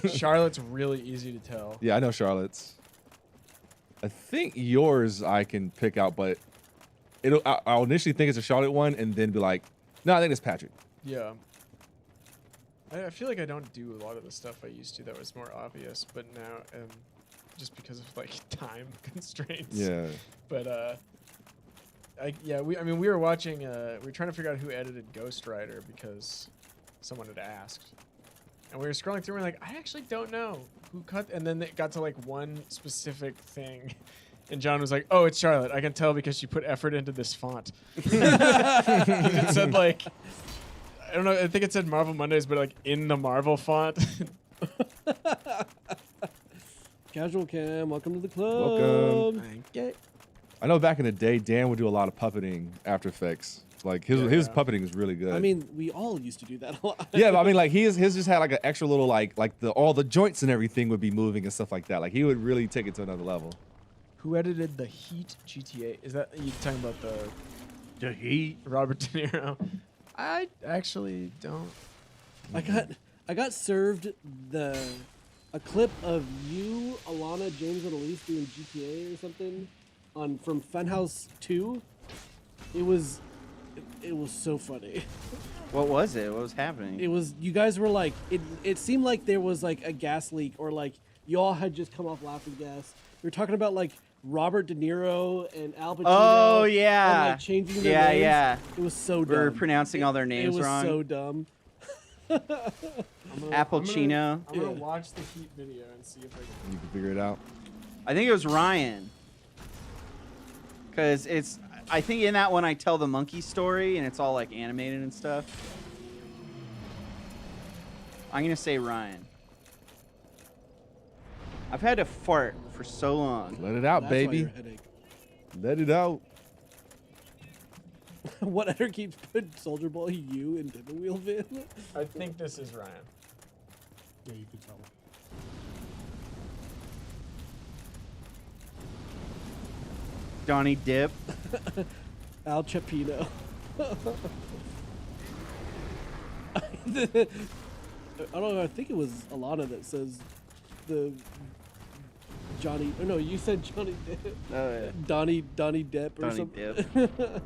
Charlotte's really easy to tell. Yeah, I know Charlotte's. I think yours I can pick out, but I'll initially think it's a Charlotte one and then be like, no, I think it's Patrick. Yeah. I feel like I don't do a lot of the stuff I used to that was more obvious, but now, just because of like time constraints. Yeah. But we were watching. We were trying to figure out who edited Ghost Rider because someone had asked, and we were scrolling through. And we're like, I actually don't know who cut. And then it got to like one specific thing, and John was like, "Oh, it's Charlotte. I can tell because she put effort into this font." It said like, I don't know. I think it said Marvel Mondays, but like in the Marvel font. Casual Cam, welcome to the club. Welcome. I know back in the day, Dan would do a lot of puppeting After Effects. Like his Yeah. puppeting is really good. I mean, we all used to do that a lot. yeah, but I mean, like his just had like an extra little like all the joints and everything would be moving and stuff like that. Like he would really take it to another level. Who edited the Heat GTA? Is that you talking about the Heat? Robert De Niro. I actually don't. I got served a clip of you, Alana, James, and Elise doing GTA or something from Funhouse 2. It was so funny. What was it? What was happening? It was, you guys were like, it seemed like there was like a gas leak, or like you all had just come off Laughing Gas. We were talking about like Robert De Niro and Al Pacino. Oh, And, yeah. like, changing their Yeah, names. yeah. It was so dumb. We're pronouncing all their names It was wrong. so dumb. Applecino. I'm gonna watch the Heat video and see if I can. You can figure it out. I think it was Ryan. Because I think in that one I tell the monkey story and it's all like animated and stuff. I'm going to say Ryan. I've had to fart for so long. Let it out, That's why baby. your headache. Let it out. Whatever keeps putting Soldier Boy you in the wheel bin. I think this is Ryan. Yeah, you can tell. Donnie Dip. Al Chapino. I don't know. I think it was Alana that says the Johnny. Oh no, you said Johnny Depp. Oh, yeah. Donnie Depp or Donnie something. Depp.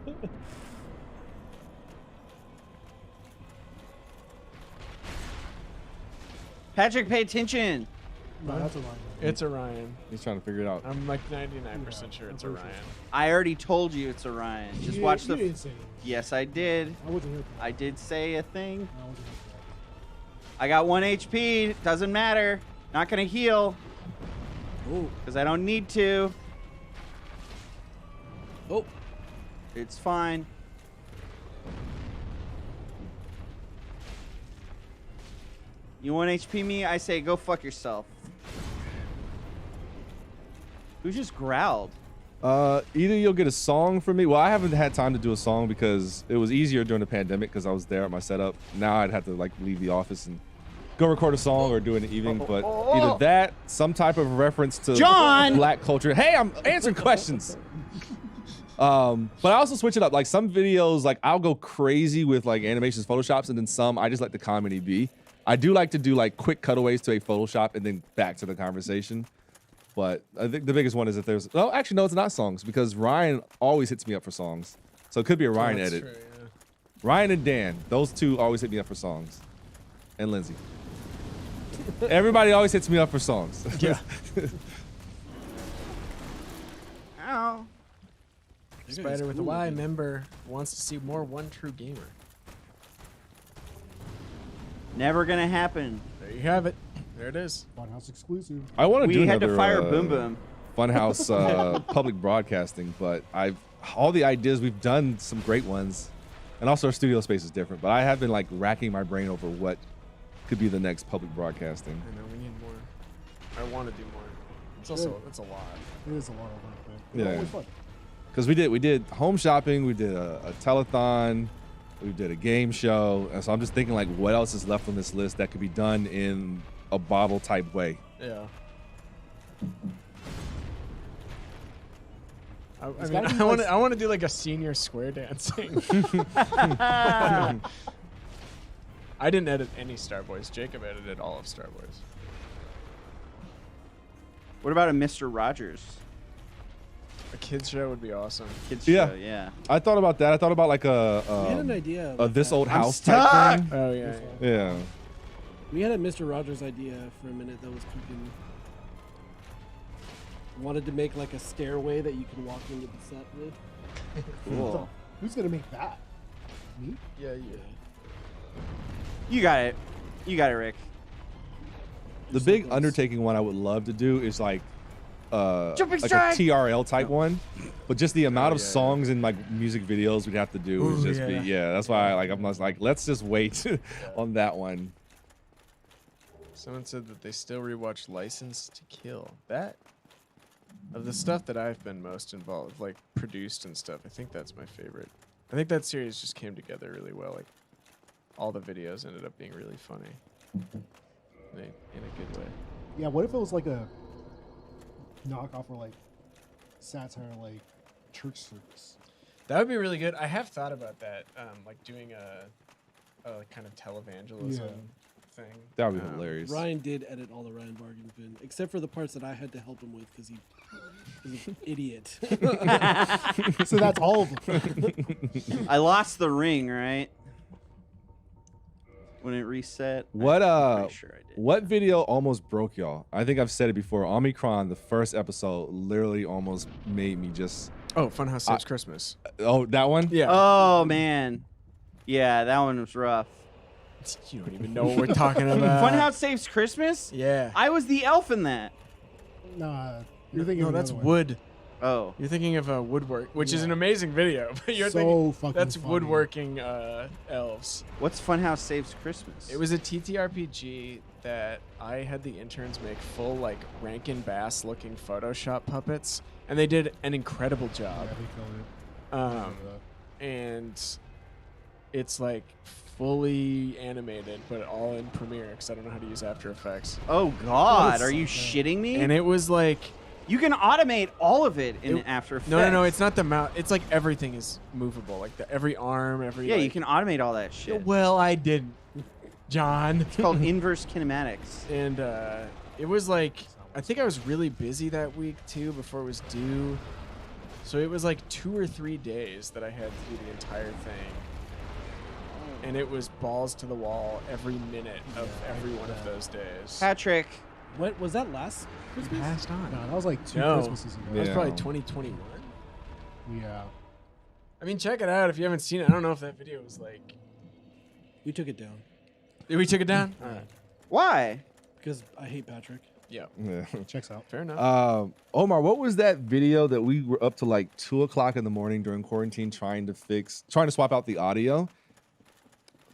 Patrick, pay attention. No, that's a line. It's Orion. He's trying to figure it out. I'm like 99% sure it's Orion. I already told you it's Orion. Just You- watch you the. didn't say it. Yes, I did. I wasn't here for I did say a thing. that. I wasn't here for I got 1 HP. Doesn't matter. Not gonna heal Oh, because I don't need to. oh, It's fine. You want HP me? I say go fuck yourself. Who just growled? Either you'll get a song from me. Well, I haven't had time to do a song because it was easier during the pandemic because I was there at my setup. Now I'd have to like leave the office and go record a song or do it in the evening. But either that, some type of reference to John! black culture. Hey, I'm answering questions. But I also switch it up. Like some videos, like I'll go crazy with like animations, photoshops, and then some I just let the comedy be. I do like to do like quick cutaways to a Photoshop and then back to the conversation. But I think the biggest one is if there's, oh, actually, no, it's not songs because Ryan always hits me up for songs. So it could be a Ryan That's edit. true, yeah. Ryan and Dan, those two always hit me up for songs. And Lindsay. Everybody always hits me up for songs. Yeah. Ow. Spider with a Y member wants to see more One True Gamer. Never gonna happen. There you have it. There it is. Funhouse exclusive. I want to do We had another to fire Boom Boom. Funhouse public broadcasting, but all the ideas, we've done some great ones. And also our studio space is different, but I have been like racking my brain over what could be the next public broadcasting. I know we need more. I want to do more. It's also it's a lot. It is a lot of work, but Yeah. it's always fun. Because we did home shopping, we did a telethon, we did a game show, and so I'm just thinking like what else is left on this list that could be done in a bottle type way. Yeah. I It's mean, gotta be I want to do like a senior square dancing. I didn't edit any Starboys. Jacob edited all of Starboys. What about a Mr. Rogers? A kids show would be awesome. Kids Yeah. show, yeah. I thought about that. I thought about like we had an idea. like this that. old I'm house stuck. type thing. Oh yeah. Yeah. We had a Mr. Rogers idea for a minute that was cooking. Wanted to make like a stairway that you can walk into the set with. Cool. Who's gonna make that? Me? Yeah, yeah. You got it. You got it, Rick. The so big close. undertaking one I would love to do is like Jumping like strike! a TRL type one, but just the amount of yeah, yeah. songs and like music videos we'd have to do would Ooh, just be yeah. that's why I'm just like let's just wait on that one. Someone said that they still rewatch License to Kill. That of the stuff that I've been most involved, like produced and stuff. I think that's my favorite. I think that series just came together really well. Like all the videos ended up being really funny in a good way. Yeah. What if it was like a knockoff or like satire, like church service? That would be really good. I have thought about that, like doing a kind of televangelism thing. That would be hilarious. Ryan did edit all the Ryan Bargains bin, except for the parts that I had to help him with because he was an idiot. So that's all of them. I lost the ring, right? when it reset. What I'm pretty sure I did. what video almost broke y'all? I think I've said it before. Omicron, the first episode, literally almost made me just. Oh, Funhouse Saves Christmas. Oh, that one? Yeah. Oh man, yeah, that one was rough. You don't even know what we're talking about. Funhouse Saves Christmas. Yeah. I was the elf in that. Nah, you're thinking No, of that's another one. wood. Oh, You're thinking of Woodwork, which is Yeah. an amazing video. But you're So thinking fucking that's funny. woodworking elves. what's Funhouse Saves Christmas? It was a TTRPG that I had the interns make full like Rankin Bass looking Photoshop puppets, and they did an incredible job. Yeah, they killed it. And it's like fully animated, but all in Premiere because I don't know how to use After Effects. Oh God, That's are you so shitting me? And it was like, you can automate all of it in It- After Effects. no, it's not the mouth. It's like everything is movable, like every arm, every. Yeah, you like- can automate all that shit. Well, I didn't, John. It's called inverse kinematics. And it was like, I think I was really busy that week too before it was due. So it was like 2 or 3 days that I had to do the entire thing. And it was balls to the wall every minute of every one of those days. Patrick, What was that last Christmas? Passed on. Nah, that was like 2 No. Christmases ago. That was Yeah. probably 2021. Yeah. I mean, check it out if you haven't seen it. I don't know if that video was like. We took it down We took it down? All right. why? because I hate Patrick. Yeah. Yeah. Checks out. Fair enough. Omar, what was that video that we were up to like 2:00 in the morning during quarantine trying to swap out the audio?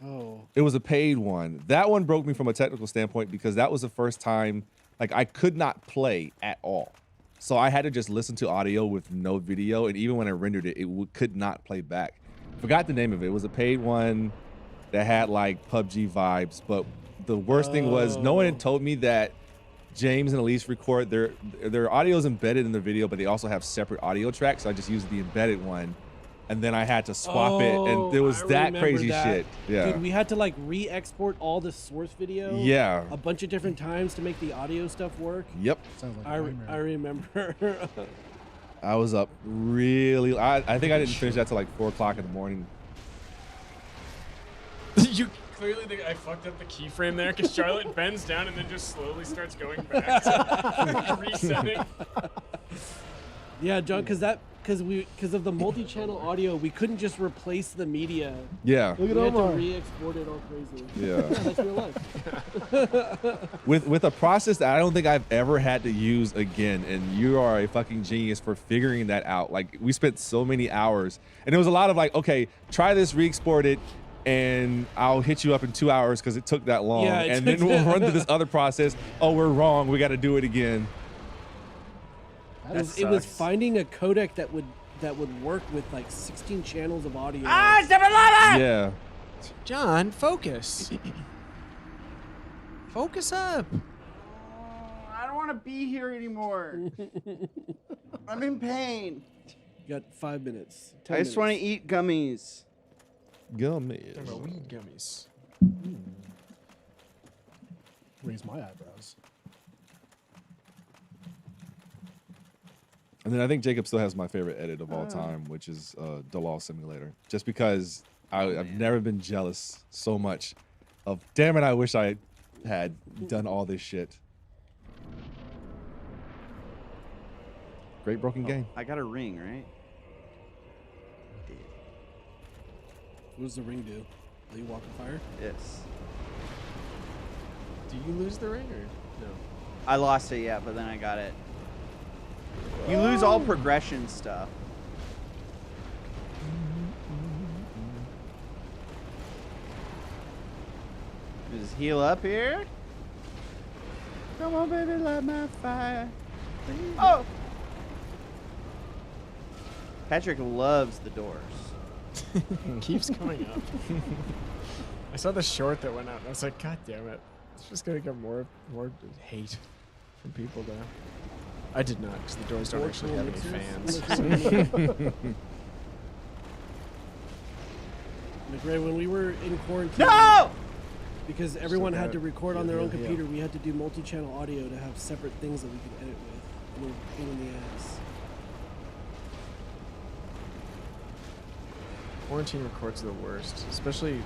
Oh, It was a paid one. That one broke me from a technical standpoint because that was the first time like I could not play at all. So I had to just listen to audio with no video, and even when I rendered it, could not play back. Forgot the name of it. It was a paid one that had like PUBG vibes, but the worst thing was no one had told me that James and Elise record their audio is embedded in the video, but they also have separate audio tracks. So I just used the embedded one, and then I had to swap it, and there was I that remember crazy that. shit. Yeah, Dude, we had to like re-export all the source video. yeah, A bunch of different times to make the audio stuff work. yep. Sounds like I a nightmare. remember. I was up really. I think I didn't finish that till like 4:00 in the morning. You clearly think I fucked up the keyframe there because Charlotte bends down and then just slowly starts going back to resetting. Yeah, John, because of the multi-channel audio, we couldn't just replace the media. Yeah, Look at We had to Omar. re-export it all crazy. yeah. That's real life. with a process that I don't think I've ever had to use again, and you are a fucking genius for figuring that out. Like we spent so many hours, and there was a lot of like, okay, try this, re-export it, and I'll hit you up in 2 hours because it took that long, Yeah, it and then took- we'll run through this other process. Oh, we're wrong. We got to do it again. It was finding a codec that would work with like 16 channels of audio. Yeah. John, focus. Focus up. I don't want to be here anymore. I'm in pain. You got 5 minutes. 10 I just want to minutes. eat gummies. Gummies. Talking about weed gummies. Raise my eyebrows. And then I think Jacob still has my favorite edit of all time, which is the Law Simulator. Just because I've never been jealous so much of, damn it, I wish I had done all this shit. Great broken game. I got a ring, right? What does the ring do? Let you walk on fire? Yes. Do you lose the ring or no? I lost it, yeah, but then I got it. You lose all progression stuff. Just heal up here. Come on, baby, light my fire. Oh! Patrick loves the doors. Keeps coming up. I saw the short that went out and I was like, God damn it. It's just gonna get more hate from people now. I did not, because the doors don't actually have any fans. McRae, when we were in quarantine, No! because everyone had got to it. record on Yeah, their own yeah, yeah. computer, we had to do multi-channel audio to have separate things that we could edit with. And it was a pain in the ass. Quarantine records are the worst, especially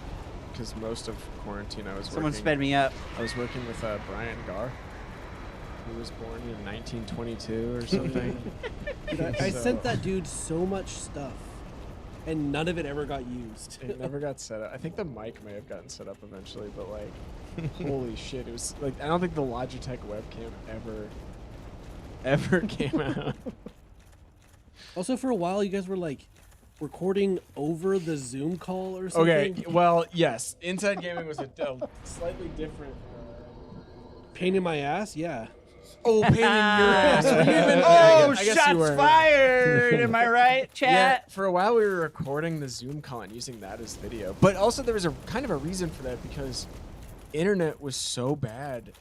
because most of quarantine I was Someone working. sped me up. I was working with Brian Garr, who was born in 1922 or something. Dude, I So- sent that dude so much stuff, and none of it ever got used. It never got set up. I think the mic may have gotten set up eventually, but like, holy shit! It was like I don't think the Logitech webcam ever came out. Also, for a while, you guys were like recording over the Zoom call or something. Okay, well, yes, Inside Gaming was a slightly different. Pain in my ass. Yeah. Oh, pain in your ass. Oh, shots fired! Am I right, Yeah, chat? for a while we were recording the Zoom call and using that as video. But also there was a kind of a reason for that because internet was so bad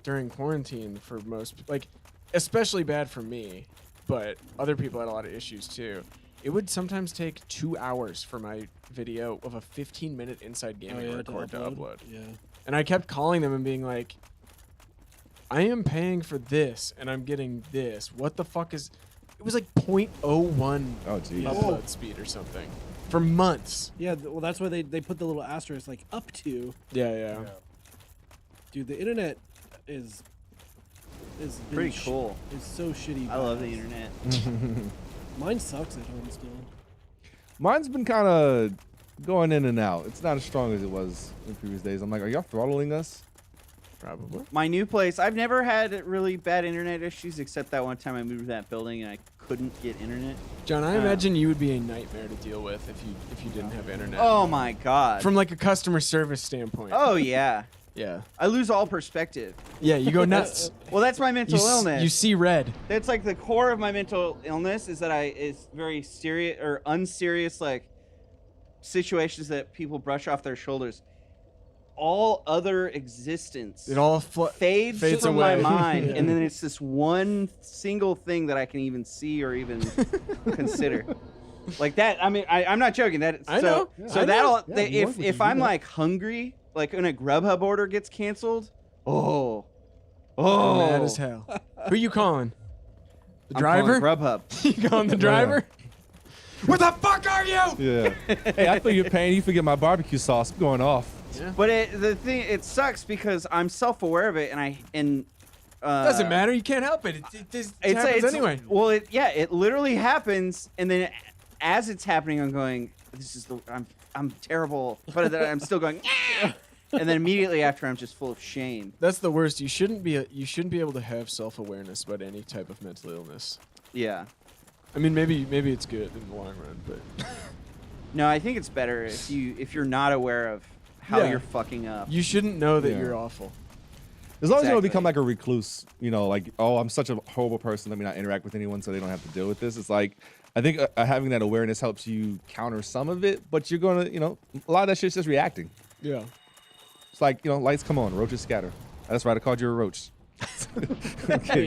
during quarantine for most, like, especially bad for me, but other people had a lot of issues too. It would sometimes take 2 hours for my video of a 15-minute Inside Gaming record to upload. Yeah. And I kept calling them and being like, I am paying for this and I'm getting this. What the fuck is... It was like 0.01 Oh, geez. upload speed or something for months. Yeah. Well, that's why they put the little asterisk like up to. Yeah. Dude, the internet is Pretty cool. It's so shitty. I love the badass. internet. Mine sucks at home still. Mine's been kind of going in and out. It's not as strong as it was in previous days. I'm like, are y'all throttling us? Probably. My new place, I've never had really bad internet issues except that one time I moved to that building and I couldn't get internet. John, I imagine you would be a nightmare to deal with if you didn't have internet. Oh my god. From like a customer service standpoint. Oh yeah. Yeah. I lose all perspective. Yeah, you go nuts. Well, that's my mental illness. You see red. That's like the core of my mental illness is that it's very serious or unserious like situations that people brush off their shoulders. All other existence It all fades from away. my mind, Yeah. and then it's this one single thing that I can even see or even consider. Like that. I mean, I'm not joking. That I know. So I know. that'll Yeah, you work with if you, I'm you know. like hungry, like when a Grubhub order gets canceled, I'm mad as hell. Who you calling? The I'm calling driver? Grubhub. You calling the driver? Where the fuck are you? Yeah. Hey, I feel your pain. You forget my barbecue sauce. I'm going off. But it sucks because I'm self-aware of it, and Doesn't matter. You can't help it. It happens anyway. Well, it literally happens, and then as it's happening, I'm going, I'm terrible, but then I'm still going, "Ah!" And then immediately after, I'm just full of shame. That's the worst. You shouldn't be able to have self-awareness about any type of mental illness. Yeah. I mean, maybe it's good in the long run, but No, I think it's better if you're not aware of how Yeah. you're fucking up. you shouldn't know that Yeah. you're awful. As long as you don't Exactly. become like a recluse, you know, like, oh, I'm such a horrible person. Let me not interact with anyone so they don't have to deal with this. It's like, I think having that awareness helps you counter some of it, but you're going to, you know, a lot of that shit's just reacting. Yeah. It's like, you know, lights come on, roaches scatter. That's right. I called you a roach. Okay.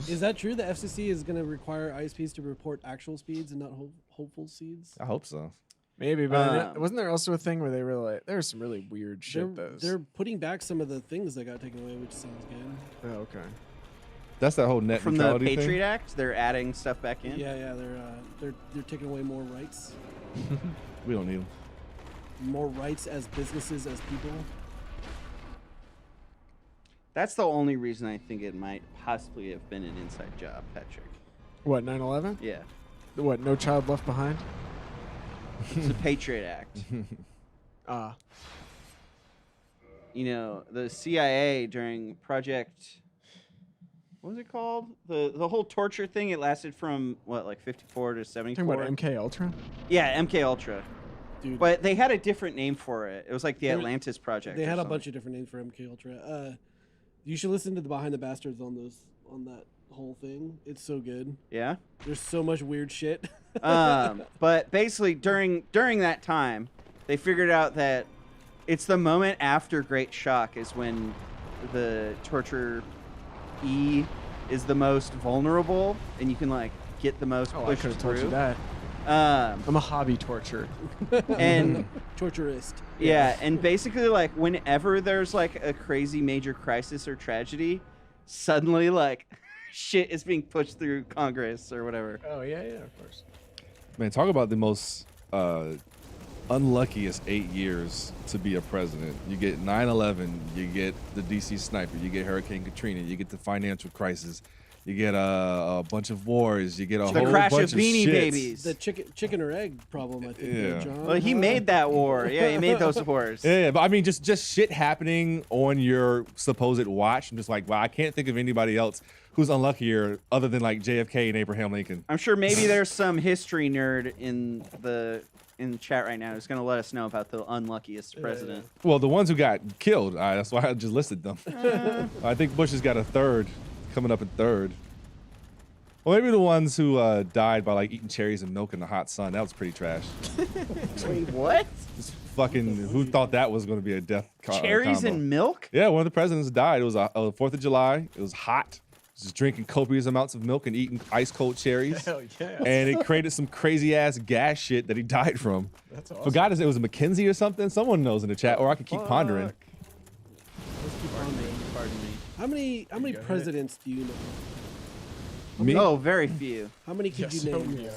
Is that true? The FCC is going to require ISPs to report actual speeds and not hopeful speeds? I hope so. Maybe, but Um, wasn't there also a thing where they were like, there was some really weird shit that was. They're putting back some of the things that got taken away, which sounds good. Oh, okay. That's that whole net From the neutrality Patriot thing. Act, they're adding stuff back in. Yeah, they're taking away more rights, We don't need them. more rights as businesses, as people. That's the only reason I think it might possibly have been an inside job, Patrick. What, 9/11? Yeah. What, No Child Left Behind? It's the Patriot Act. Ah. You know, the CIA during Project, what was it called? The whole torture thing, it lasted from what, like 54 to 74? Talking about MK Ultra? Yeah, MK Ultra. Dude, But they had a different name for it. It was like the There- Atlantis Project. they or had a something. bunch of different names for MK Ultra. You should listen to the Behind the Bastards on that whole thing. It's so good. Yeah. There's so much weird shit. But basically during that time, they figured out that it's the moment after Great Shock is when the torture E is the most vulnerable, and you can like get the most Oh, I pushed could have told you through. that. Um, I'm a hobby torturer. and Torturist. yeah, and basically like whenever there's like a crazy major crisis or tragedy, suddenly like shit is being pushed through Congress or whatever. Oh, yeah, of course. Man, talk about the most unluckiest 8 years to be a president. You get 9/11, you get the DC sniper, you get Hurricane Katrina, you get the financial crisis, you get a bunch of wars, you get a The whole crash bunch of Beanie shits. Babies. The chicken or egg problem, I think. Yeah. John. Well, he made that war. Yeah, he made those wars. Yeah, but I mean, just shit happening on your supposed watch. I'm just like, wow, I can't think of anybody else who's unluckier other than like JFK and Abraham Lincoln. I'm sure maybe there's some history nerd in the chat right now who's going to let us know about the unluckiest president. Well, the ones who got killed, that's why I just listed them. I think Bush has got a third, coming up in third. Well, maybe the ones who died by like eating cherries and milk in the hot sun. That was pretty trash. Wait, what? Just fucking, who thought that was going to be a death Cherries combo? and milk? Yeah, one of the presidents died. It was 4th of July. It was hot. Just drinking copious amounts of milk and eating ice cold cherries. Hell yeah. And it created some crazy ass gas shit that he died from. That's awesome. Forgot it was a McKinsey or something. Someone knows in the chat, or I could keep pondering. Let's keep on there. Pardon me. How many presidents do you know? Me? Oh, very few. How many could you name?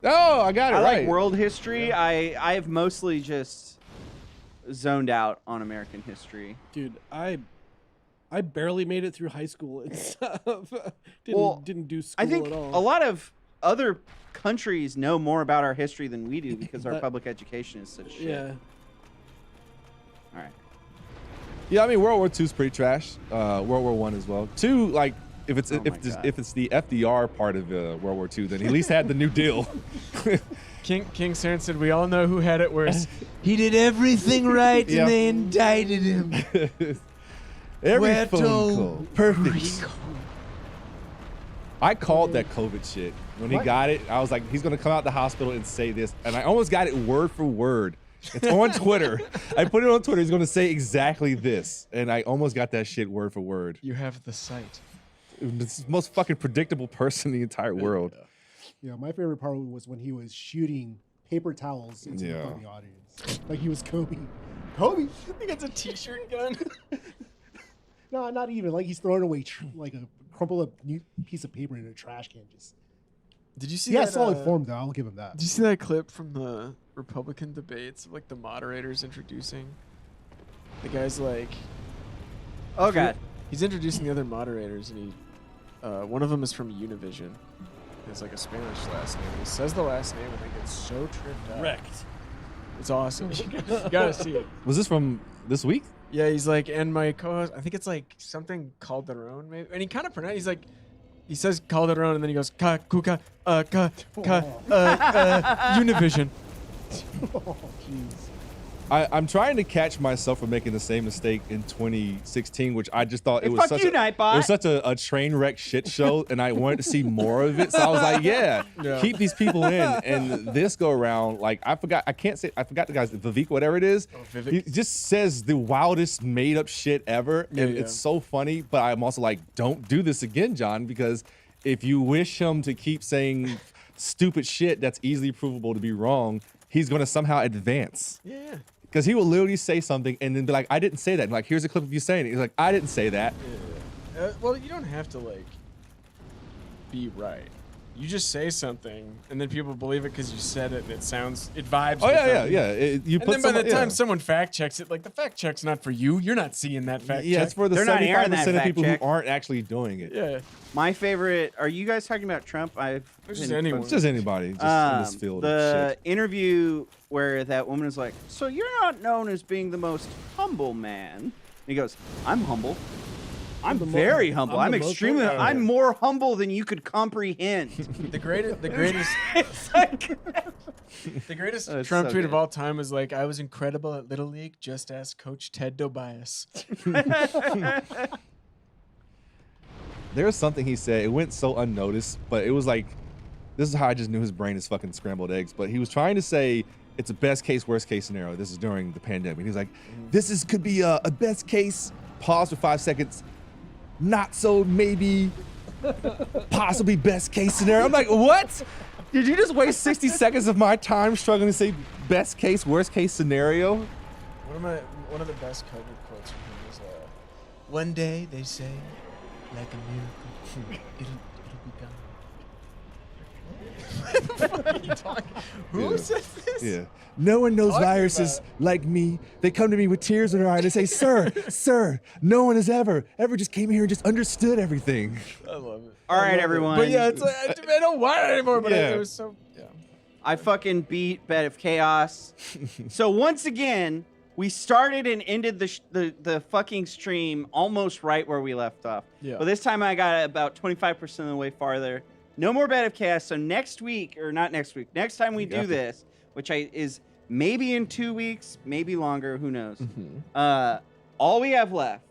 Oh, I got it I right. like world history. I have mostly just zoned out on American history. Dude, I barely made it through high school and stuff. Didn't do school I think at all. a lot of other countries know more about our history than we do because our public education is such shit. Yeah. All right. Yeah, I mean World War II is pretty trash. World War I as well. Two, like if it's Oh my if God. it's the FDR part of World War II, then he at least had the New Deal. King Saren said, "We all know who had it worse. He did everything right, Yeah. and they indicted him." Every Puerto phone call, perfect. Rico. I called that COVID shit when he got it. I was like, he's gonna come out the hospital and say this, and I almost got it word for word. It's on Twitter. I put it on Twitter. He's gonna say exactly this, and I almost got that shit word for word. You have the sight. It's the most fucking predictable person in the entire world. Yeah, my favorite part was when he was shooting paper towels into the fucking audience. Like he was Kobe. Kobe? I think it's a T-shirt gun. No, not even. Like he's throwing away like a crumpled up new piece of paper in a trash can. Just Did you see yeah, that? solid form though. I'll give him that. Did you see that clip from the Republican debates of like the moderators introducing? The guy's like, Oh God. he's introducing the other moderators, and he, one of them is from Univision. It's like a Spanish last name. He says the last name, and I get so tripped out. Wrecked. It's awesome. You gotta see it. Was this from this week? Yeah, he's like, and my co-host, I think it's like something Calderon, maybe. And he kind of pronounces, he's like, he says Calderon, and then he goes, Kuka, Univision. Oh, jeez. I'm trying to catch myself from making the same mistake in 2016, which I just thought Hey, it was fuck such you, a, Nightbot. it was such a train wreck shit show, and I wanted to see more of it. So I was like, yeah, keep these people in. And this go around, like I forgot the guy's Vivek, whatever it is. Vivek. He just says the wildest made up shit ever, and it's so funny. But I'm also like, don't do this again, John, because if you wish him to keep saying stupid shit that's easily provable to be wrong, he's gonna somehow advance. Yeah. Because he will literally say something and then be like, I didn't say that. And like, here's a clip of you saying it. He's like, I didn't say that. Well, you don't have to, like, be right. You just say something, and then people believe it because you said it, and it vibes. Oh, with yeah. them. You And put then by the someone- time someone fact checks it, like, the fact check's not for you. You're not seeing that fact yeah, check. it's for the They're not airing that 75% of fact people check. who aren't actually doing it. Yeah. My favorite. Are you guys talking about Trump? It's just anyone. It's just anybody just in this field the of shit. interview where that woman is like, "So you're not known as being the most humble man." And he goes, "I'm humble. I'm very humble. I'm the most extremely. humble." I'm more humble than you could comprehend." The greatest It's like, the greatest Oh, it's Trump so tweet good. of all time was like, "I was incredible at Little League. Just ask Coach Ted Tobias." There was something he said. It went so unnoticed, but it was like, this is how I just knew his brain is fucking scrambled eggs. But he was trying to say it's a best case, worst case scenario. This is during the pandemic. He was like, could be a best case. Pause for 5 seconds. Not so maybe, possibly best case scenario. I'm like, what? Did you just waste 60 seconds of my time struggling to say best case, worst case scenario? One of the best COVID quotes from him is, "One day they say, like a miracle, it'll be gone." Who said this? Yeah. No one knows Talking viruses like me. They come to me with tears in their eyes. They say, "Sir, sir, no one has ever just came here and just understood everything." I love it. All right, everyone. But yeah, it's like, I don't want it anymore. But Yeah. it was so. Yeah. I fucking beat Bed of Chaos. So once again, we started and ended the fucking stream almost right where we left off. Yeah. But this time I got about 25% of the way farther. No more Bed of Chaos. So next week, or not next week, next time we do this, which is maybe in 2 weeks, maybe longer, who knows. All we have left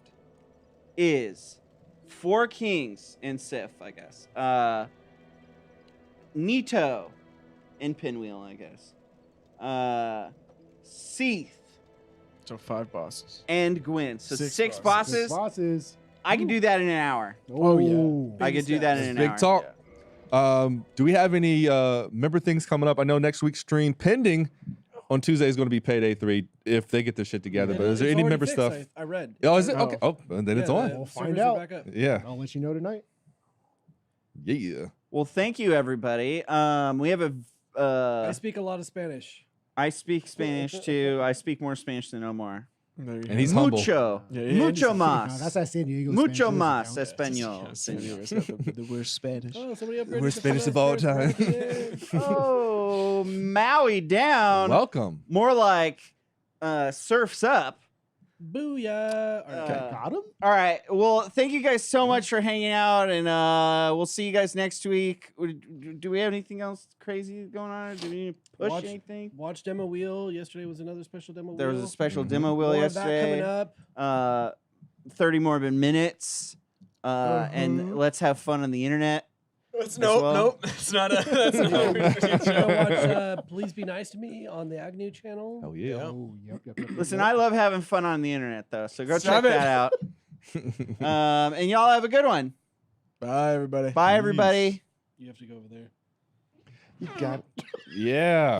is 4 Kings in Sif, I guess. Nito in Pinwheel, I guess. Seath So 5 bosses. and Gwyn. So 6 6 bosses. bosses. Bosses. I can do that in an hour. Oh, yeah. Ooh. I could do that in an hour. Big talk. Do we have any member things coming up? I know next week's stream pending on Tuesday is going to be Payday 3 if they get their shit together. But is there It's any already member fixed, stuff? I read. Oh, is it? Oh. Okay. Oh, and then it's Yeah, on. the We'll servers find are out. back up. Yeah. I'll let you know tonight. Yeah. Well, thank you, everybody. We have a. I speak a lot of Spanish. I speak Spanish too. I speak more Spanish than Omar. There you And go. he's humble. Mucho. Yeah, yeah, Mucho he's- No, más. that's that San Diego. Mucho Spanish, más you know? español. Yeah, San Diego's got the worst Spanish. Oh, somebody upgraded. Worst to Spanish full of all Spanish time. bracket. Oh, Maui down. Welcome. More like surfs up. Booyah. All right. Got him? All right. Well, thank you guys so much for hanging out, and we'll see you guys next week. Do we have anything else crazy going on? Do we need to push Watch- anything? Watch demo wheel. Yesterday was another special demo There wheel. was a special demo wheel More of that coming yesterday. up. 30 more minutes. And let's have fun on the internet. That's, nope, well. nope. It's not a. That's not a Go watch Please Be Nice to Me on the Agnew channel. Oh yeah. Oh, yep. Listen, I love having fun on the internet, though, so go Stop check it. that out. And y'all have a good one. Bye, everybody. Bye, everybody. You have to go over there. You got it. Yeah.